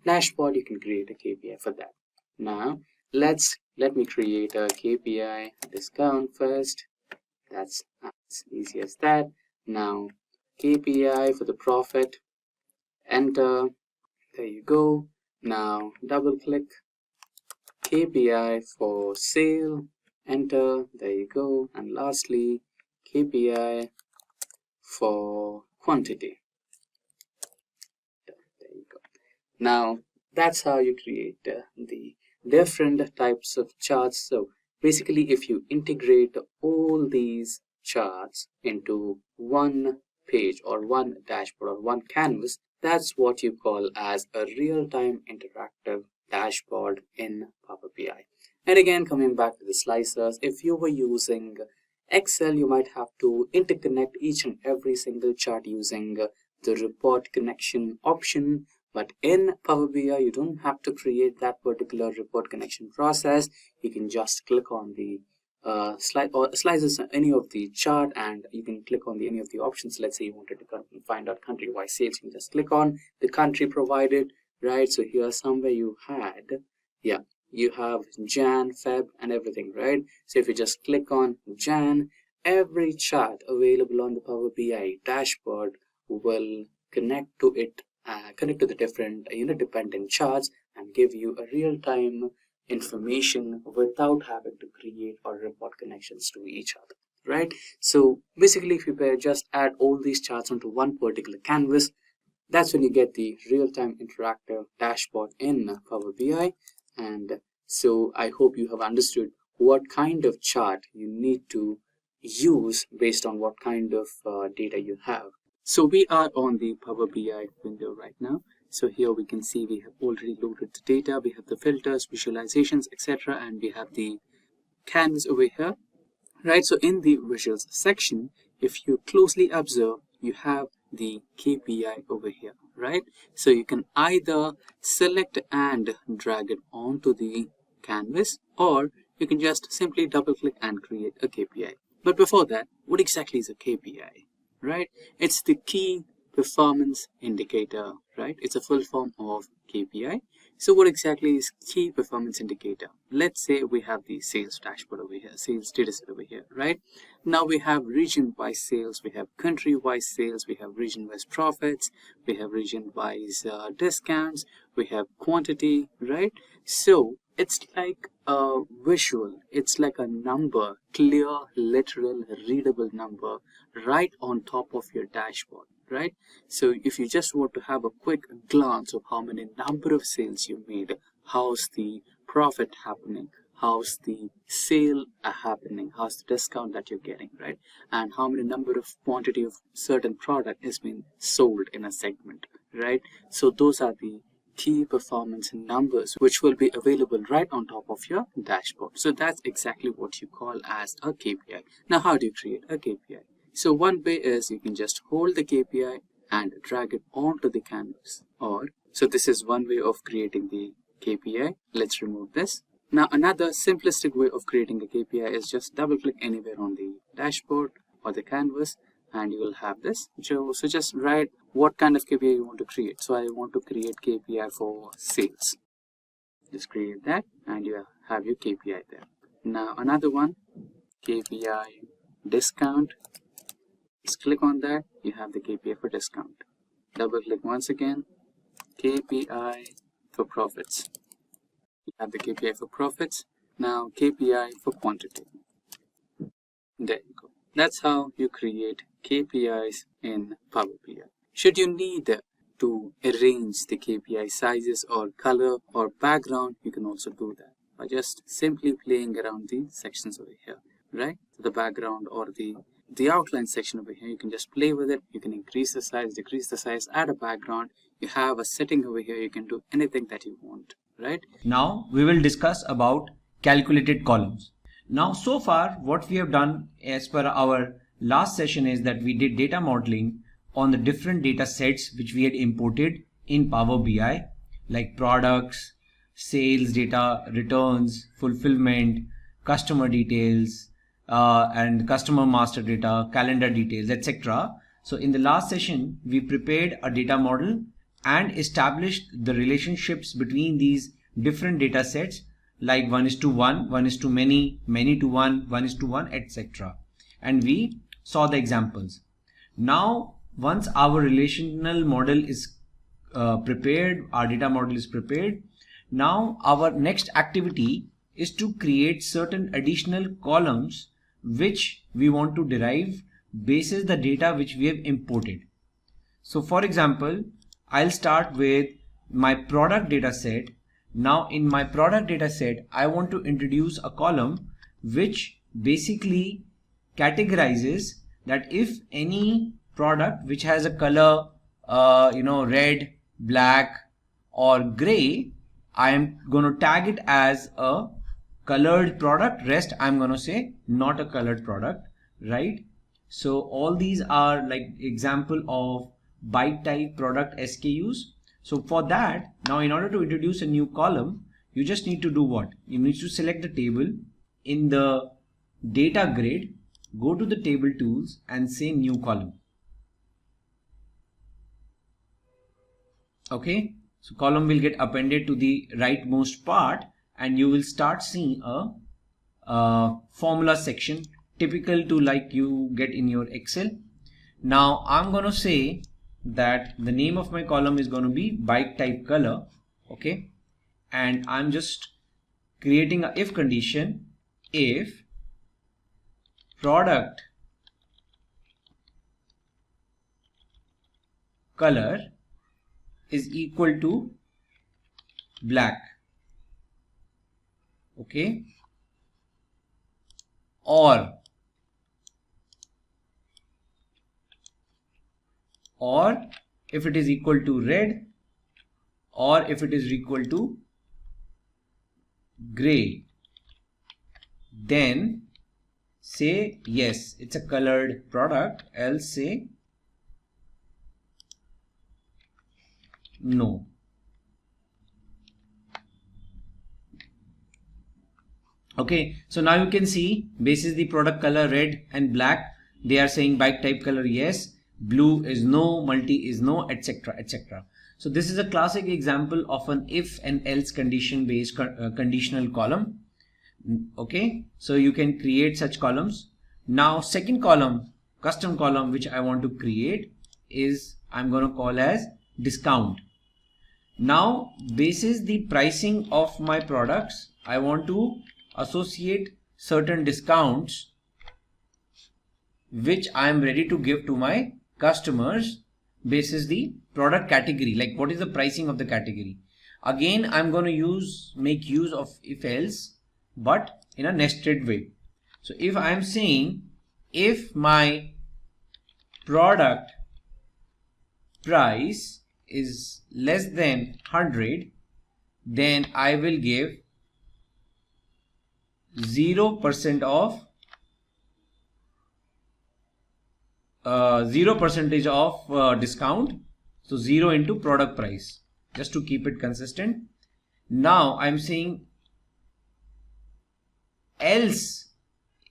dashboard, you can create a KPI for that. Now let me create a KPI discount first. That's as easy as that. Now KPI for the profit, enter, there you go. Now double click. KPI for sale, enter, there you go. And lastly, KPI for quantity. There you go. Now that's how you create the different types of charts. So basically, if you integrate all these charts into one page or one dashboard or one canvas, that's what you call as a real-time interactive dashboard in Power BI. And again, coming back to the slicers, if you were using Excel, you might have to interconnect each and every single chart using the report connection option. But in Power BI, you don't have to create that particular report connection process. You can just click on the slices any of the chart, and you can click on any of the options. Let's say you wanted to find out country-wise sales. You can just click on the country provided, right? So here somewhere you had, you have Jan, Feb, and everything, right? So if you just click on Jan, every chart available on the Power BI dashboard will connect to it. Connect to the different dependent charts and give you a real-time information without having to create or report connections to each other, right? So basically, if you just add all these charts onto one particular canvas, that's when you get the real-time interactive dashboard in Power BI. And so I hope you have understood what kind of chart you need to use based on what kind of data you have. So we are on the Power BI window right now. So here we can see we have already loaded the data. We have the filters, visualizations, etc. And we have the canvas over here, right? So in the visuals section, if you closely observe, you have the KPI over here, right? So you can either select and drag it onto the canvas, or you can just simply double click and create a KPI. But before that, what exactly is a KPI? Right? It's the key performance indicator, right? It's a full form of KPI. So what exactly is key performance indicator? Let's say we have the sales dashboard over here, sales data set over here, right? Now we have region-wise sales, we have country-wise sales, we have region-wise profits, we have region-wise discounts, we have quantity, right? So it's like a visual, it's like a number, clear, literal, readable number right on top of your dashboard, right? So if you just want to have a quick glance of how many number of sales you made, how's the profit happening, how's the sale happening, how's the discount that you're getting, right? And how many number of quantity of certain product is being sold in a segment, right? So those are the key performance numbers which will be available right on top of your dashboard. So that's exactly what you call as a KPI. Now how do you create a KPI? So one way is you can just hold the KPI and drag it onto the canvas. So this is one way of creating the KPI. Let's remove this. Now another simplistic way of creating a KPI is just double click anywhere on the dashboard or the canvas and you will have this. So just write what kind of KPI you want to create. So I want to create KPI for sales. Just create that and you have your KPI there. Now another one, KPI discount. Just click on that, you have the KPI for discount. Double click once again, KPI for profits. You have the KPI for profits. Now KPI for quantity. There you go. That's how you create KPIs in Power BI. Should you need to arrange the KPI sizes or color or background, you can also do that by just simply playing around the sections over here, right? The background or the outline section over here, you can just play with it. You can increase the size, decrease the size, add a background. You have a setting over here. You can do anything that you want, right? Now we will discuss about calculated columns. Now so far what we have done as per our last session is that we did data modeling on the different data sets which we had imported in Power BI, like products, sales data, returns, fulfillment, customer details, and customer master data, calendar details, etc. So in the last session we prepared a data model and established the relationships between these different data sets, like 1:1, 1:many, many to 1, 1:1, etc. And we saw the examples. Now once our relational model is prepared, our data model is prepared, now our next activity is to create certain additional columns which we want to derive basis the data which we have imported. So for example, I'll start with my product data set. Now in my product data set, I want to introduce a column which basically categorizes that if any product which has a color red, black or gray, I am going to tag it as a colored product. Rest I'm going to say not a colored product, right? So all these are like example of byte type product SKUs. So for that, now in order to introduce a new column, you just need to do what? You need to select the table in the data grid, go to the table tools and say new column. Okay, so column will get appended to the rightmost part and you will start seeing a formula section typical to like you get in your Excel. Now I'm going to say that the name of my column is going to be byte type color. Okay, and I'm just creating a if condition. If product color is equal to black, okay, or if it is equal to red, or if it is equal to gray, then say yes, it's a colored product, else say no. Okay, so now you can see basis the product color red and black, they are saying byte type color yes, blue is no, multi is no, etc, etc. So this is a classic example of an if and else condition based conditional column. Okay, so you can create such columns. Now second column, custom column, which I want to create is I'm going to call as discount. Now basis the pricing of my products, I want to associate certain discounts which I am ready to give to my customers basis the product category, like what is the pricing of the category. Again I'm going to make use of if else, but in a nested way. So if I am saying if my product price is less than 100, then I will give 0% of 0% of discount, so 0 into product price, just to keep it consistent. Now I'm saying else,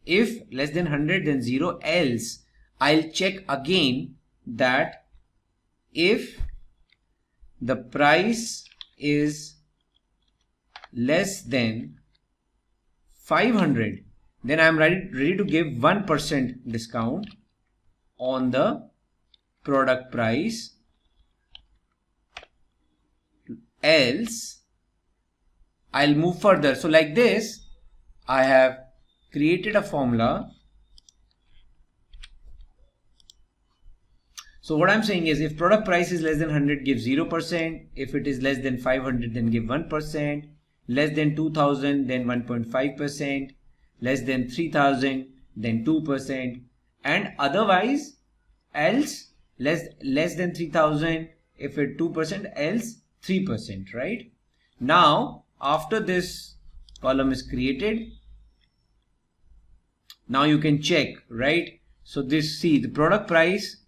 if less than 100 then 0, else I'll check again that if the price is less than 500, then I'm ready to give 1% discount on the product price. Else I'll move further. So like this, I have created a formula. So what I'm saying is, if product price is less than 100, give 0%. If it is less than 500, then give 1%. Less than 2000, then 1.5%. Less than 3000, then 2%. And otherwise, else less than 3000, if it 2%, else 3%, right? Now, after this column is created, now you can check, right? So this, see, the product price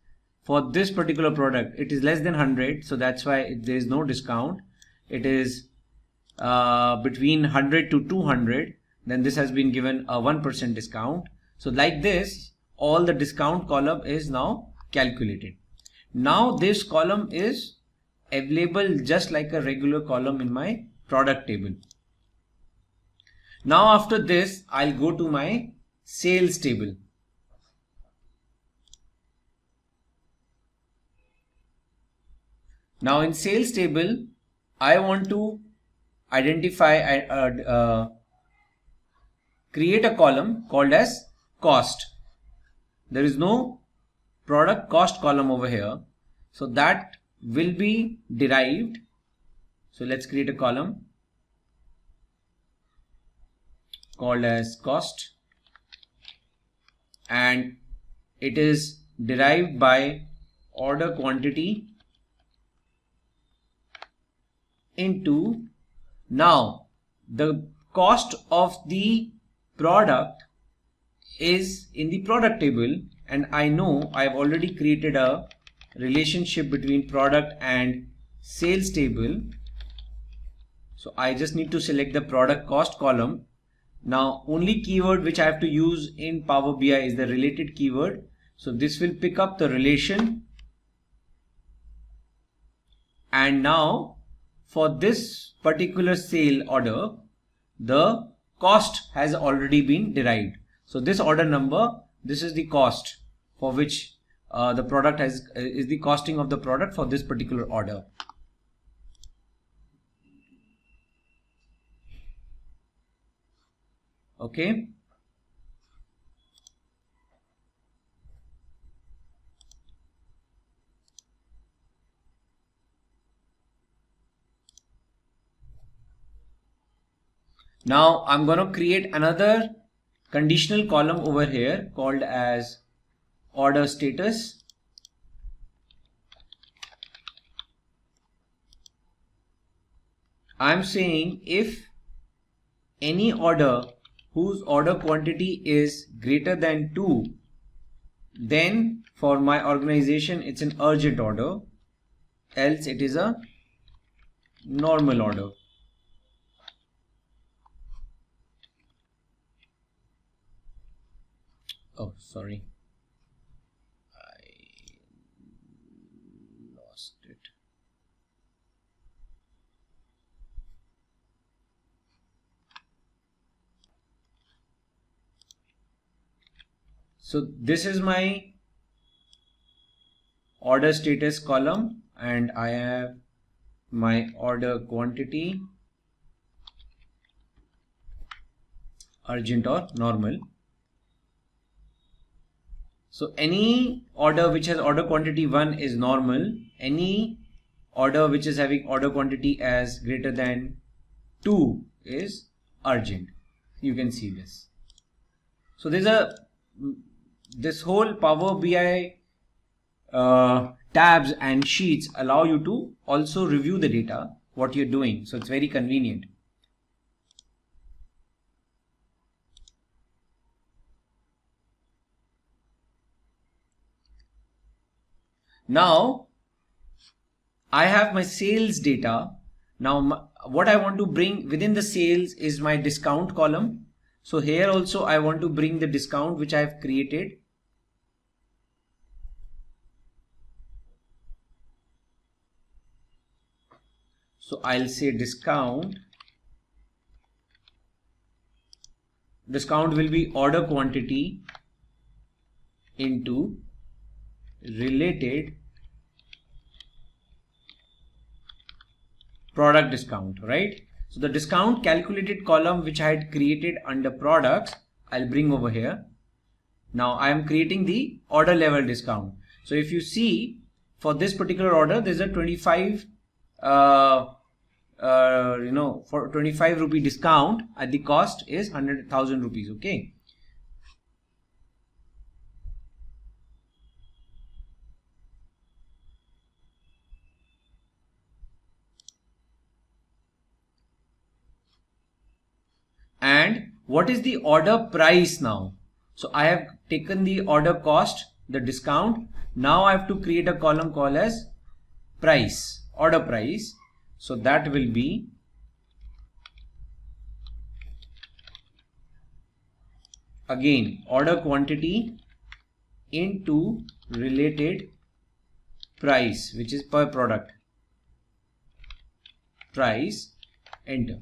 for this particular product, it is less than 100, so that's why there is no discount. It is between 100 to 200, then this has been given a 1% discount. So like this, all the discount column is now calculated. Now this column is available just like a regular column in my product table. Now after this, I'll go to my sales table. Now in sales table, I want to identify, create a column called as cost. There is no product cost column over here, so that will be derived. So let's create a column called as cost, and it is derived by order quantity into, now the cost of the product is in the product table, and I know I've already created a relationship between product and sales table. So I just need to select the product cost column. Now only keyword which I have to use in Power BI is the related keyword. So this will pick up the relation, and now for this particular sale order, the cost has already been derived. So this order number, this is the cost for which the product is the costing of the product for this particular order. Okay. Now I'm going to create another conditional column over here called as order status. I'm saying if any order whose order quantity is greater than 2, then for my organization it's an urgent order, else it is a normal order. Oh, sorry, I lost it. So this is my order status column, and I have my order quantity, urgent or normal. So any order which has order quantity 1 is normal. Any order which is having order quantity as greater than 2 is urgent. You can see this. So there's this whole Power BI tabs and sheets allow you to also review the data, what you're doing. So it's very convenient. Now I have my sales data. Now what I want to bring within the sales is my discount column. So here also I want to bring the discount which I have created. So I'll say discount. Discount will be order quantity into related product discount, right? So the discount calculated column which I had created under products, I'll bring over here. Now I am creating the order level discount. So if you see, for this particular order, there's a 25 for 25 rupee discount at the cost is 100,000 rupees. Okay. And what is the order price now? So I have taken the order cost, the discount. Now I have to create a column called as price, order price. So that will be again order quantity into related price, which is per product price, enter.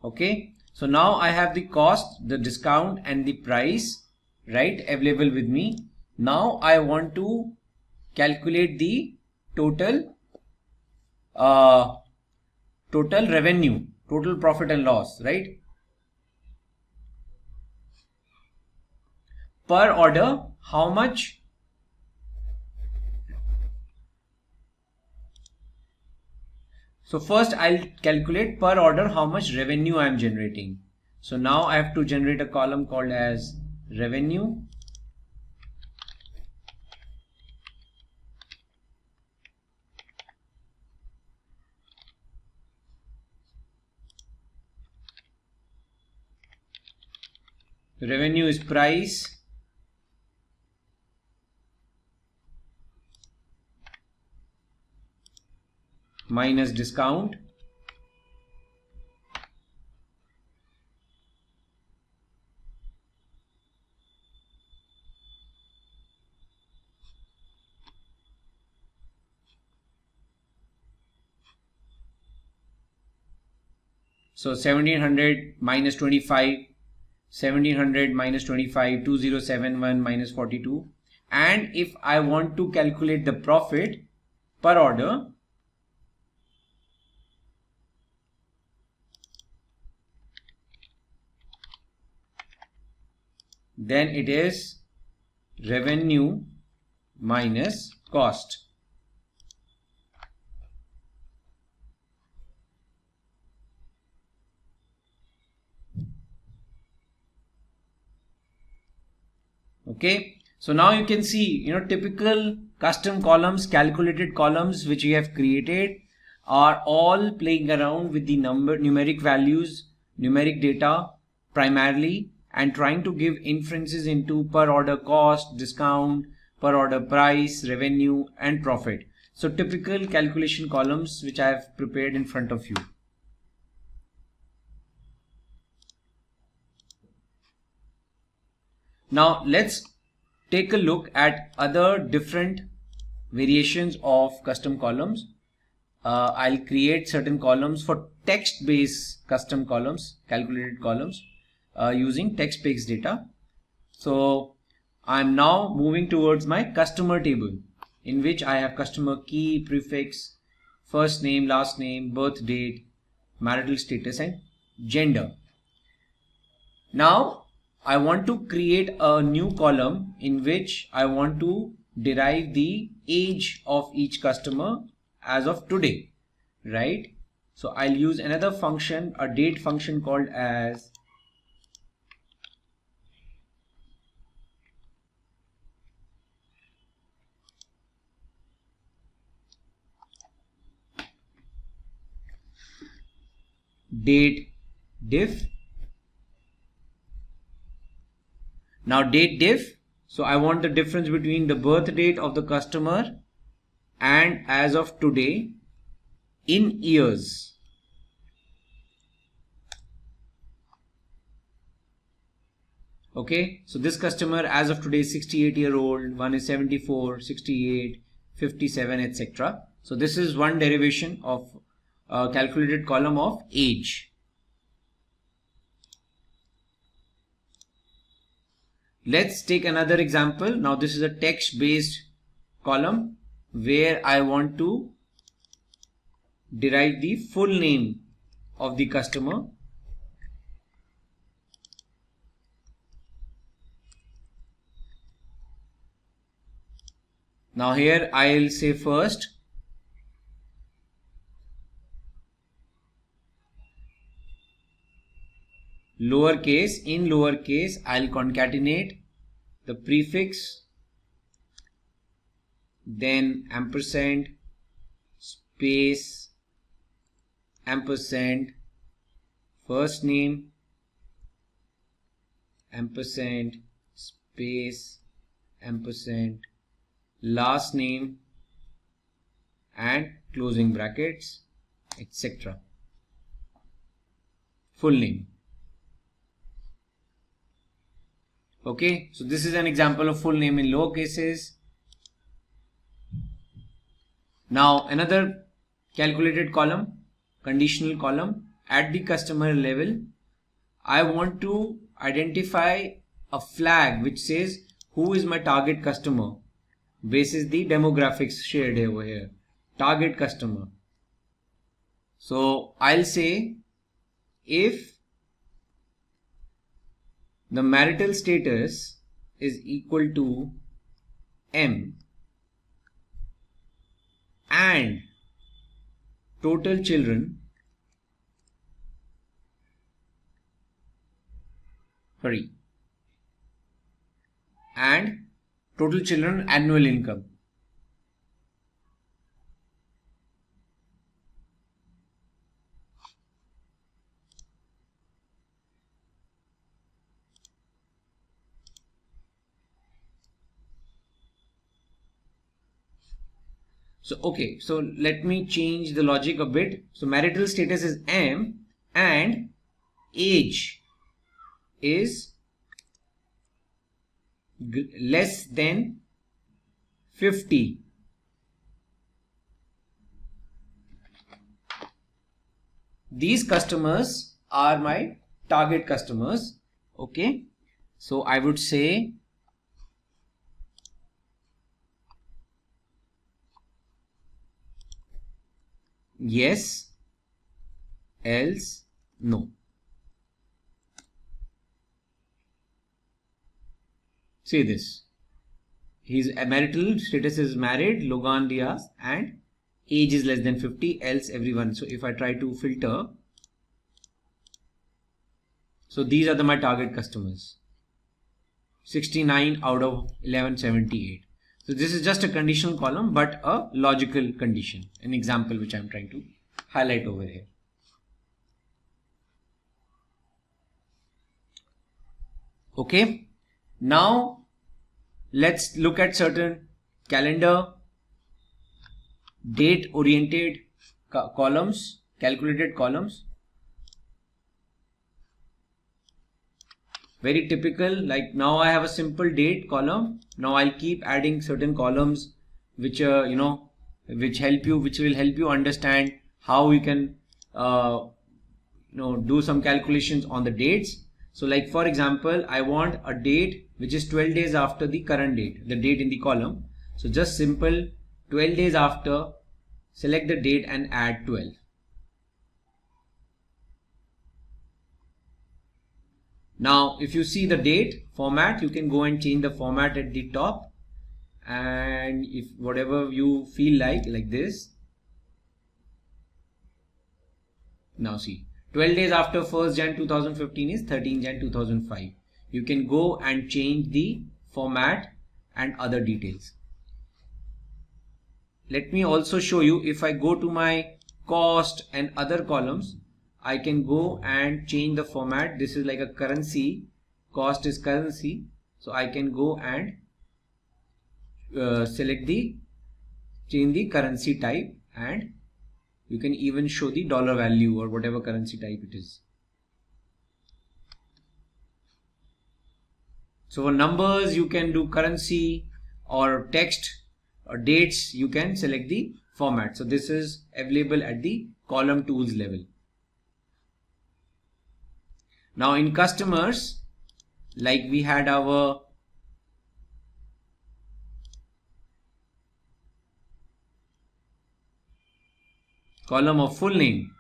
Okay, so now I have the cost, the discount and the price, right, available with me. Now I want to calculate the total revenue, total profit and loss, right? Per order, how much? So first I'll calculate per order how much revenue I am generating. So now I have to generate a column called as revenue. Revenue is price minus discount so 1700 minus 25, 1700 minus 25, 2071 minus 42. And if I want to calculate the profit per order, then it is revenue minus cost. Okay, so now you can see, typical custom columns, calculated columns which we have created are all playing around with the numeric values, numeric data primarily, and trying to give inferences into per order cost, discount, per order price, revenue and profit. So typical calculation columns which I have prepared in front of you. Now let's take a look at other different variations of custom columns. I'll create certain columns for text-based custom columns, calculated columns using text-based data. So I'm now moving towards my customer table, in which I have customer key, prefix, first name, last name, birth date, marital status and gender. Now I want to create a new column in which I want to derive the age of each customer as of today, right? So I'll use another function, a date function called as date diff. Now date diff, so I want the difference between the birth date of the customer and as of today in years. Okay, so this customer as of today is 68-year-old, one is 74, 68, 57, etc. So this is one derivation of calculated column of age. Let's take another example. Now this is a text based column where I want to derive the full name of the customer. Now here I'll say first lowercase, in lowercase I'll concatenate the prefix, then ampersand, space, ampersand, first name, ampersand, space, ampersand, last name, and closing brackets, etc. Full name. Okay, so this is an example of full name in lower cases. Now another calculated column, conditional column at the customer level. I want to identify a flag which says who is my target customer basis the demographics shared over here. Target customer. So I'll say if the marital status is equal to M and total children and total children annual income. So okay, so let me change the logic a bit. So marital status is M and age is less than 50. These customers are my target customers. Okay, so I would say yes, else no. See this. His marital status is married, Logan Diaz, and age is less than 50, else everyone. So if I try to filter, so these are my target customers. 69 out of 1178. So this is just a conditional column, but a logical condition, an example which I'm trying to highlight over here. Okay, now let's look at certain calendar date oriented columns, calculated columns. Very typical, like now I have a simple date column. Now I'll keep adding certain columns which which will help you understand how you can do some calculations on the dates. So like for example, I want a date which is 12 days after the current date, the date in the column. So just simple 12 days after, select the date and add 12. Now if you see the date format, you can go and change the format at the top, and if whatever you feel like this. Now see, 12 days after 1st Jan 2015 is 13 Jan 2005. You can go and change the format and other details. Let me also show you, if I go to my cost and other columns, I can go and change the format. This is like a currency, cost is currency. So I can go and change the currency type, and you can even show the dollar value or whatever currency type it is. So for numbers, you can do currency, or text or dates, you can select the format. So this is available at the column tools level. Now in customers, like we had our column of full name.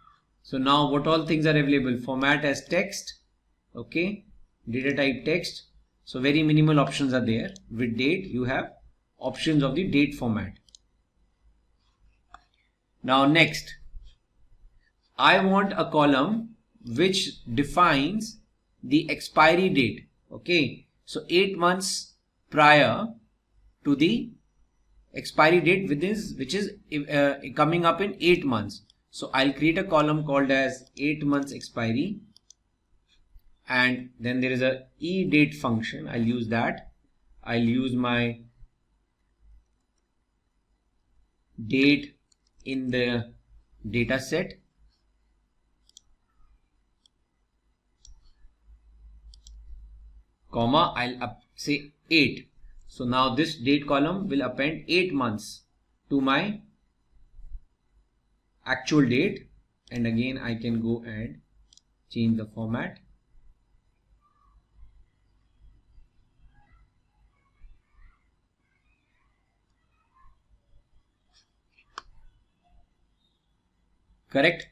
So now what all things are available? Format as text, okay, data type text. So very minimal options are there. With date, you have options of the date format. Now next, I want a column which defines the expiry date. Okay, so 8 months prior to the expiry date which is coming up in 8 months. So I'll create a column called as 8 months expiry, and then there is a edate function. I'll use that. I'll use my date in the data set, comma, I'll say 8. So now this date column will append 8 months to my actual date, and again I can go and change the format. Correct.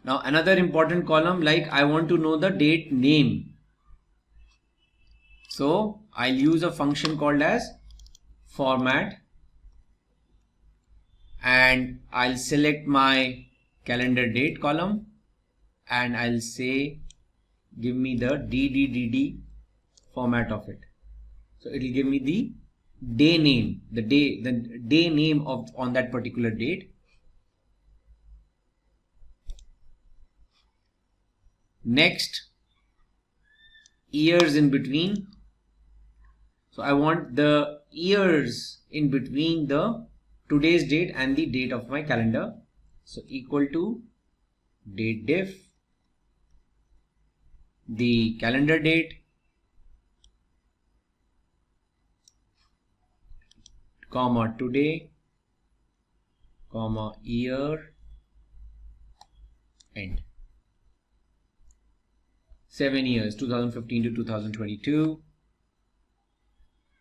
Now another important column, like I want to know the date name. So I'll use a function called as format, and I'll select my calendar date column, and I'll say give me the DDDD format of it. So it will give me the day name, the day name of on that particular date. Next, years in between. So I want the years in between the today's date and the date of my calendar. So equal to date diff, the calendar date, comma today, comma year, end. 7 years, 2015 to 2022.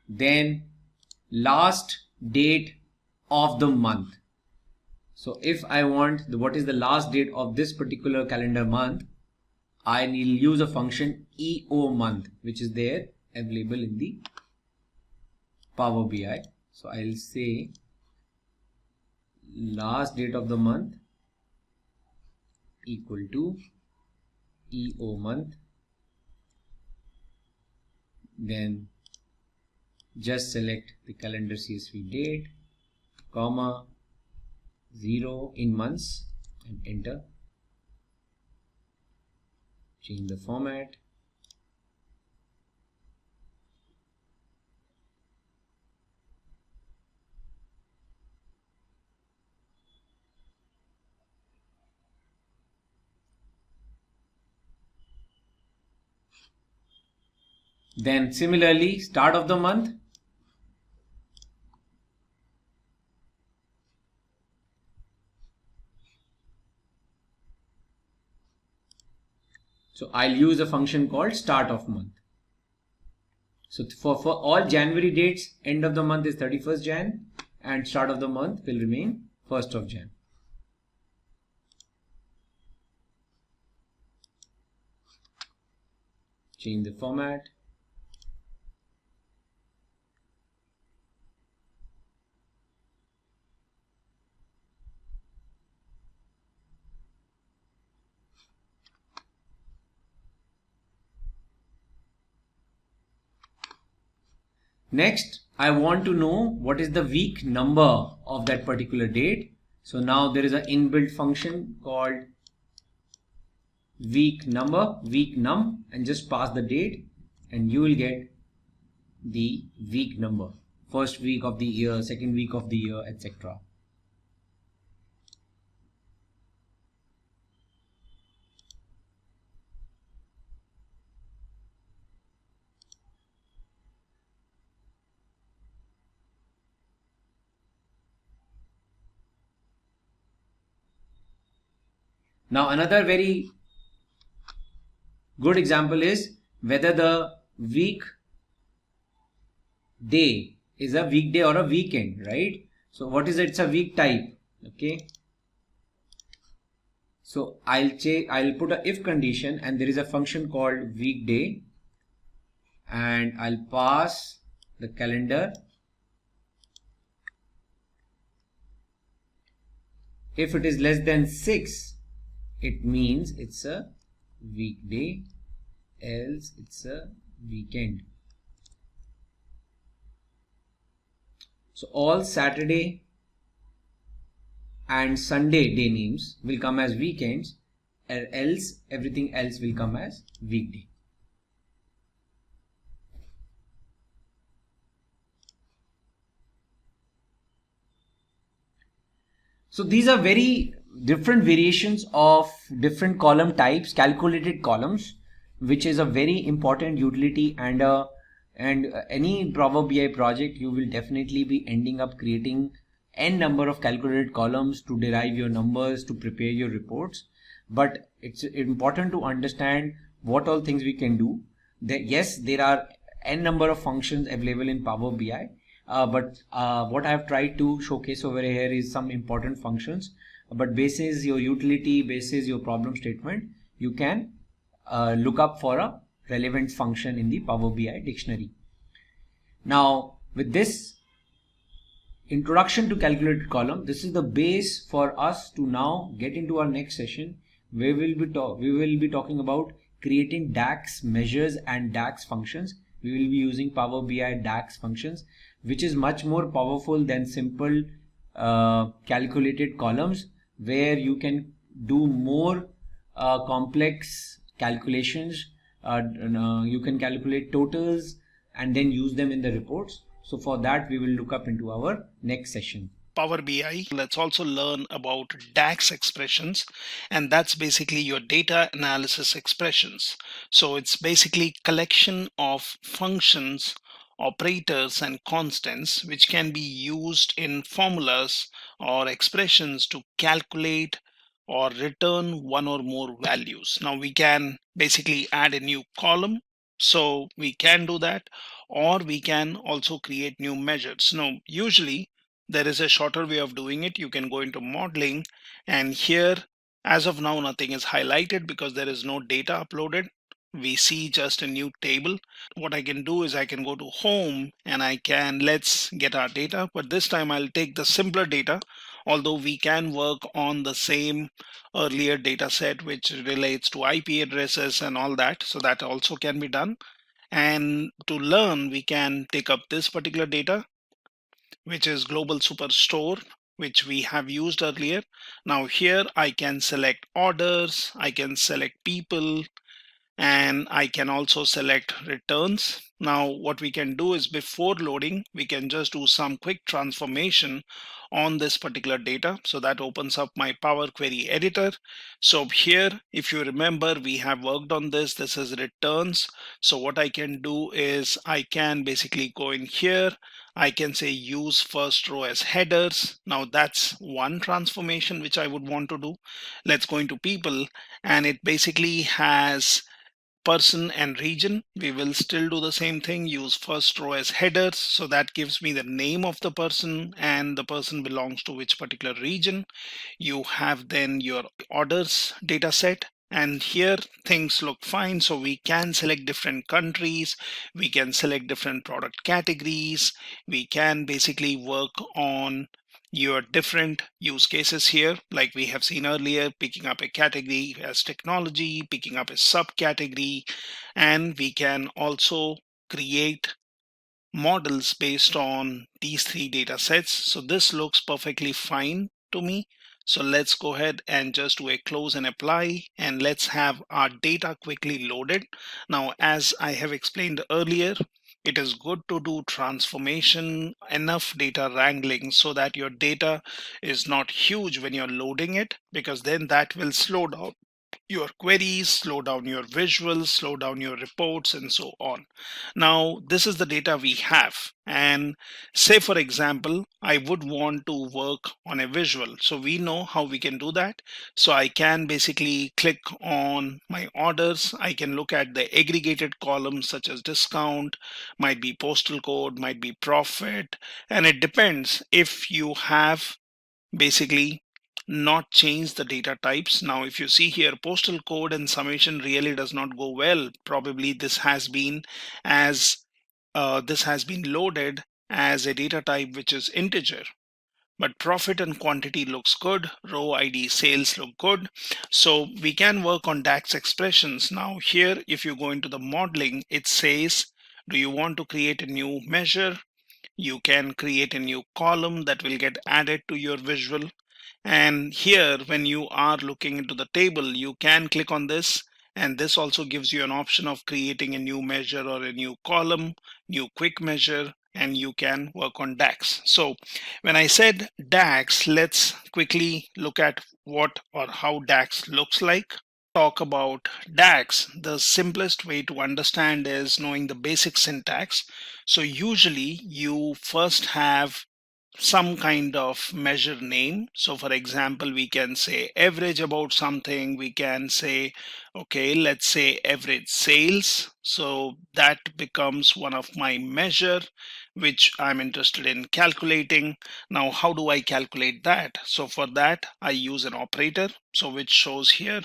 Then last date of the month. So if I want what is the last date of this particular calendar month, I will use a function EO month, which is there available in the Power BI. So I'll say last date of the month equal to EO month. Then just select the calendar CSV date, comma 0 in months, and enter. Change the format. Then similarly, start of the month. So I'll use a function called start of month. So for all January dates, end of the month is 31st Jan, and start of the month will remain 1st of Jan. Change the format. Next, I want to know what is the week number of that particular date. So now there is an inbuilt function called week number, week num, and just pass the date and you will get the week number. First week of the year, second week of the year, etc. Now another very good example is whether the week day is a weekday or a weekend, right? So what is it? It's a week type. Okay. So I'll put a if condition, and there is a function called weekday, and I'll pass the calendar. If it is less than 6, it means it's a weekday, else it's a weekend. So all Saturday and Sunday day names will come as weekends, or else everything else will come as weekday. So these are very different variations of different column types, calculated columns, which is a very important utility, and any Power BI project you will definitely be ending up creating n number of calculated columns to derive your numbers, to prepare your reports. But it's important to understand what all things we can do. Yes, there are n number of functions available in Power BI. But what I have tried to showcase over here is some important functions. But basis your utility, basis your problem statement, you can look up for a relevant function in the Power BI dictionary. Now, with this introduction to calculated column, this is the base for us to now get into our next session, where we will be talking about creating DAX measures and DAX functions. We will be using Power BI DAX functions, which is much more powerful than simple calculated columns, where you can do more complex calculations. You can calculate totals and then use them in the reports. So for that, we will look up into our next session. Power BI, let's also learn about DAX expressions, and that's basically your data analysis expressions. So it's basically collection of functions, operators and constants which can be used in formulas or expressions to calculate or return one or more values. Now we can basically add a new column, so we can do that, or we can also create new measures. Now usually there is a shorter way of doing it. You can go into modeling, and here as of now nothing is highlighted because there is no data uploaded. We see just a new table. What I can do is I can go to home and I can, let's get our data, but this time I'll take the simpler data, although we can work on the same earlier data set which relates to IP addresses and all that, so that also can be done. And to learn, we can take up this particular data, which is global superstore, which we have used earlier. Now here I can select orders, I can select people, and I can also select returns. Now what we can do is, before loading, we can just do some quick transformation on this particular data. So that opens up my Power Query editor. So here, if you remember, we have worked on this. This is returns. So what I can do is I can basically go in here. I can say use first row as headers. Now that's one transformation which I would want to do. Let's go into people, and it basically has person and region. We will still do the same thing, use first row as headers, so that gives me the name of the person and the person belongs to which particular region. You have then your orders data set, and here things look fine. So we can select different countries, we can select different product categories, we can basically work on your different use cases here, like we have seen earlier, picking up a category as technology, picking up a subcategory, and we can also create models based on these three data sets. So this looks perfectly fine to me. So let's go ahead and just do a close and apply, and let's have our data quickly loaded. Now, as I have explained earlier, it is good to do transformation, enough data wrangling, so that your data is not huge when you're loading it, because then that will slow down your queries, slow down your visuals, slow down your reports, and so on. Now, this is the data we have. And say, for example, I would want to work on a visual. So we know how we can do that. So I can basically click on my orders. I can look at the aggregated columns such as discount, might be postal code, might be profit. And it depends if you have basically not change the data types. Now, if you see here, postal code and summation really does not go well. Probably this has been loaded as a data type which is integer. But profit and quantity looks good. Row ID sales look good. So we can work on DAX expressions. Now here, if you go into the modeling, it says, do you want to create a new measure? You can create a new column that will get added to your visual. And here, when you are looking into the table, you can click on this, and this also gives you an option of creating a new measure or a new column, new quick measure, and you can work on DAX. So when I said DAX, let's quickly look at what or how DAX looks like. Talk about DAX, the simplest way to understand is knowing the basic syntax. So usually you first have some kind of measure name. So for example, we can say average about something. We can say, okay, let's say average sales. So that becomes one of my measure which I'm interested in calculating. Now, how do I calculate that? So for that, I use an operator, so which shows here.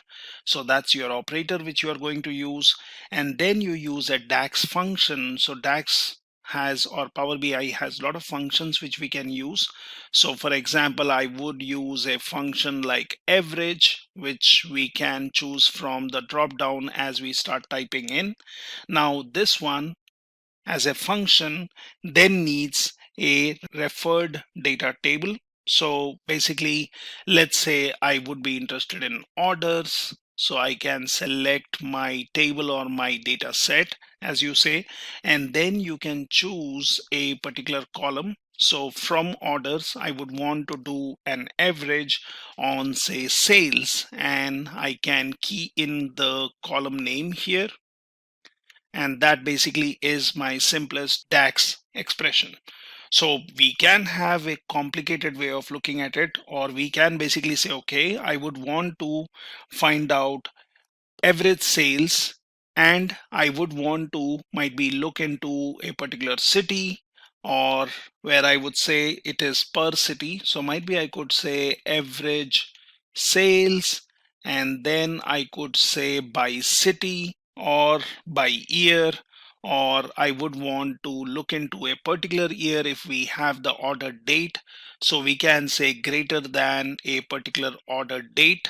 So that's your operator which you are going to use. And then you use a DAX function. So DAX has, or Power BI has a lot of functions which we can use. So for example, I would use a function like average, which we can choose from the drop down as we start typing in. Now this one as a function then needs a referred data table. So basically, let's say I would be interested in orders. So I can select my table or my data set, as you say, and then you can choose a particular column. So from orders, I would want to do an average on, say, sales, and I can key in the column name here. And that basically is my simplest DAX expression. So we can have a complicated way of looking at it, or we can basically say, okay, I would want to find out average sales, and I would want to might be look into a particular city, or where I would say it is per city. So might be I could say average sales, and then I could say by city or by year, or I would want to look into a particular year if we have the order date. So we can say greater than a particular order date.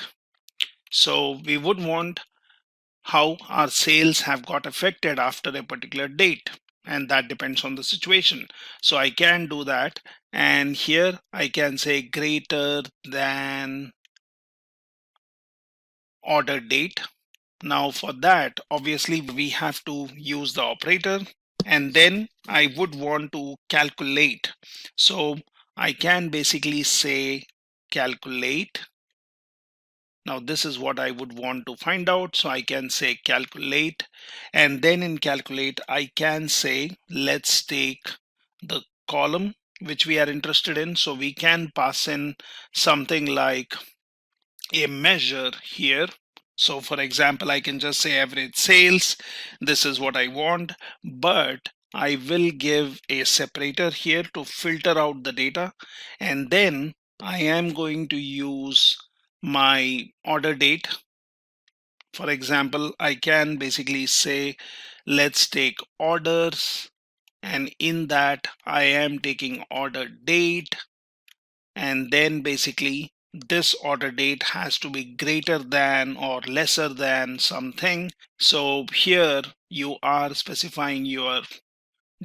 So we would want how our sales have got affected after a particular date, and that depends on the situation. So I can do that, and here I can say greater than order date. Now for that, obviously we have to use the operator, and then I would want to calculate. So I can basically say calculate. Now this is what I would want to find out. So I can say calculate, and then in calculate, I can say, let's take the column which we are interested in. So we can pass in something like a measure here. So for example, I can just say average sales. This is what I want, but I will give a separator here to filter out the data. And then I am going to use my order date. For example, I can basically say, let's take orders, and in that I am taking order date, and then basically this order date has to be greater than or lesser than something. So here you are specifying your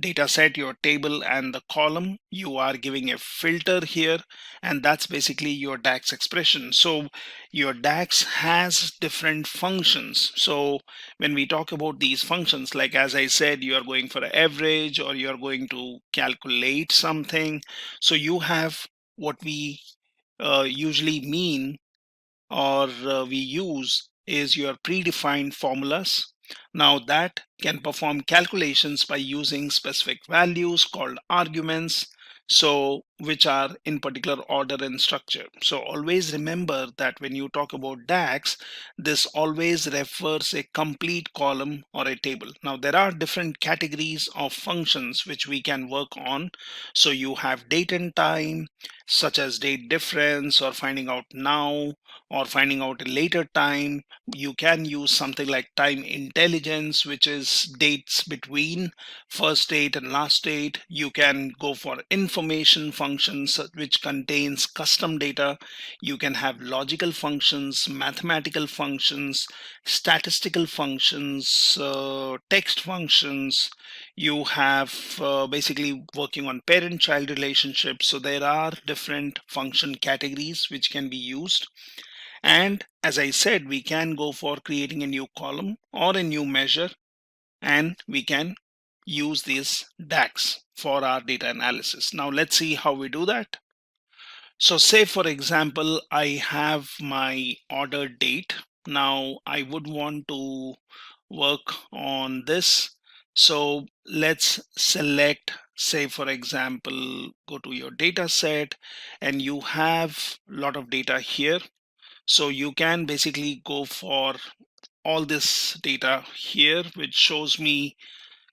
data set, your table, and the column. You are giving a filter here, and that's basically your DAX expression. So your DAX has different functions. So when we talk about these functions, like as I said, you are going for an average, or you're going to calculate something. So you have what we usually mean, or we use is your predefined formulas. Now that can perform calculations by using specific values called arguments, so which are in particular order and structure. So always remember that when you talk about DAX, this always refers a complete column or a table. Now there are different categories of functions which we can work on. So you have date and time, such as date difference or finding out now or finding out a later time. You can use something like time intelligence, which is dates between first date and last date. You can go for information functions, which contains custom data. You can have logical functions, mathematical functions, statistical functions, text functions. You have basically working on parent-child relationships. So there are different function categories which can be used. And as I said, we can go for creating a new column or a new measure, and we can use this DAX for our data analysis. Now let's see how we do that. So say for example, I have my order date. Now I would want to work on this. So let's select, say for example, go to your data set and you have a lot of data here. So you can basically go for all this data here, which shows me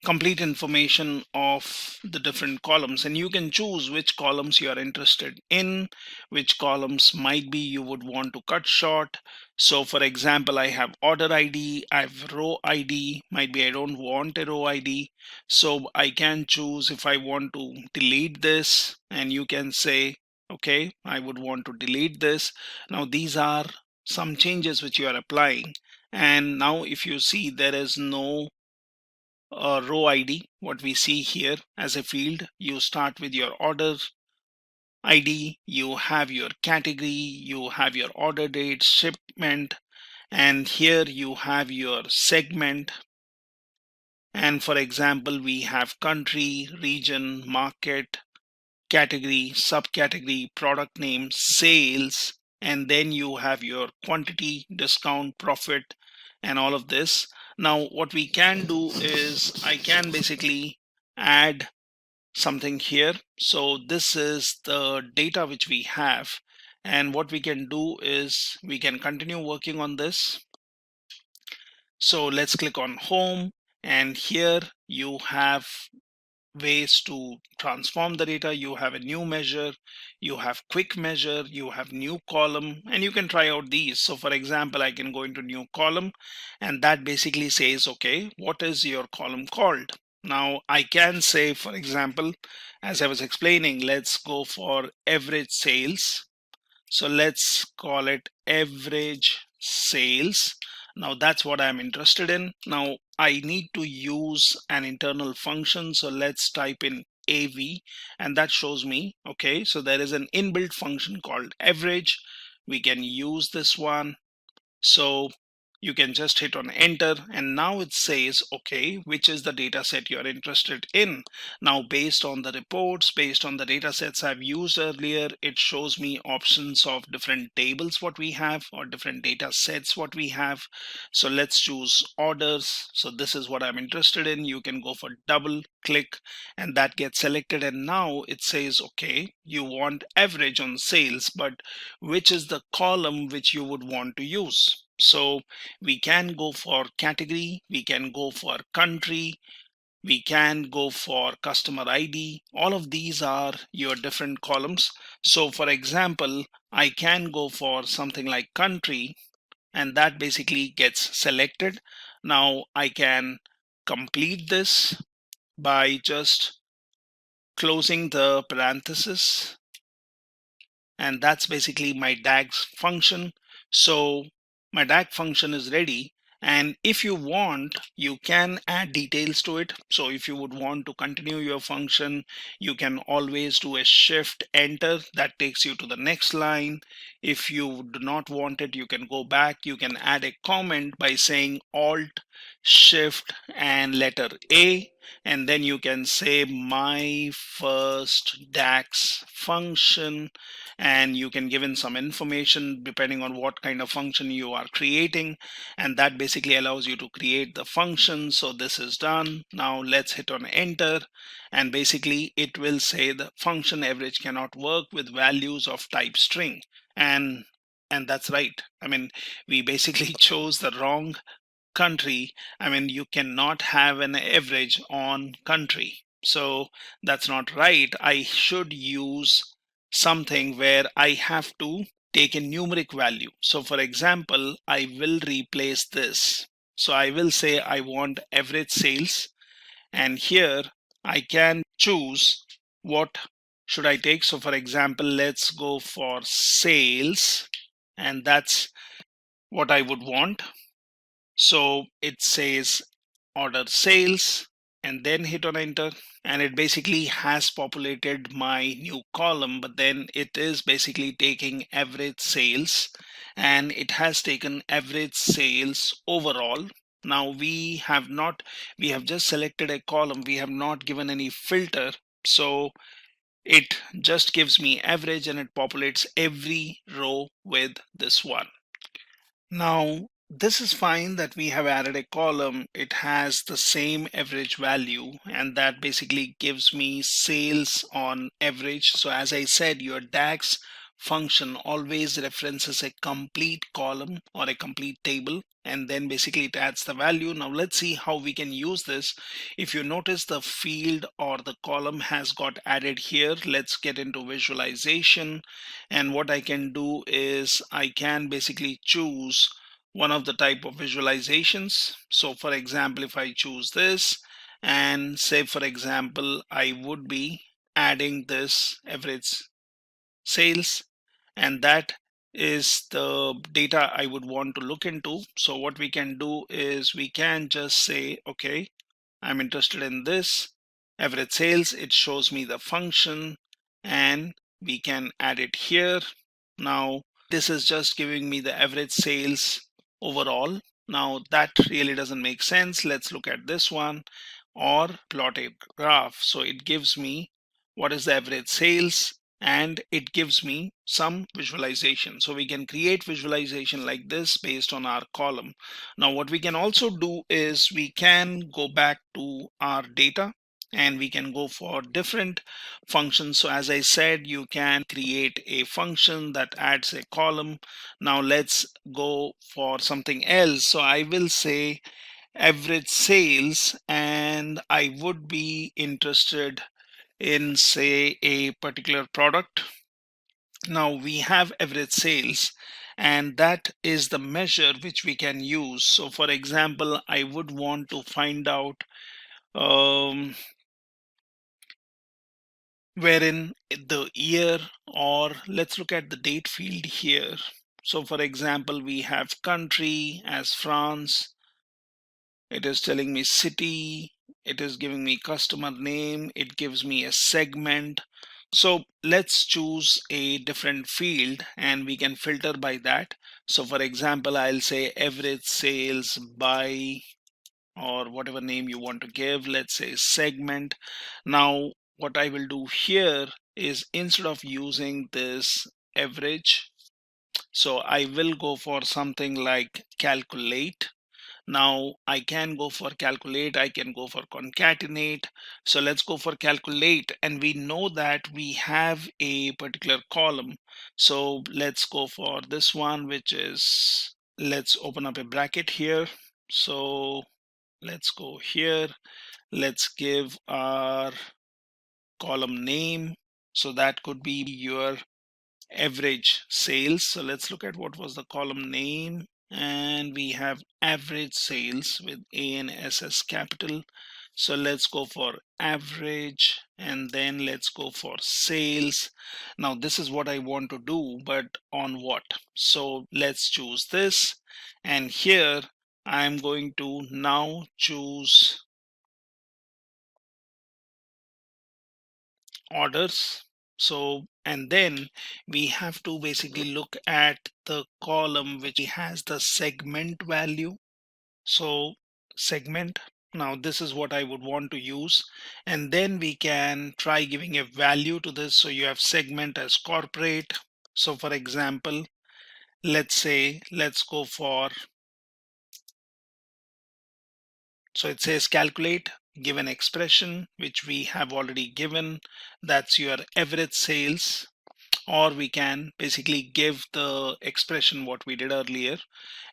complete information of the different columns, and you can choose which columns you are interested in, which columns might be you would want to cut short. So for example, I have order ID, I have row ID, might be I don't want a row ID, so I can choose if I want to delete this, and you can say okay, I would want to delete this. Now these are some changes which you are applying, and now if you see, there is no row ID, what we see here as a field. You start with your order ID, you have your category, you have your order date, shipment, and here you have your segment. And for example, we have country, region, market, category, subcategory, product name, sales, and then you have your quantity, discount, profit, and all of this. Now what we can do is I can basically add something here. So this is the data which we have, and what we can do is we can continue working on this. So let's click on home, and here you have ways to transform the data. You have a new measure, you have quick measure, you have new column, and you can try out these. So for example, I can go into new column, and that basically says, okay, what is your column called? Now I can say, for example, as I was explaining, let's go for average sales. So let's call it average sales. Now that's what I'm interested in. Now I need to use an internal function. So let's type in AV, and that shows me, okay, so there is an inbuilt function called average. We can use this one. So you can just hit on enter, and now it says, okay, which is the data set you're interested in. Now based on the reports, based on the data sets I've used earlier, it shows me options of different tables what we have, or different data sets what we have. So let's choose orders. So this is what I'm interested in. You can go for double click, and that gets selected, and now it says, okay, you want average on sales, but which is the column which you would want to use? So we can go for category, we can go for country, we can go for customer ID. All of these are your different columns. So for example, I can go for something like country, and that basically gets selected. Now I can complete this by just closing the parenthesis, and that's basically my DAX function. So my DAX function is ready, and if you want, you can add details to it. So if you would want to continue your function, you can always do a shift enter, that takes you to the next line. If you do not want it, you can go back. You can add a comment by saying alt shift and letter A, and then you can say my first DAX function, and you can give in some information depending on what kind of function you are creating, and that basically allows you to create the function. So this is done. Now let's hit on enter, and basically it will say the function average cannot work with values of type string. And that's right. I mean, we basically chose the wrong country. I mean, you cannot have an average on country. So that's not right. I should use something where I have to take a numeric value. So for example, I will replace this. So I will say I want average sales, and here I can choose what should I take. So for example, let's go for sales, and that's what I would want. So it says order sales, and then hit on enter, and it basically has populated my new column, but then it is basically taking average sales, and it has taken average sales overall. Now we have just selected a column, we have not given any filter, so it just gives me average and it populates every row with this one. Now, this is fine that we have added a column. It has the same average value, and that basically gives me sales on average. So as I said, your DAX function always references a complete column or a complete table, and then basically it adds the value. Now let's see how we can use this. If you notice, the field or the column has got added here. Let's get into visualization, and what I can do is I can basically choose one of the type of visualizations. So for example, if I choose this and say for example I would be adding this average sales, and that is the data I would want to look into. So what we can do is we can just say, okay, I'm interested in this average sales. It shows me the function, and we can add it here. Now this is just giving me the average sales overall. Now that really doesn't make sense. Let's look at this one, or plot a graph. So it gives me what is the average sales, and it gives me some visualization. So we can create visualization like this based on our column. Now what we can also do is we can go back to our data, and we can go for different functions. So as I said, you can create a function that adds a column. Now let's go for something else. So I will say average sales, and I would be interested in say a particular product. Now we have average sales, and that is the measure which we can use. So for example, I would want to find out wherein the year, or let's look at the date field here. So for example, we have country as France. It is telling me city. It is giving me customer name. It gives me a segment. So let's choose a different field, and we can filter by that. So for example, I'll say average sales by, or whatever name you want to give, let's say segment. Now what I will do here is, instead of using this average, so I will go for something like calculate. Now I can go for calculate, I can go for concatenate. So let's go for calculate, and we know that we have a particular column. So let's go for this one, which is, let's open up a bracket here. So let's go here. Let's give our column name. So that could be your average sales. So let's look at what was the column name, and we have average sales with A and S as capital. So let's go for average, and then let's go for sales. Now this is what I want to do, but on what? So let's choose this, and here I'm going to now choose orders. So, and then we have to basically look at the column which has the segment value. So segment, Now this is what I would want to use, and then we can try giving a value to this. So you have segment as corporate. So for example, let's go for, so it says calculate, give an expression which we have already given, that's your average sales. Or we can basically give the expression what we did earlier,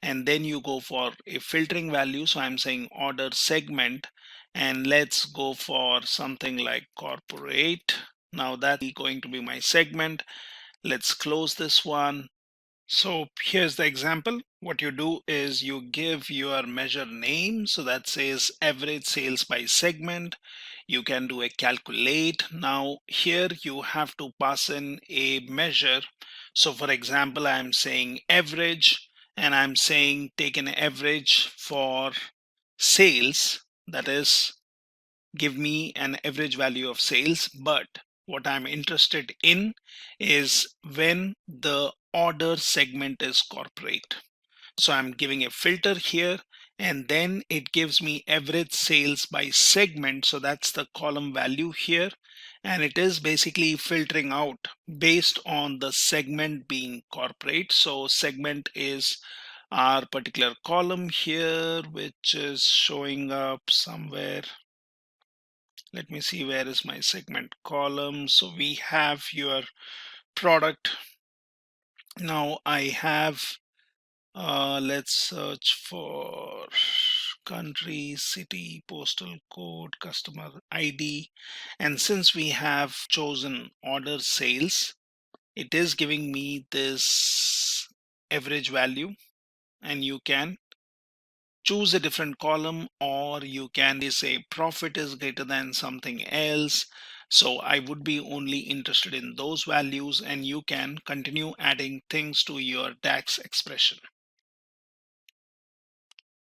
and then you go for a filtering value. So I'm saying order segment, and let's go for something like corporate. Now that's going to be my segment. Let's close this one. So here's the example. What you do is you give your measure name. So that says average sales by segment. You can do a calculate. Now here you have to pass in a measure. So for example, I'm saying average, and I'm saying take an average for sales. That is, give me an average value of sales. But what I'm interested in is when the order segment is corporate. So I'm giving a filter here, and then it gives me average sales by segment. So that's the column value here, and it is basically filtering out based on the segment being corporate. So segment is our particular column here, which is showing up somewhere. Let me see, where is my segment column? So we have your product. Now I have, let's search for country, city, postal code, customer ID. And since we have chosen order sales, it is giving me this average value, and you can choose a different column, or you can say profit is greater than something else. So I would be only interested in those values, and you can continue adding things to your DAX expression.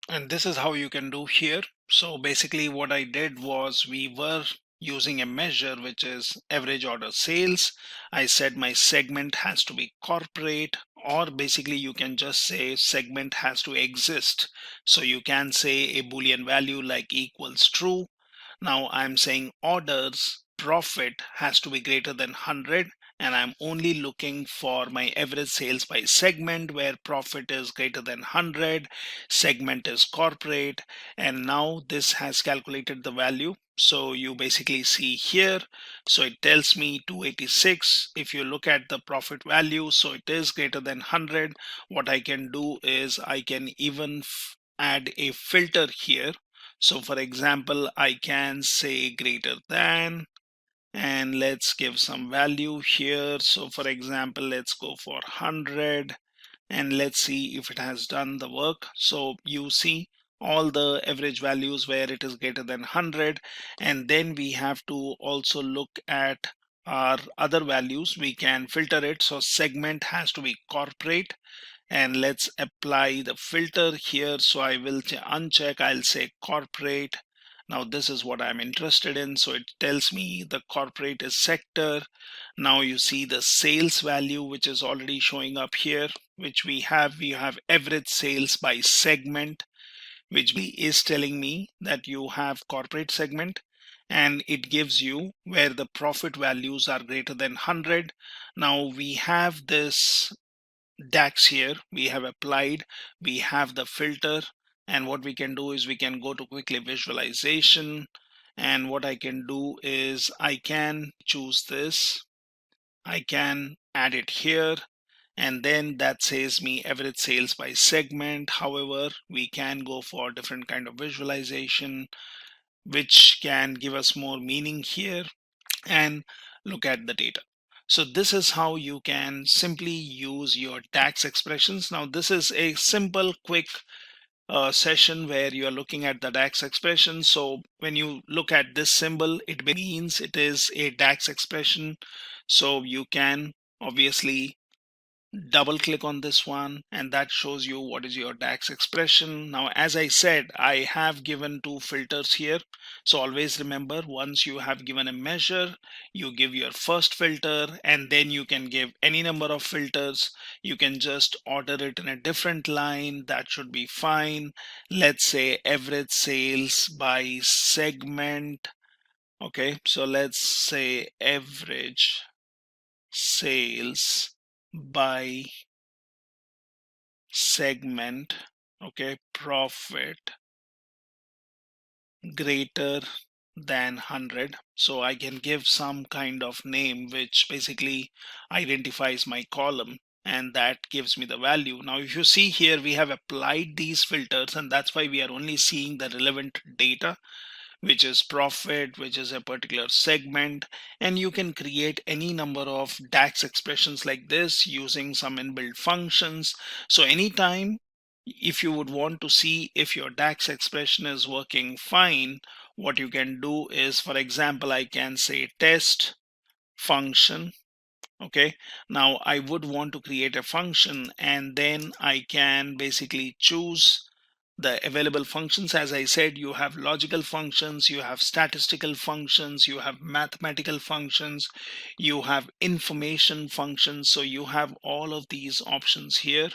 And this is how you can do here. So basically what I did was, we were using a measure which is average order sales. I said my segment has to be corporate, or basically you can just say segment has to exist. So you can say a Boolean value like equals true. Now I'm saying orders profit has to be greater than 100, and I'm only looking for my average sales by segment, where profit is greater than 100, segment is corporate, and now this has calculated the value. So you basically see here, so it tells me 286. If you look at the profit value, so it is greater than 100. What I can do is I can even add a filter here. So for example, I can say greater than, and let's give some value here. So for example, let's go for 100, and let's see if it has done the work. So you see all the average values where it is greater than 100, and then we have to also look at our other values. We can filter it. So segment has to be corporate, and let's apply the filter here. So I will uncheck, I'll say corporate. Now this is what I'm interested in. So it tells me the corporate is sector. Now you see the sales value, which is already showing up here, which we have average sales by segment, which is telling me that you have corporate segment, and it gives you where the profit values are greater than 100. Now we have this DAX here, we have applied, we have the filter, and what we can do is we can go to quickly visualization, and what I can do is I can choose this, I can add it here, and then that says me average sales by segment. However, we can go for different kind of visualization which can give us more meaning here and look at the data. So this is how you can simply use your DAX expressions. Now this is a simple quick session where you are looking at the DAX expression. So when you look at this symbol, it means it is a DAX expression. So you can obviously double click on this one, and that shows you what is your DAX expression. Now, as I said, I have given two filters here. So always remember, once you have given a measure, you give your first filter, and then you can give any number of filters. You can just order it in a different line. That should be fine. Let's say average sales by segment. Okay, so let's say average sales by segment. Okay, profit greater than 100. So I can give some kind of name which basically identifies my column, and that gives me the value. Now if you see here, we have applied these filters, and that's why we are only seeing the relevant data, which is profit, which is a particular segment. And you can create any number of DAX expressions like this using some inbuilt functions. So anytime if you would want to see if your DAX expression is working fine, what you can do is, for example, I can say test function. Okay, now I would want to create a function, and then I can basically choose the available functions. As I said, you have logical functions, you have statistical functions, you have mathematical functions, you have information functions. So you have all of these options here,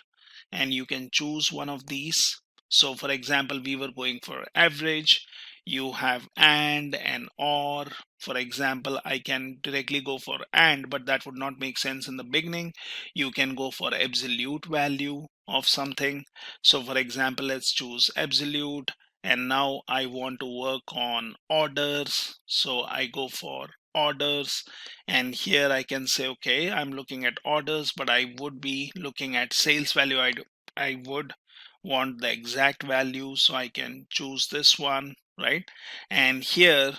and you can choose one of these. So for example, we were going for average. You have and or. For example, I can directly go for and, but that would not make sense in the beginning. You can go for absolute value of something. So for example, let's choose absolute, and now I want to work on orders. So I go for orders, and here I can say, okay, I'm looking at orders, but I would be looking at sales value. I would want the exact value, so I can choose this one, right? And here,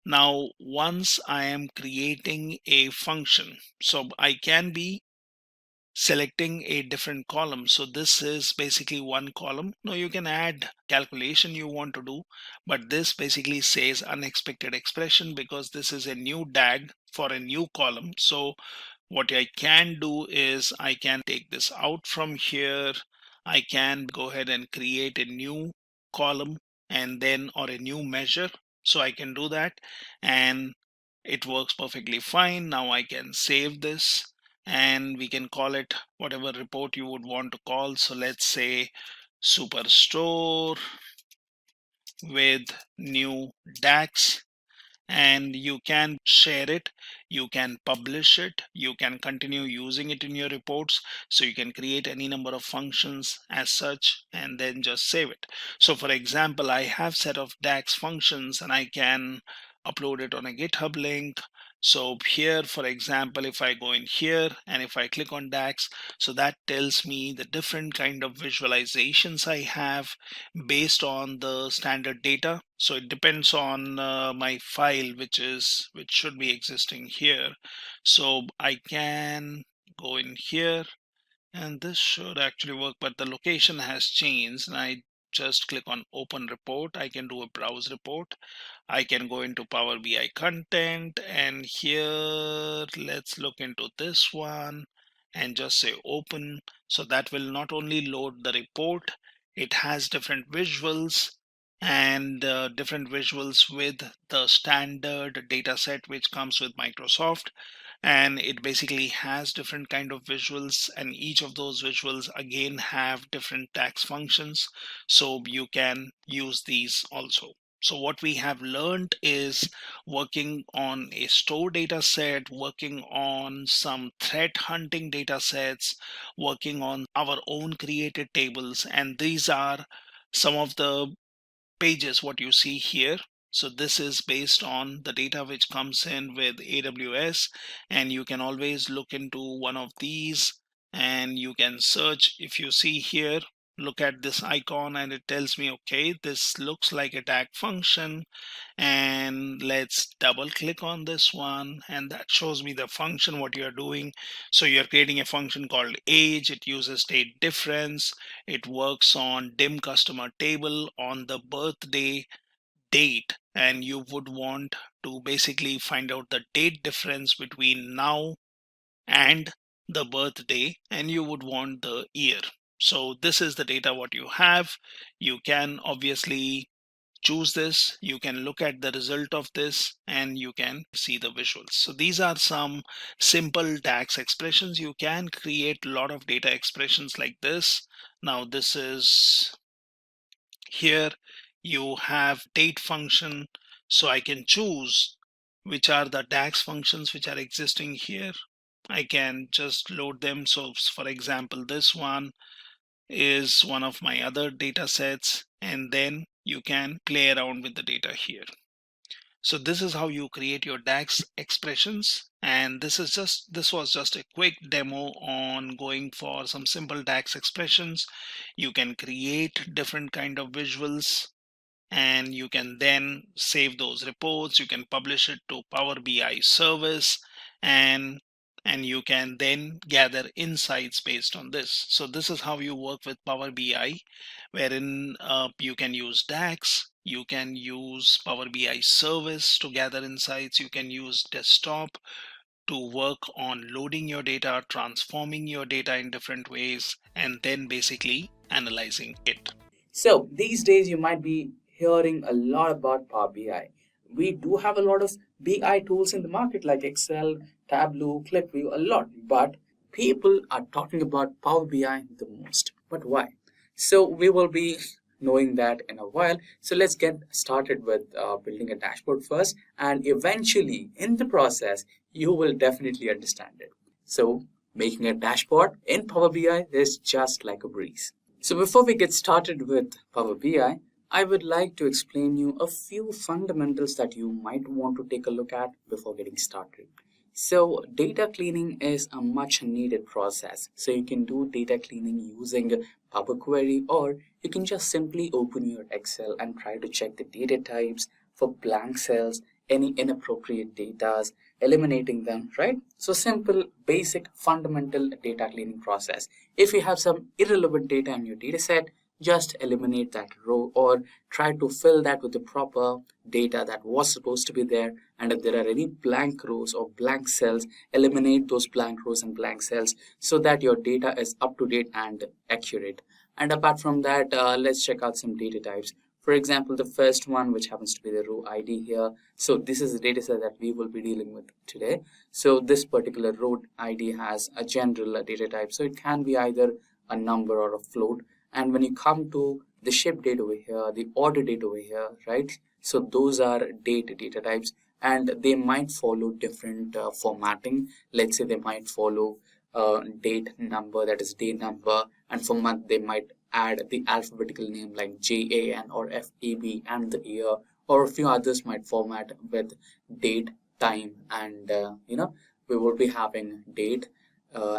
now once I am creating a function, so I can be selecting a different column. So this is basically one column. Now you can add calculation you want to do, but this basically says unexpected expression because this is a new DAG for a new column. So what I can do is I can take this out from here. I can go ahead and create a new column and then, or a new measure. So I can do that, and it works perfectly fine. Now I can save this, and we can call it whatever report you would want to call. So let's say Superstore with new DAX, and you can share it, you can publish it, you can continue using it in your reports. So you can create any number of functions as such and then just save it. So for example, I have set of DAX functions, and I can upload it on a GitHub link. So here, for example, if I go in here and if I click on DAX, so that tells me the different kind of visualizations I have based on the standard data. So it depends on my file, which should be existing here. So I can go in here, and this should actually work, but the location has changed, and I just click on open report. I can do a browse report. I can go into Power BI content, and here let's look into this one and just say open. So that will not only load the report, it has different visuals, and different visuals with the standard data set which comes with Microsoft. And it basically has different kind of visuals, and each of those visuals again have different tax functions, so you can use these also. So what we have learned is working on a store data set, working on some threat hunting data sets, working on our own created tables, and these are some of the pages what you see here. So this is based on the data which comes in with AWS, and you can always look into one of these and you can search. If you see here, look at this icon, and it tells me, okay, this looks like a tag function, and let's double click on this one, and that shows me the function what you're doing. So you're creating a function called age. It uses date difference. It works on dim customer table on the birthday date, and you would want to basically find out the date difference between now and the birthday and you would want the year. So this is the data what you have. You can obviously choose this, you can look at the result of this, and you can see the visuals. So these are some simple DAX expressions. You can create a lot of data expressions like this. Now this is here, you have date function, so I can choose which are the DAX functions which are existing here. I can just load them. So for example, this one is one of my other data sets, and then you can play around with the data here. So this is how you create your DAX expressions, and this was just a quick demo on going for some simple DAX expressions. You can create different kind of visuals, and you can then save those reports. You can publish it to Power BI service, and you can then gather insights based on this. So this is how you work with Power BI, wherein you can use DAX, you can use Power BI service to gather insights, you can use desktop to work on loading your data, transforming your data in different ways, and then basically analyzing it. So these days you might be hearing a lot about Power BI. We do have a lot of BI tools in the market like Excel, Tableau, ClickView, a lot, but people are talking about Power BI the most. But why? So we will be knowing that in a while. So let's get started with building a dashboard first, and eventually in the process you will definitely understand it. So making a dashboard in Power BI is just like a breeze. So before we get started with Power BI, I would like to explain you a few fundamentals that you might want to take a look at before getting started. So data cleaning is a much needed process. So you can do data cleaning using Power Query, or you can just simply open your Excel and try to check the data types for blank cells, any inappropriate data, eliminating them, right? So simple, basic, fundamental data cleaning process. If you have some irrelevant data in your data set, just eliminate that row or try to fill that with the proper data that was supposed to be there. And if there are any blank rows or blank cells, eliminate those blank rows and blank cells so that your data is up to date and accurate. And apart from that, let's check out some data types. For example, the first one, which happens to be the row ID here. So this is the data set that we will be dealing with today. So this particular row ID has a general data type. So it can be either a number or a float. And when you come to the ship date over here, the order date over here, right? So those are date data types, and they might follow different formatting. Let's say they might follow date number, that is day number, and for month they might add the alphabetical name like JAN or FAB and the year, or a few others might format with date, time, and we will be having date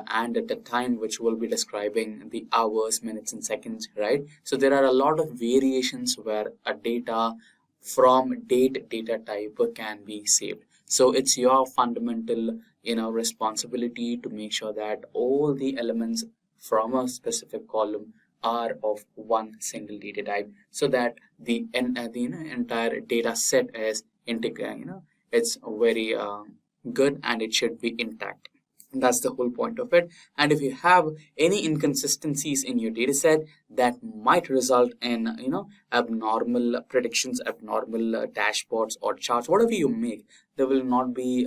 and at the time, which will be describing the hours, minutes, and seconds, right? So there are a lot of variations where a data from date data type can be saved. So it's your fundamental responsibility to make sure that all the elements from a specific column are of one single data type, so that the entire data set is integrated. It's very good, and it should be intact. That's the whole point of it. And if you have any inconsistencies in your data set, that might result in abnormal predictions, abnormal dashboards or charts, whatever you make, there will not be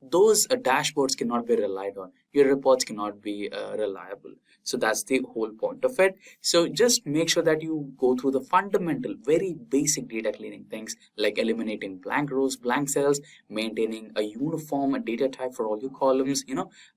those dashboards cannot be relied on. Your reports cannot be reliable. So that's the whole point of it. So just make sure that you go through the fundamental, very basic data cleaning things like eliminating blank rows, blank cells, maintaining a uniform data type for all your columns,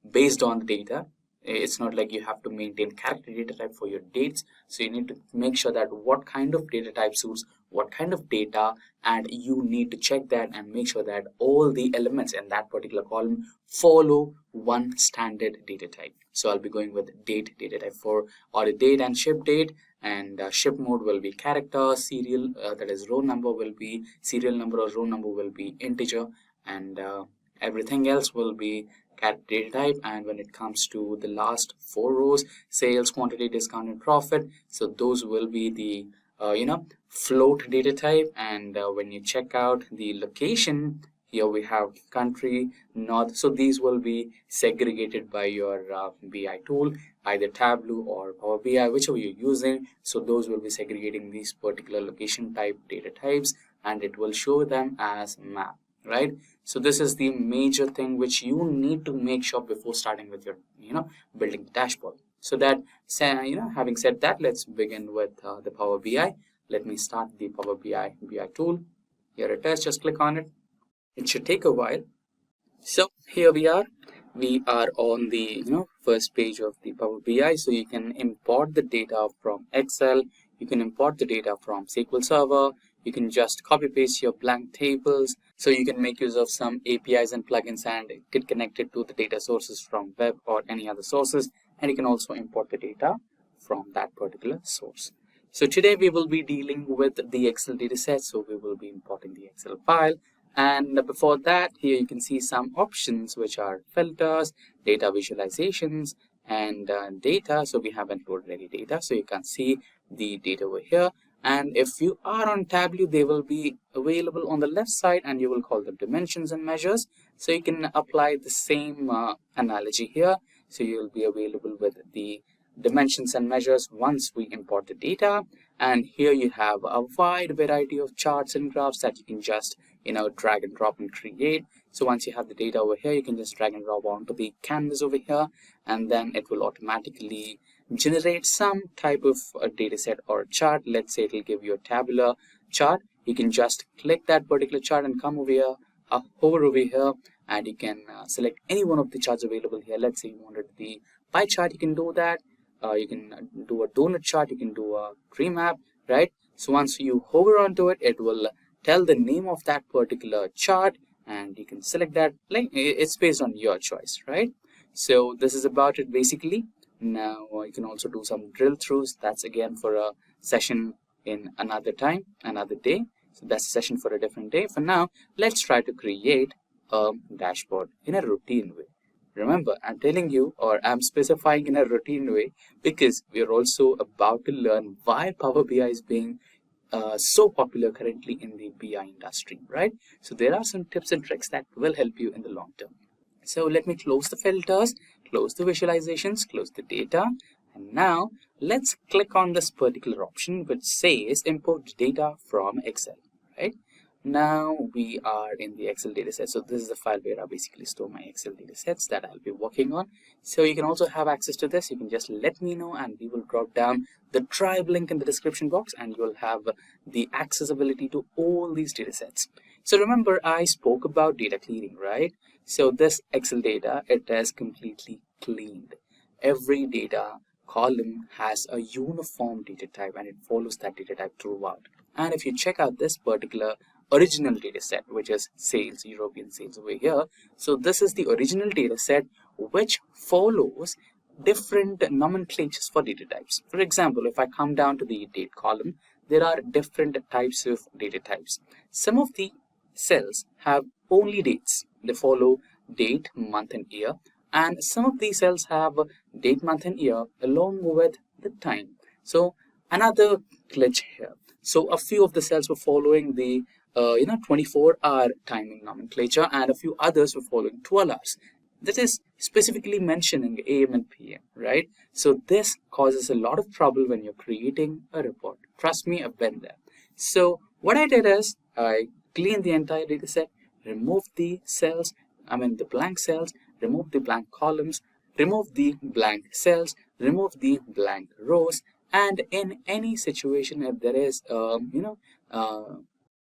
based on the data. It's not like you have to maintain character data type for your dates. So you need to make sure that what kind of data type suits what kind of data, and you need to check that and make sure that all the elements in that particular column follow one standard data type. So I'll be going with date data type for order date and ship date, and ship mode will be character, serial, that is row number will be serial number or row number will be integer, and everything else will be character data type. And when it comes to the last 4 rows, sales, quantity, discount, and profit, so those will be the float data type. And when you check out the location Here we have country, north. So these will be segregated by your BI tool, either Tableau or Power BI, whichever you're using. So those will be segregating these particular location type data types, and it will show them as map, right? So this is the major thing which you need to make sure before starting with your, building the dashboard. So that, having said that, let's begin with the Power BI. Let me start the Power BI tool. Here it is. Just click on it. It should take a while. So here we are on the first page of the Power BI. So you can import the data from Excel, you can import the data from SQL Server, you can just copy paste your blank tables. So you can make use of some APIs and plugins and get connected to the data sources from web or any other sources, and you can also import the data from that particular source. So today we will be dealing with the Excel data set. So we will be importing the Excel file. And before that, here you can see some options which are filters, data visualizations, and data. So we haven't loaded any data, so you can see the data over here. And if you are on Tableau, they will be available on the left side, and you will call them dimensions and measures. So you can apply the same analogy here. So you will be available with the dimensions and measures once we import the data. And here you have a wide variety of charts and graphs that you can just drag and drop and create. So once you have the data over here, you can just drag and drop onto the canvas over here, and then it will automatically generate some type of a data set or a chart. Let's say it will give you a tabular chart. You can just click that particular chart and come over here, hover over here, and you can select any one of the charts available here. Let's say you wanted the pie chart, you can do that. You can do a donut chart, you can do a tree map, right? So once you hover onto it, it will tell the name of that particular chart, and you can select that. Like, it's based on your choice, right? So this is about it basically. Now you can also do some drill throughs. That's again for a session in another time, another day. So that's a session for a different day. For now, let's try to create a dashboard in a routine way. Remember, I'm telling you, or I'm specifying in a routine way, because we're also about to learn why Power BI is being so popular currently in the BI industry, right? So there are some tips and tricks that will help you in the long term. So let me close the filters, close the visualizations, close the data. And now let's click on this particular option which says import data from Excel, right? Now we are in the Excel dataset. So this is the file where I basically store my Excel datasets that I'll be working on. So you can also have access to this. You can just let me know, and we will drop down the tribe link in the description box, and you'll have the accessibility to all these datasets. So remember, I spoke about data cleaning, right? So this Excel data, it is completely cleaned. Every data column has a uniform data type, and it follows that data type throughout. And if you check out this particular original data set, which is sales, European sales over here. So this is the original data set which follows different nomenclatures for data types. For example, if I come down to the date column, there are different types of data types. Some of the cells have only dates. They follow date, month and year. And some of these cells have date, month and year along with the time. So another glitch here. So a few of the cells were following the 24-hour timing nomenclature, and a few others were following 12 hours. That is specifically mentioning AM and PM, right? So this causes a lot of trouble when you're creating a report. Trust me, I've been there. So what I did is I cleaned the entire data set, removed the cells, the blank cells, removed the blank columns, removed the blank cells, removed the blank rows, and in any situation if there is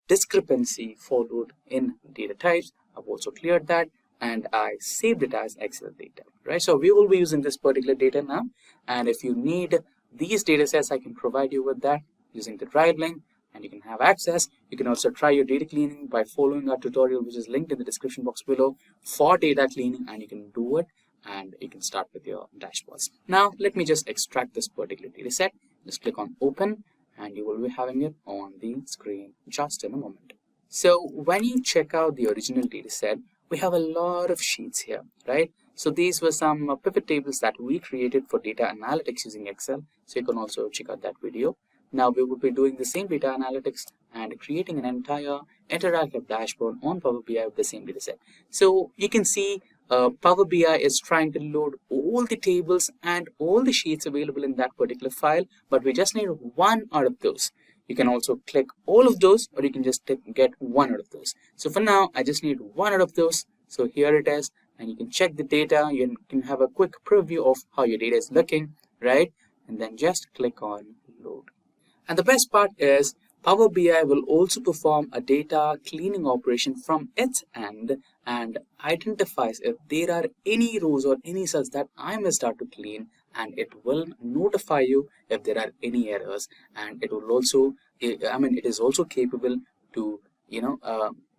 discrepancy followed in data types, I've also cleared that, and I saved it as Excel data, right? So we will be using this particular data now, and if you need these data sets, I can provide you with that using the drive link, and you can have access. You can also try your data cleaning by following our tutorial, which is linked in the description box below for data cleaning, and you can do it, and you can start with your dashboards. Now let me just extract this particular data set. Just click on open, and you will be having it on the screen just in a moment. So when you check out the original data set, we have a lot of sheets here, right? So these were some pivot tables that we created for data analytics using Excel. So you can also check out that video. Now we will be doing the same data analytics and creating an entire interactive dashboard on Power BI with the same dataset. So you can see Power BI is trying to load all the tables and all the sheets available in that particular file, but we just need one out of those. You can also click all of those, or you can just get one out of those. So for now, I just need one out of those. So here it is, and you can check the data. You can have a quick preview of how your data is looking, right? And then just click on load. And the best part is Power BI will also perform a data cleaning operation from its end and identifies if there are any rows or any cells that I must start to clean, and it will notify you if there are any errors, and it will also, it is also capable to,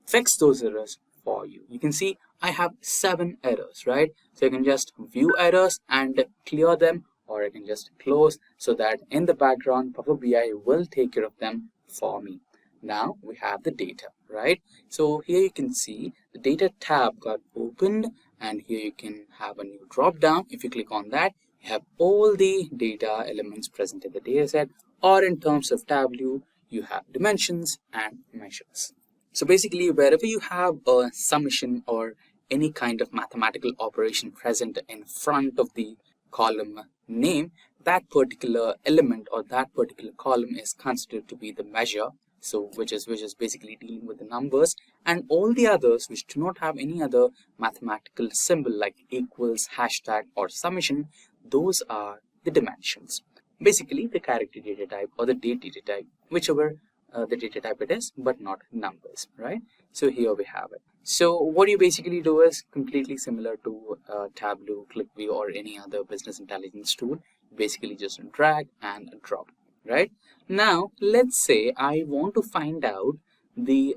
fix those errors for you. You can see I have 7 errors, right? So you can just view errors and clear them, or I can just close, so that in the background Power BI will take care of them for me. Now we have the data, right? So here you can see the data tab got opened, and here you can have a new drop down. If you click on that, you have all the data elements present in the dataset, or in terms of Tableau, you have dimensions and measures. So basically, wherever you have a summation or any kind of mathematical operation present in front of the column name, that particular element or that particular column is considered to be the measure. So which is basically dealing with the numbers, and all the others which do not have any other mathematical symbol like equals, hashtag, or summation, those are the dimensions. Basically the character data type or the date data type, whichever the data type it is, but not numbers, right? So here we have it. So what you basically do is completely similar to Tableau, ClickView, or any other business intelligence tool. Basically just drag and drop, right? Now let's say I want to find out the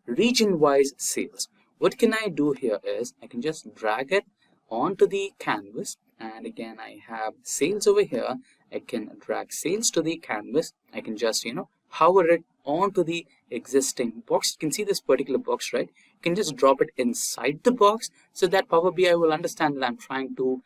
region-wise sales. What can I do here is I can just drag it onto the canvas, and again I have sales over here. I can drag sales to the canvas. I can just hover it onto the existing box. You can see this particular box, right? You can just drop it inside the box, so that Power BI will understand that I'm trying to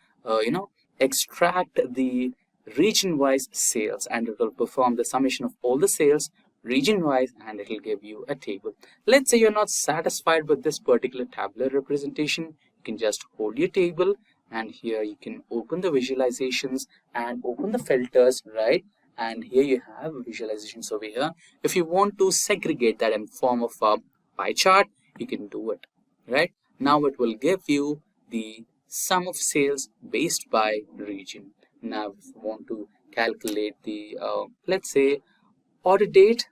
extract the region-wise sales, and it will perform the summation of all the sales region-wise, and it will give you a table. Let's say you're not satisfied with this particular tabular representation. You can just hold your table, and here you can open the visualizations and open the filters, right? And here you have visualizations over here. If you want to segregate that in form of a pie chart, you can do it, right? Now it will give you the sum of sales based by region. Now if you want to calculate the let's say order date,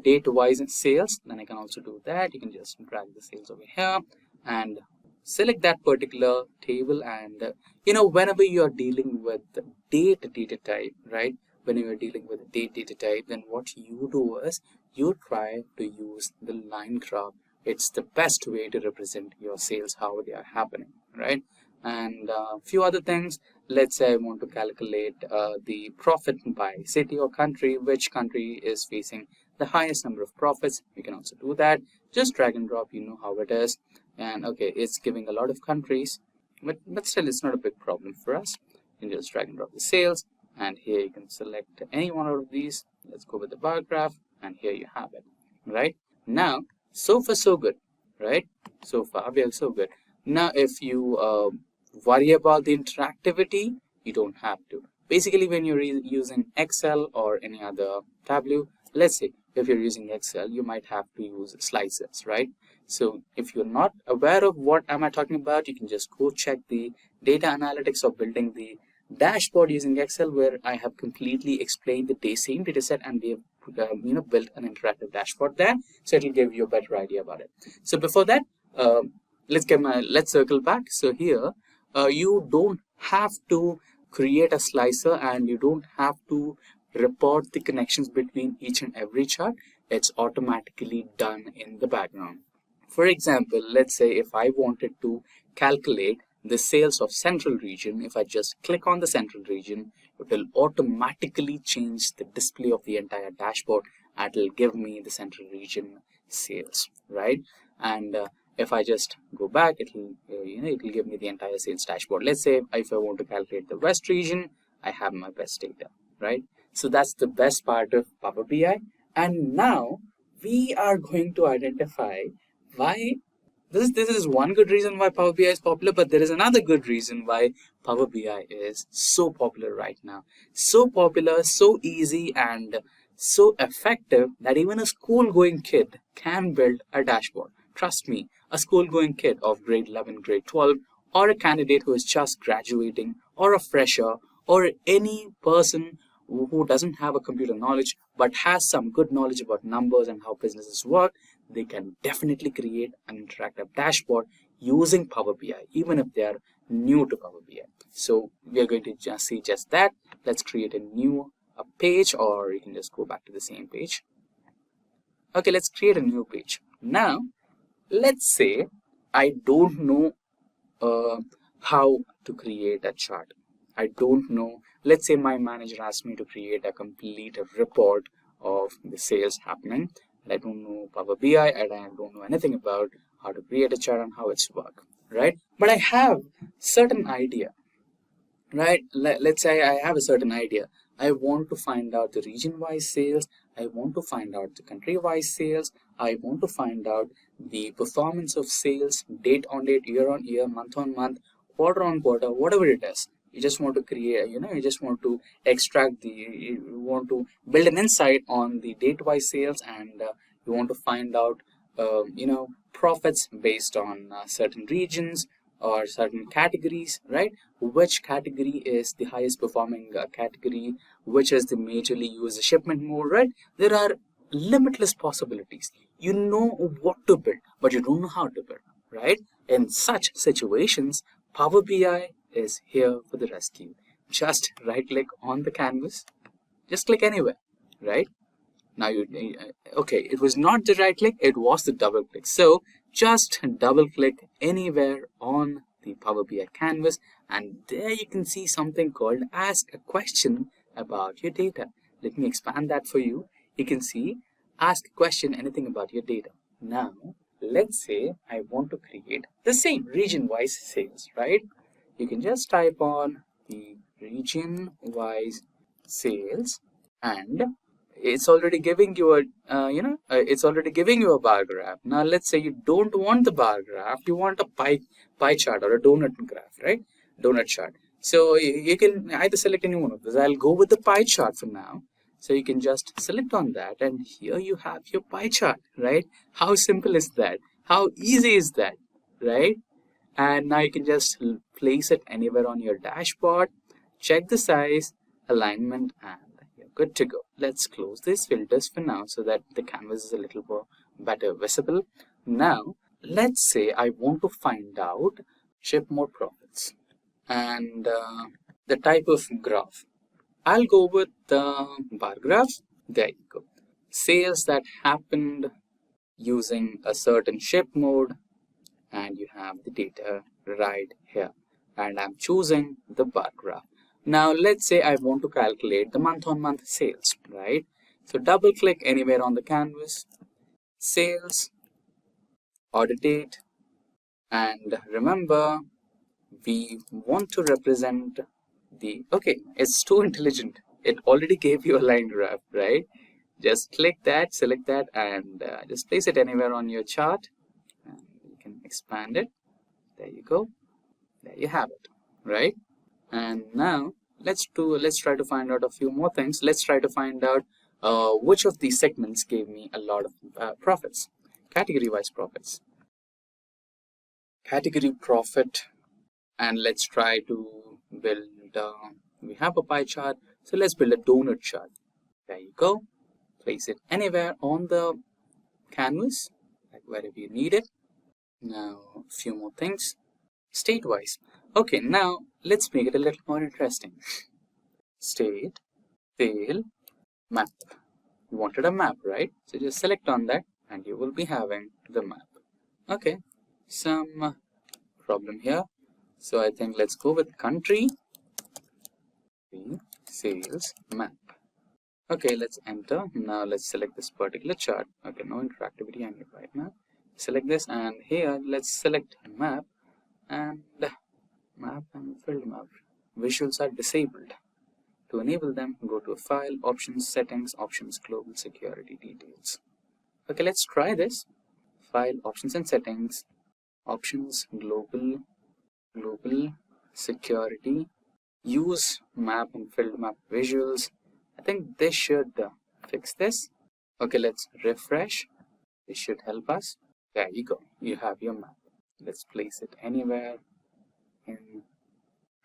date wise sales, then I can also do that. You can just drag the sales over here and select that particular table, and whenever you are dealing with date data type, right? When you are dealing with date data type, then what you do is you try to use the line graph. It's the best way to represent your sales, how they are happening, right? And a few other things. Let's say I want to calculate the profit by city or country. Which country is facing the highest number of profits? You can also do that. Just drag and drop, you know how it is. And okay, it's giving a lot of countries, but still it's not a big problem for us. You can just drag and drop the sales, and here you can select any one out of these. Let's go with the bar graph, and here you have it, right? Now, so far so good, right? So far we are so good. Now if you worry about the interactivity, you don't have to. Basically, when you're using Excel or any other Tableau, let's say if you're using Excel, you might have to use slices, right? So if you're not aware of what am I talking about, you can just go check the data analytics of building the dashboard using Excel, where I have completely explained the same data set, and we have built an interactive dashboard there, so it will give you a better idea about it. So before that, let's circle back. So here you don't have to create a slicer, and you don't have to report the connections between each and every chart. It's automatically done in the background. For example, let's say if I wanted to calculate the sales of central region, if I just click on the central region, it will automatically change the display of the entire dashboard, and it will give me the central region sales, right? And if I just go back, it will give me the entire sales dashboard. Let's say if I want to calculate the west region, I have my best data, right? So that's the best part of Power BI. And now we are going to identify why this is one good reason why Power BI is popular, but there is another good reason why Power BI is so popular right now. So popular, so easy, and so effective that even a school-going kid can build a dashboard. Trust me, a school-going kid of grade 11, grade 12, or a candidate who is just graduating, or a fresher, or any person who doesn't have a computer knowledge but has some good knowledge about numbers and how businesses work, they can definitely create an interactive dashboard using Power BI, even if they are new to Power BI. So we are going to just see just that. Let's create a new page, or you can just go back to the same page. Okay, let's create a new page. Now, let's say I don't know how to create a chart. I don't know. Let's say my manager asked me to create a complete report of the sales happening. And I don't know Power BI, and I don't know anything about how to create a chart and how it's work, right? But I have certain idea, right? Let's say I have a certain idea. I want to find out the region-wise sales. I want to find out the country-wise sales. I want to find out the performance of sales, date on date, year on year, month on month, quarter on quarter, whatever it is. You just want to create, you just want to extract you want to build an insight on the date-wise sales, and you want to find out, profits based on certain regions or certain categories, right? Which category is the highest performing category, which is the majorly used shipment mode, right? There are limitless possibilities. You know what to build, but you don't know how to build, right? In such situations, Power BI is here for the rescue. Just right click on the canvas, just click anywhere, right? Now okay, it was not the right click, it was the double click. So just double click anywhere on the Power BI canvas, and there you can see something called ask a question about your data. Let me expand that for you. You can see ask a question, anything about your data. Now let's say I want to create the same region-wise sales, right? You can just type on the region-wise sales, and it's already giving you a bar graph. Now let's say you don't want the bar graph, you want a pie chart or a donut graph, right? Donut chart. So you can either select any one of those. I'll go with the pie chart for now. So you can just select on that, and here you have your pie chart, right? How simple is that? How easy is that, right? And now you can just place it anywhere on your dashboard, check the size, alignment, and you're good to go. Let's close these filters for now so that the canvas is a little more better visible. Now, let's say I want to find out ship more profits and the type of graph. I'll go with the bar graph. There you go. Sales that happened using a certain ship mode, and you have the data right here, and I'm choosing the bar graph. Now let's say I want to calculate the month-on-month sales, right? So double click anywhere on the canvas, sales, order date, and remember we want to represent okay, it's too intelligent. It already gave you a line graph, right? Just click that, select that, and just place it anywhere on your chart. And you can expand it. There you go. There you have it, right? And now let's try to find out a few more things. Let's try to find out which of these segments gave me a lot of profits, category-wise profits. Category profit, and let's try to build. We have a pie chart, so let's build a donut chart. There you go. Place it anywhere on the canvas, like wherever you need it. Now a few more things. State-wise. Okay, now let's make it a little more interesting. State, sale, map. You wanted a map, right? So just select on that and you will be having the map. Okay, some problem here. So I think let's go with country, sales, map. Okay, let's enter. Now let's select this particular chart. Okay, no interactivity I need right now. Select this, and here let's select map and field map. Visuals are disabled. To enable them, go to File, Options, Settings, Options, Global Security Details. Okay, let's try this. File, Options and Settings, Options, Global Security, Use Map and Field Map Visuals. I think this should fix this. Okay, let's refresh. This should help us. There you go. You have your map. Let's place it anywhere in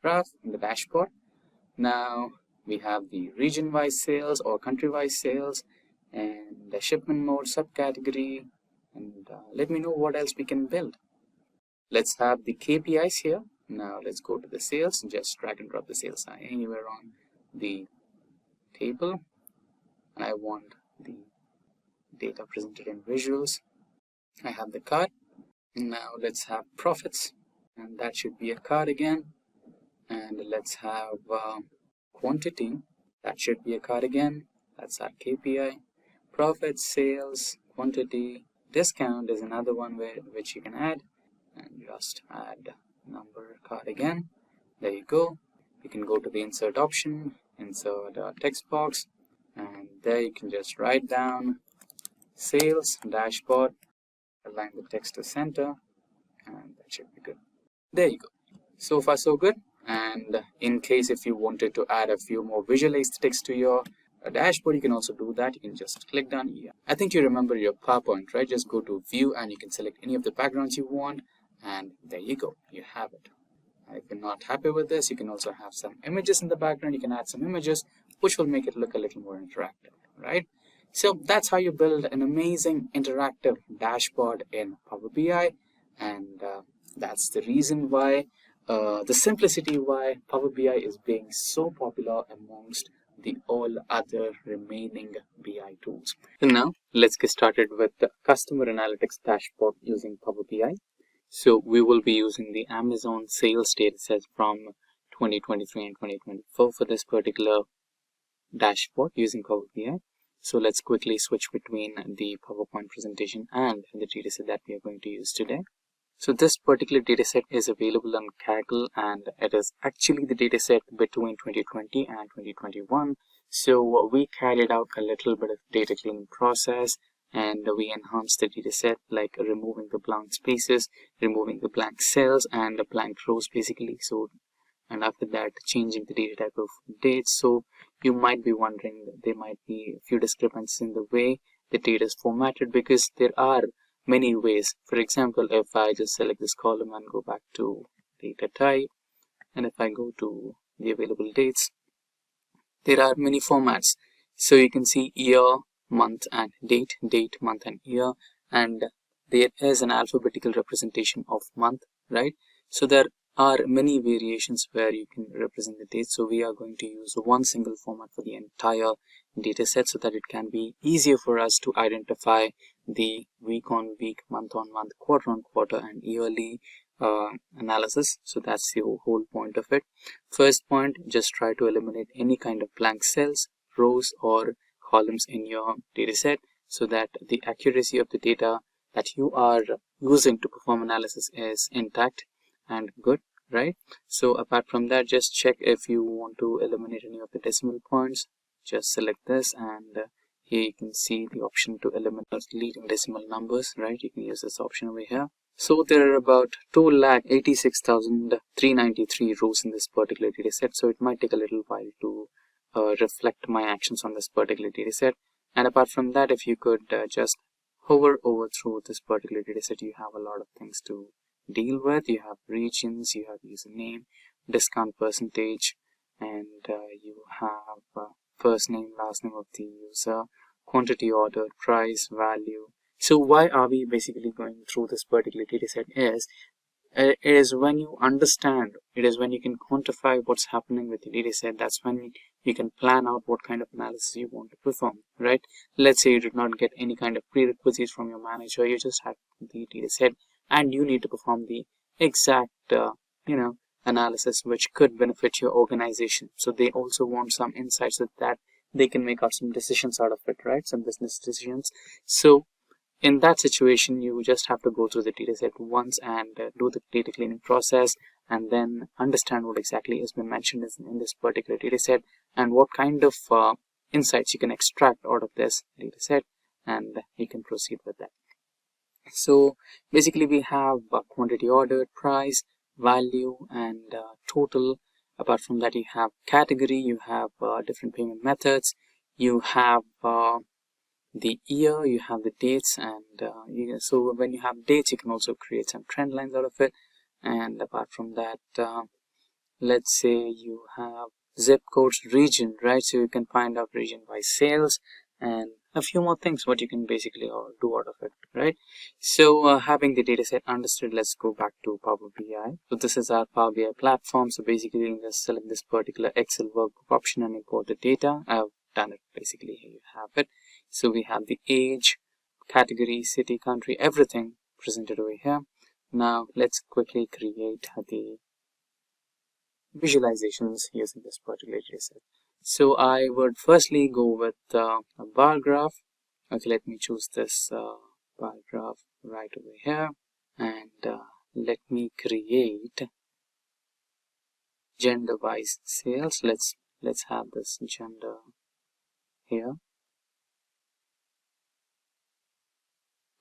graph in the dashboard. Now we have the region-wise sales or country-wise sales and the shipment mode subcategory. And let me know what else we can build. Let's have the KPIs here. Now let's go to the sales. Just drag and drop the sales anywhere on the table. And I want the data presented in visuals. I have the card. Now let's have profits, and that should be a card again. And let's have quantity. That should be a card again. That's our KPI. Profits, sales, quantity, discount is another one which you can add. And just add number card again. There you go. You can go to the insert option, insert text box, and there you can just write down sales dashboard, align the text to center, and that should be good. There you go. So far so good. And in case if you wanted to add a few more visual aesthetics to your dashboard, you can also do that. You can just click done here. I think you remember your PowerPoint, right? Just go to view and you can select any of the backgrounds you want, and there you go. You have it. If you're not happy with this, you can also have some images in the background. You can add some images which will make it look a little more interactive, right? So that's how you build an amazing interactive dashboard in Power BI, and that's the reason why, the simplicity why Power BI is being so popular amongst the all other remaining BI tools. So now let's get started with the customer analytics dashboard using Power BI. So we will be using the Amazon sales dataset from 2023 and 2024 for this particular dashboard using Power BI. So let's quickly switch between the PowerPoint presentation and the dataset that we are going to use today. So this particular dataset is available on Kaggle, and it is actually the dataset between 2020 and 2021. So we carried out a little bit of data cleaning process, and we enhanced the dataset, like removing the blank spaces, removing the blank cells and the blank rows basically. So, and after that changing the data type of dates. So you might be wondering that there might be a few discrepancies in the way the data is formatted, because there are many ways. For example, if I just select this column and go back to data type, and if I go to the available dates, there are many formats. So you can see year, month and date, month and year, and there is an alphabetical representation of month, right? So there are many variations where you can represent the dates. So we are going to use one single format for the entire data set so that it can be easier for us to identify the week on week, month on month, quarter on quarter and yearly analysis. So that's the whole point of it. First point, just try to eliminate any kind of blank cells, rows or columns in your data set so that the accuracy of the data that you are using to perform analysis is intact and good, right? So apart from that, just check if you want to eliminate any of the decimal points. Just select this, and here you can see the option to eliminate leading decimal numbers, right? You can use this option over here. So there are about 286,393 rows in this particular data set, so it might take a little while to reflect my actions on this particular data set. And apart from that, if you could just hover over through this particular data set, you have a lot of things to deal with. You have regions, you have username, discount percentage, and you have first name, last name of the user, quantity ordered, price, value. So why are we basically going through this particular data set is when you understand, it is when you can quantify what's happening with the data set. That's when you can plan out what kind of analysis you want to perform, right? Let's say you did not get any kind of prerequisites from your manager, you just have the data set and you need to perform the exact analysis which could benefit your organization. So they also want some insights so that they can make out some decisions out of it, right? Some business decisions. So in that situation, you just have to go through the dataset once and do the data cleaning process, and then understand what exactly has been mentioned in this particular dataset and what kind of insights you can extract out of this dataset, and you can proceed with that. So basically we have quantity ordered, price, value, and total. Apart from that, you have category, you have different payment methods, you have the year, you have the dates, and so when you have dates, you can also create some trend lines out of it. And apart from that, let's say you have zip codes, region, right? So you can find out region by sales and a few more things what you can basically do out of it, right? So having the dataset understood, let's go back to Power BI. So this is our Power BI platform. So basically you can just select this particular Excel workbook option and import the data. I've done it. Basically here you have it. So we have the age, category, city, country, everything presented over here. Now let's quickly create the visualizations using this particular dataset. So I would firstly go with a bar graph. Okay, let me choose this bar graph right over here, and let me create gender-wise sales. Let's have this gender here.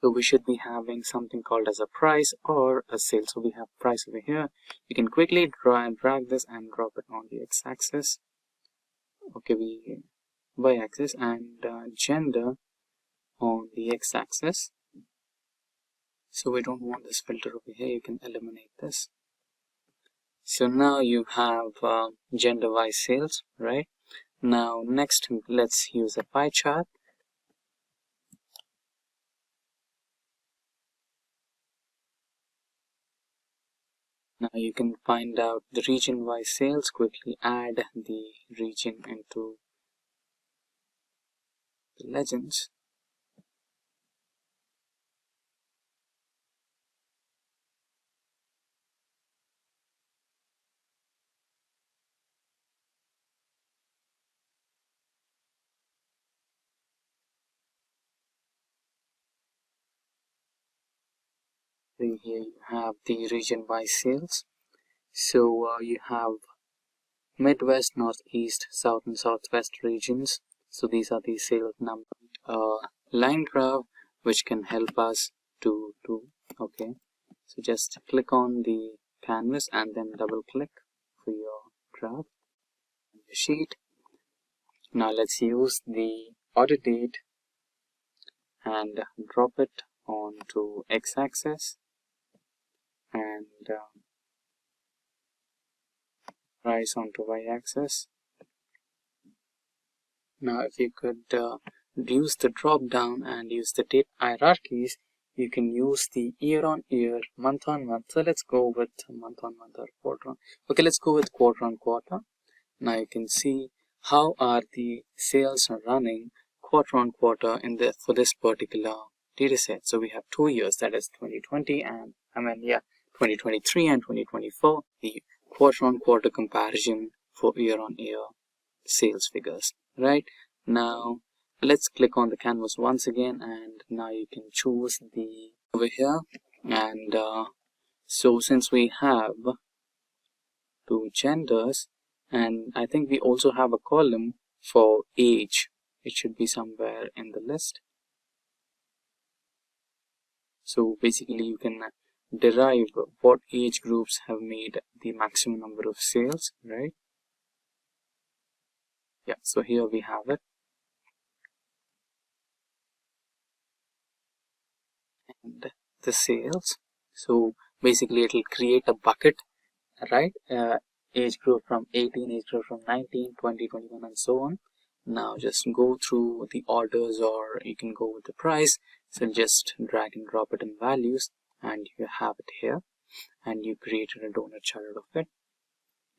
So we should be having something called as a price or a sale. So we have price over here. You can quickly drag this and drop it on the x-axis. Okay, y-axis, and gender on the x-axis. So we don't want this filter over here. You can eliminate this. So now you have gender-wise sales, right? Now next, let's use a pie chart. Now you can find out the region-wise sales. Quickly add the region into the legends. Here you have the region-wise sales. So you have Midwest, Northeast, South and Southwest regions. So these are the sales number line graph, which can help us to do. Okay, so just click on the canvas and then double click for your graph and the sheet. Now let's use the order date and drop it onto x-axis and price onto y-axis. Now if you could use the drop down and use the date hierarchies, you can use the year on year, month on month. So let's go with month on month or quarter on. Okay, let's go with quarter on quarter. Now you can see how are the sales running quarter on quarter for this particular data set. So we have 2 years, that is 2020 and 2023 and 2024. The quarter on quarter comparison for year on year sales figures, right? Now let's click on the canvas once again, and now you can choose the over here. And so since we have 2 genders, and I think we also have a column for age, it should be somewhere in the list. So basically you can derive what age groups have made the maximum number of sales, right? Yeah, so here we have it. And the sales. So basically it will create a bucket, right? Age group from 18, age group from 19, 20, 21 and so on. Now just go through the orders, or you can go with the price. So just drag and drop it in values and you have it here, and you created a donut chart of it.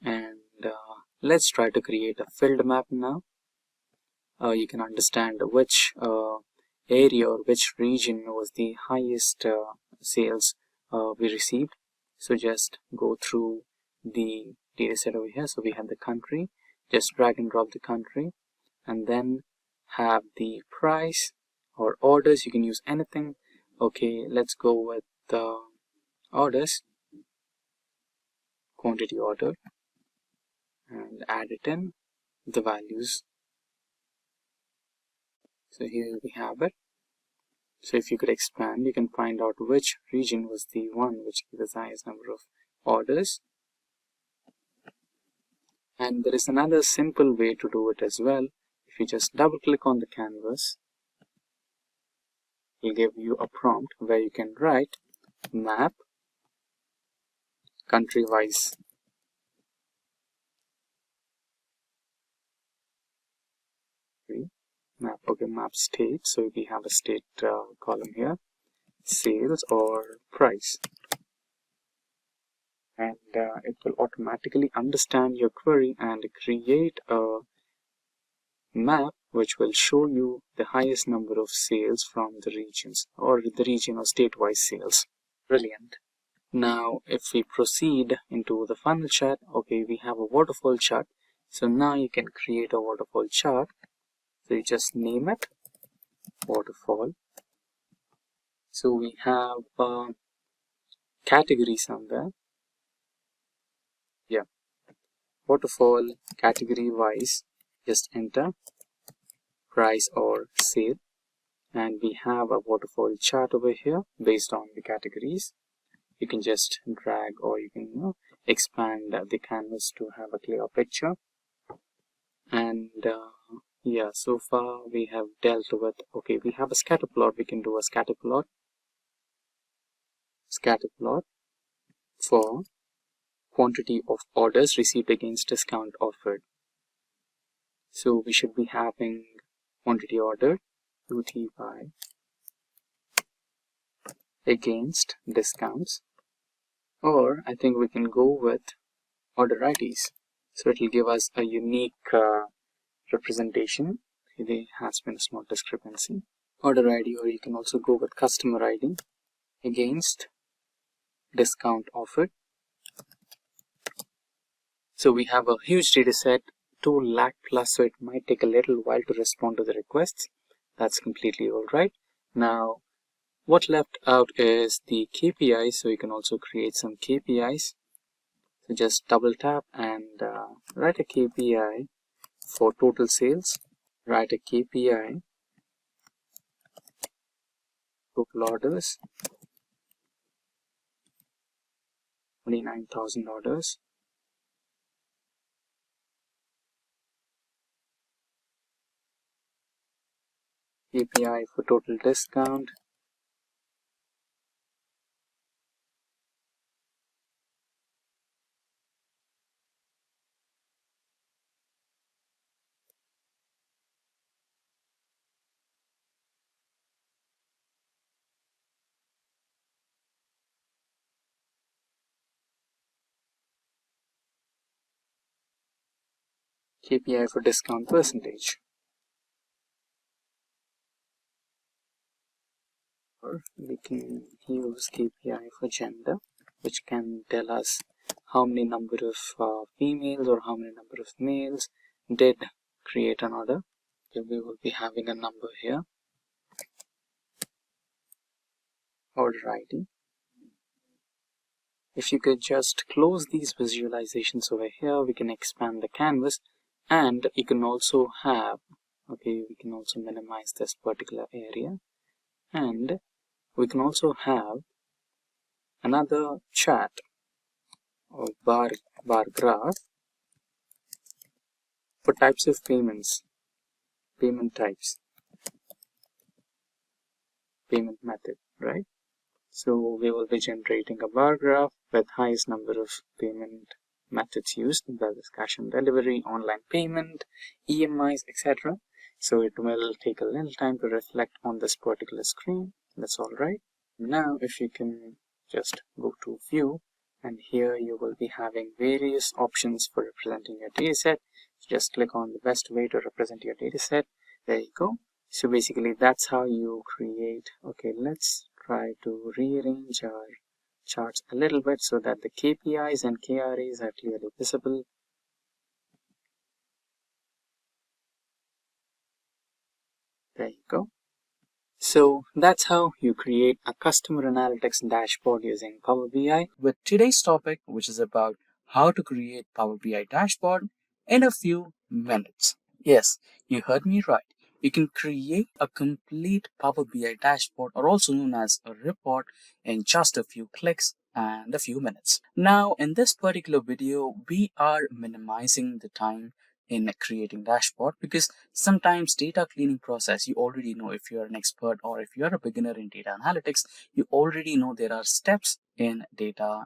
And let's try to create a filled map now. You can understand which area or which region was the highest sales we received. So just go through the data set over here. So we have the country, just drag and drop the country, and then have the price or orders. You can use anything, Okay, let's go with the orders, quantity order, and add it in the values. So here we have it. So if you could expand, you can find out which region was the one which gave us the highest number of orders. And there is another simple way to do it as well. If you just double click on the canvas, it'll give you a prompt where you can write map country wise. Map state. So we have a state column here, sales or price, and it will automatically understand your query and create a map which will show you the highest number of sales from the regions or the region or state-wise sales. Brilliant. Now if we proceed into the final chart, okay, we have a waterfall chart. So now you can create a waterfall chart. So you just name it waterfall. So we have category somewhere. Yeah, waterfall category wise, just enter price or sale, and we have a waterfall chart over here based on the categories. You can just drag or you can expand the canvas to have a clear picture. And yeah, so far we have dealt with, okay, we have a scatter plot. We can do a scatter plot for quantity of orders received against discount offered. So we should be having quantity ordered UTY against discounts, or I think we can go with order IDs. So it will give us a unique representation. There has been a small discrepancy. Order ID, or you can also go with customer ID against discount offered. So we have a huge data set, 2 lakh plus, so it might take a little while to respond to the requests. That's completely alright. Now what left out is the KPIs, so you can also create some KPIs. So just double tap and write a KPI for total sales, write a KPI total orders, 29,000 orders, KPI for total discount, KPI for discount percentage. Or we can use KPI for gender, which can tell us how many number of females or how many number of males did create an order. So we will be having a number here, order ID. If you could just close these visualizations over here, we can expand the canvas, and you can also have, okay, we can also minimize this particular area, and we can also have another chart or bar graph for types of payments, payment types, payment method, right? So we will be generating a bar graph with highest number of payment methods used, that is cash on delivery, online payment, EMIs, etc. So it will take a little time to reflect on this particular screen. That's all right. Now if you can just go to view, and here you will be having various options for representing your dataset. Just click on the best way to represent your dataset. There you go. So basically that's how you create. Okay, let's try to rearrange our charts a little bit so that the KPIs and KRAs are clearly visible. There you go. So that's how you create a customer analytics dashboard using Power BI with today's topic, which is about how to create Power BI dashboard in a few minutes. Yes, you heard me right. You can create a complete Power BI dashboard, or also known as a report, in just a few clicks and a few minutes. Now, in this particular video, we are minimizing the time in creating dashboard because sometimes data cleaning process, you already know. If you're an expert or if you're a beginner in data analytics, you already know there are steps in data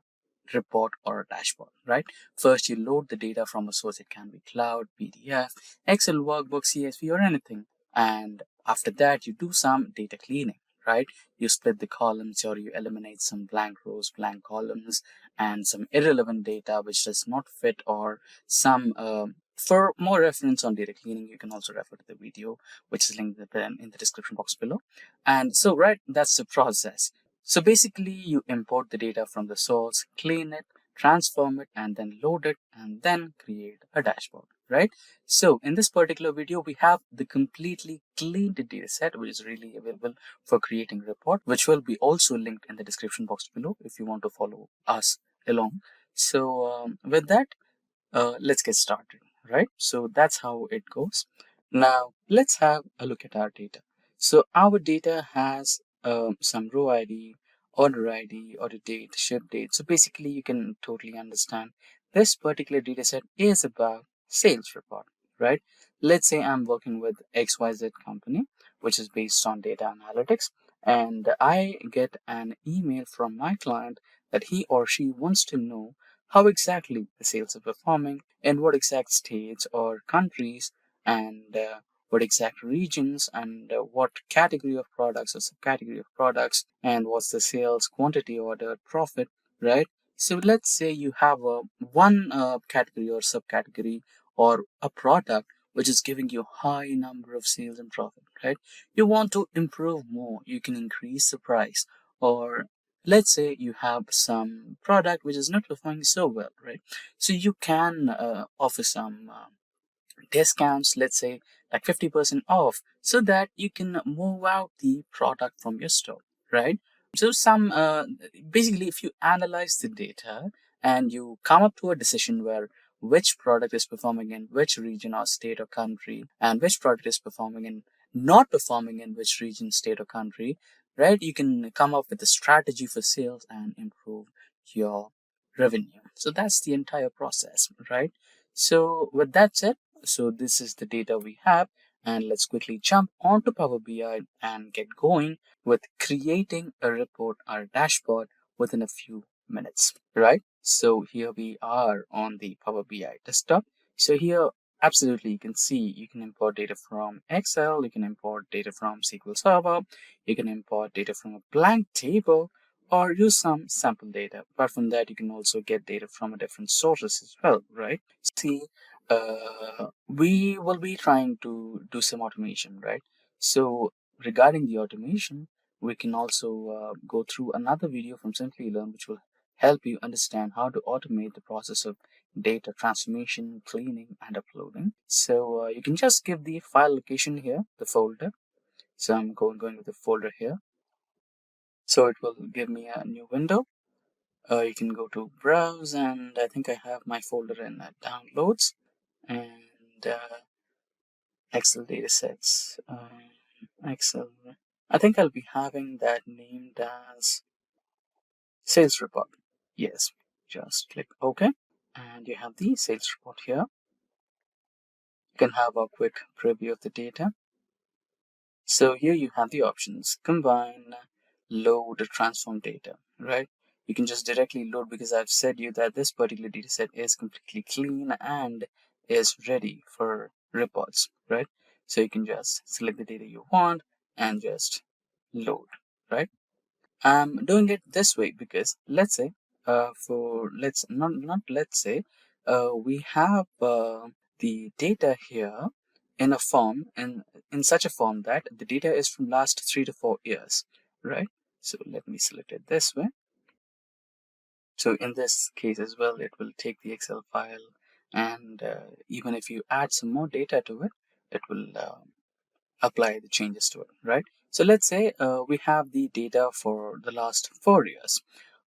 report or a dashboard, right? First, you load the data from a source. It can be cloud, PDF, Excel workbook, CSV, or anything. And after that, you do some data cleaning, right? You split the columns, or you eliminate some blank rows, blank columns, and some irrelevant data which does not fit, or some for more reference on data cleaning, you can also refer to the video, which is linked in the description box below. And so, right, that's the process. So basically, you import the data from the source, clean it, transform it, and then load it, and then create a dashboard, right? So in this particular video, we have the completely cleaned data set, which is really available for creating a report, which will be also linked in the description box below if you want to follow us along. So with that, let's get started, right? So that's how it goes. Now, let's have a look at our data. So our data has some row ID, order date, ship date. So basically, you can totally understand this particular data set is about sales report, right? Let's say I'm working with XYZ company, which is based on data analytics, and I get an email from my client that he or she wants to know how exactly the sales are performing, in what exact states or countries, and what exact regions, and what category of products or subcategory of products, and what's the sales quantity, order, profit, right? So let's say you have a one category or subcategory or a product which is giving you high number of sales and profit, right? You want to improve more, you can increase the price, or let's say you have some product which is not performing so well, right? So you can offer some discounts, let's say like 50% off, so that you can move out the product from your store, right? So some basically, if you analyze the data and you come up to a decision where which product is performing in which region or state or country, and which product is performing in not performing in which region, state or country, right? You can come up with a strategy for sales and improve your revenue. So that's the entire process, right? So with that said, so this is the data we have, and let's quickly jump onto Power BI and get going with creating a report or dashboard within a few minutes, right? So here we are on the Power BI desktop. So here, absolutely, you can see you can import data from Excel, you can import data from SQL Server, you can import data from a blank table, or use some sample data. Apart from that, you can also get data from a different sources as well, right? See, we will be trying to do some automation, right? So regarding the automation, we can also go through another video from Simplilearn, which will help you understand how to automate the process of data transformation, cleaning, and uploading. So you can just give the file location here, the folder. So I'm going with the folder here. So it will give me a new window. You can go to browse, and I think I have my folder in downloads, and Excel datasets. Excel. I think I'll be having that named as sales report. Yes, just click OK, and you have the sales report here. You can have a quick preview of the data. So here you have the options: combine, load, transform data, right? You can just directly load, because I've said you that this particular data set is completely clean and is ready for reports, right? So you can just select the data you want and just load, right? I'm doing it this way because let's say we have the data here in a form, in such a form that the data is from last 3 to 4 years, right? So let me select it this way. So in this case as well, it will take the Excel file, and even if you add some more data to it, it will apply the changes to it, right? So let's say we have the data for the last 4 years,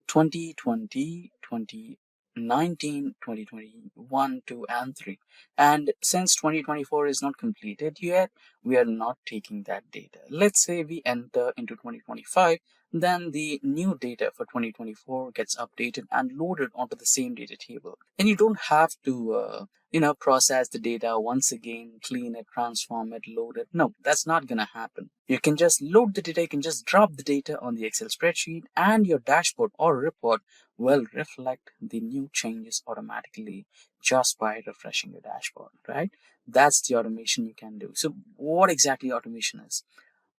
2020, 2019, 2021, 2, and 3. And since 2024 is not completed yet, we are not taking that data. Let's say we enter into 2025, then the new data for 2024 gets updated and loaded onto the same data table. Then you don't have to process the data once again, clean it, transform it, load it. No, that's not gonna happen. You can just load the data, you can just drop the data on the Excel spreadsheet, and your dashboard or report will reflect the new changes automatically just by refreshing your dashboard, right? That's the automation you can do. So what exactly automation is?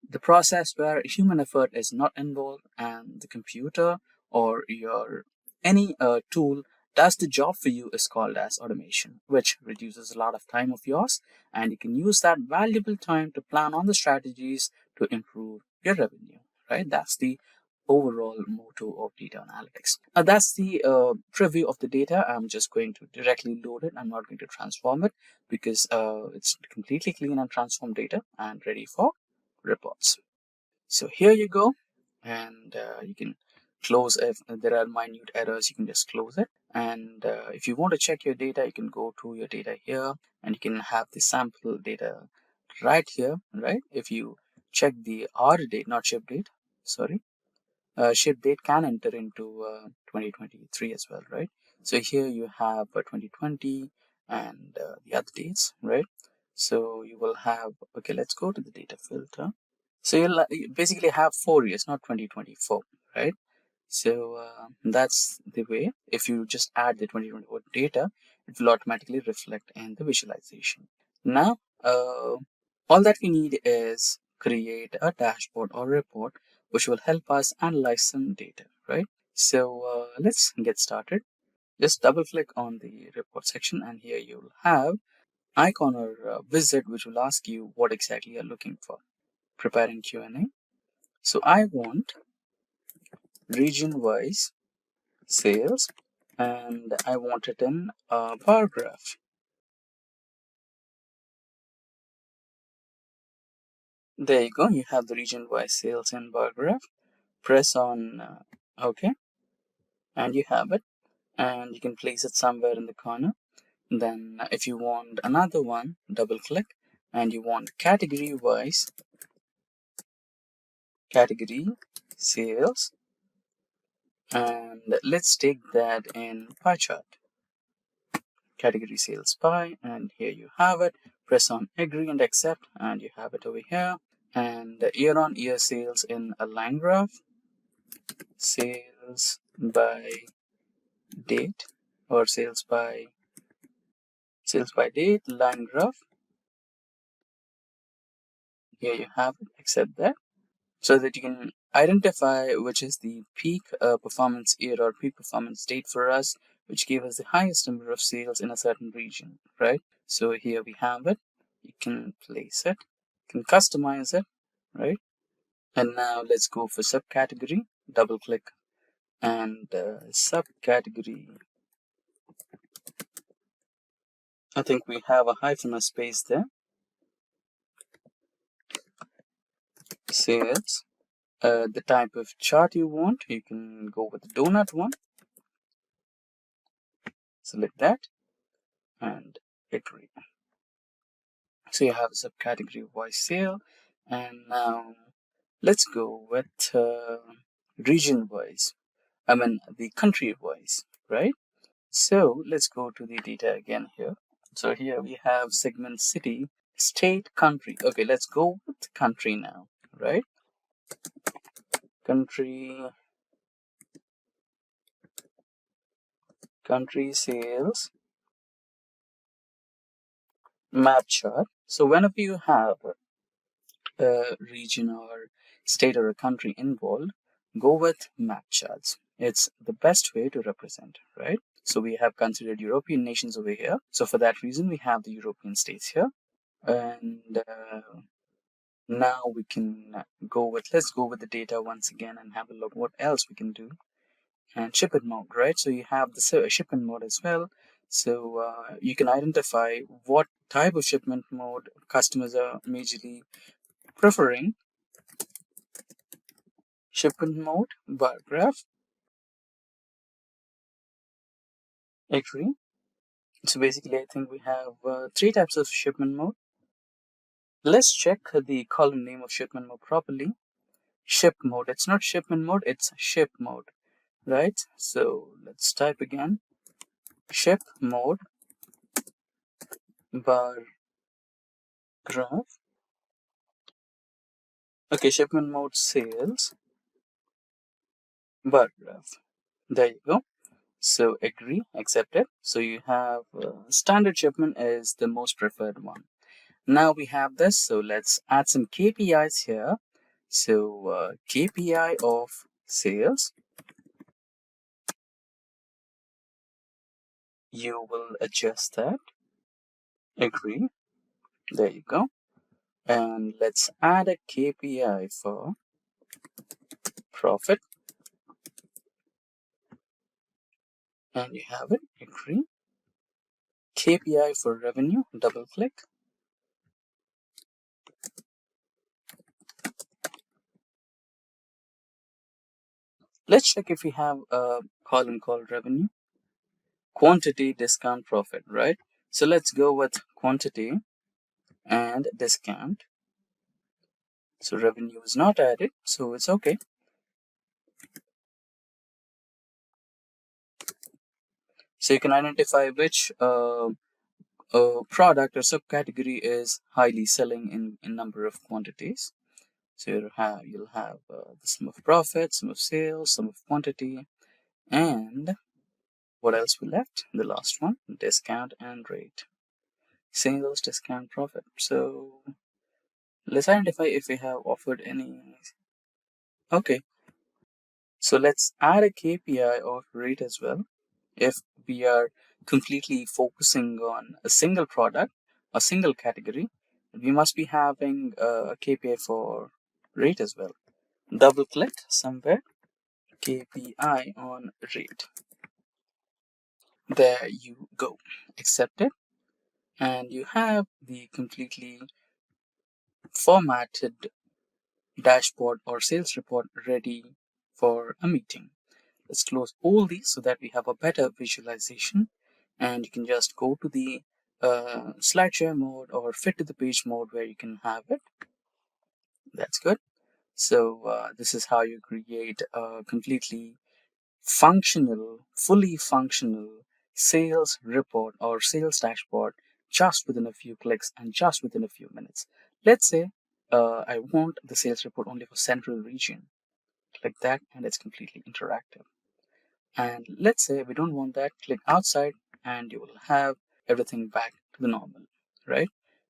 The process where human effort is not involved and the computer or your any tool does the job for you is called as automation, which reduces a lot of time of yours, and you can use that valuable time to plan on the strategies to improve your revenue, right? That's the overall motto of data analytics. Now that's the preview of the data. I'm just going to directly load it. I'm not going to transform it because it's completely clean and transformed data and ready for reports. So here you go, and you can close if there are minute errors. You can just close it, and if you want to check your data, you can go to your data here, and you can have the sample data right here, right? If you check the order date, not ship date, sorry, ship date can enter into 2023 as well, right? So here you have 2020 and the other dates, right? So you will have, okay, let's go to the data filter. So you basically have 4 years, not 2024, right? So that's the way. If you just add the 2024 data, it will automatically reflect in the visualization. Now, all that we need is create a dashboard or report which will help us analyze some data, right? So let's get started. Just double click on the report section, and here you'll have icon or wizard which will ask you what exactly you're looking for. Preparing Q&A. So I want region-wise sales, and I want it in a bar graph. There you go. You have the region-wise sales in bar graph. Press on OK, and you have it. And you can place it somewhere in the corner. Then if you want another one, double click, and you want category-wise category sales, and let's take that in pie chart. Category sales pie, and here you have it. Press on agree and accept, and you have it over here. And year-on-year sales in a line graph, sales by date, or sales by date line graph. Here you have it. Accept that, so that you can identify which is the peak performance year or peak performance date for us, which gave us the highest number of sales in a certain region, right? So here we have it. You can place it, you can customize it, right? And now let's go for subcategory. Double click, and subcategory. I think we have a hyphen or space there. Sales. The type of chart you want, you can go with the donut one. Select that and agree. So you have a subcategory wise sale, and now let's go with region wise. I mean the country wise, right? So let's go to the data again here. So here we have segment city, state, country. Okay, let's go with country now, right? Country sales map chart. So whenever you have a region or state or a country involved, go with map charts. It's the best way to represent, right? So we have considered European nations over here. So for that reason, we have the European states here. And now we can let's go with the data once again and have a look what else we can do. And shipment mode, right? So you have the shipment mode as well. So you can identify what type of shipment mode customers are majorly preferring. Shipment mode, bar graph. Agree. So basically, I think we have 3 types of shipment mode. Let's check the column name of shipment mode properly. Ship mode. It's not shipment mode, it's ship mode, right? So let's type again. Ship mode, bar graph. Okay, shipment mode sales, bar graph. There you go. So agree, accepted. So you have standard shipment is the most preferred one. Now we have this, so let's add some KPIs here. So KPI of sales, you will adjust that. Agree. There you go. And let's add a KPI for profit. And you have it. Agree. KPI for revenue. Double click. Let's check if we have a column called revenue. Quantity, discount, profit, right? So let's go with quantity and discount. So revenue is not added, so it's okay. So you can identify which product or subcategory is highly selling in number of quantities. So you'll have the sum of profit, sum of sales, sum of quantity, and what else we left? The last one, discount and rate. Sales, discount, profit. So let's identify if we have offered any. Okay. So let's add a KPI of rate as well. If we are completely focusing on a single product, a single category, we must be having a KPI for rate as well. Double click somewhere, KPI on rate. There you go. Accept it. And you have the completely formatted dashboard or sales report ready for a meeting. Let's close all these so that we have a better visualization, and you can just go to the slideshare mode or fit to the page mode where you can have it. That's good. So this is how you create a completely fully functional sales report or sales dashboard just within a few clicks and just within a few minutes. Let's say I want the sales report only for central region. Click that and it's completely interactive. And let's say we don't want that, click outside and you will have everything back to the normal, right?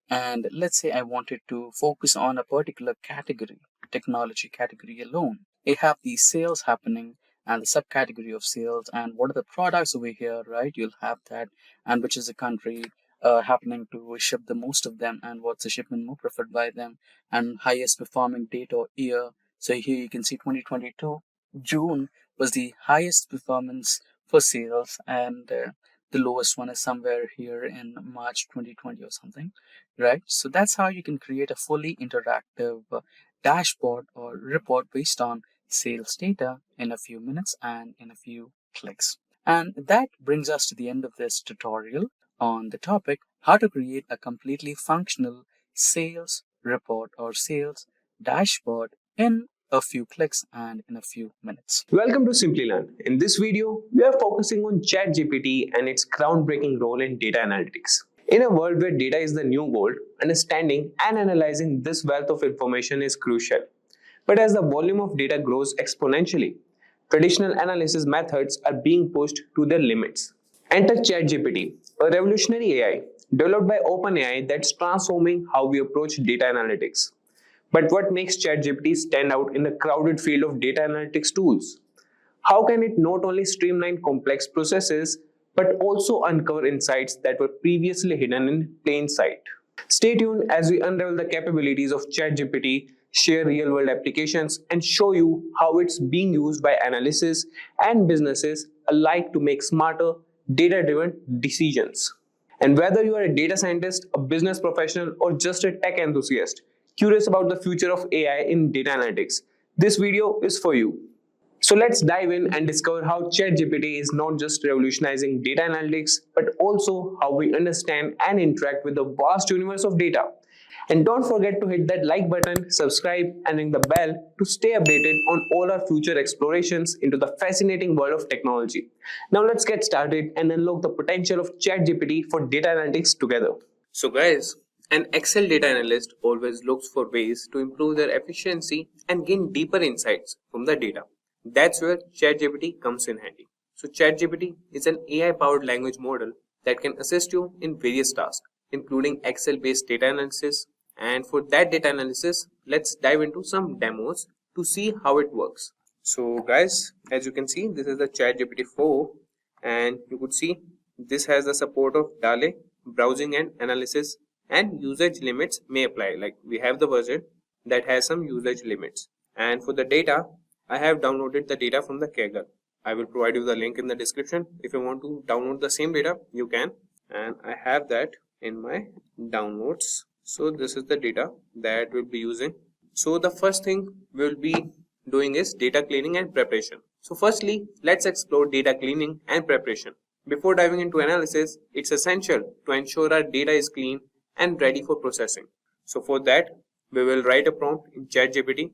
And let's say I wanted to focus on a particular category, technology category alone. I have the sales happening and the subcategory of sales and what are the products over here, right? You'll have that, and which is the country happening to ship the most of them, and what's the shipment more preferred by them, and highest performing date or year. So here you can see 2022 June was the highest performance for sales, and the lowest one is somewhere here in March 2020 or something, right? So that's how you can create a fully interactive dashboard or report based on sales data in a few minutes and in a few clicks. And that brings us to the end of this tutorial on the topic how to create a completely functional sales report or sales dashboard in a few clicks and in a few minutes. Welcome to Simplilearn. In this video, we are focusing on ChatGPT and its groundbreaking role in data analytics. In a world where data is the new gold, understanding and analyzing this wealth of information is crucial. But as the volume of data grows exponentially, traditional analysis methods are being pushed to their limits. Enter ChatGPT, a revolutionary AI developed by OpenAI that's transforming how we approach data analytics. But what makes ChatGPT stand out in the crowded field of data analytics tools? How can it not only streamline complex processes, but also uncover insights that were previously hidden in plain sight? Stay tuned as we unravel the capabilities of ChatGPT, share real-world applications, and show you how it's being used by analysts and businesses alike to make smarter, data-driven decisions. And whether you are a data scientist, a business professional, or just a tech enthusiast, curious about the future of AI in data analytics, this video is for you. So let's dive in and discover how ChatGPT is not just revolutionizing data analytics, but also how we understand and interact with the vast universe of data. And don't forget to hit that like button, subscribe, and ring the bell to stay updated on all our future explorations into the fascinating world of technology. Now let's get started and unlock the potential of ChatGPT for data analytics together. So guys, an Excel data analyst always looks for ways to improve their efficiency and gain deeper insights from the data. That's where ChatGPT comes in handy. So ChatGPT is an AI-powered language model that can assist you in various tasks, including Excel-based data analysis. And for that data analysis, let's dive into some demos to see how it works. So guys, as you can see, this is the ChatGPT 4, and you could see this has the support of DALL-E, browsing and analysis, and usage limits may apply. Like we have the version that has some usage limits. And for the data, I have downloaded the data from the Kaggle. I will provide you the link in the description. If you want to download the same data, you can. And I have that in my downloads. So this is the data that we'll be using. So the first thing we'll be doing is data cleaning and preparation. So firstly, let's explore data cleaning and preparation. Before diving into analysis, it's essential to ensure our data is clean and ready for processing. So for that, we will write a prompt in ChatGPT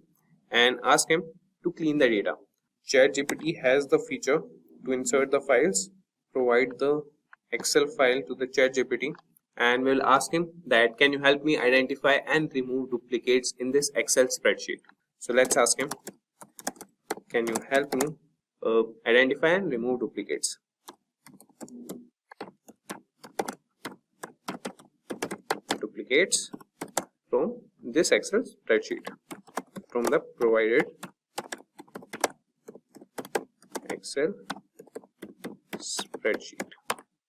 and ask him to clean the data. ChatGPT has the feature to insert the files, provide the Excel file to the ChatGPT, and we'll ask him that can you help me identify and remove duplicates in this Excel spreadsheet. So let's ask him, can you help me identify and remove duplicates? Duplicates from this Excel spreadsheet, from the provided Excel spreadsheet.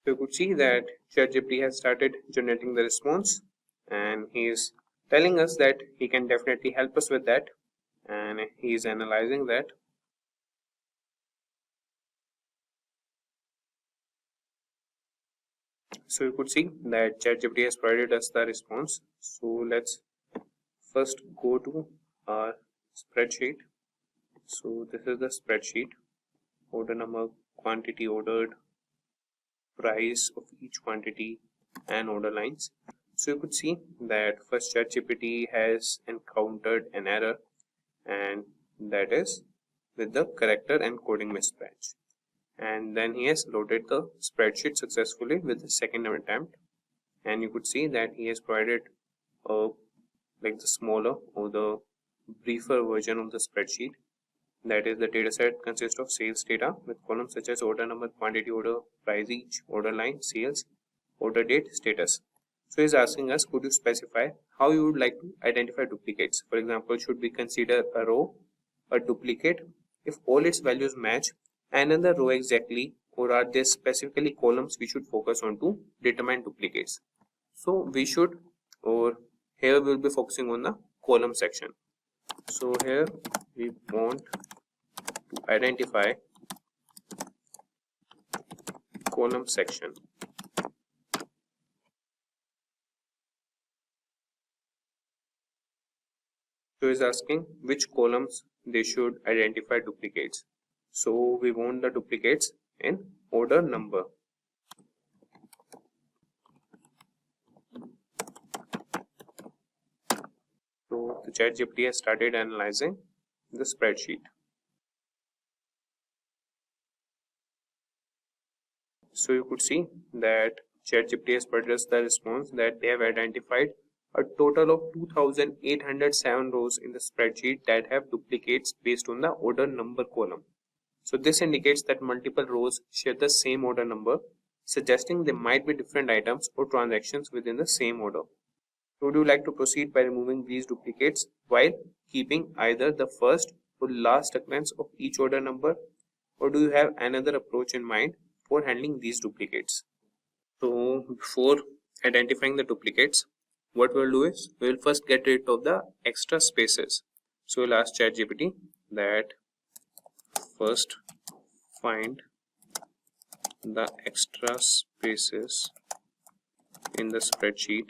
So you could see that ChatGPT has started generating the response, and he is telling us that he can definitely help us with that, and he is analyzing that. So you could see that ChatGPT has provided us the response. So let's first go to our spreadsheet. So this is the spreadsheet: order number, quantity ordered, price of each quantity, and order lines. So you could see that first ChatGPT has encountered an error, and that is with the character encoding mismatch. And then he has loaded the spreadsheet successfully with the second attempt, and you could see that he has provided like the smaller or the briefer version of the spreadsheet. That is, the dataset consists of sales data with columns such as order number, quantity order, price each, order line, sales, order date, status. So he's asking us, could you specify how you would like to identify duplicates? For example, should we consider a row a duplicate if all its values match another row exactly, or are there specifically columns we should focus on to determine duplicates? So we should, or here we'll be focusing on the column section. So here we want to identify column section. So is asking which columns they should identify duplicates. So we want the duplicates in order number. So the ChatGPT has started analyzing the spreadsheet. So you could see that ChatGPT has provided us the response that they have identified a total of 2,807 rows in the spreadsheet that have duplicates based on the order number column. So this indicates that multiple rows share the same order number, suggesting there might be different items or transactions within the same order. Would you like to proceed by removing these duplicates while keeping either the first or last occurrence of each order number, or do you have another approach in mind for handling these duplicates? So before identifying the duplicates, what we'll do is we'll first get rid of the extra spaces. So we'll ask ChatGPT that first find the extra spaces in the spreadsheet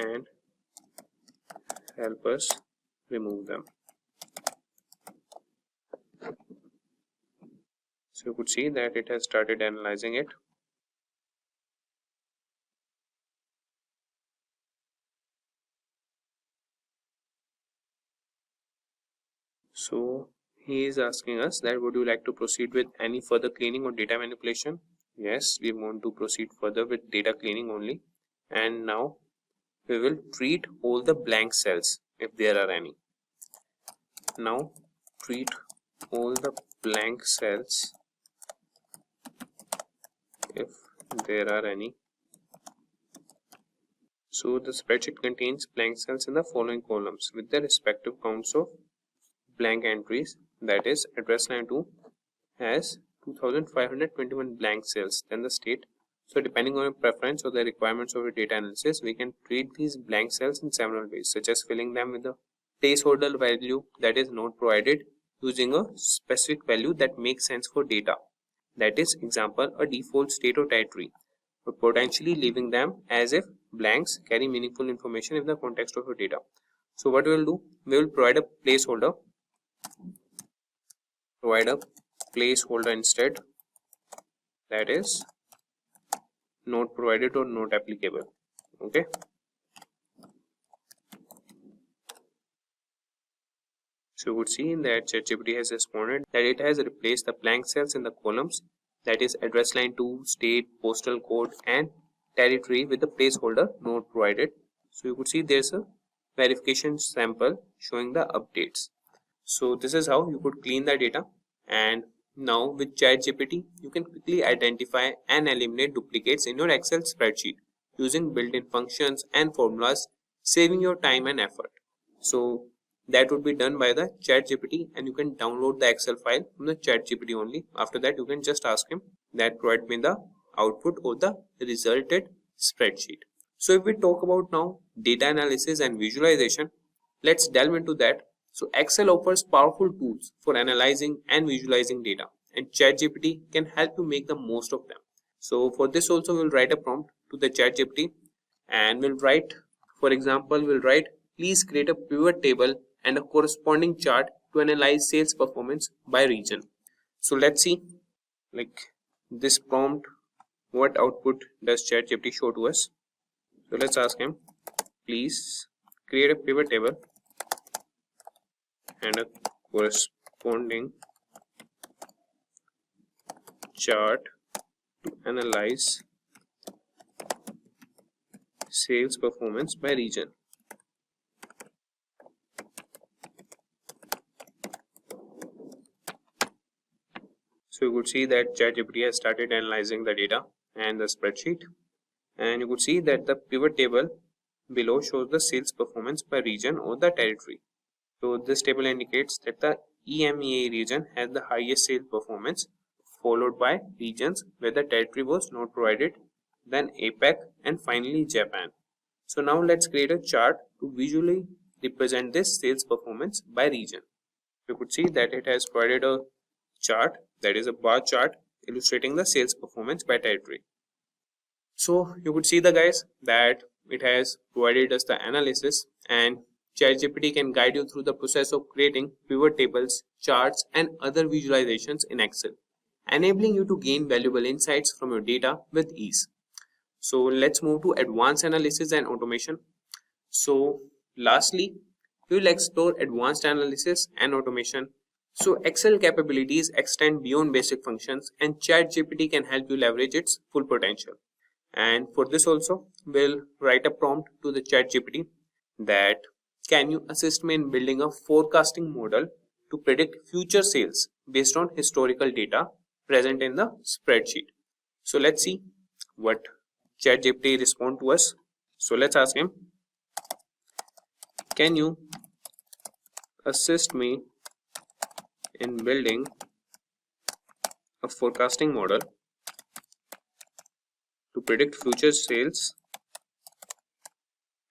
and help us remove them. So you could see that it has started analyzing it. So he is asking us that would you like to proceed with any further cleaning or data manipulation? Yes, we want to proceed further with data cleaning only. And now we will treat all the blank cells if there are any. Now treat all the blank cells if there are any. So the spreadsheet contains blank cells in the following columns with the respective counts of blank entries. That is, address line 2 has 2521 blank cells, then the state. So depending on your preference or the requirements of your data analysis, we can treat these blank cells in several ways, such as filling them with a placeholder value that is not provided using a specific value that makes sense for data. That is, example, a default state or territory, but potentially leaving them as if blanks carry meaningful information in the context of your data. So what we will do, we will provide a placeholder instead, that is not provided or not applicable. Okay, so you would see that ChatGPT has responded that it has replaced the blank cells in the columns, that is address line 2, state, postal code and territory, with the placeholder not provided. So you could see there's a verification sample showing the updates. So this is how you could clean the data. And now with ChatGPT, you can quickly identify and eliminate duplicates in your Excel spreadsheet using built-in functions and formulas, saving your time and effort. So that would be done by the ChatGPT, and you can download the Excel file from the ChatGPT only. After that, you can just ask him that provide me the output or the resulted spreadsheet. So if we talk about now data analysis and visualization, let's delve into that. So Excel offers powerful tools for analyzing and visualizing data, and ChatGPT can help you make the most of them. So for this also we'll write a prompt to the ChatGPT, and we'll write, for example, please create a pivot table and a corresponding chart to analyze sales performance by region. So let's see, like this prompt, what output does ChatGPT show to us. So let's ask him, please create a pivot table and a corresponding chart to analyze sales performance by region. So you could see that ChatGPT has started analyzing the data and the spreadsheet, and you could see that the pivot table below shows the sales performance by region or the territory. So this table indicates that the EMEA region has the highest sales performance, followed by regions where the territory was not provided, then APAC, and finally Japan. So now let's create a chart to visually represent this sales performance by region. You could see that it has provided a chart, that is a bar chart illustrating the sales performance by territory. So you could see the guys that it has provided us the analysis, and ChatGPT can guide you through the process of creating pivot tables, charts and other visualizations in Excel, enabling you to gain valuable insights from your data with ease. So let's move to advanced analysis and automation. So lastly, we will explore advanced analysis and automation. So Excel capabilities extend beyond basic functions, and ChatGPT can help you leverage its full potential. And for this also, we'll write a prompt to the ChatGPT that can you assist me in building a forecasting model to predict future sales based on historical data present in the spreadsheet. So let's see what ChatGPT respond to us. So let's ask him, can you assist me in building a forecasting model to predict future sales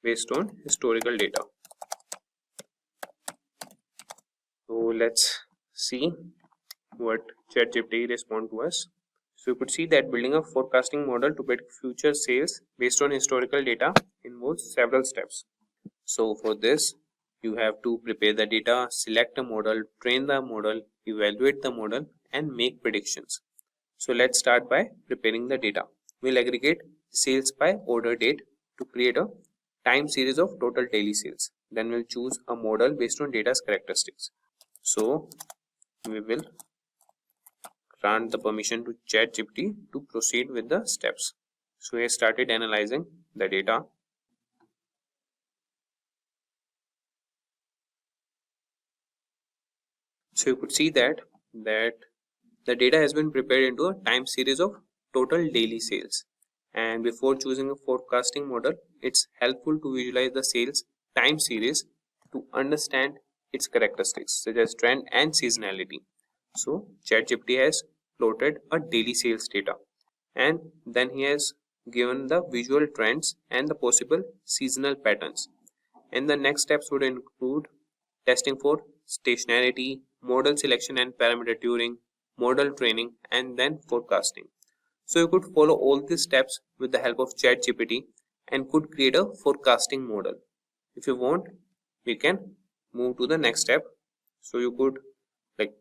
based on historical data. So let's see what ChatGPT respond to us. So you could see that building a forecasting model to predict future sales based on historical data involves several steps. So for this, you have to prepare the data, select a model, train the model, evaluate the model, and make predictions. So let's start by preparing the data. We'll aggregate sales by order date to create a time series of total daily sales. Then we'll choose a model based on data's characteristics. So we will grant the permission to ChatGPT to proceed with the steps. So we have started analyzing the data. So you could see that the data has been prepared into a time series of total daily sales. And before choosing a forecasting model, it's helpful to visualize the sales time series to understand its characteristics such as trend and seasonality. So ChatGPT has plotted a daily sales data, and then he has given the visual trends and the possible seasonal patterns. And the next steps would include testing for stationarity, model selection and parameter tuning, model training, and then forecasting. So you could follow all these steps with the help of ChatGPT and could create a forecasting model. If you want, we can move to the next step. So you could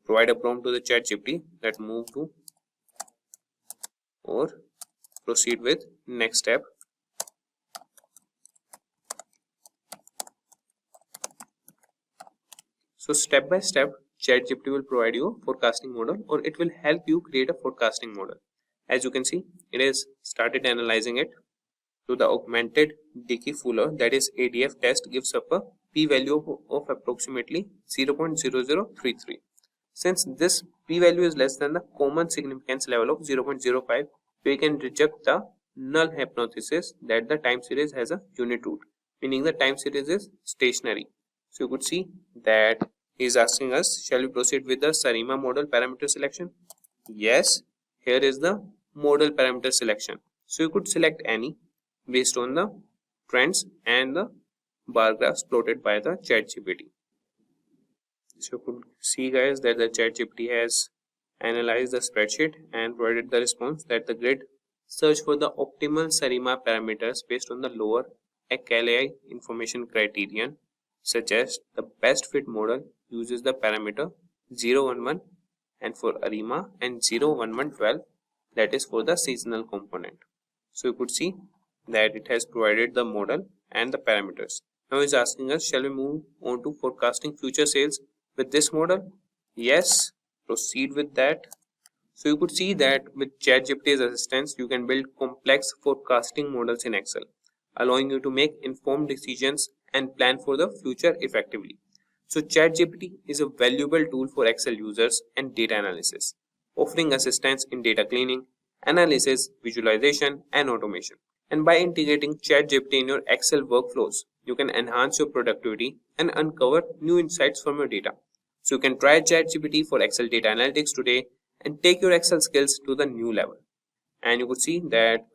provide a prompt to the ChatGPT that move to or proceed with next step. So step by step, ChatGPT will provide you a forecasting model, or it will help you create a forecasting model. As you can see, it has started analyzing it. So the augmented Dickey-Fuller, that is ADF test, gives up a p-value of approximately 0.0033. Since this p-value is less than the common significance level of 0.05, we can reject the null hypothesis that the time series has a unit root, meaning the time series is stationary. So you could see that he is asking us, shall we proceed with the SARIMA model parameter selection? Yes, here is the model parameter selection. So you could select any based on the trends and the bar graphs plotted by the ChatGPT. So you could see, guys, that the ChatGPT has analyzed the spreadsheet and provided the response that the grid search for the optimal SARIMA parameters based on the lower ACALI information criterion suggests the best fit model uses the parameter 011 and for ARIMA and 01112, that is for the seasonal component. So you could see that it has provided the model and the parameters. Now it's asking us, shall we move on to forecasting future sales with this model? Yes, proceed with that. So you could see that with ChatGPT's assistance, you can build complex forecasting models in Excel, allowing you to make informed decisions and plan for the future effectively. So ChatGPT is a valuable tool for Excel users and data analysis, offering assistance in data cleaning, analysis, visualization, and automation. And by integrating ChatGPT in your Excel workflows, you can enhance your productivity and uncover new insights from your data. So you can try ChatGPT for Excel data analytics today and take your Excel skills to the new level. And you could see that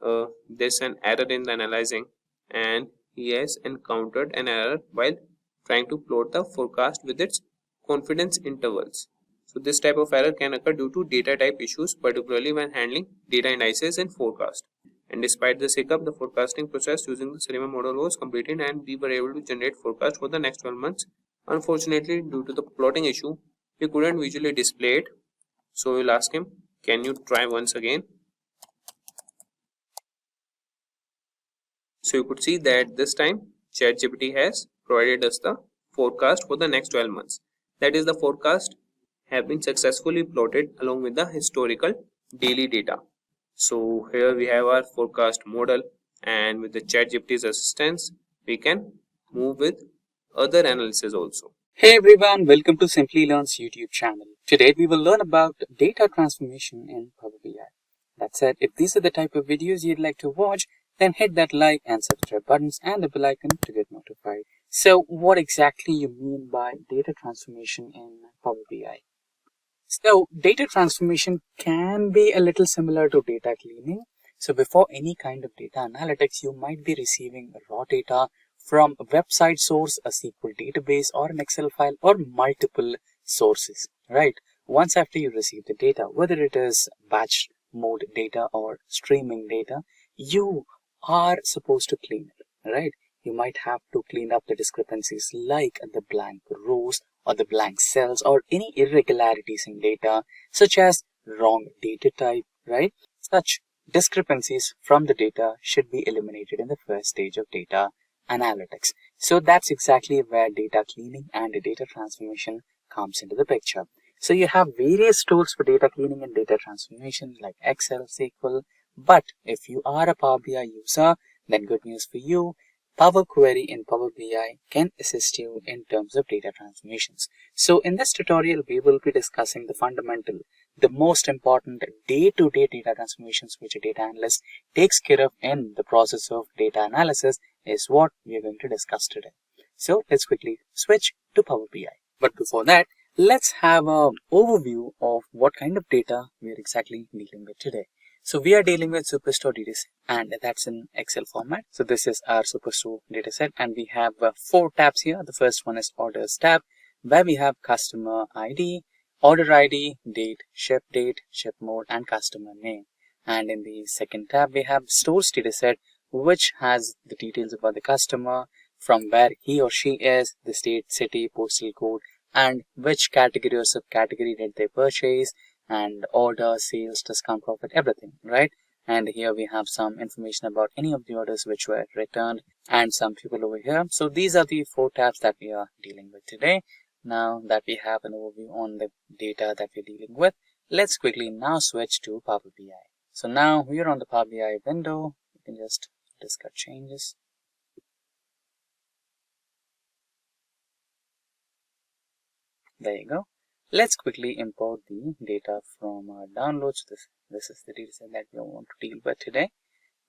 there's an error in the analyzing, and he has encountered an error while trying to plot the forecast with its confidence intervals. So this type of error can occur due to data type issues, particularly when handling data indices and forecast. And despite this hiccup, the forecasting process using the SARIMA model was completed and we were able to generate forecast for the next 12 months. Unfortunately, due to the plotting issue, we couldn't visually display it. So we'll ask him, can you try once again? So you could see that this time ChatGPT has provided us the forecast for the next 12 months. That is, the forecast have been successfully plotted along with the historical daily data. So here we have our forecast model, and with the ChatGPT's assistance, we can move with other analysis also. Hey everyone, welcome to Simplilearn's YouTube channel. Today we will learn about data transformation in Power BI. That said, if these are the type of videos you'd like to watch, then hit that like and subscribe buttons and the bell icon to get notified. So what exactly you mean by data transformation in Power BI? So data transformation can be a little similar to data cleaning. So before any kind of data analytics, you might be receiving raw data from a website source, a SQL database, or an Excel file, or multiple sources, right? Once after you receive the data, whether it is batch mode data or streaming data, you are supposed to clean it, right? you might have to clean up the discrepancies like the blank rows or the blank cells or any irregularities in data, such as wrong data type, right? Such discrepancies from the data should be eliminated in the first stage of data analytics. So that's exactly where data cleaning and data transformation comes into the picture. So you have various tools for data cleaning and data transformation like Excel, SQL, but if you are a Power BI user, then good news for you. Power Query in Power BI can assist you in terms of data transformations. So in this tutorial, we will be discussing the fundamental, the most important day-to-day data transformations which a data analyst takes care of in the process of data analysis is what we are going to discuss today. So let's quickly switch to Power BI. But before that, let's have an overview of what kind of data we are exactly dealing with today. So we are dealing with Superstore dataset, and that's in Excel format. So this is our Superstore dataset, and we have 4 tabs here. The first one is Orders tab, where we have Customer ID, Order ID, Date, Ship mode, and Customer name. And in the second tab, we have Stores dataset, which has the details about the customer, from where he or she is, the state, city, postal code, and which category or subcategory did they purchase, and order, sales, discount, profit, everything, right? And here we have some information about any of the orders which were returned and some people over here. So these are the 4 tabs that we are dealing with today. Now that we have an overview on the data that we're dealing with, let's quickly now switch to Power BI. So now we are on the Power BI window. You can just discuss changes. There you go. Let's quickly import the data from our downloads. This is the dataset that we want to deal with today.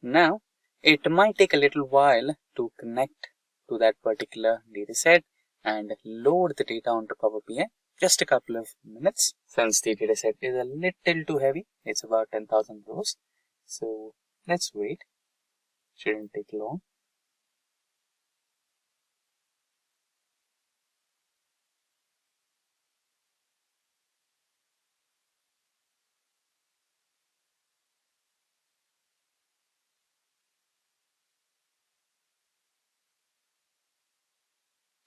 Now, it might take a little while to connect to that particular dataset and load the data onto Power BI. Just a couple of minutes, since the dataset is a little too heavy. It's about 10,000 rows. So let's wait. Shouldn't take long.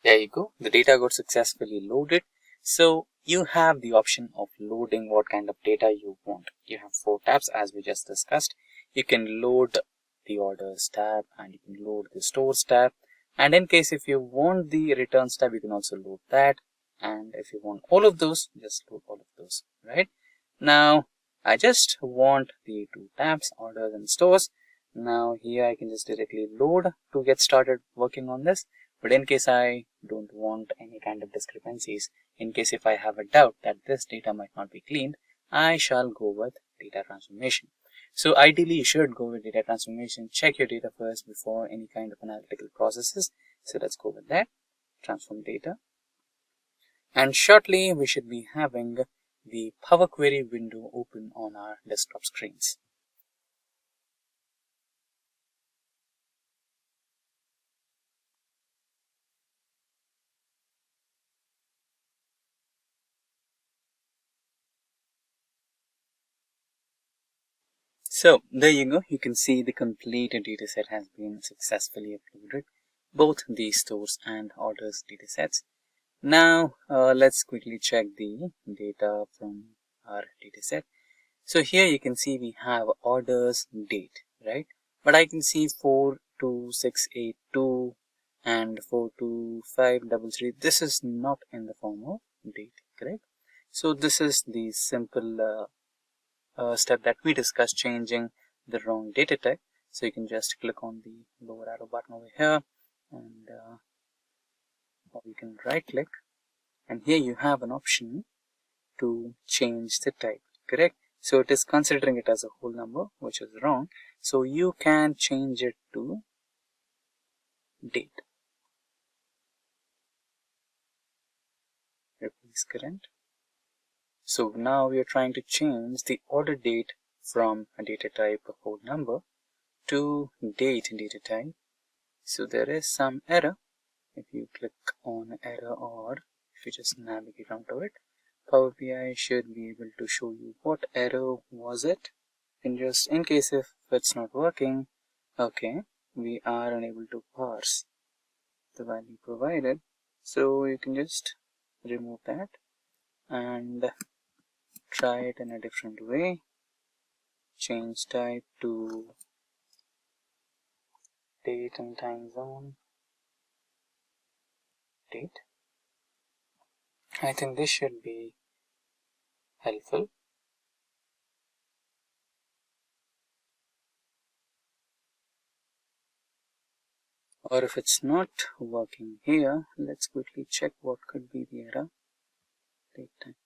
There you go. The data got successfully loaded. So you have the option of loading what kind of data you want. You have 4 tabs as we just discussed. You can load the Orders tab and you can load the Stores tab. And in case if you want the Returns tab, you can also load that. And if you want all of those, just load all of those, right? Now, I just want the 2 tabs, Orders and Stores. Now here I can just directly load to get started working on this. But in case I don't want any kind of discrepancies, in case if I have a doubt that this data might not be cleaned, I shall go with data transformation. So ideally you should go with data transformation. Check your data first before any kind of analytical processes. So let's go with that. Transform data. And shortly we should be having the Power Query window open on our desktop screens. So there you go. You can see the complete dataset has been successfully uploaded, both the Stores and Orders datasets. Now let's quickly check the data from our dataset. So here you can see we have orders date, right? But I can see 42682 and 42533. This is not in the form of date, correct? So this is the simple step that we discussed, changing the wrong data type. So you can just click on the lower arrow button over here, and or you can right click, and here you have an option to change the type, correct? So it is considering it as a whole number, which is wrong. So you can change it to date. Replace current. So now we are trying to change the order date from a data type a whole number to date data type. So there is some error. If you click on error, or if you just navigate onto it, Power BI should be able to show you what error was it. And just in case if it's not working, okay, we are unable to parse the value provided. So you can just remove that and try it in a different way. Change type to date and time zone. Date. I think this should be helpful. Or if it's not working here, let's quickly check what could be the error. Date time.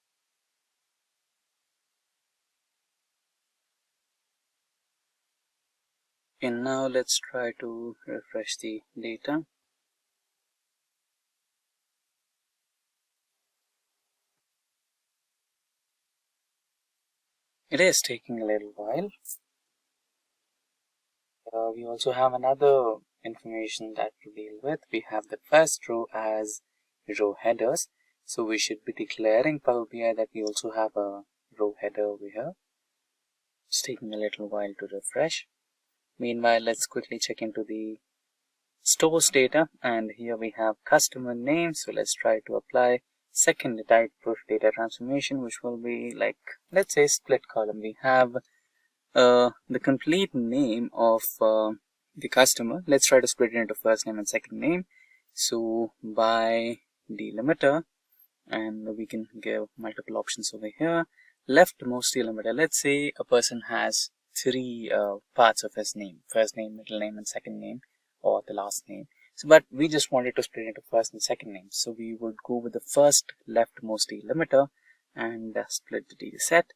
And now let's try to refresh the data. It is taking a little while. We also have another information that to deal with. We have the first row as row headers. So we should be declaring Power BI that we also have a row header over here. It's taking a little while to refresh. Meanwhile, let's quickly check into the stores data, and here we have customer name. So let's try to apply second type of data transformation, which will be like, let's say, split column. We have the complete name of the customer. Let's try to split it into first name and second name. So by delimiter, and we can give multiple options over here. Leftmost delimiter, let's say a person has three parts of his name: first name, middle name, and second name, or the last name. So, but we just wanted to split it into first and second name. So we would go with the first leftmost delimiter and split the data set.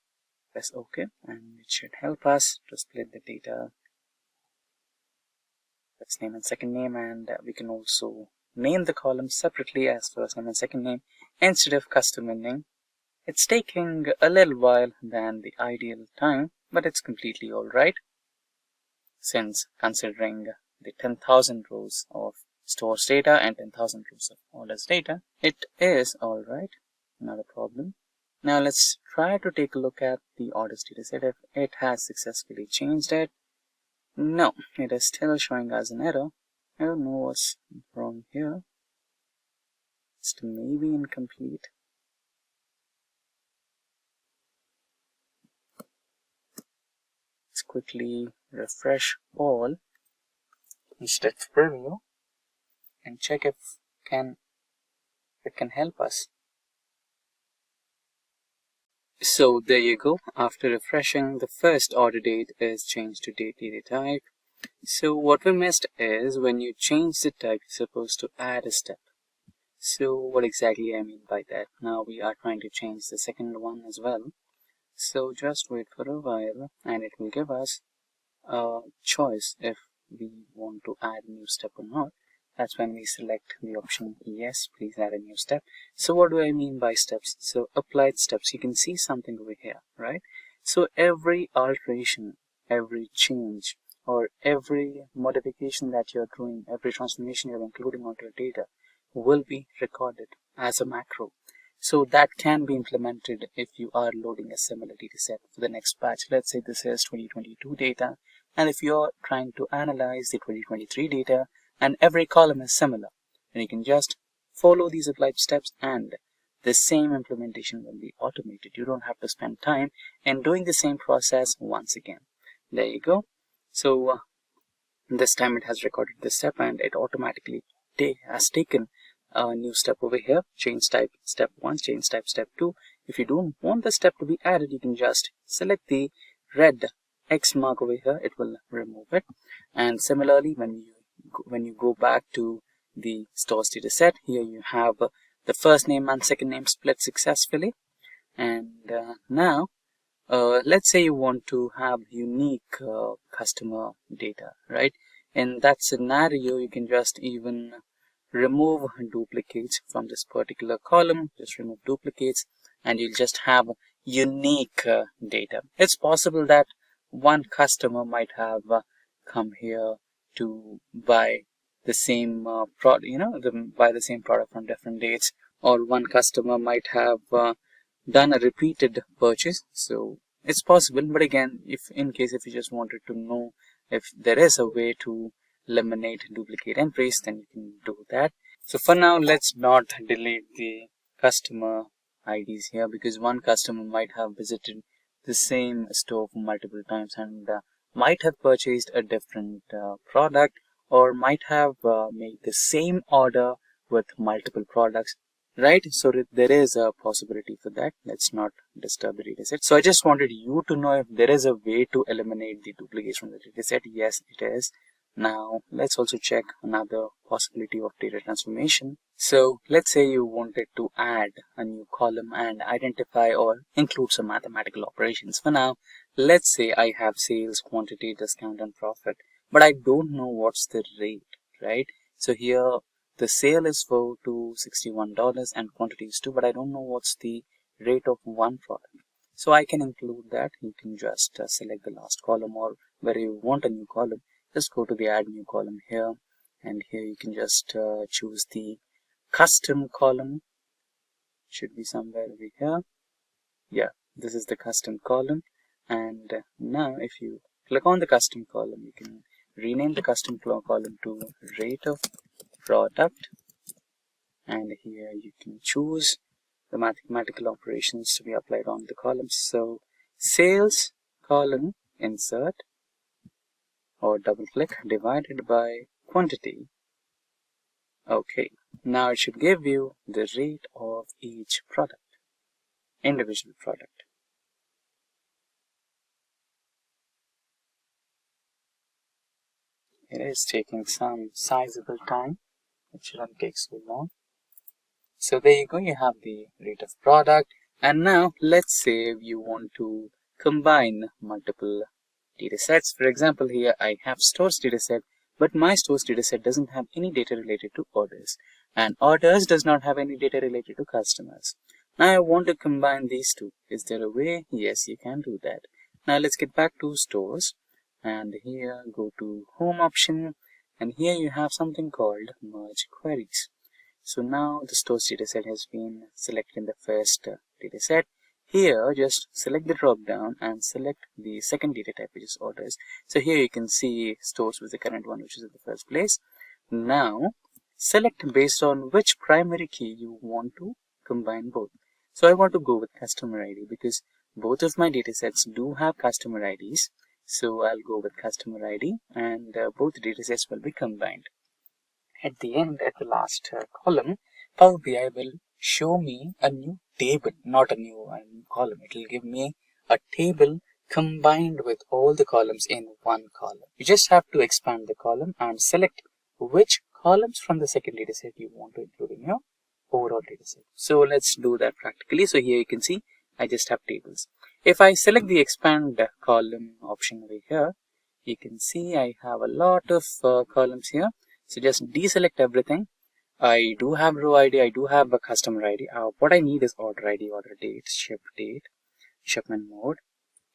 Press OK, and it should help us to split the data first name and second name, and we can also name the columns separately as first name and second name instead of customer name. It's taking a little while than the ideal time, but it's completely alright, since considering the 10,000 rows of stores data and 10,000 rows of orders data, it is alright, not a problem. Now let's try to take a look at the orders data set if it has successfully changed it. No, it is still showing us an error. I don't know what's wrong here. It's maybe incomplete. Let's quickly refresh all instead of preview and check if it can help us. So there you go. After refreshing, the first order date is changed to date data type. So what we missed is when you change the type, you're supposed to add a step. So what exactly I mean by that? Now we are trying to change the second one as well. So just wait for a while and it will give us a choice if we want to add a new step or not. That's when we select the option yes, please add a new step. So what do I mean by steps? So applied steps, you can see something over here, right? So every alteration, every change, or every modification that you're doing, every transformation you're including onto your data will be recorded as a macro. So that can be implemented if you are loading a similar data set for the next batch. Let's say this is 2022 data, and if you're trying to analyze the 2023 data, and every column is similar, then you can just follow these applied steps and the same implementation will be automated. You don't have to spend time in doing the same process once again. There you go. So this time it has recorded this step and it automatically has taken a new step over here. Change type step 1, change type step 2. If you don't want the step to be added, you can just select the red X mark over here. It will remove it. And similarly, when you go back to the stores data set, here you have the first name and second name split successfully. And now let's say you want to have unique customer data, right? In that scenario, you can just even remove duplicates from this particular column. Just remove duplicates and you'll just have unique data. It's possible that one customer might have come here to buy the same product, buy the same product from different dates, or one customer might have done a repeated purchase. So it's possible, but again, if you just wanted to know if there is a way to eliminate duplicate entries, then you can do that. So for now, let's not delete the customer IDs here, because one customer might have visited the same store for multiple times and might have purchased a different product, or might have made the same order with multiple products, right? So there is a possibility for that. Let's not disturb the data set. So I just wanted you to know if there is a way to eliminate the duplication from the data set. Yes, it is. Now let's also check another possibility of data transformation. So let's say you wanted to add a new column and identify or include some mathematical operations. For now, let's say I have sales, quantity, discount and profit, but I don't know what's the rate, right? So here the sale is for $261 and quantity is 2, but I don't know what's the rate of one product. So I can include that. You can just select the last column, or where you want a new column, just go to the add new column here, and here you can just choose the custom column. Should be somewhere over here. Yeah, this is the custom column. And now if you click on the custom column, you can rename the custom column to rate of product, and here you can choose the mathematical operations to be applied on the columns. So sales column, insert, or double click, divided by quantity. Okay, now it should give you the rate of each product, individual product. It is taking some sizable time. It shouldn't take so long. So there you go, you have the rate of product. And now let's say you want to combine multiple data sets. For example, here I have stores data set, but my stores data set doesn't have any data related to orders, and orders does not have any data related to customers. Now I want to combine these two. Is there a way? Yes, you can do that. Now let's get back to stores, and here go to home option, and here you have something called merge queries. So now the stores data set has been selected in the first data set. Here, just select the drop down and select the second data type, which is orders. So here you can see stores with the current one, which is in the first place. Now, select based on which primary key you want to combine both. So I want to go with customer ID because both of my data sets do have customer IDs. So I'll go with customer ID, and both data sets will be combined. At the end, at the last column, Power BI will show me a new table, not a new column. It will give me a table combined with all the columns in one column. You just have to expand the column and select which columns from the second data set you want to include in your overall data set. So let's do that practically. So here you can see I just have tables. If I select the expand column option over here, you can see I have a lot of columns here. So just deselect everything. I do have row ID, I do have a customer ID. What I need is order ID, order date, ship date, shipment mode,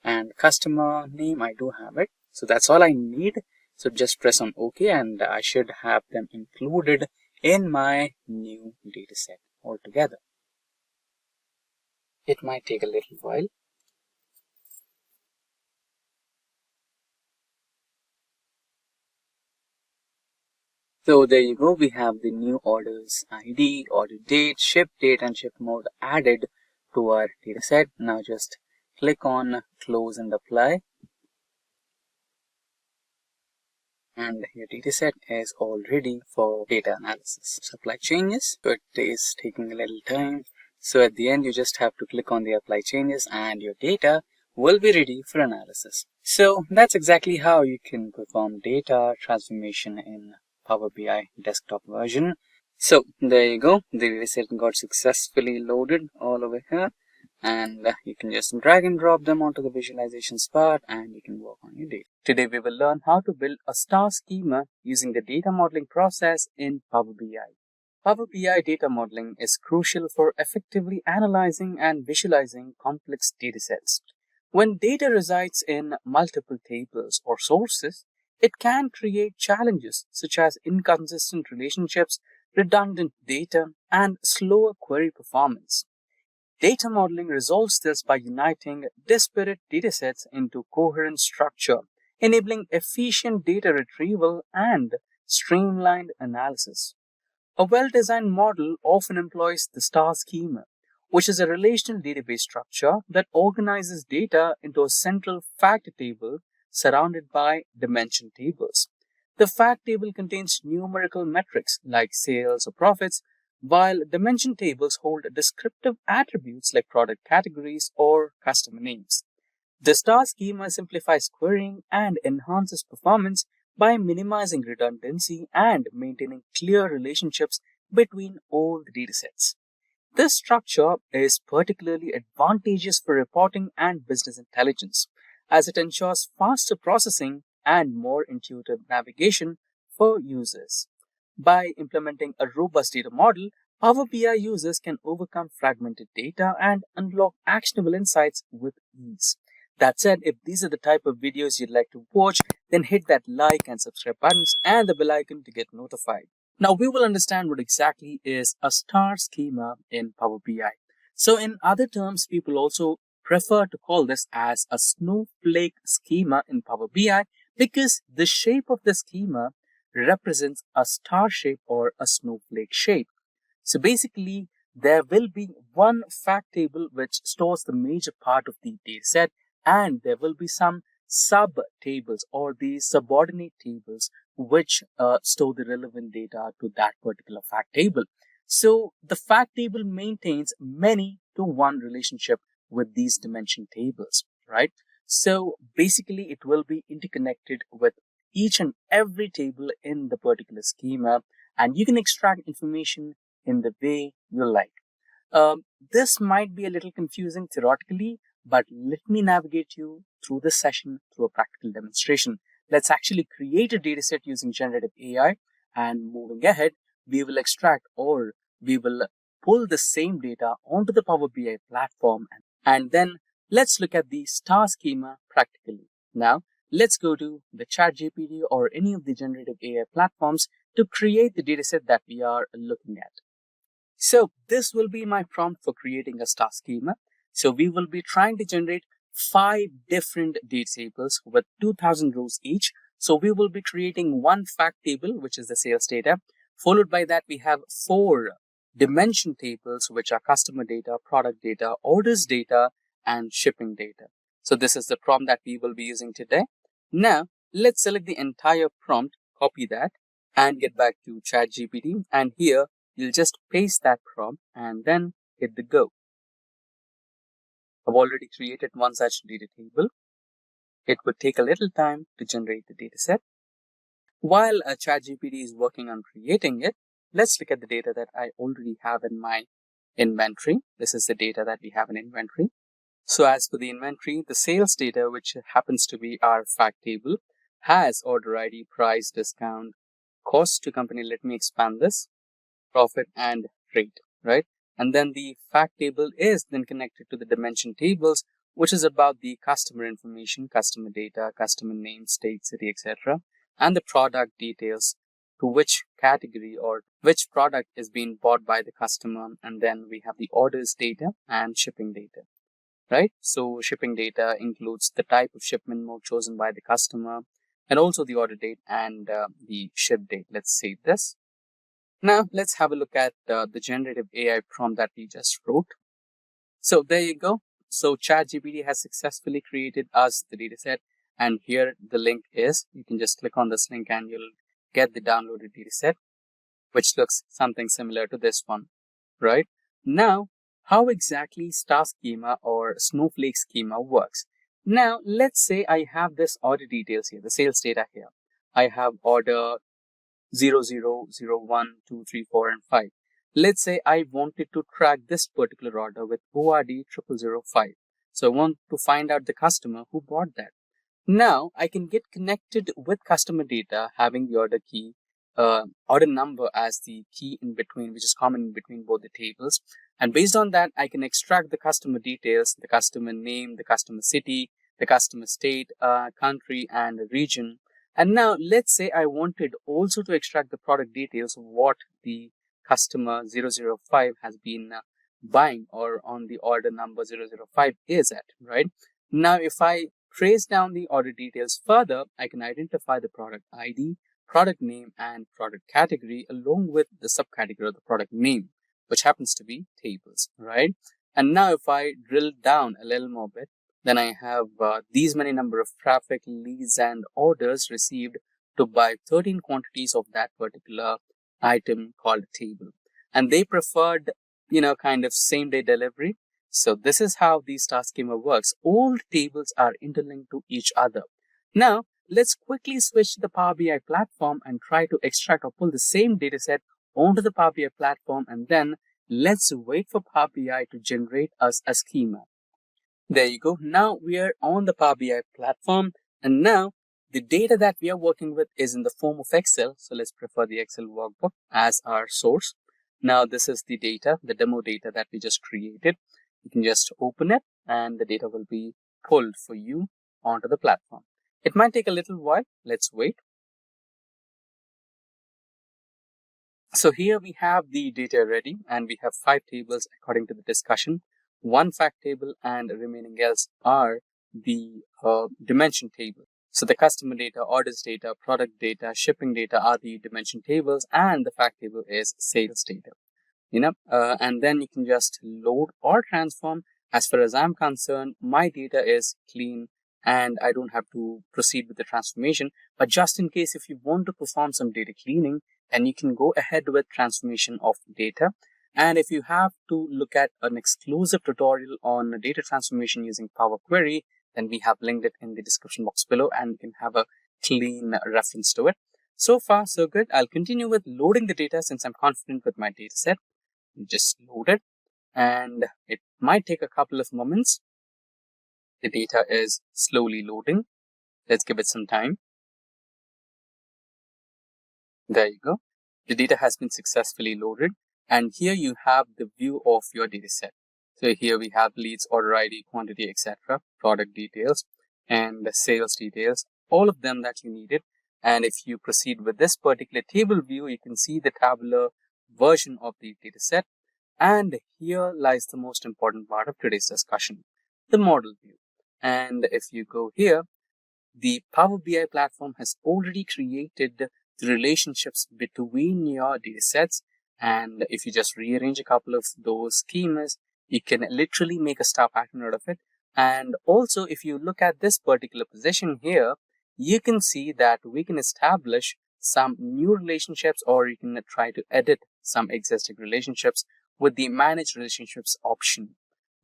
and customer name. I do have it. So that's all I need. So just press on OK, and I should have them included in my new data set altogether. It might take a little while. So there you go, we have the new orders ID, order date, ship date and ship mode added to our data set. Now just click on close and apply. And your data set is all ready for data analysis. Apply changes, but it is taking a little time. So at the end, you just have to click on the apply changes and your data will be ready for analysis. So that's exactly how you can perform data transformation in Power BI desktop version. So there you go, the data set got successfully loaded all over here, and you can just drag and drop them onto the visualizations part and you can work on your data. Today we will learn how to build a star schema using the data modeling process in Power BI. Power BI data modeling is crucial for effectively analyzing and visualizing complex data sets. When data resides in multiple tables or sources, it can create challenges such as inconsistent relationships, redundant data, and slower query performance. Data modeling resolves this by uniting disparate datasets into coherent structure, enabling efficient data retrieval and streamlined analysis. A well-designed model often employs the star schema, which is a relational database structure that organizes data into a central fact table surrounded by dimension tables. The fact table contains numerical metrics like sales or profits, while dimension tables hold descriptive attributes like product categories or customer names. The star schema simplifies querying and enhances performance by minimizing redundancy and maintaining clear relationships between all the datasets. This structure is particularly advantageous for reporting and business intelligence, as it ensures faster processing and more intuitive navigation for users. By implementing a robust data model, Power BI users can overcome fragmented data and unlock actionable insights with ease. That said, if these are the type of videos you'd like to watch, then hit that like and subscribe buttons and the bell icon to get notified. Now we will understand what exactly is a star schema in Power BI. So in other terms, people also prefer to call this as a snowflake schema in Power BI because the shape of the schema represents a star shape or a snowflake shape. So basically, there will be one fact table which stores the major part of the data set, and there will be some sub tables or the subordinate tables which store the relevant data to that particular fact table. So the fact table maintains many to one relationship with these dimension tables, right? So basically it will be interconnected with each and every table in the particular schema, and you can extract information in the way you like. This might be a little confusing theoretically, but let me navigate you through this session through a practical demonstration. Let's actually create a dataset using generative AI, and moving ahead, we will extract or we will pull the same data onto the Power BI platform, and then let's look at the star schema practically. Now, let's go to the ChatGPT or any of the generative AI platforms to create the dataset that we are looking at. So this will be my prompt for creating a star schema. So we will be trying to generate 5 different data tables with 2000 rows each. So we will be creating one fact table, which is the sales data. Followed by that, we have 4 dimension tables, which are customer data, product data, orders data, and shipping data. So this is the prompt that we will be using today. Now, let's select the entire prompt, copy that, and get back to ChatGPT. And here, you'll just paste that prompt and then hit the go. I've already created one such data table. It would take a little time to generate the dataset. While a ChatGPT is working on creating it, let's look at the data that I already have in my inventory. This is the data that we have in inventory. So as for the inventory, the sales data, which happens to be our fact table, has order ID, price, discount, cost to company. Let me expand this, profit and rate, right? And then the fact table is then connected to the dimension tables, which is about the customer information, customer data, customer name, state, city, etc. And the product details to which category or which product is being bought by the customer. And then we have the orders data and shipping data, right? So shipping data includes the type of shipment mode chosen by the customer and also the order date and the ship date. Let's save this. Now, let's have a look at the generative AI prompt that we just wrote. So there you go. So ChatGPT has successfully created us the dataset, and here the link is. You can just click on this link and you'll get the downloaded dataset, which looks something similar to this one, right? Now, how exactly star schema or snowflake schema works? Now, let's say I have this order details here, the sales data here. I have order 0, 0, 0, 1, 2, 3, 4, and 5. Let's say I wanted to track this particular order with ORD 0005. So I want to find out the customer who bought that. Now I can get connected with customer data having the order key, order number as the key in between, which is common in between both the tables. And based on that, I can extract the customer details, the customer name, the customer city, the customer state, country, and region. And now let's say I wanted also to extract the product details of what the customer 005 has been buying or on the order number 005 is at, right? Now, if I trace down the order details further, I can identify the product ID, product name and product category along with the subcategory of the product name, which happens to be tables, right? And now if I drill down a little more bit, then I have these many number of traffic, leads and orders received to buy 13 quantities of that particular item called table. And they preferred, kind of same day delivery. So this is how the star schema works. All tables are interlinked to each other. Now, let's quickly switch to the Power BI platform and try to extract or pull the same data set onto the Power BI platform, and then let's wait for Power BI to generate us a schema. There you go. Now we are on the Power BI platform, and now the data that we are working with is in the form of Excel. So let's prefer the Excel workbook as our source. Now this is the data, the demo data that we just created. You can just open it and the data will be pulled for you onto the platform. It might take a little while. Let's wait. So here we have the data ready and we have 5 tables according to the discussion. 1 fact table and remaining else are the dimension table. So the customer data, orders data, product data, shipping data are the dimension tables, and the fact table is sales data. And then you can just load or transform. As far as I'm concerned, my data is clean and I don't have to proceed with the transformation. But just in case if you want to perform some data cleaning, then you can go ahead with transformation of data. And if you have to look at an exclusive tutorial on data transformation using Power Query, then we have linked it in the description box below and you can have a clean reference to it. So far, so good. I'll continue with loading the data since I'm confident with my data set. Just load it and it might take a couple of moments. The data is slowly loading. Let's give it some time. There you go. The data has been successfully loaded. And here you have the view of your data set. So here we have leads, order ID, quantity, etc., product details, and the sales details, all of them that you needed. And if you proceed with this particular table view, you can see the tabular version of the data set. And here lies the most important part of today's discussion, the model view. And if you go here, the Power BI platform has already created the relationships between your data sets. And if you just rearrange a couple of those schemas, you can literally make a star pattern out of it. And also, if you look at this particular position here, you can see that we can establish some new relationships, or you can try to edit some existing relationships with the manage relationships option.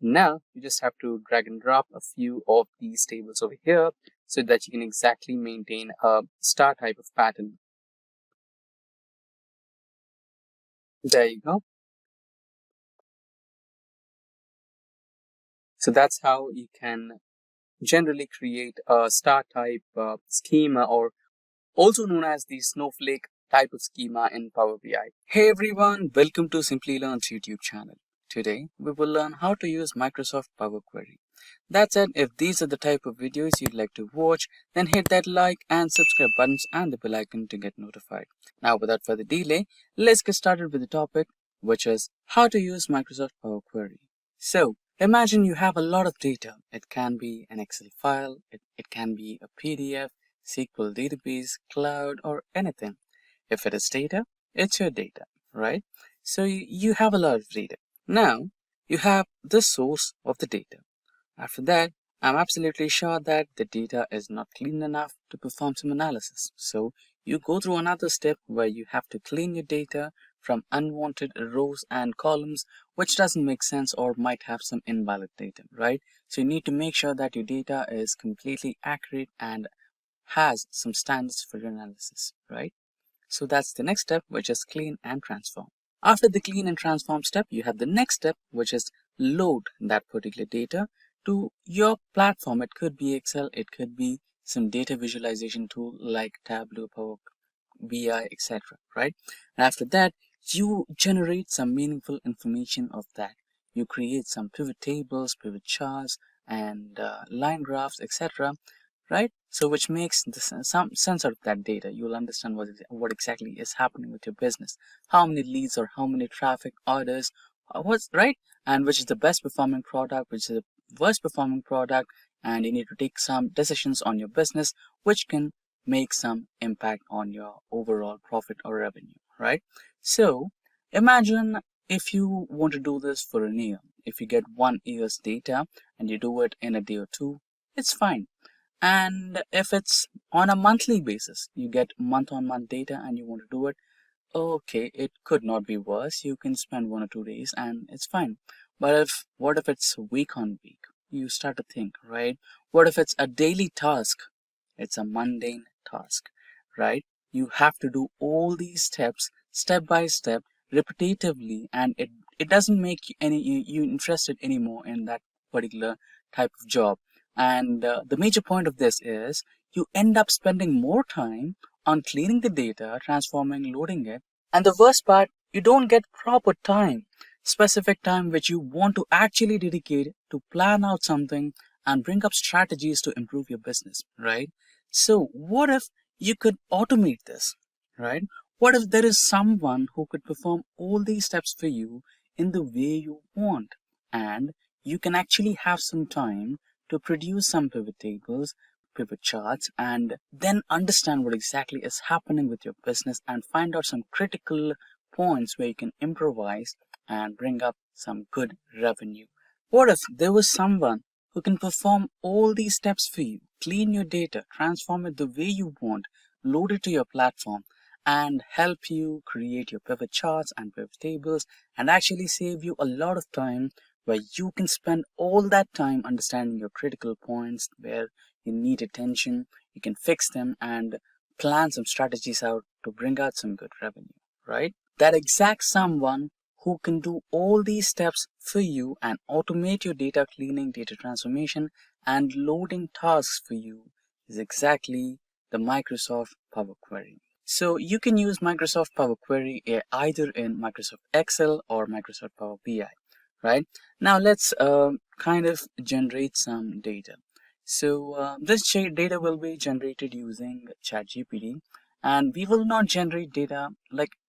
Now, you just have to drag and drop a few of these tables over here so that you can exactly maintain a star type of pattern. There you go. So that's how you can generally create a star type schema, or also known as the snowflake type of schema in Power BI. Hey everyone, welcome to Simplilearn's YouTube channel. Today we will learn how to use Microsoft Power Query. That said, if these are the type of videos you'd like to watch, then hit that like and subscribe buttons and the bell icon to get notified. Now without further delay, let's get started with the topic, which is how to use Microsoft Power Query. So imagine you have a lot of data. It can be an Excel file, it can be a PDF, SQL database, cloud, or anything. If it is data, it's your data, right? So you have a lot of data. Now you have the source of the data. After that, I'm absolutely sure that the data is not clean enough to perform some analysis. So you go through another step where you have to clean your data from unwanted rows and columns, which doesn't make sense or might have some invalid data, right? So you need to make sure that your data is completely accurate and has some standards for your analysis, right? So that's the next step, which is clean and transform. After the clean and transform step, you have the next step, which is load that particular data to your platform. It could be Excel, it could be some data visualization tool like Tableau, Power BI, etc., right? And after that, you generate some meaningful information of that. You create some pivot tables, pivot charts, and line graphs, etc., right? So which makes some sense out of that data. You'll understand what exactly is happening with your business, how many leads or how many traffic orders, what's right, and which is the best performing product, which is the worst performing product, and you need to take some decisions on your business which can make some impact on your overall profit or revenue, right? So imagine if you want to do this for a year. If you get 1 year's data and you do it in a day or two, it's fine. And if it's on a monthly basis, you get month-on-month data and you want to do it, okay, it could not be worse. You can spend 1 or 2 days and it's fine. But what if it's week on week? You start to think, right? What if it's a daily task? It's a mundane task, right? You have to do all these steps, step by step, repetitively, and it doesn't make you interested anymore in that particular type of job. And the major point of this is you end up spending more time on cleaning the data, transforming, loading it. And the worst part, you don't get proper time, specific time which you want to actually dedicate to plan out something and bring up strategies to improve your business, right? So what if you could automate this, right? What if there is someone who could perform all these steps for you in the way you want, and you can actually have some time to produce some pivot tables, pivot charts, and then understand what exactly is happening with your business and find out some critical points where you can improvise and bring up some good revenue. What if there was someone who can perform all these steps for you, clean your data, transform it the way you want, load it to your platform, and help you create your pivot charts and pivot tables, and actually save you a lot of time where you can spend all that time understanding your critical points where you need attention, you can fix them and plan some strategies out to bring out some good revenue, right? That exact someone who can do all these steps for you and automate your data cleaning, data transformation, and loading tasks for you is exactly the Microsoft Power Query. So you can use Microsoft Power Query either in Microsoft Excel or Microsoft Power BI, right? Now let's kind of generate some data. So this data will be generated using ChatGPT, and we will not generate data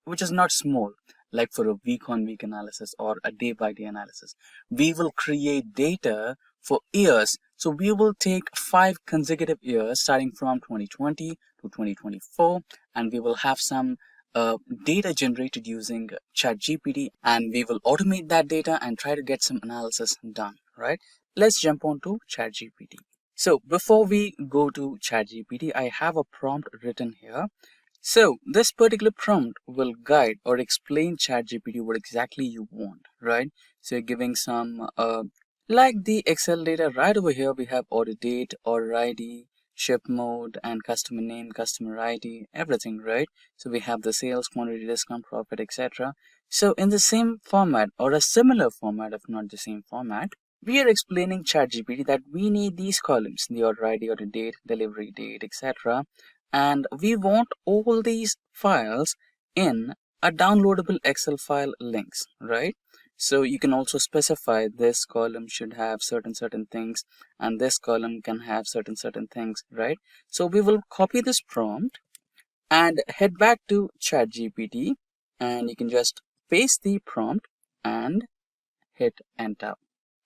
which is not small, like for a week-on-week analysis or a day-by-day analysis. We will create data for years. So we will take 5 consecutive years starting from 2020 to 2024, and we will have some data generated using ChatGPT, and we will automate that data and try to get some analysis done, right? Let's jump on to ChatGPT. So before we go to ChatGPT, I have a prompt written here. So this particular prompt will guide or explain ChatGPT what exactly you want, right? So you're giving some, like the Excel data right over here, we have order date, order ID, ship mode, and customer name, customer ID, everything, right? So we have the sales, quantity, discount, profit, etc. So in the same format or a similar format, if not the same format, we are explaining ChatGPT that we need these columns, the order ID, order date, delivery date, etc. And we want all these files in a downloadable Excel file links, right? So you can also specify this column should have certain things, and this column can have certain things, right? So we will copy this prompt and head back to ChatGPT, and you can just paste the prompt and hit enter.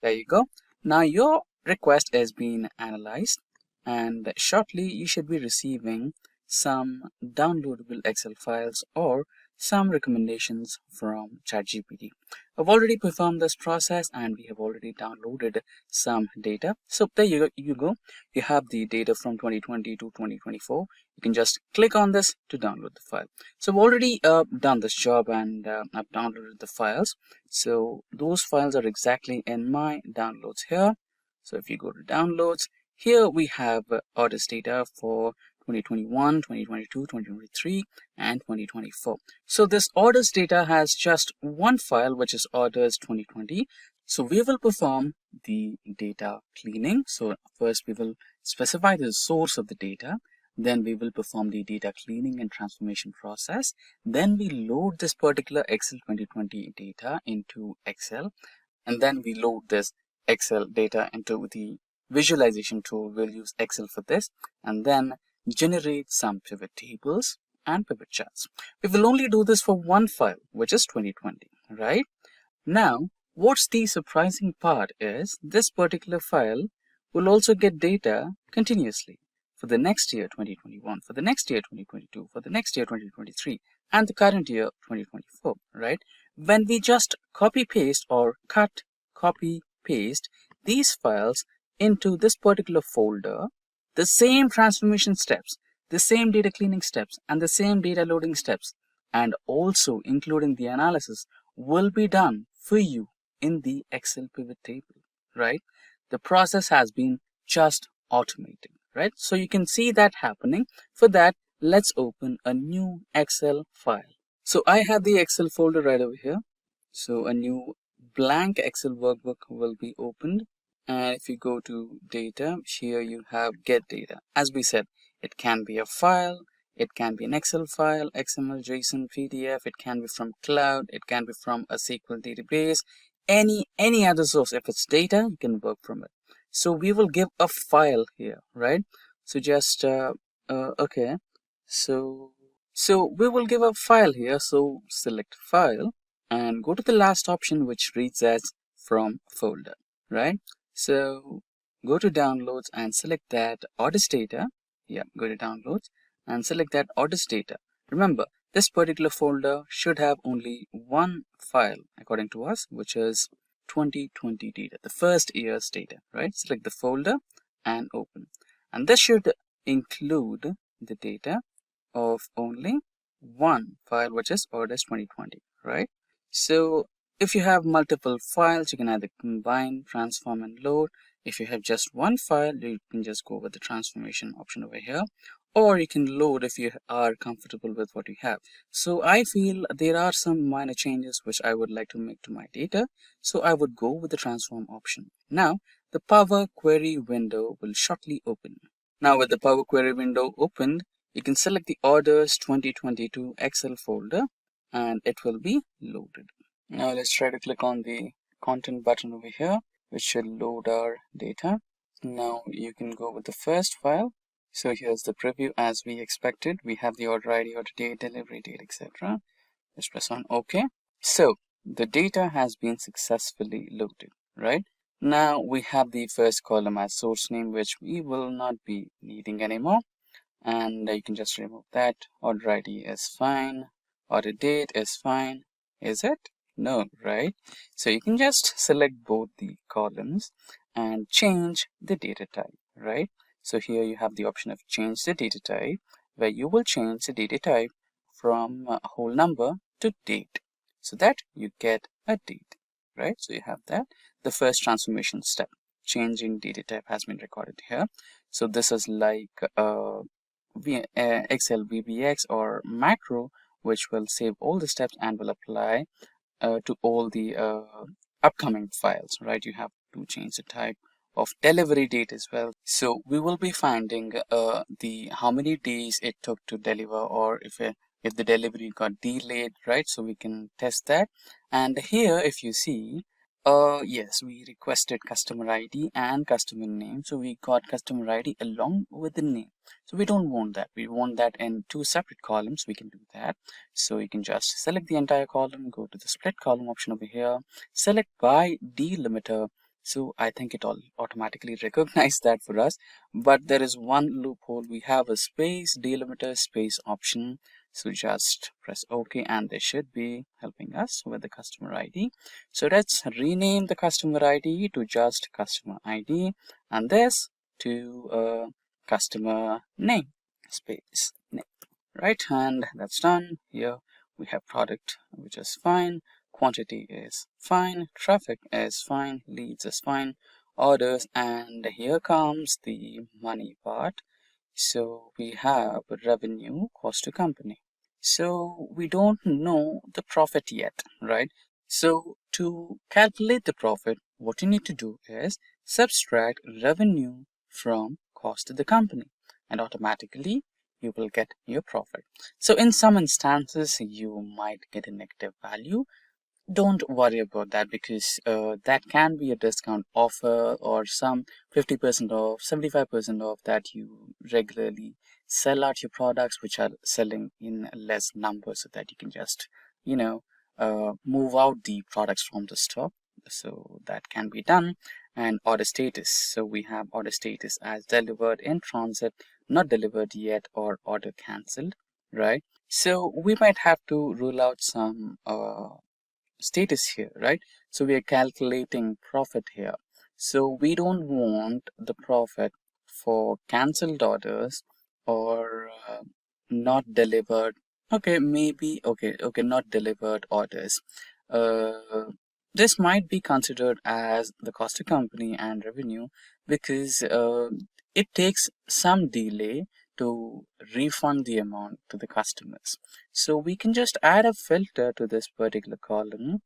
There you go. Now your request is being analyzed, and shortly you should be receiving some downloadable Excel files or some recommendations from ChatGPT. I've already performed this process and we have already downloaded some data. So there you go. You have the data from 2020 to 2024. You can just click on this to download the file. So I've already done this job, and I've downloaded the files. So those files are exactly in my downloads here. So if you go to downloads, here we have orders data for 2021, 2022, 2023, and 2024. So this orders data has just one file, which is orders 2020. So we will perform the data cleaning. So first we will specify the source of the data. Then we will perform the data cleaning and transformation process. Then we load this particular Excel 2020 data into Excel. And then we load this Excel data into the visualization tool. We'll use Excel for this. And then generate some pivot tables and pivot charts. We will only do this for one file, which is 2020, right? Now, what's the surprising part is this particular file will also get data continuously for the next year 2021, for the next year 2022, for the next year 2023, and the current year 2024, right? When we just copy paste or copy paste these files into this particular folder, the same transformation steps, the same data cleaning steps, and the same data loading steps, and also including the analysis, will be done for you in the Excel pivot table, right? The process has been just automated, right? So you can see that happening. For that, let's open a new Excel file. So I have the Excel folder right over here. So a new blank Excel workbook will be opened. And if you go to data, here you have get data. As we said, it can be a file, it can be an Excel file, XML, JSON, PDF, it can be from cloud, it can be from a SQL database, any other source. If it's data, you can work from it. So we will give a file here, right? So just okay. So we will give a file here. So select file and go to the last option, which reads as from folder, right? So go to downloads and select that Orders data. Yeah, go to downloads and select that Orders data. Remember, this particular folder should have only one file according to us, which is 2020 data, the first year's data, right? Select the folder and open. And this should include the data of only one file, which is Orders 2020, right? So if you have multiple files, you can either combine, transform, and load. If you have just one file, you can just go with the transformation option over here, or you can load if you are comfortable with what you have. So I feel there are some minor changes which I would like to make to my data, so I would go with the transform option. Now the Power Query window will shortly open. Now with the Power Query window opened, you can select the Orders 2022 Excel folder and it will be loaded. Now let's try to click on the content button over here, which should load our data. Now you can go with the first file. So here's the preview as we expected. We have the order ID, order date, delivery date, etc. Let's press on OK. So the data has been successfully loaded, right? Now we have the first column as source name, which we will not be needing anymore. And you can just remove that. Order ID is fine. Order date is fine. Is it? No, right? So you can just select both the columns and change the data type, right? So here you have the option of change the data type, where you will change the data type from a whole number to date, so that you get a date, right? So you have that. The first transformation step, changing data type, has been recorded here. So this is like Excel VBX or macro, which will save all the steps and will apply to all the upcoming files, right? You have to change the type of delivery date as well. So we will be finding the how many days it took to deliver, or if the delivery got delayed, right? So we can test that. And here, if you see, yes, we requested customer ID and customer name. So we got customer ID along with the name. So we don't want that. We want that in two separate columns. We can do that. So you can just select the entire column, go to the split column option over here, select by delimiter. So I think it all automatically recognized that for us. But there is one loophole. We have a space delimiter space option. So just press OK and they should be helping us with the customer ID. So let's rename the customer ID to just customer ID and this to customer name space name, right? And that's done. Here we have product, which is fine. Quantity is fine. Traffic is fine. Leads is fine. Orders, and here comes the money part. So we have revenue, cost to company. So we don't know the profit yet, right? So to calculate the profit, what you need to do is subtract revenue from cost to the company, and automatically you will get your profit. So in some instances, you might get a negative value. Don't worry about that, because that can be a discount offer or some 50% off, 75% off that you regularly sell out your products which are selling in less numbers, so that you can just, move out the products from the stock. So that can be done. And order status. So we have order status as delivered, in transit, not delivered yet or order cancelled, right? So we might have to rule out some status here, right? So we are calculating profit here. So we don't want the profit for cancelled orders or not delivered. Okay, maybe not delivered orders. This might be considered as the cost to company and revenue because it takes some delay to refund the amount to the customers. So we can just add a filter to this particular column,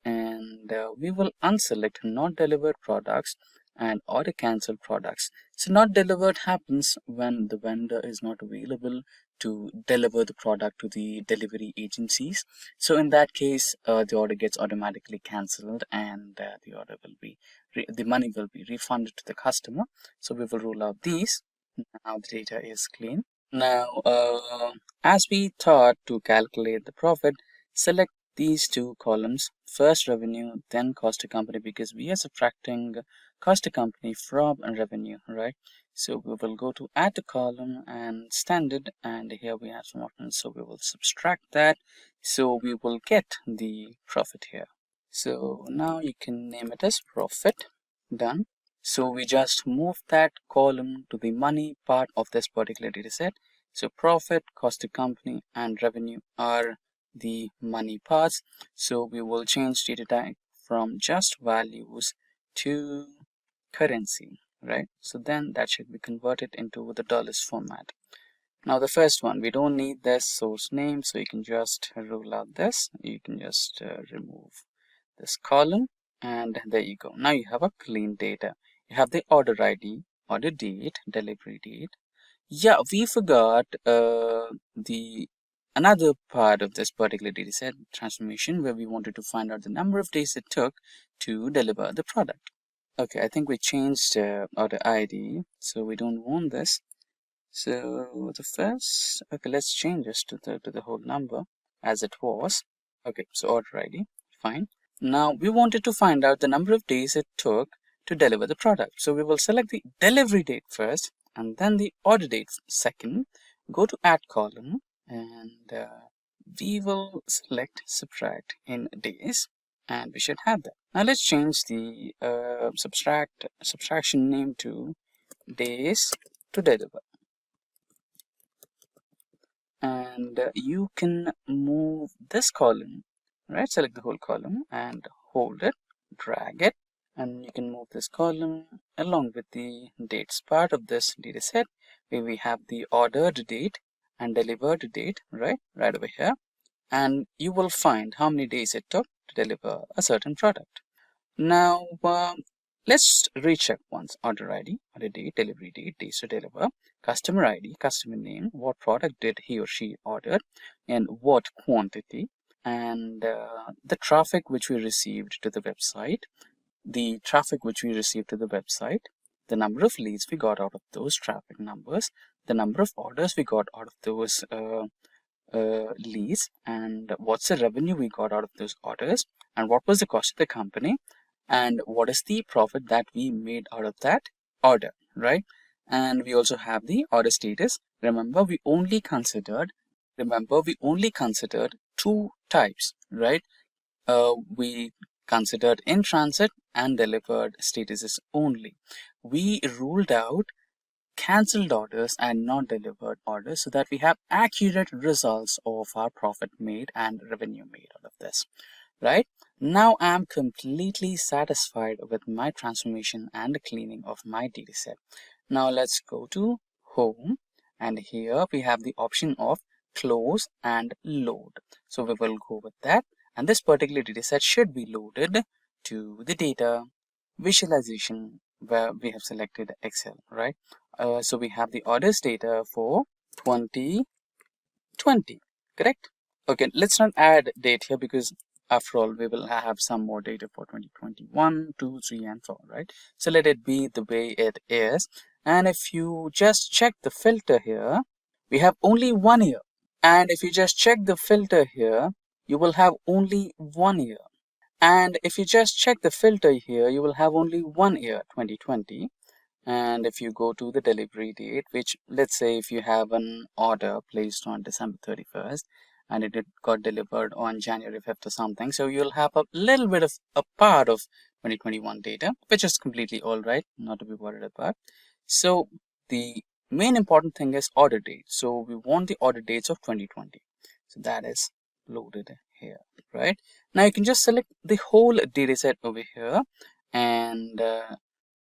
and we will unselect not delivered products and order cancelled products. So not delivered happens when the vendor is not available to deliver the product to the delivery agencies. So in that case, the order gets automatically cancelled, and the order will be the money will be refunded to the customer. So we will rule out these. Now the data is clean. Now, as we thought to calculate the profit, select these two columns, first revenue, then cost to company, because we are subtracting cost to company from revenue, right? So we will go to add to column and standard, and here we have some options. So we will subtract that. So we will get the profit here. So now you can name it as profit. Done. So we just move that column to the money part of this particular data set. So profit, cost to company, and revenue are the money parts. So we will change data type from just values to currency, right? So then that should be converted into the dollars format. Now the first one, we don't need this source name, so you can just rule out this. You can just remove this column, and there you go. Now you have a clean data. You have the order ID, order date, delivery date. Yeah, we forgot the another part of this particular data set transformation, where we wanted to find out the number of days it took to deliver the product. Okay, I think we changed order ID, so we don't want this. So the first, okay, let's change this to the whole number as it was. Okay, so order ID, fine. Now we wanted to find out the number of days it took to deliver the product. So we will select the delivery date first and then the order date second. Go to add column, and we will select subtract in days, and we should have that. Now let's change the subtraction name to days to deliver. And you can move this column, right? Select the whole column and hold it, drag it, and you can move this column along with the dates part of this data set, where we have the ordered date and delivered date, right over here. And you will find how many days it took to deliver a certain product. Now let's recheck once. Order ID, order date, delivery date, days to deliver, customer ID, customer name, what product did he or she order, and what quantity, and the traffic which we received to the website, the number of leads we got out of those traffic numbers, the number of orders we got out of those leads, and what's the revenue we got out of those orders, and what was the cost of the company, and what is the profit that we made out of that order, right? And we also have the order status. Remember, we only considered two types, right? We considered in transit and delivered statuses only. We ruled out cancelled orders and not delivered orders so that we have accurate results of our profit made and revenue made out of this, right? Now I'm completely satisfied with my transformation and the cleaning of my dataset. Now let's go to home, and here we have the option of close and load. So we will go with that, and this particular dataset should be loaded to the data visualization where we have selected Excel, right? So we have the orders data for 2020, correct? Okay, let's not add date here because after all, we will have some more data for 2021, 2, 3, and 4, right? So let it be the way it is. And if you just check the filter here, we have only 1 year. And if you just check the filter here, you will have only 1 year. And if you just check the filter here, you will have only 1 year, 2020. And if you go to the delivery date, which let's say if you have an order placed on December 31st and it got delivered on January 5th or something, so you'll have a little bit of a part of 2021 data, which is completely all right, not to be worried about. So the main important thing is order date. So we want the order dates of 2020. So that is loaded here, right? Now you can just select the whole data set over here, and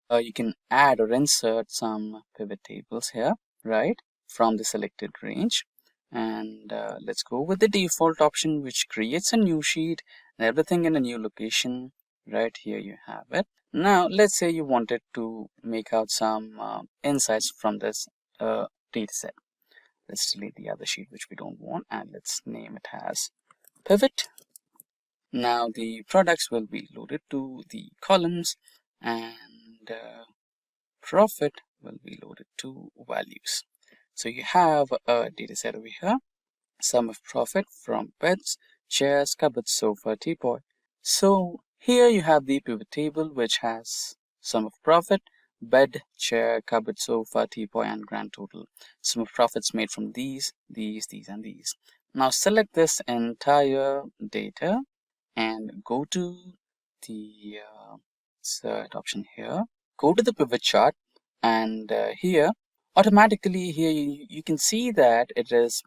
you can add or insert some pivot tables here, right, from the selected range. And let's go with the default option, which creates a new sheet and everything in a new location. Right here you have it. Now let's say you wanted to make out some insights from this data set. Let's delete the other sheet which we don't want, and let's name it as pivot. Now the products will be loaded to the columns, and profit will be loaded to values. So you have a data set over here, sum of profit from beds, chairs, cupboards, sofa, teapot. So here you have the pivot table, which has sum of profit, bed, chair, cupboard, sofa, teapot, and grand total. Sum of profits made from these, and these. Now select this entire data and go to the insert option here. Go to the pivot chart, and here automatically here you can see that it is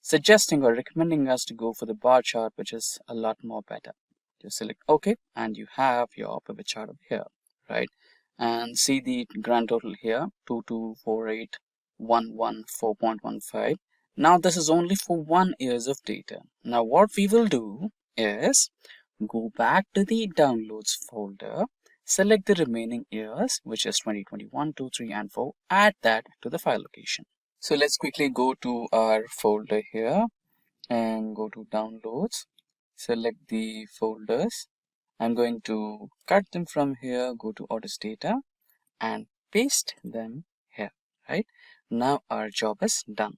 suggesting or recommending us to go for the bar chart, which is a lot more better. Just select OK, and you have your pivot chart over here, right? And see the grand total here, 2248,114.15. Now this is only for 1 year of data. Now what we will do is go back to the downloads folder, select the remaining years, which is 2021, 2, 3, and 4, add that to the file location. So let's quickly go to our folder here and go to downloads, select the folders. I'm going to cut them from here, go to orders data and paste them here, right? Now our job is done.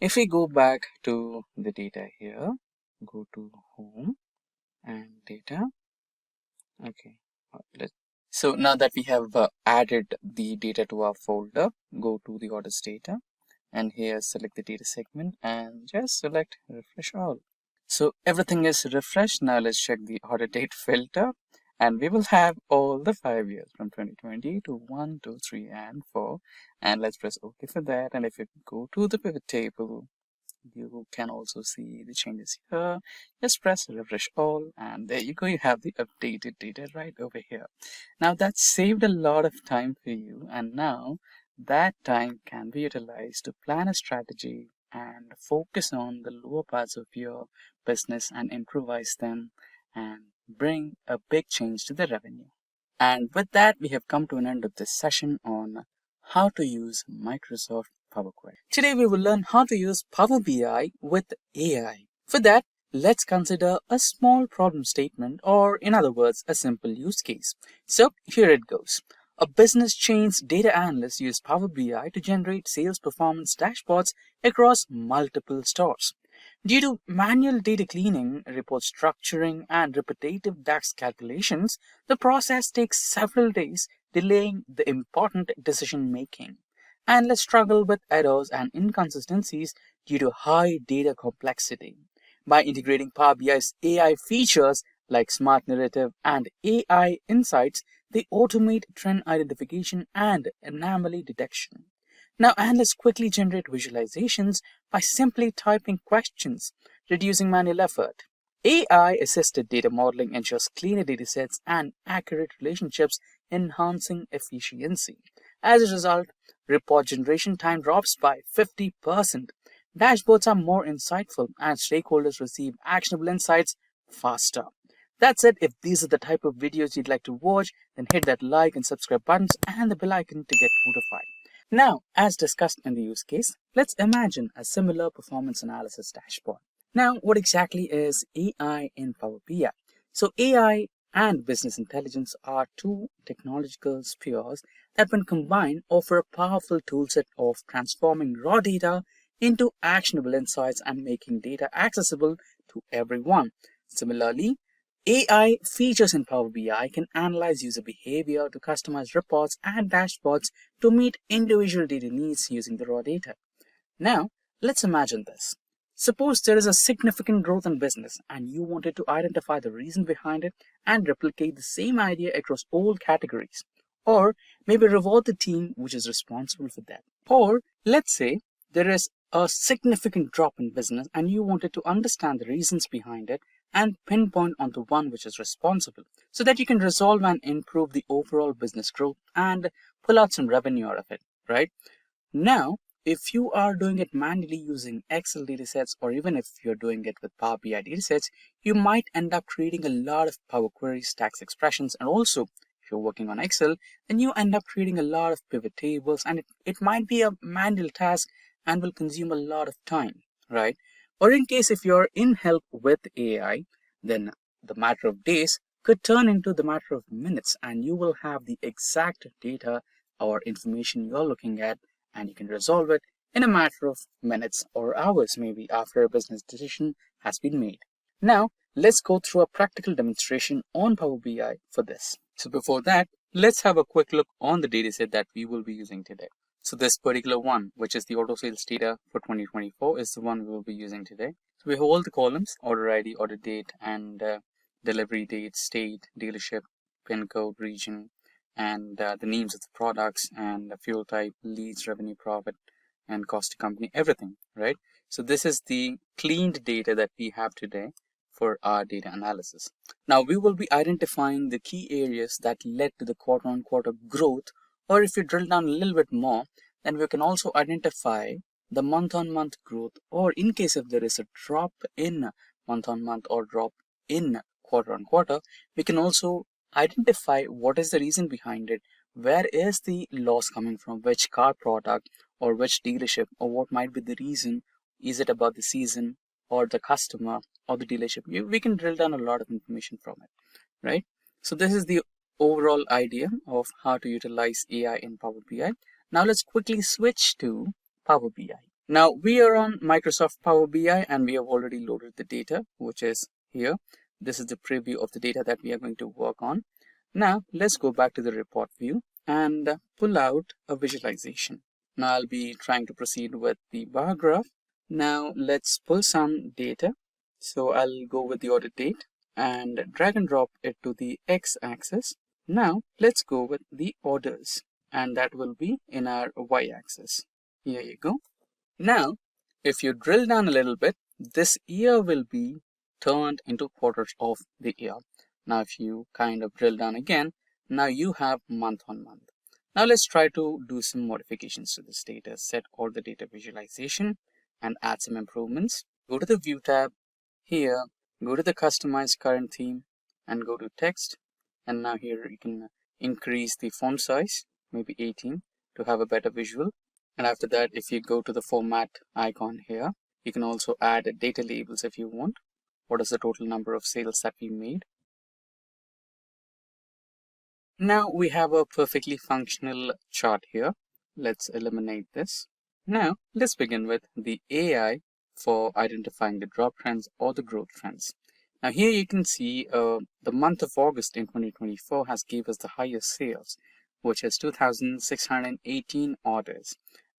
If we go back to the data here, go to home and data. Okay, so now that we have added the data to our folder, go to the orders data and here select the data segment and just select refresh all. So everything is refreshed. Now let's check the order date filter, and we will have all the 5 years from 2020 to 1, 2, 3, and 4. And let's press OK for that. And if you go to the pivot table, you can also see the changes here. Just press refresh all, and there you go, you have the updated data right over here. Now that saved a lot of time for you, and now that time can be utilized to plan a strategy and focus on the lower parts of your business and improvise them and bring a big change to the revenue. And with that, we have come to an end of this session on how to use Microsoft Power Query. Today we will learn how to use Power BI with AI. For that, let's consider a small problem statement, or in other words, a simple use case. So here it goes. A business chain's data analysts use Power BI to generate sales performance dashboards across multiple stores. Due to manual data cleaning, report structuring, and repetitive DAX calculations, the process takes several days, delaying the important decision making. Analysts struggle with errors and inconsistencies due to high data complexity. By integrating Power BI's AI features like Smart Narrative and AI Insights, they automate trend identification and anomaly detection. Now, analysts quickly generate visualizations by simply typing questions, reducing manual effort. AI-assisted data modeling ensures cleaner datasets and accurate relationships, enhancing efficiency. As a result, report generation time drops by 50%. Dashboards are more insightful and stakeholders receive actionable insights faster. That's it. If these are the type of videos you'd like to watch, then hit that like and subscribe buttons and the bell icon to get notified. Now, as discussed in the use case, let's imagine a similar performance analysis dashboard. Now, what exactly is AI in Power BI? So AI and business intelligence are two technological spheres that, when combined, offer a powerful toolset of transforming raw data into actionable insights and making data accessible to everyone. Similarly, AI features in Power BI can analyze user behavior to customize reports and dashboards to meet individual data needs using the raw data. Now, let's imagine this. Suppose there is a significant growth in business and you wanted to identify the reason behind it and replicate the same idea across all categories. Or maybe reward the team which is responsible for that. Or let's say there is a significant drop in business and you wanted to understand the reasons behind it and pinpoint on the one which is responsible so that you can resolve and improve the overall business growth and pull out some revenue out of it, right? Now, if you are doing it manually using Excel datasets, or even if you're doing it with Power BI datasets, you might end up creating a lot of Power Queries, tax expressions, and also if you're working on Excel, then you end up creating a lot of pivot tables, and it might be a manual task and will consume a lot of time, right? Or in case if you're in help with AI, then the matter of days could turn into the matter of minutes, and you will have the exact data or information you're looking at, and you can resolve it in a matter of minutes or hours, maybe after a business decision has been made. Now, let's go through a practical demonstration on Power BI for this. So before that, let's have a quick look on the dataset that we will be using today. So this particular one, which is the auto sales data for 2024, is the one we will be using today. So we have all the columns: order ID, order date, and delivery date, state, dealership, pin code, region, and the names of the products, and the fuel type, leads, revenue, profit, and cost to company, everything, right? So this is the cleaned data that we have today for our data analysis. Now we will be identifying the key areas that led to the quarter-on-quarter growth, or if you drill down a little bit more, then we can also identify the month-on-month growth, or in case if there is a drop in month-on-month or drop in quarter-on-quarter, we can also identify what is the reason behind it, where is the loss coming from, which car product or which dealership, or what might be the reason. Is it about the season or the customer or the dealership? We can drill down a lot of information from it, right? So this is the overall idea of how to utilize AI in Power BI. Now let's quickly switch to Power BI. Now we are on Microsoft Power BI and we have already loaded the data, which is here. This is the preview of the data that we are going to work on. Now let's go back to the report view and pull out a visualization. Now I'll be trying to proceed with the bar graph. Now let's pull some data. So I'll go with the order date and drag and drop it to the x-axis. Now let's go with the orders, and that will be in our y-axis. Here you go. Now if you drill down a little bit, this year will be turned into quarters of the year. Now if you kind of drill down again, now you have month on month. Now let's try to do some modifications to this data, set all the data visualization and add some improvements. Go to the view tab here, go to the customize current theme and go to text, and now here you can increase the font size, maybe 18, to have a better visual. And after that, if you go to the format icon here, you can also add data labels if you want. What is the total number of sales that we made? Now we have a perfectly functional chart here. Let's eliminate this. Now let's begin with the AI for identifying the drop trends or the growth trends. Now here you can see the month of August in 2024 has gave us the highest sales, which is 2,618 orders.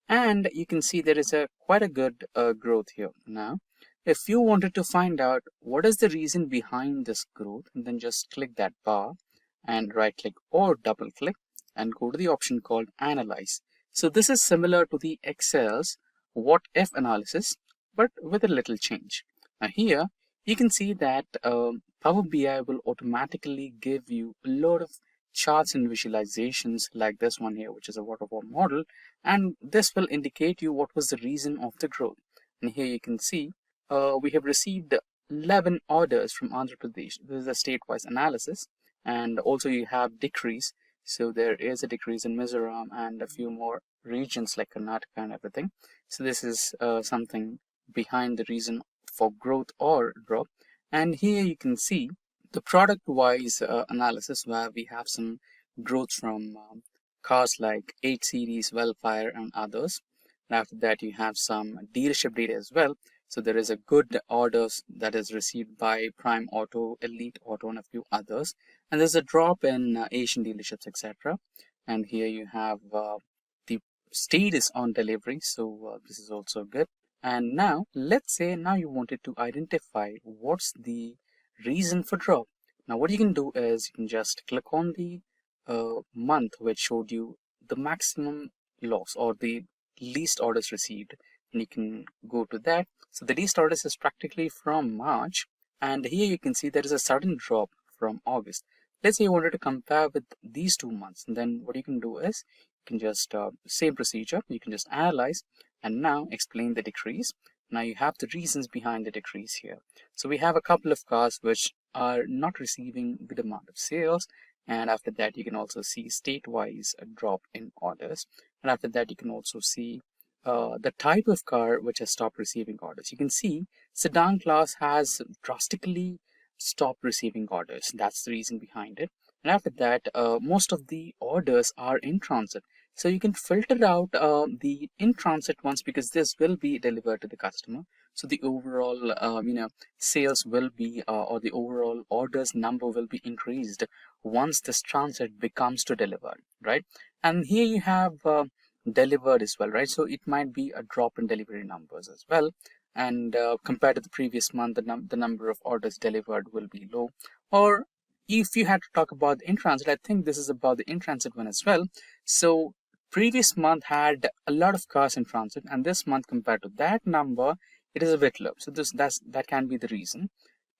And you can see there is quite a good growth here. Now, if you wanted to find out what is the reason behind this growth, then just click that bar and right click or double click and go to the option called Analyze. So this is similar to the Excel's what if analysis, but with a little change. Now here you can see that Power BI will automatically give you a lot of charts and visualizations like this one here, which is a waterfall model, and this will indicate you what was the reason of the growth. And here you can see we have received 11 orders from Andhra Pradesh. This is a state-wise analysis, and also you have decrease. So there is a decrease in Mizoram and a few more regions like Karnataka and everything. So this is something behind the reason for growth or drop. And here you can see the product-wise analysis where we have some growth from cars like 8 Series, Wellfire and others. And after that you have some dealership data as well. So there is a good orders that is received by Prime Auto, Elite Auto, and a few others. And there's a drop in Asian dealerships, etc. And here you have the status on delivery. So this is also good. And now let's say now you wanted to identify what's the reason for drop. Now what you can do is you can just click on the month which showed you the maximum loss or the least orders received, and you can go to that. So the least orders is practically from March, and here you can see there is a sudden drop from August. Let's say you wanted to compare with these 2 months, and then what you can do is you can just same procedure, you can just analyze and now explain the decrease. Now you have the reasons behind the decrease here. So we have a couple of cars which are not receiving good amount of sales, and after that you can also see state-wise a drop in orders, and after that you can also see the type of car which has stopped receiving orders. You can see sedan class has drastically stopped receiving orders. That's the reason behind it. And after that, most of the orders are in transit. So you can filter out the in transit ones because this will be delivered to the customer. So the overall, sales will be or the overall orders number will be increased once this transit becomes to delivered, right? And here you have delivered as well, right? So it might be a drop in delivery numbers as well. And compared to the previous month, the number of orders delivered will be low. Or if you had to talk about the in transit, I think this is about the in transit one as well. So previous month had a lot of cars in transit, and this month compared to that number, it is a bit low. So that can be the reason.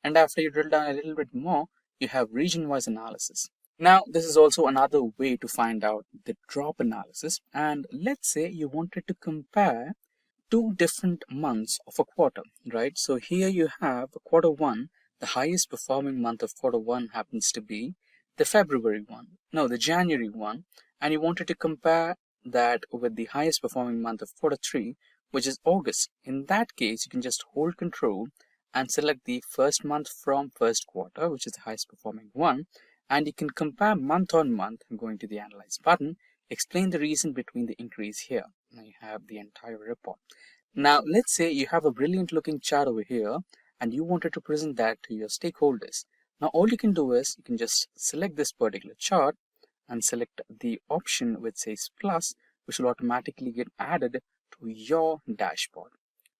And after you drill down a little bit more, you have region-wise analysis. Now, this is also another way to find out the drop analysis. And let's say you wanted to compare 2 different months of a quarter, right? So here you have quarter 1, the highest performing month of quarter 1 happens to be the February one, no, the January one, and you wanted to compare that with the highest performing month of quarter 3, which is August. In that case, you can just hold control and select the first month from first quarter, which is the highest performing one, and you can compare month on month. Going to the Analyze button, explain the reason between the increase here. Now you have the entire report. Now let's say you have a brilliant looking chart over here and you wanted to present that to your stakeholders. Now all you can do is you can just select this particular chart and select the option which says plus, which will automatically get added to your dashboard,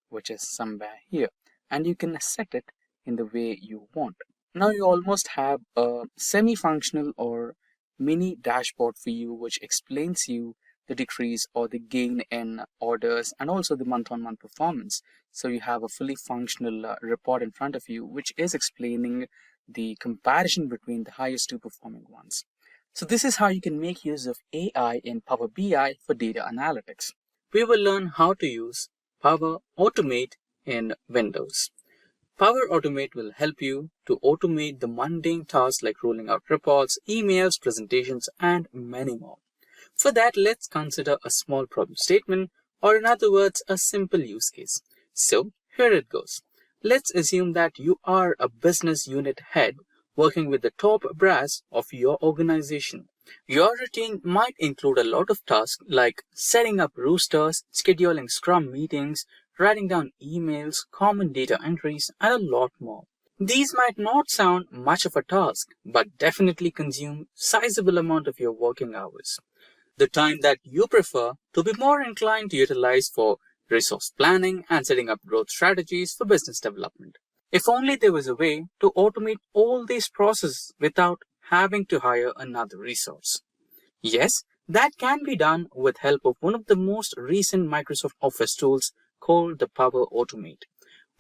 which is somewhere here, and you can set it in the way you want. Now you almost have a semi-functional or mini dashboard for you, which explains you the decrease or the gain in orders and also the month-on-month performance. So you have a fully functional report in front of you, which is explaining the comparison between the highest 2 performing ones. So this is how you can make use of AI in Power BI for data analytics. We will learn how to use Power Automate in Windows. Power Automate will help you to automate the mundane tasks like rolling out reports, emails, presentations, and many more. For that, let's consider a small problem statement, or in other words, a simple use case. So here it goes. Let's assume that you are a business unit head working with the top brass of your organization. Your routine might include a lot of tasks like setting up rosters, scheduling Scrum meetings, writing down emails, common data entries, and a lot more. These might not sound much of a task, but definitely consume sizable amount of your working hours. The time that you prefer to be more inclined to utilize for resource planning and setting up growth strategies for business development. If only there was a way to automate all these processes without having to hire another resource. Yes, that can be done with help of one of the most recent Microsoft Office tools called the Power Automate.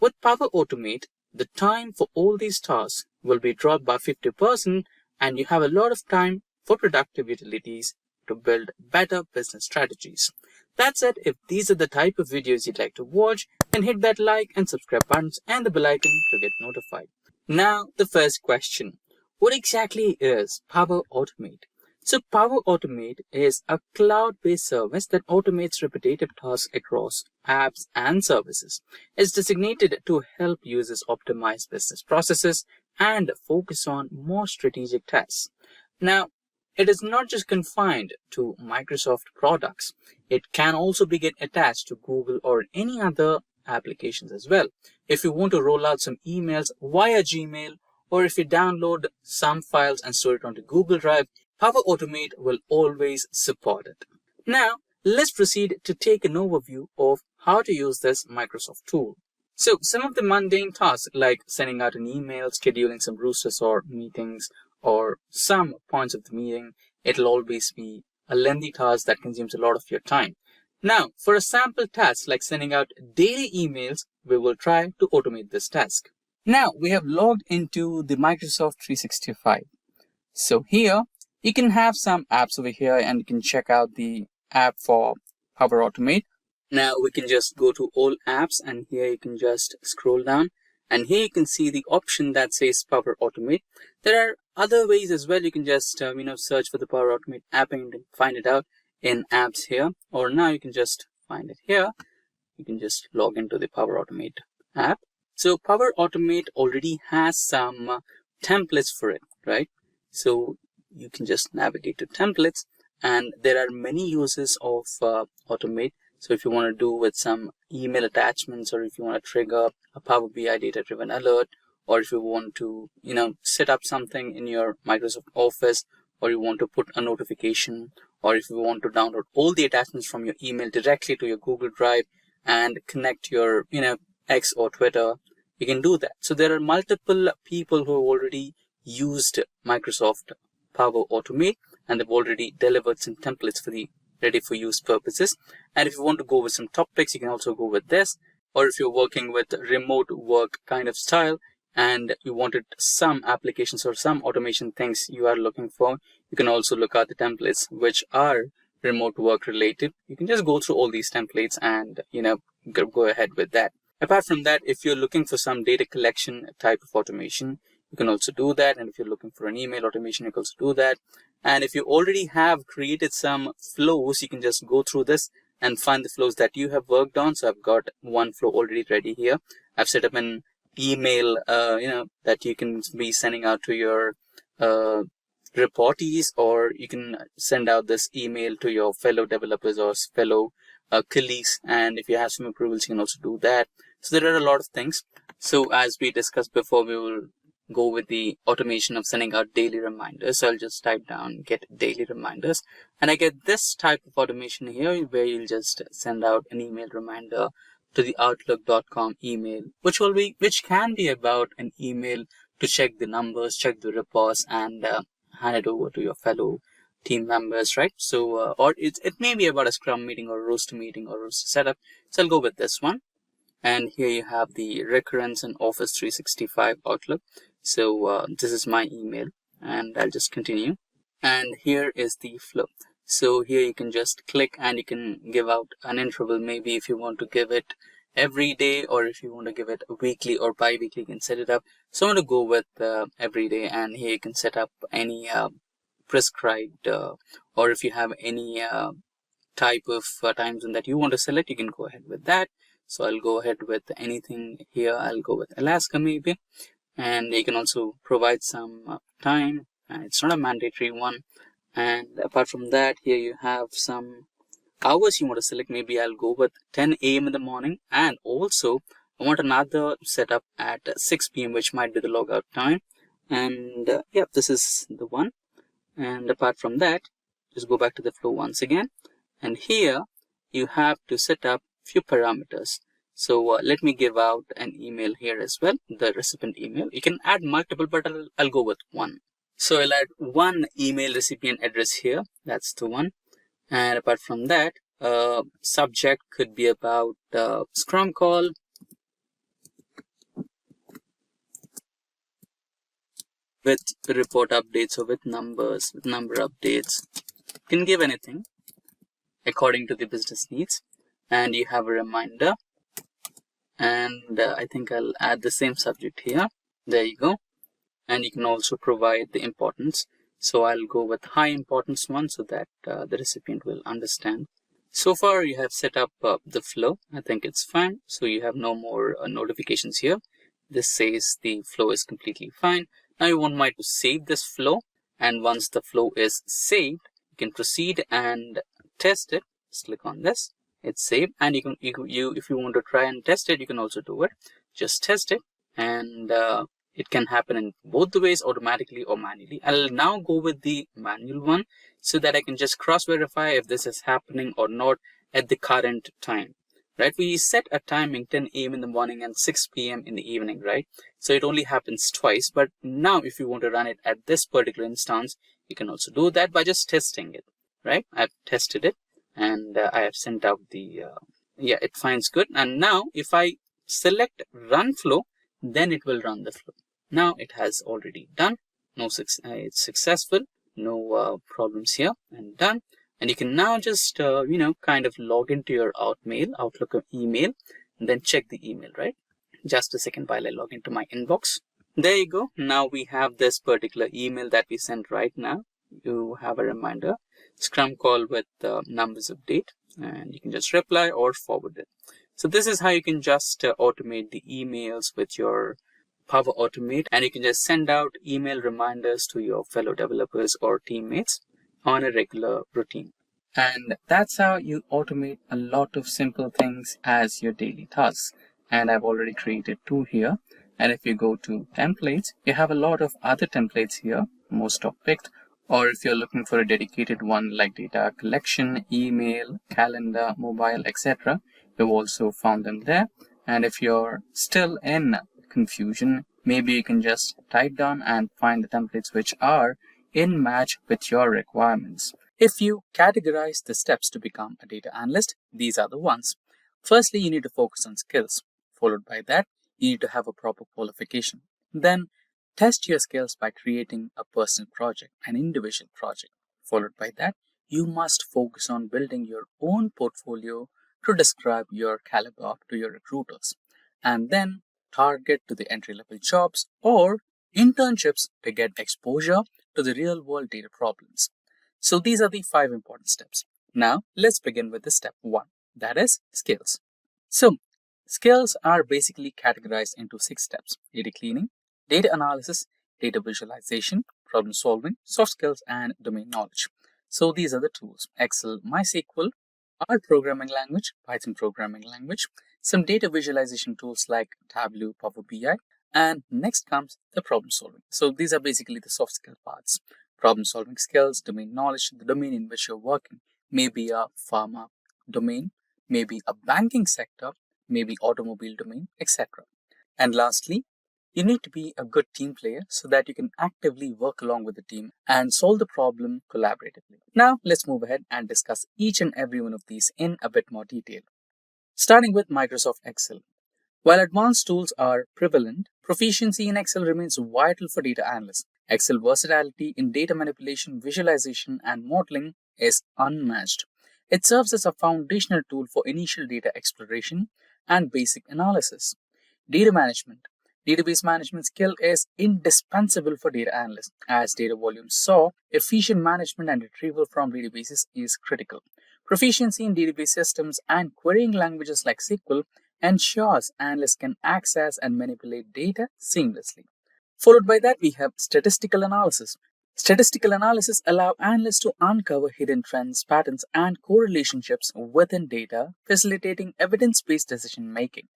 With Power Automate, the time for all these tasks will be dropped by 50%, and you have a lot of time for productive utilities to build better business strategies. That's it. If these are the type of videos you'd like to watch, then hit that like and subscribe buttons and the bell icon to get notified. Now, the first question. What exactly is Power Automate? So Power Automate is a cloud-based service that automates repetitive tasks across apps and services. It's designated to help users optimize business processes and focus on more strategic tasks. Now, it is not just confined to Microsoft products. It can also be attached to Google or any other applications as well. If you want to roll out some emails via Gmail, or if you download some files and store it onto Google Drive, Power Automate will always support it. Now, let's proceed to take an overview of how to use this Microsoft tool. So, some of the mundane tasks like sending out an email, scheduling some roosters or meetings, or some points of the meeting, it'll always be a lengthy task that consumes a lot of your time. Now, for a sample task like sending out daily emails, we will try to automate this task. Now, we have logged into the Microsoft 365. So here, you can have some apps over here and you can check out the app for Power Automate. Now, we can just go to all apps and here you can just scroll down. And here you can see the option that says Power Automate. There are other ways as well. You can just search for the Power Automate app and find it out in apps here. Or now you can just find it here. You can just log into the Power Automate app. So Power Automate already has some templates for it, right? So you can just navigate to templates, and there are many uses of Automate. So if you want to do with some email attachments, or if you want to trigger a Power BI data-driven alert, or if you want to, set up something in your Microsoft Office, or you want to put a notification, or if you want to download all the attachments from your email directly to your Google Drive and connect your, X or Twitter, you can do that. So there are multiple people who have already used Microsoft Power Automate, and they've already delivered some templates for the ready for use purposes. And if you want to go with some topics, you can also go with this. Or if you're working with remote work kind of style and you wanted some applications or some automation things you are looking for, you can also look at the templates which are remote work related. You can just go through all these templates and go ahead with that. Apart from that, if you're looking for some data collection type of automation, you can also do that. And if you're looking for an email automation, you can also do that. And if you already have created some flows, you can just go through this and find the flows that you have worked on. So I've got one flow already ready here. I've set up an email, that you can be sending out to your reportees, or you can send out this email to your fellow developers or fellow colleagues. And if you have some approvals, you can also do that. So there are a lot of things. So as we discussed before, we will go with the automation of sending out daily reminders. So I'll just type down get daily reminders, and I get this type of automation here where you'll just send out an email reminder to the outlook.com email, which can be about an email to check the numbers, check the reports, and hand it over to your fellow team members, right? So or it may be about a scrum meeting or a roster meeting or roster setup. So I'll go with this one. And here you have the recurrence in Office 365 Outlook. So this is my email, and I'll just continue. And here is the flow. So here you can just click and you can give out an interval. Maybe if you want to give it every day, or if you want to give it weekly or bi-weekly, you can set it up. So I'm going to go with every day, and here you can set up any prescribed, or if you have any type of time zone that you want to select, you can go ahead with that. So I'll go ahead with anything here. I'll go with Alaska maybe. And you can also provide some time. It's not a mandatory one. And apart from that, here you have some hours you want to select. Maybe I'll go with 10 a.m. in the morning. And also, I want another setup at 6 p.m., which might be the logout time. And this is the one. And apart from that, just go back to the flow once again. And here, you have to set up few parameters. So let me give out an email here as well, the recipient email. You can add multiple, but I'll go with one. So I'll add one email recipient address here. That's the one. And apart from that, subject could be about Scrum call. With report updates or with numbers, with number updates. You can give anything according to the business needs. And you have a reminder. And I think I'll add the same subject here. There you go. And you can also provide the importance. So I'll go with high importance one so that the recipient will understand. So far you have set up the flow. I think it's fine. So you have no more notifications here. This says the flow is completely fine. Now you want to save this flow. And once the flow is saved, you can proceed and test it. Just click on this. it's saved, and you if you want to try and test it, you can also do it. Just test it, and it can happen in both the ways, automatically or manually. I'll now go with the manual one so that I can just cross verify if this is happening or not at the current time. Right, we set a timing 10 a.m. in the morning and 6 p.m. in the evening, right? So it only happens twice. But now if you want to run it at this particular instance, you can also do that by just testing it, right? I've tested it, and I have sent out the yeah, it finds good. And now if I select run flow, then it will run the flow. Now it has already done. It's successful. No problems here, and done. And you can now just, kind of log into your Outlook or email, and then check the email, right? Just a second while I log into my inbox. There you go. Now we have this particular email that we sent right now. You have a reminder, Scrum call with numbers of date, and you can just reply or forward it. So this is how you can just automate the emails with your Power Automate, and you can just send out email reminders to your fellow developers or teammates on a regular routine. And that's how you automate a lot of simple things as your daily tasks. And I've already created 2 here. And if you go to templates, you have a lot of other templates here, most are picked. Or if you're looking for a dedicated one like data collection, email, calendar, mobile, etc., you've also found them there. And if you're still in confusion, maybe you can just type down and find the templates which are in match with your requirements. If you categorize the steps to become a data analyst, these are the ones. Firstly, you need to focus on skills. Followed by that, you need to have a proper qualification. Then, test your skills by creating a personal project, an individual project. Followed by that, you must focus on building your own portfolio to describe your caliber to your recruiters. And then, target to the entry-level jobs or internships to get exposure to the real-world data problems. So these are the 5 important steps. Now, let's begin with the step 1, that is skills. So, skills are basically categorized into 6 steps: data cleaning, data analysis, data visualization, problem solving, soft skills, and domain knowledge. So these are the tools: Excel, MySQL, R programming language, Python programming language, some data visualization tools like Tableau, Power BI, and next comes the problem solving. So these are basically the soft skill parts. Problem solving skills, domain knowledge, the domain in which you're working, maybe a pharma domain, maybe a banking sector, maybe automobile domain, etc. And lastly, you need to be a good team player so that you can actively work along with the team and solve the problem collaboratively. Now, let's move ahead and discuss each and every one of these in a bit more detail. Starting with Microsoft Excel. While advanced tools are prevalent, proficiency in Excel remains vital for data analysts. Excel versatility in data manipulation, visualization, and modeling is unmatched. It serves as a foundational tool for initial data exploration and basic analysis. Data management. Database management skill is indispensable for data analysts. As data volumes soar, efficient management and retrieval from databases is critical. Proficiency in database systems and querying languages like SQL ensures analysts can access and manipulate data seamlessly. Followed by that, we have statistical analysis. Statistical analysis allows analysts to uncover hidden trends, patterns, and correlationships within data, facilitating evidence-based decision making.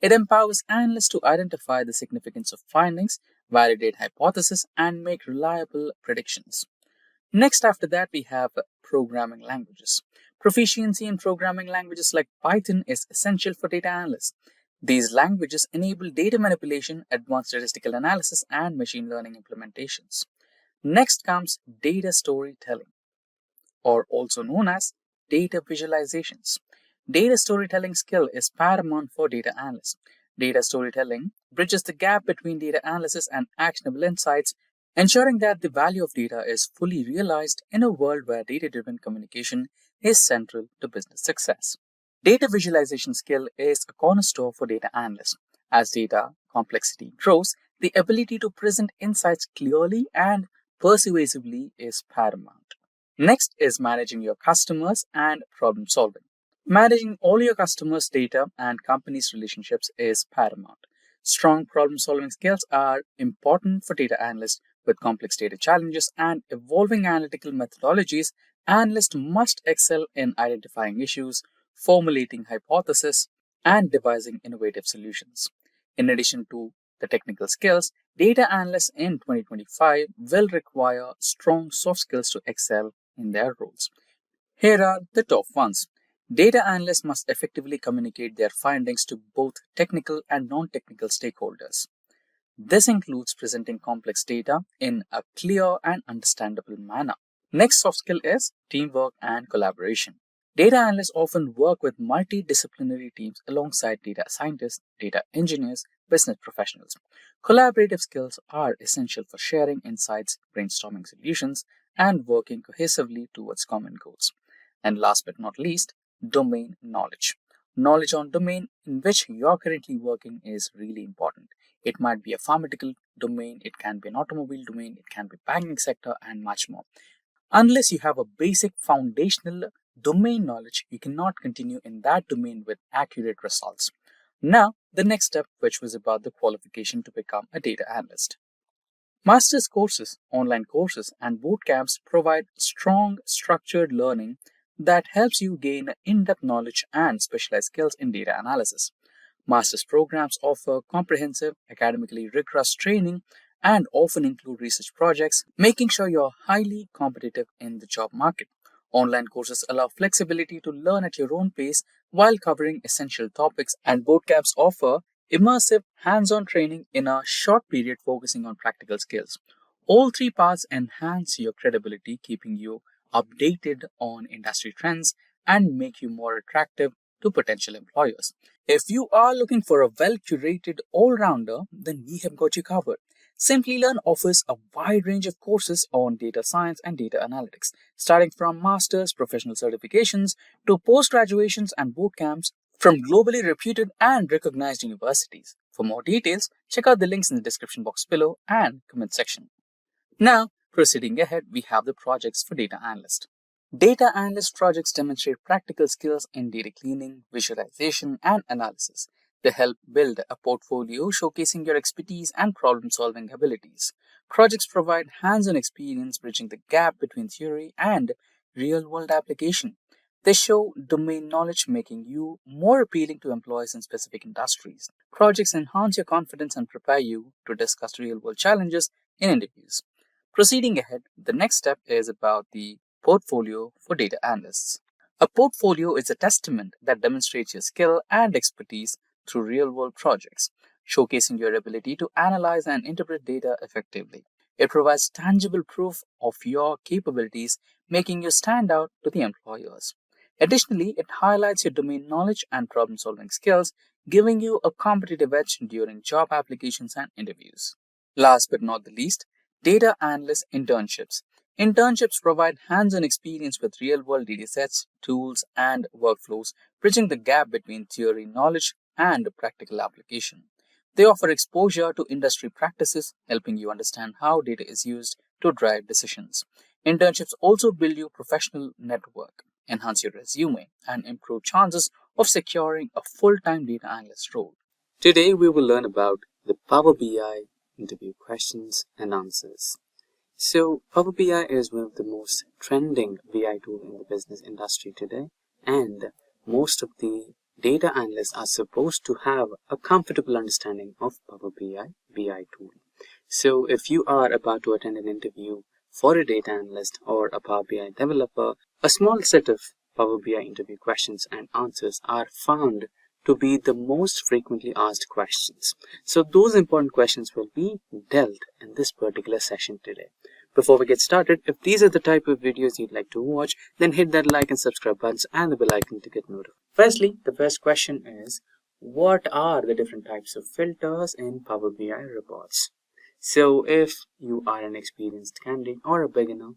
It empowers analysts to identify the significance of findings, validate hypotheses, and make reliable predictions. Next, after that, we have programming languages. Proficiency in programming languages like Python is essential for data analysts. These languages enable data manipulation, advanced statistical analysis, and machine learning implementations. Next comes data storytelling, or also known as data visualizations. Data storytelling skill is paramount for data analysts. Data storytelling bridges the gap between data analysis and actionable insights, ensuring that the value of data is fully realized in a world where data-driven communication is central to business success. Data visualization skill is a cornerstone for data analysts. As data complexity grows, the ability to present insights clearly and persuasively is paramount. Next is managing your customers and problem solving. Managing all your customers' data and companies' relationships is paramount. Strong problem-solving skills are important for data analysts. With complex data challenges and evolving analytical methodologies, analysts must excel in identifying issues, formulating hypotheses, and devising innovative solutions. In addition to the technical skills, data analysts in 2025 will require strong soft skills to excel in their roles. Here are the top ones. Data analysts must effectively communicate their findings to both technical and non-technical stakeholders. This includes presenting complex data in a clear and understandable manner. Next soft skill is teamwork and collaboration. Data analysts often work with multidisciplinary teams alongside data scientists, data engineers, business professionals. Collaborative skills are essential for sharing insights, brainstorming solutions, and working cohesively towards common goals. And last but not least, domain knowledge. Knowledge on domain in which you're currently working is really important. It might be a pharmaceutical domain, it can be an automobile domain, it can be banking sector, and much more. Unless you have a basic foundational domain knowledge, you cannot continue in that domain with accurate results. Now, the next step, which was about the qualification to become a data analyst. Master's courses, online courses, and boot camps provide strong, structured learning that helps you gain in-depth knowledge and specialized skills in data analysis. Master's programs offer comprehensive, academically rigorous training and often include research projects, making sure you're highly competitive in the job market. Online courses allow flexibility to learn at your own pace while covering essential topics, and bootcamps offer immersive, hands-on training in a short period focusing on practical skills. All three paths enhance your credibility, keeping you updated on industry trends and make you more attractive to potential employers. If you are looking for a well-curated all-rounder, then we have got you covered. Simplilearn offers a wide range of courses on data science and data analytics, starting from master's, professional certifications, to post-graduations and boot camps from globally reputed and recognized universities. For more details, check out the links in the description box below and comment section. Now, proceeding ahead, we have the projects for data analyst. Data analyst projects demonstrate practical skills in data cleaning, visualization, and analysis. They help build a portfolio showcasing your expertise and problem-solving abilities. Projects provide hands-on experience bridging the gap between theory and real-world application. They show domain knowledge, making you more appealing to employees in specific industries. Projects enhance your confidence and prepare you to discuss real-world challenges in interviews. Proceeding ahead, the next step is about the portfolio for data analysts. A portfolio is a testament that demonstrates your skill and expertise through real-world projects, showcasing your ability to analyze and interpret data effectively. It provides tangible proof of your capabilities, making you stand out to the employers. Additionally, it highlights your domain knowledge and problem-solving skills, giving you a competitive edge during job applications and interviews. Last but not the least, data analyst internships. Internships provide hands-on experience with real-world datasets, tools, and workflows, bridging the gap between theory knowledge and practical application. They offer exposure to industry practices, helping you understand how data is used to drive decisions. Internships also build your professional network, enhance your resume, and improve chances of securing a full-time data analyst role. Today, we will learn about the Power BI interview questions and answers. So, Power BI is one of the most trending BI tool in the business industry today, and most of the data analysts are supposed to have a comfortable understanding of Power BI tool. So, if you are about to attend an interview for a data analyst or a Power BI developer, a small set of Power BI interview questions and answers are found to be the most frequently asked questions. So those important questions will be dealt in this particular session today. Before we get started, if these are the type of videos you'd like to watch, then hit that like and subscribe buttons and the bell icon to get notified. Firstly, the first question is, what are the different types of filters in Power BI reports? So if you are an experienced candidate or a beginner,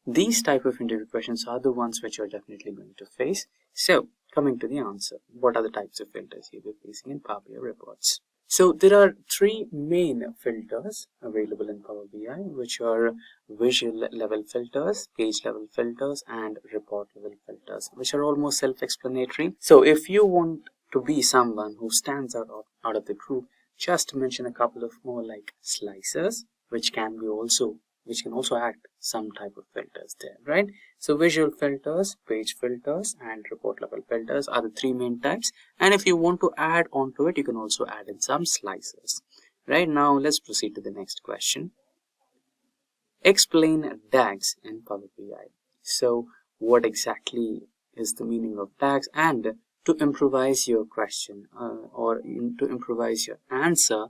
these type of interview questions are the ones which you're definitely going to face. So coming to the answer, what are the types of filters you'll be facing in Power BI reports? So there are three main filters available in Power BI, which are visual level filters, page level filters, and report level filters, which are almost self-explanatory. So if you want to be someone who stands out of the group, just mention a couple of more like slicers, which can be also which can also add some type of filters there, right? So visual filters, page filters, and report level filters are the three main types. And if you want to add onto it, you can also add in some slicers. Right now, let's proceed to the next question. Explain DAGs in Power BI. So what exactly is the meaning of DAGs? And to improvise your question or to improvise your answer,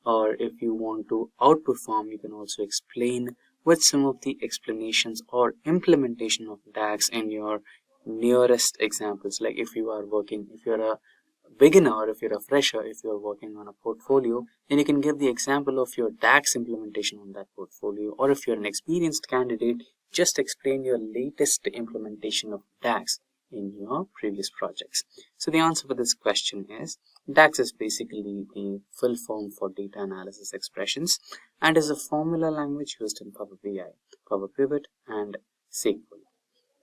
or if you want to outperform, you can also explain with some of the explanations or implementation of DAGs in your nearest examples. Like if you're a beginner or if you're a fresher, if you're working on a portfolio, then you can give the example of your DAX implementation on that portfolio. Or if you're an experienced candidate, just explain your latest implementation of DAX in your previous projects. So the answer for this question is DAX is basically the full form for data analysis expressions and is a formula language used in Power BI, Power Pivot, and SQL.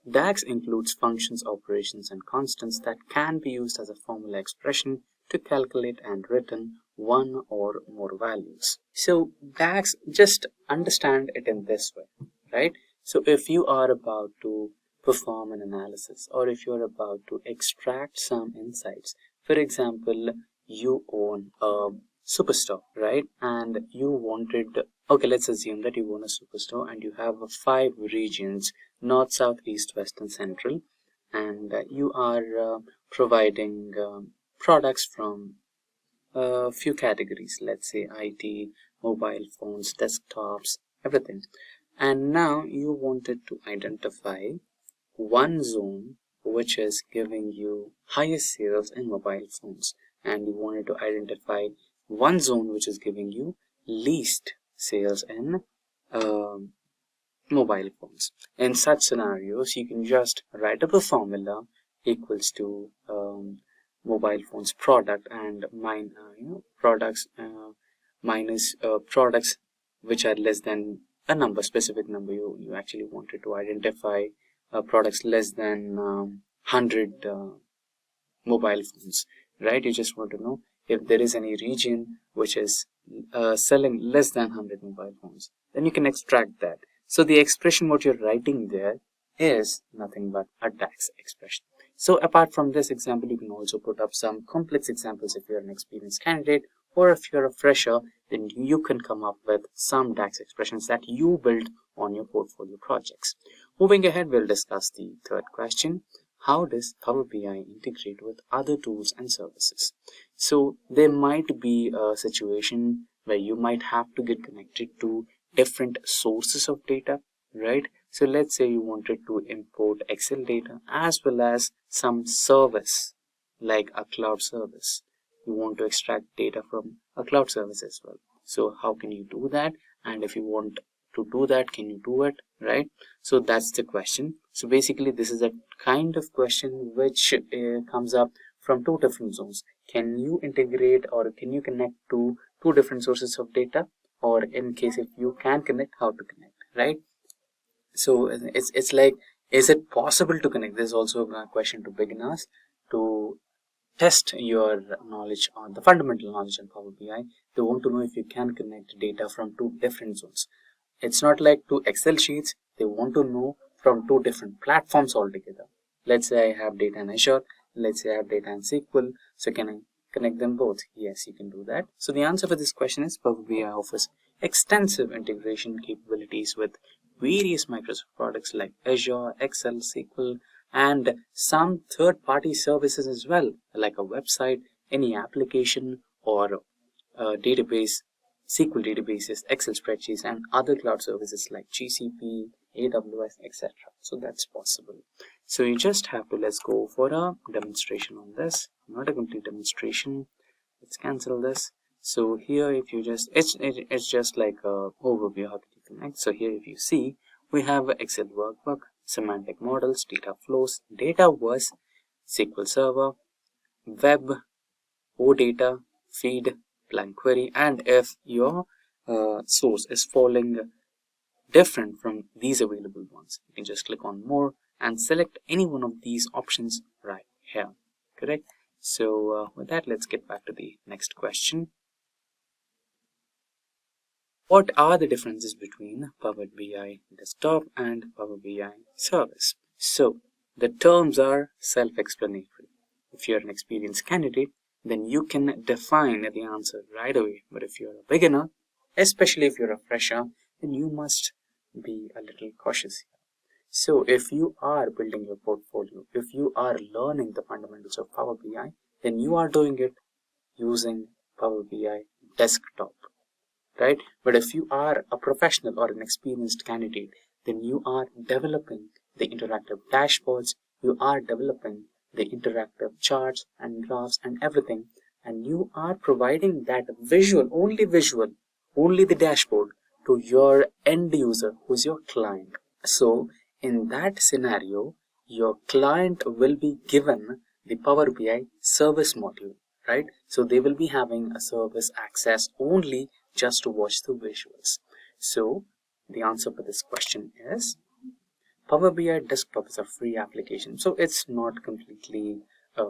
DAX includes functions, operations, and constants that can be used as a formula expression to calculate and return one or more values. So DAX, just understand it in this way, right? So if you are about to perform an analysis or if you're about to extract some insights, for example, you own a superstore, right? And you wanted, okay, let's assume that you own a superstore and you have 5 regions: north, south, east, west, and central, and you are providing products from a few categories, let's say IT, mobile phones, desktops, everything. And now you wanted to identify one zone which is giving you highest sales in mobile phones, and you wanted to identify one zone which is giving you least sales in mobile phones. In such scenarios, you can just write up a formula equals to mobile phones product and products minus products which are less than a number, specific number. You actually wanted to identify products less than 100 mobile phones, right? You just want to know if there is any region which is selling less than 100 mobile phones. Then you can extract that. So the expression what you're writing there is nothing but a DAX expression. So apart from this example, you can also put up some complex examples if you're an experienced candidate, or if you're a fresher, then you can come up with some DAX expressions that you build on your portfolio projects. Moving ahead, we'll discuss the third question. How does Power BI integrate with other tools and services? So there might be a situation where you might have to get connected to different sources of data, right? So let's say you wanted to import Excel data as well as some service like a cloud service. You want to extract data from a cloud service as well. So how can you do that? And if you want to do that, can you do it, right? So that's the question. So basically this is a kind of question which comes up from two different zones. Can you integrate or can you connect to two different sources of data? Or in case if you can connect, how to connect, right? So it's like, is it possible to connect? There's also a question to beginners to test your knowledge on the fundamental knowledge in Power BI. They want to know if you can connect data from two different zones. It's not like two Excel sheets. They want to know from two different platforms altogether. Let's say I have data in Azure. Let's say I have data in SQL. So can I connect them both? Yes, you can do that. So the answer for this question is Power BI offers extensive integration capabilities with various Microsoft products like Azure, Excel, SQL, and some third-party services as well, like a website, any application, or a database, SQL databases, Excel spreadsheets, and other cloud services like GCP, AWS, etc. So that's possible. So you just have to, let's go for a demonstration on this, not a complete demonstration. Let's cancel this. So here, if you just, it's just like a overview how to connect. So here, if you see, we have Excel workbook, semantic models, data flows, Dataverse, SQL Server, web, OData, feed, blank query, and if your source is falling different from these available ones, you can just click on more and select any one of these options right here, correct? So with that, let's get back to the next question. What are the differences between Power BI Desktop and Power BI Service? So, the terms are self-explanatory. If you're an experienced candidate, then you can define the answer right away. But if you're a beginner, especially if you're a fresher, then you must be a little cautious here. So, if you are building your portfolio, if you are learning the fundamentals of Power BI, then you are doing it using Power BI Desktop. Right? But if you are a professional or an experienced candidate, then you are developing the interactive dashboards, you are developing the interactive charts and graphs and everything, and you are providing that visual, only the dashboard to your end user, who's your client. So in that scenario, your client will be given the Power BI service module, right? So they will be having a service access only just to watch the visuals. So the answer for this question is Power BI Desktop is a free application. So it's not completely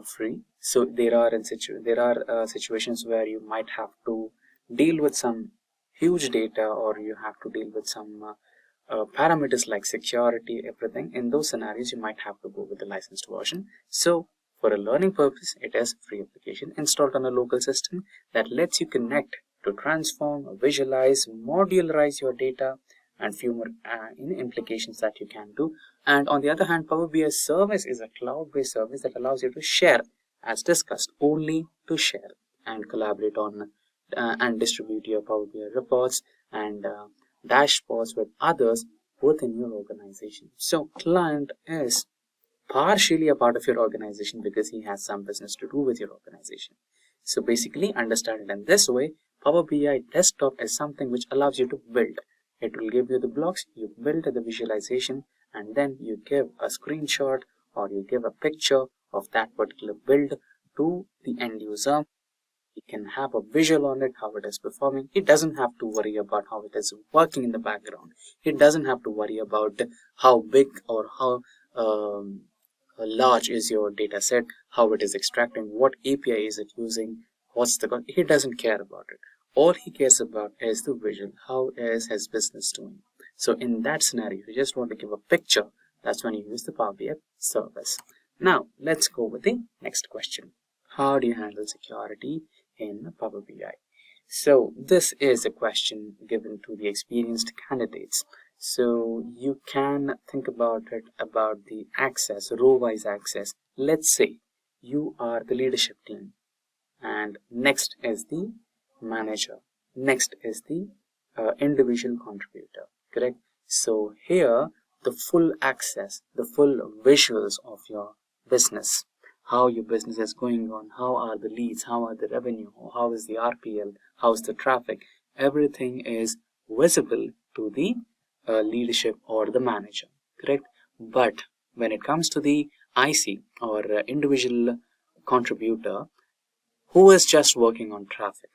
free. So there are situations where you might have to deal with some huge data, or you have to deal with some parameters like security, everything. In those scenarios, you might have to go with the licensed version. So for a learning purpose, it is free application installed on a local system that lets you connect to transform, visualize, modularize your data, and few more implications that you can do. And on the other hand, Power BI Service is a cloud-based service that allows you to share, as discussed, only to share and collaborate on and distribute your Power BI reports and dashboards with others within your organization. So client is partially a part of your organization because he has some business to do with your organization. So basically, understand it in this way. Power BI Desktop is something which allows you to build. It will give you the blocks, you build the visualization, and then you give a screenshot or you give a picture of that particular build to the end user. He can have a visual on it, how it is performing. He doesn't have to worry about how it is working in the background. He doesn't have to worry about how big or how large is your data set, how it is extracting, what API is it using, he doesn't care about it. All he cares about is the visual, how is his business doing. So in that scenario, if you just want to give a picture, that's when you use the Power BI service. Now, let's go with the next question. How do you handle security in Power BI? So this is a question given to the experienced candidates. So you can think about it about the access, row-wise access. Let's say you are the leadership team, and next is the manager, next is the individual contributor, correct? So here the full access, the full visuals of your business, how your business is going on, how are the leads, how are the revenue, how is the RPL, how's the traffic, everything is visible to the leadership or the manager, correct? But when it comes to the IC or individual contributor who is just working on traffic,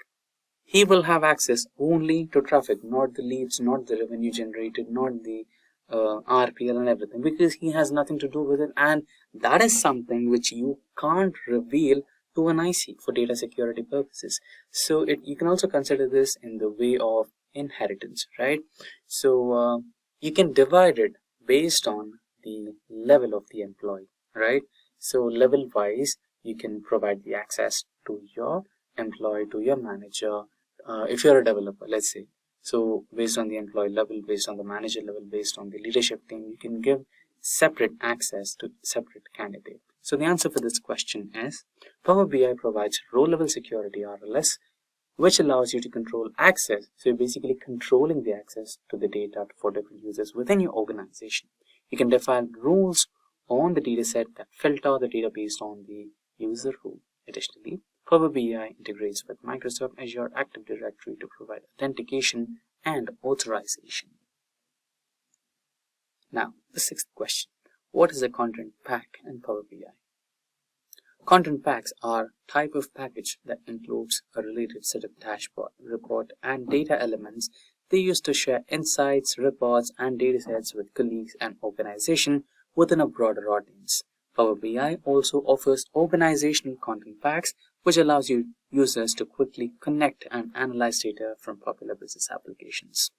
he will have access only to traffic, not the leads, not the revenue generated, not the RPL and everything, because he has nothing to do with it, and that is something which you can't reveal to an IC for data security purposes. So you can also consider this in the way of inheritance, right? So you can divide it based on the level of the employee, right? So level wise, you can provide the access to your employee, to your manager. If you're a developer, let's say, so based on the employee level, based on the manager level, based on the leadership team, you can give separate access to separate candidate. So the answer for this question is Power BI provides row-level security RLS, which allows you to control access. So you're basically controlling the access to the data for different users within your organization. You can define rules on the dataset that filter the data based on the user rule. Additionally, Power BI integrates with Microsoft Azure Active Directory to provide authentication and authorization. Now, the sixth question. What is a content pack in Power BI? Content packs are a type of package that includes a related set of dashboard, report, and data elements they use to share insights, reports, and datasets with colleagues and organization within a broader audience. Power BI also offers organizational content packs which allows users to quickly connect and analyze data from popular business applications.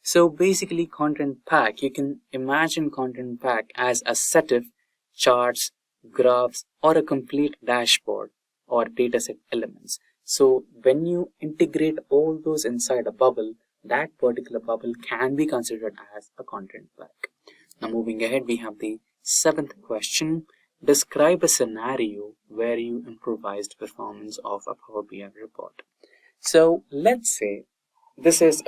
So basically, content pack, you can imagine content pack as a set of charts, graphs, or a complete dashboard or dataset elements. So when you integrate all those inside a bubble, that particular bubble can be considered as a content pack. Now moving ahead, we have the 7th question. Describe a scenario where you improvised performance of a Power BI report. So let's say this is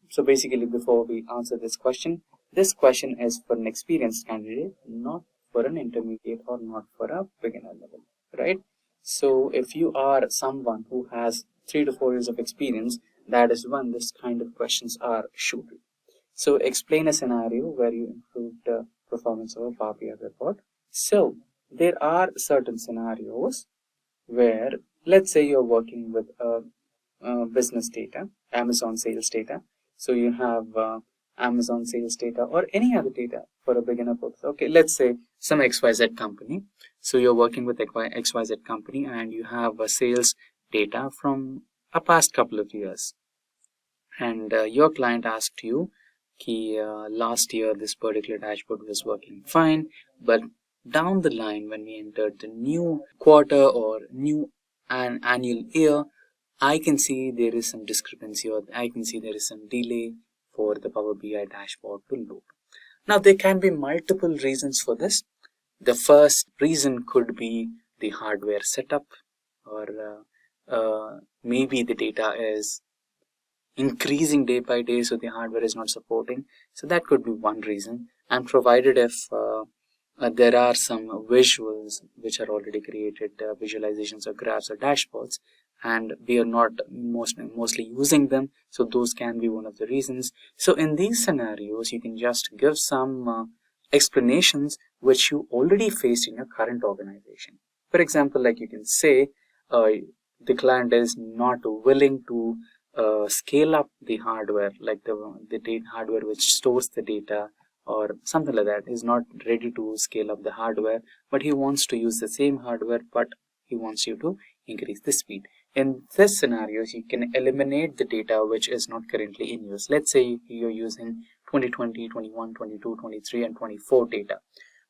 so basically, before we answer this question is for an experienced candidate, not for an intermediate or not for a beginner level, right? So if you are someone who has 3 to 4 years of experience, that is when this kind of questions are suited. So explain a scenario where you improved the performance of a Power BI report. So there are certain scenarios where, let's say you're working with business data, Amazon sales data. So you have Amazon sales data or any other data for a beginner purpose. Okay, let's say some XYZ company. So you're working with XYZ company and you have sales data from a past couple of years. And your client asked you, last year this particular dashboard was working fine, but down the line when we entered the new quarter or new annual year, I can see there is some discrepancy or I can see there is some delay for the Power BI dashboard to load. Now there can be multiple reasons for this. The first reason could be the hardware setup, or maybe the data is increasing day by day, so the hardware is not supporting. So that could be one reason. And provided if there are some visuals which are already created, visualizations or graphs or dashboards, and we are not mostly using them, so those can be one of the reasons. So in these scenarios, you can just give some explanations which you already faced in your current organization. For example, like you can say the client is not willing to scale up the hardware, like the hardware which stores the data or something like that, is not ready to scale up the hardware, but he wants to use the same hardware, but he wants you to increase the speed. In this scenario, you can eliminate the data which is not currently in use. Let's say you're using 2020, 21, 22, 23 and 24 data.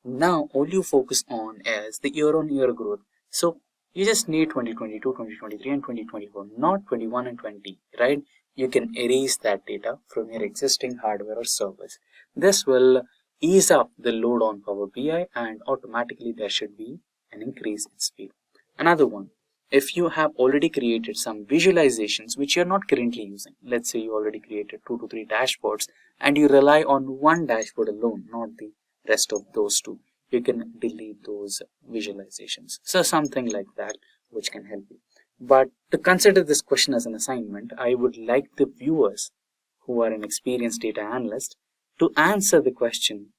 Now all you focus on is the year-on-year growth. So you just need 2022, 2023 and 2024, not 21 and 20, right? You can erase that data from your existing hardware or servers. This will ease up the load on Power BI and automatically there should be an increase in speed. Another one, if you have already created some visualizations which you're not currently using, let's say you already created 2 to 3 dashboards and you rely on one dashboard alone, not the rest of those two, you can delete those visualizations. So something like that which can help you. But to consider this question as an assignment, I would like the viewers who are an experienced data analyst to answer the question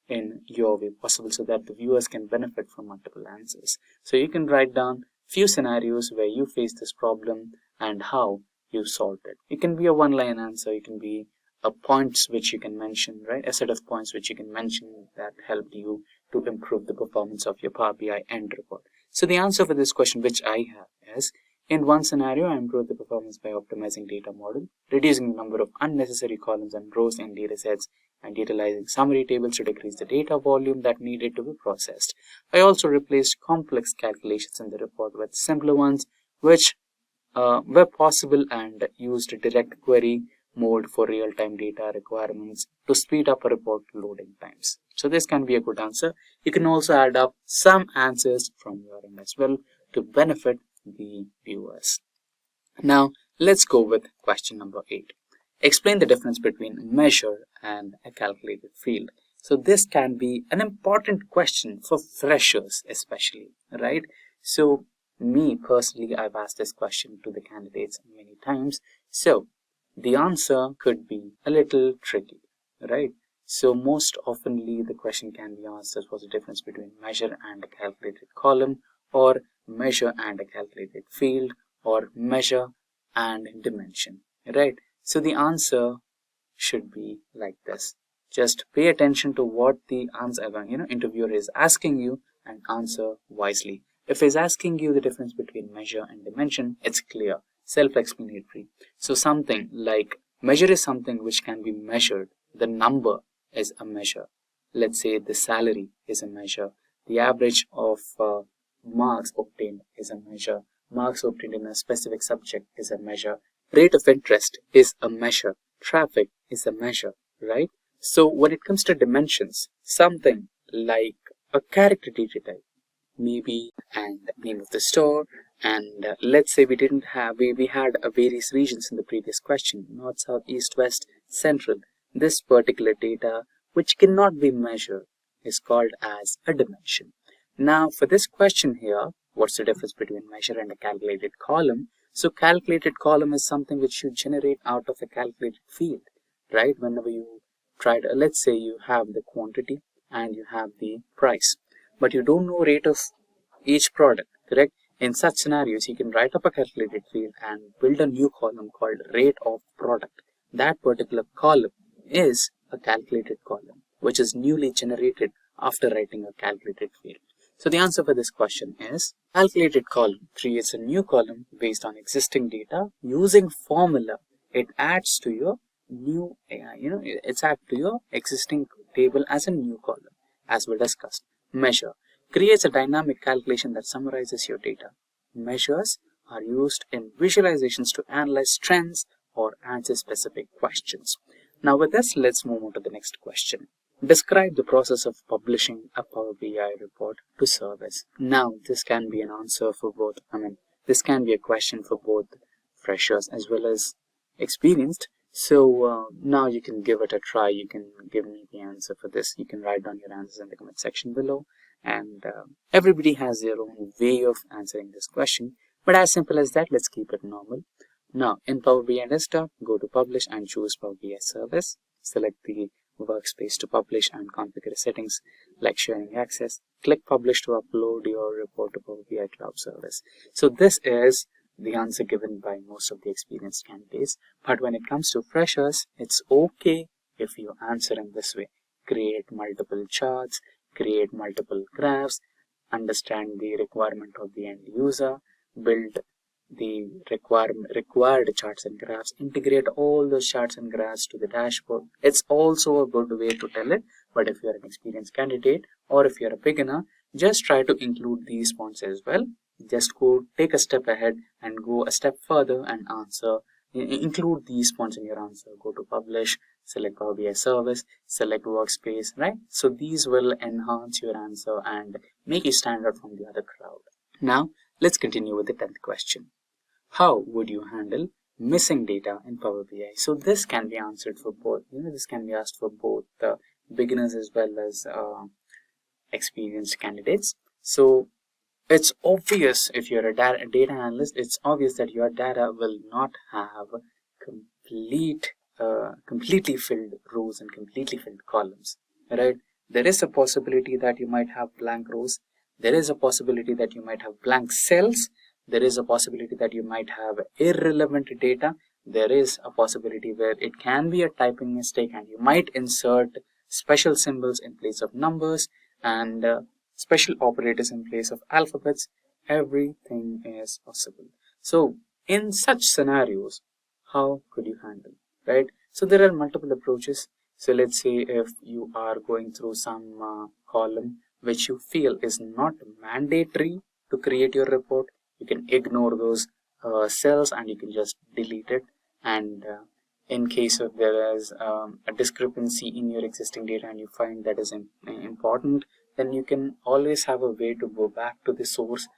in your way possible so that the viewers can benefit from multiple answers. So you can write down few scenarios where you face this problem and how you solved it. It can be a one-line answer, it can be a points which you can mention, right? A set of points which you can mention that helped you to improve the performance of your Power BI end report. So the answer for this question which I have is, in one scenario, I improved the performance by optimizing data model, reducing the number of unnecessary columns and rows in data sets, and utilizing summary tables to decrease the data volume that needed to be processed. I also replaced complex calculations in the report with simpler ones, which were possible, and used direct query mode for real-time data requirements to speed up a report loading times. So this can be a good answer. You can also add up some answers from your end as well to benefit the viewers. Now let's go with question number 8. Explain the difference between measure and a calculated field. So this can be an important question for freshers especially, right? So me personally, I've asked this question to the candidates many times. So the answer could be a little tricky, right? So most oftenly the question can be asked as what's the difference between measure and a calculated column, or measure and a calculated field, or measure and dimension, right? So the answer should be like this. Just pay attention to what the answer, interviewer is asking you and answer wisely. If he's asking you the difference between measure and dimension, it's clear, self-explanatory. So something like measure is something which can be measured. The number is a measure. Let's say the salary is a measure. The average of marks obtained is a measure. Marks obtained in a specific subject is a measure. Rate of interest is a measure. Traffic is a measure, right? So when it comes to dimensions, something like a character data type, maybe, and name of the store, and let's say we had various regions in the previous question, north, south, east, west, central. This particular data which cannot be measured is called as a dimension. Now for this question here, what's the difference between measure and a calculated column? So calculated column is something which you generate out of a calculated field, right? Whenever you try to, let's say you have the quantity and you have the price, but you don't know rate of each product, correct? In such scenarios, you can write up a calculated field and build a new column called rate of product. That particular column is a calculated column, which is newly generated after writing a calculated field. So the answer for this question is calculated column creates a new column based on existing data using formula. It adds to your new, it's added to your existing table as a new column, as we discussed. Measure creates a dynamic calculation that summarizes your data. Measures are used in visualizations to analyze trends or answer specific questions. Now with this, let's move on to the next question. Describe the process of publishing a Power BI report to service. Now this can be an answer for both, this can be a question for both freshers as well as experienced. So now you can give it a try. You can give me the answer for this. You can write down your answers in the comment section below. And everybody has their own way of answering this question. But as simple as that, let's keep it normal. Now in Power BI Desktop, go to Publish and choose Power BI Service. Select the workspace to publish and configure settings like sharing access. Click Publish to upload your report to Power BI Cloud Service. So this is the answer given by most of the experienced candidates. But when it comes to freshers, it's okay if you answer in this way. Create multiple charts, create multiple graphs, understand the requirement of the end user, build the required charts and graphs, integrate all those charts and graphs to the dashboard. It's also a good way to tell it, but if you're an experienced candidate or if you're a beginner, just try to include these points as well. Just go take a step ahead and go a step further and answer. Include these points in your answer. Go to Publish, select Power BI Service, select Workspace, right? So these will enhance your answer and make you stand out from the other crowd. Now, let's continue with the 10th question. How would you handle missing data in Power BI? So this can be answered for both, this can be asked for both beginners as well as experienced candidates. So it's obvious if you're a data analyst, it's obvious that your data will not have completely filled rows and completely filled columns, right? There is a possibility that you might have blank rows. There is a possibility that you might have blank cells. There is a possibility that you might have irrelevant data. There is a possibility where it can be a typing mistake and you might insert special symbols in place of numbers and special operators in place of alphabets. Everything is possible. So in such scenarios, how could you handle, right? So there are multiple approaches. So let's say if you are going through some column which you feel is not mandatory to create your report, you can ignore those cells and you can just delete it. And in case of there is a discrepancy in your existing data and you find that is important, then you can always have a way to go back to the source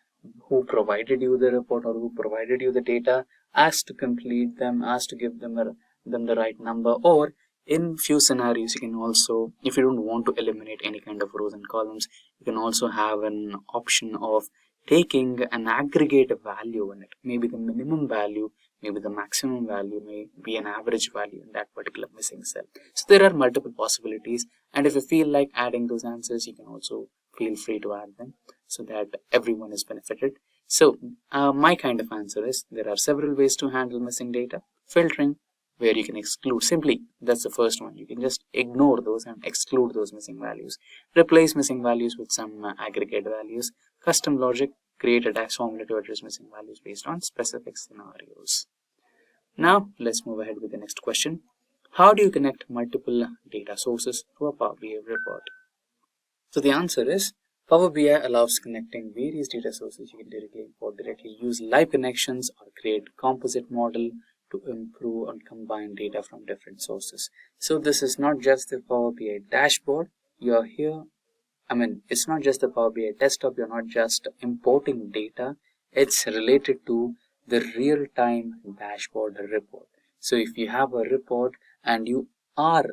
who provided you the report or who provided you the data, ask to complete them, ask to give them the right number. Or in few scenarios, you can also, if you don't want to eliminate any kind of rows and columns, you can also have an option of taking an aggregate value in it. Maybe the minimum value, maybe the maximum value, may be an average value in that particular missing cell. So there are multiple possibilities, and if you feel like adding those answers, you can also feel free to add them so that everyone is benefited. So my kind of answer is there are several ways to handle missing data. Filtering, where you can exclude, simply that's the first one. You can just ignore those and exclude those missing values. Replace missing values with some aggregate values. Custom logic, create a DAX formula to address missing values based on specific scenarios. Now let's move ahead with the next question. How do you connect multiple data sources to a Power BI report? So the answer is Power BI allows connecting various data sources. You can directly import, directly use live connections, or create composite model to improve and combine data from different sources. So this is not just the Power BI dashboard. You're here. It's not just the Power BI desktop. You're not just importing data. It's related to the real-time dashboard report. So if you have a report and you ought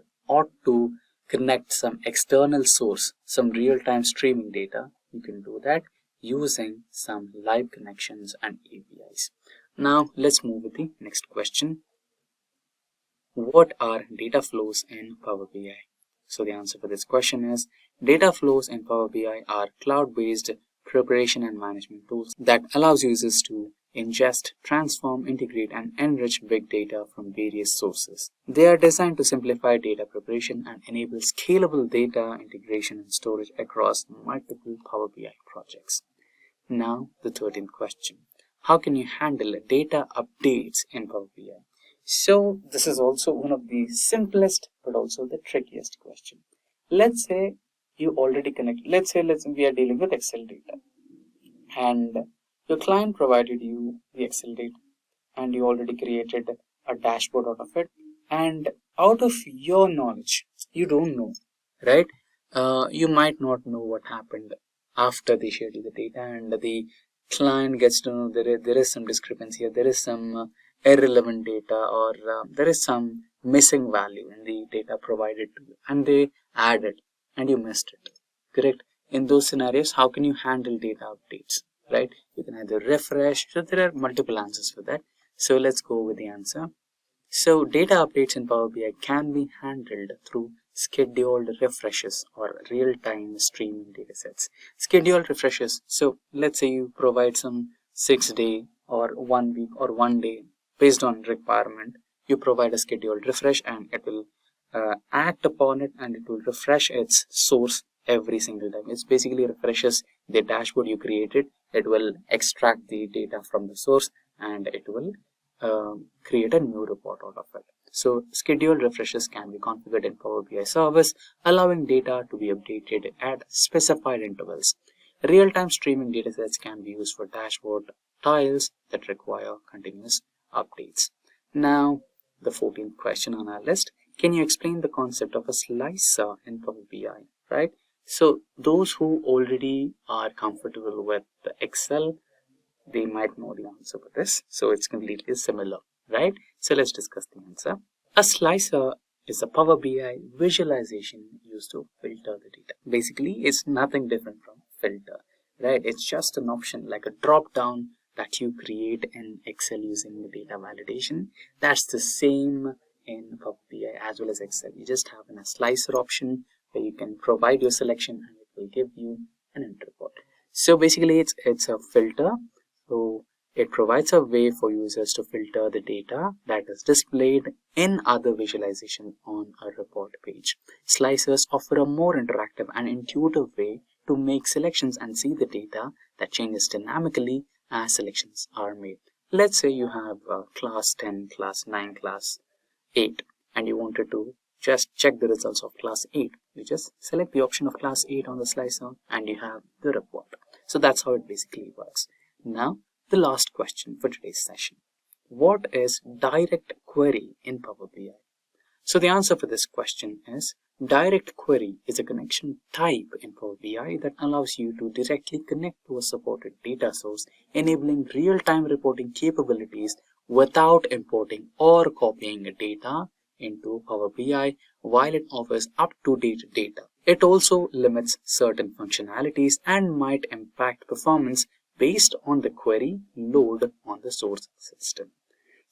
to connect some external source, some real-time streaming data, you can do that using some live connections and APIs. Now let's move with the next question. What are data flows in Power BI? So the answer for this question is data flows in Power BI are cloud-based preparation and management tools that allows users to ingest, transform, integrate, and enrich big data from various sources. They are designed to simplify data preparation and enable scalable data integration and storage across multiple Power BI projects. Now, the 13th question. How can you handle data updates in Power BI? So, this is also one of the simplest but also the trickiest question. Let's say you already connect. Let's say we are dealing with Excel data, and your client provided you the Excel data and you already created a dashboard out of it, and out of your knowledge, you don't know, right? You might not know what happened after they shared you the data, and the client gets to know there is some discrepancy here, there is some irrelevant data, or there is some missing value in the data provided to you, and they add it and you missed it, correct? In those scenarios, how can you handle data updates, right? You can either refresh. So there are multiple answers for that. So let's go with the answer. So data updates in Power BI can be handled through scheduled refreshes or real-time streaming datasets. Scheduled refreshes. So let's say you provide some 6-day or 1 week or 1 day based on requirement. You provide a scheduled refresh and it will act upon it, and it will refresh its source every single time. It basically refreshes the dashboard you created. It will extract the data from the source and it will create a new report out of it. So scheduled refreshes can be configured in Power BI service, allowing data to be updated at specified intervals. Real-time streaming datasets can be used for dashboard tiles that require continuous updates. Now, the 14th question on our list. Can you explain the concept of a slicer in Power BI, right? So those who already are comfortable with the Excel, they might know the answer for this. So it's completely similar, right? So let's discuss the answer. A slicer is a Power BI visualization used to filter the data. Basically, it's nothing different from filter, right? It's just an option like a drop down that you create in Excel using the data validation. That's the same in Power BI as well as Excel. You just have a slicer option where you can provide your selection and it will give you an end report. So basically it's a filter. So it provides a way for users to filter the data that is displayed in other visualization on a report page. Slicers offer a more interactive and intuitive way to make selections and see the data that changes dynamically as selections are made. Let's say you have class 10, class 9, class 8, and you wanted to just check the results of class 8. You just select the option of class 8 on the slicer and you have the report. So that's how it basically works. Now, the last question for today's session. What is direct query in Power BI? So the answer for this question is direct query is a connection type in Power BI that allows you to directly connect to a supported data source, enabling real-time reporting capabilities without importing or copying data into Power BI while it offers up-to-date data. It also limits certain functionalities and might impact performance based on the query load on the source system.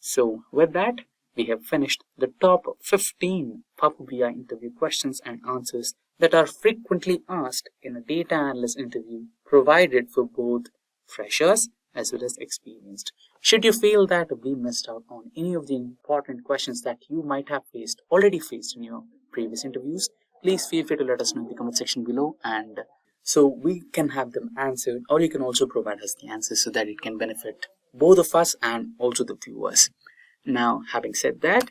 So with that, we have finished the top 15 Power BI interview questions and answers that are frequently asked in a data analyst interview provided for both freshers as well as experienced. Should you feel that we missed out on any of the important questions that you might have already faced in your previous interviews, please feel free to let us know in the comment section below, and So we can have them answered, or you can also provide us the answers so that it can benefit both of us and also the viewers. Now, having said that,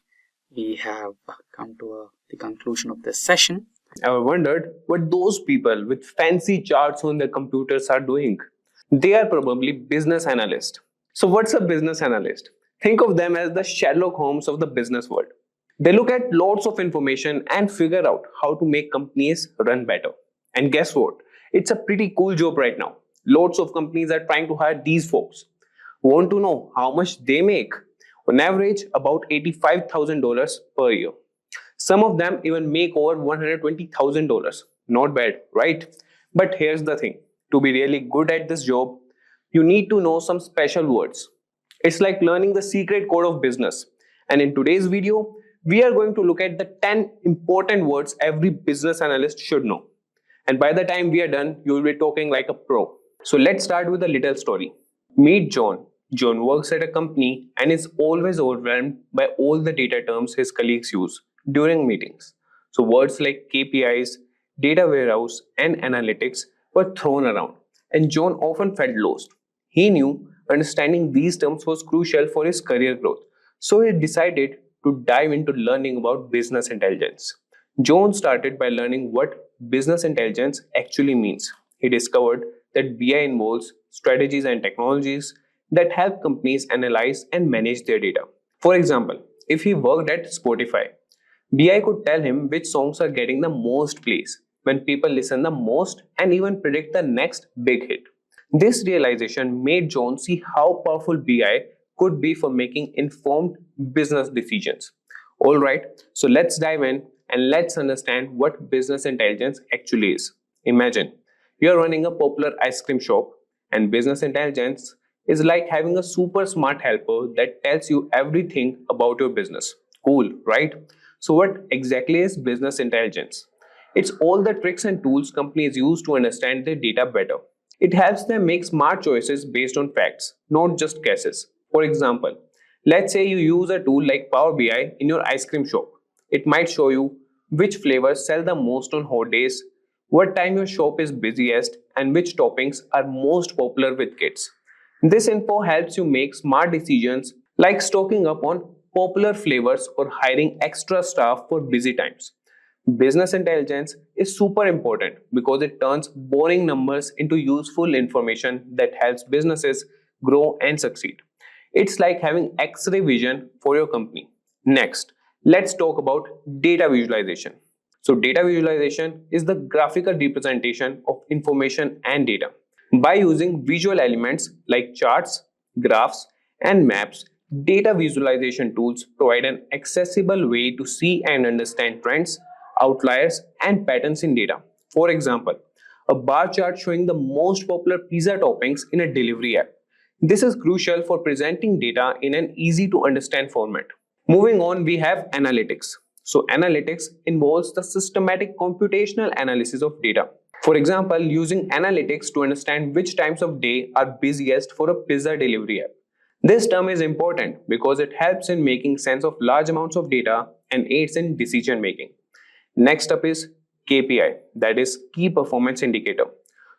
we have come to the conclusion of this session. Ever wondered what those people with fancy charts on their computers are doing? They are probably business analysts. So, what's a business analyst? Think of them as the Sherlock Holmes of the business world. They look at lots of information and figure out how to make companies run better. And guess what? It's a pretty cool job right now. Lots of companies are trying to hire these folks. Want to know how much they make? On average, about $85,000 per year. Some of them even make over $120,000. Not bad, right? But here's the thing. To be really good at this job, you need to know some special words. It's like learning the secret code of business. And in today's video, we are going to look at the 10 important words every business analyst should know. And by the time we are done, you will be talking like a pro. So let's start with a little story. Meet John. John works at a company and is always overwhelmed by all the data terms his colleagues use during meetings. So words like KPIs, data warehouse, and analytics were thrown around, and John often felt lost. He knew understanding these terms was crucial for his career growth, so he decided to dive into learning about business intelligence. John started by learning what business intelligence actually means. He discovered that BI involves strategies and technologies that help companies analyze and manage their data. For example, if he worked at Spotify, BI could tell him which songs are getting the most plays, when people listen the most, and even predict the next big hit. This realization made John see how powerful BI could be for making informed business decisions. Alright, so let's dive in and let's understand what business intelligence actually is. Imagine you are running a popular ice cream shop, and business intelligence is like having a super smart helper that tells you everything about your business. Cool, right? So what exactly is business intelligence? It's all the tricks and tools companies use to understand their data better. It helps them make smart choices based on facts, not just guesses. For example, let's say you use a tool like Power BI in your ice cream shop. It might show you which flavors sell the most on hot days, what time your shop is busiest, and which toppings are most popular with kids. This info helps you make smart decisions like stocking up on popular flavors or hiring extra staff for busy times. Business intelligence is super important because it turns boring numbers into useful information that helps businesses grow and succeed. It's like having X-ray vision for your company. Next, let's talk about data visualization. So data visualization is the graphical representation of information and data. By using visual elements like charts, graphs, and maps, data visualization tools provide an accessible way to see and understand trends, outliers, and patterns in data. For example, a bar chart showing the most popular pizza toppings in a delivery app. This is crucial for presenting data in an easy to understand format. Moving on, we have analytics. So analytics involves the systematic computational analysis of data. For example, using analytics to understand which times of day are busiest for a pizza delivery app. This term is important because it helps in making sense of large amounts of data and aids in decision making. Next up is KPI, that is key performance indicator.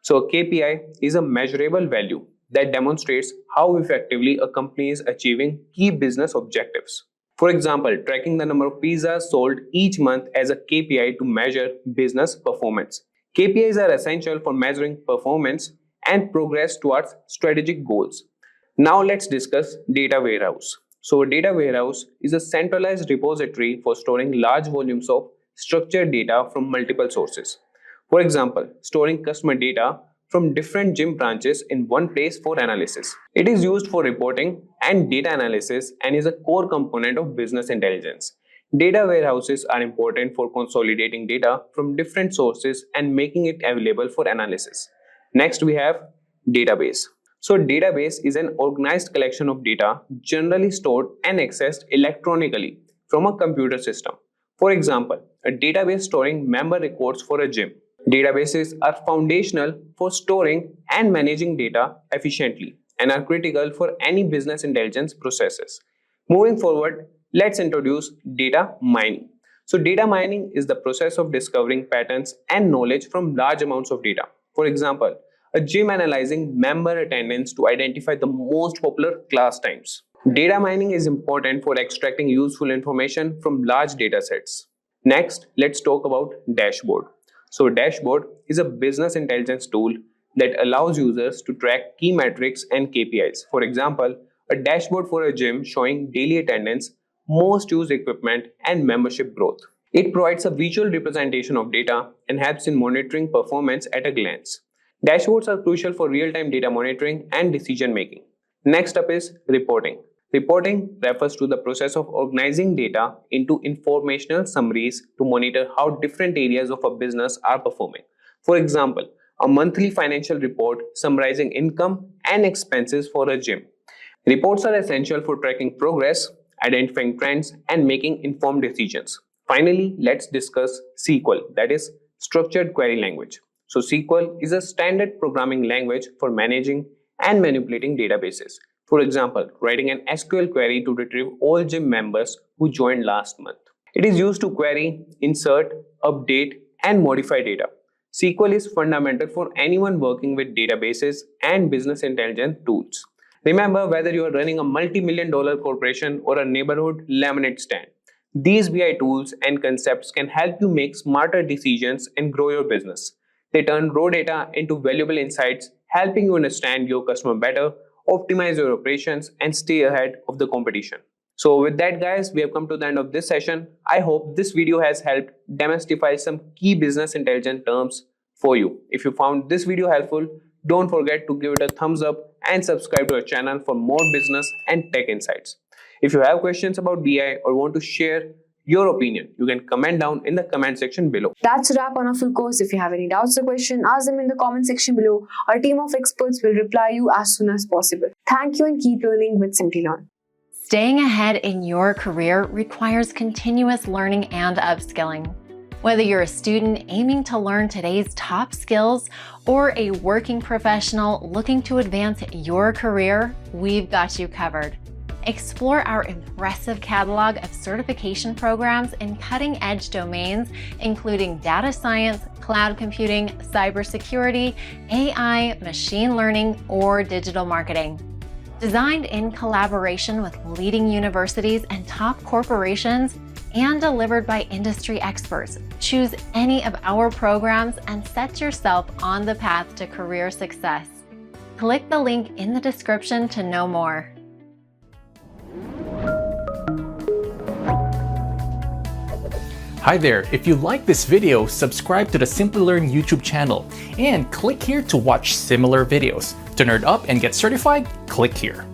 So a KPI is a measurable value that demonstrates how effectively a company is achieving key business objectives. For example, tracking the number of pizzas sold each month as a KPI to measure business performance. KPIs are essential for measuring performance and progress towards strategic goals. Now let's discuss data warehouse. So a data warehouse is a centralized repository for storing large volumes of structured data from multiple sources. For example, storing customer data from different gym branches in one place for analysis. It is used for reporting and data analysis and is a core component of business intelligence. Data warehouses are important for consolidating data from different sources and making it available for analysis. Next, we have database. So database is an organized collection of data generally stored and accessed electronically from a computer system. For example, a database storing member records for a gym. Databases are foundational for storing and managing data efficiently and are critical for any business intelligence processes. Moving forward, let's introduce data mining. So data mining is the process of discovering patterns and knowledge from large amounts of data. For example, a gym analyzing member attendance to identify the most popular class times. Data mining is important for extracting useful information from large data sets. Next, let's talk about Dashboard. So Dashboard is a business intelligence tool that allows users to track key metrics and KPIs. For example, a dashboard for a gym showing daily attendance, most used equipment, and membership growth. It provides a visual representation of data and helps in monitoring performance at a glance. Dashboards are crucial for real-time data monitoring and decision making. Next up is reporting. Reporting refers to the process of organizing data into informational summaries to monitor how different areas of a business are performing. For example, a monthly financial report summarizing income and expenses for a gym. Reports are essential for tracking progress, identifying trends, and making informed decisions. Finally, let's discuss SQL, that is Structured Query Language. So SQL is a standard programming language for managing and manipulating databases. For example, writing an SQL query to retrieve all gym members who joined last month. It is used to query, insert, update, and modify data. SQL is fundamental for anyone working with databases and business intelligence tools. Remember, whether you are running a multi-million-dollar corporation or a neighborhood lemonade stand, these BI tools and concepts can help you make smarter decisions and grow your business. They turn raw data into valuable insights, helping you understand your customer better, optimize your operations, and stay ahead of the competition. So with that, guys, we have come to the end of this session. I hope this video has helped demystify some key business intelligence terms for you. If you found this video helpful, don't forget to give it a thumbs up and subscribe to our channel for more business and tech insights. If you have questions about BI or want to share your opinion, you can comment down in the comment section below. That's a wrap on our full course. If you have any doubts or questions, ask them in the comment section below. Our team of experts will reply you as soon as possible. Thank you and keep learning with Simplilearn. Staying ahead in your career requires continuous learning and upskilling. Whether you're a student aiming to learn today's top skills or a working professional looking to advance your career, we've got you covered. Explore our impressive catalog of certification programs in cutting-edge domains, including data science, cloud computing, cybersecurity, AI, machine learning, or digital marketing. Designed in collaboration with leading universities and top corporations, and delivered by industry experts, choose any of our programs and set yourself on the path to career success. Click the link in the description to know more. Hi there, if you like this video, subscribe to the Simplilearn YouTube channel and click here to watch similar videos. To nerd up and get certified, click here.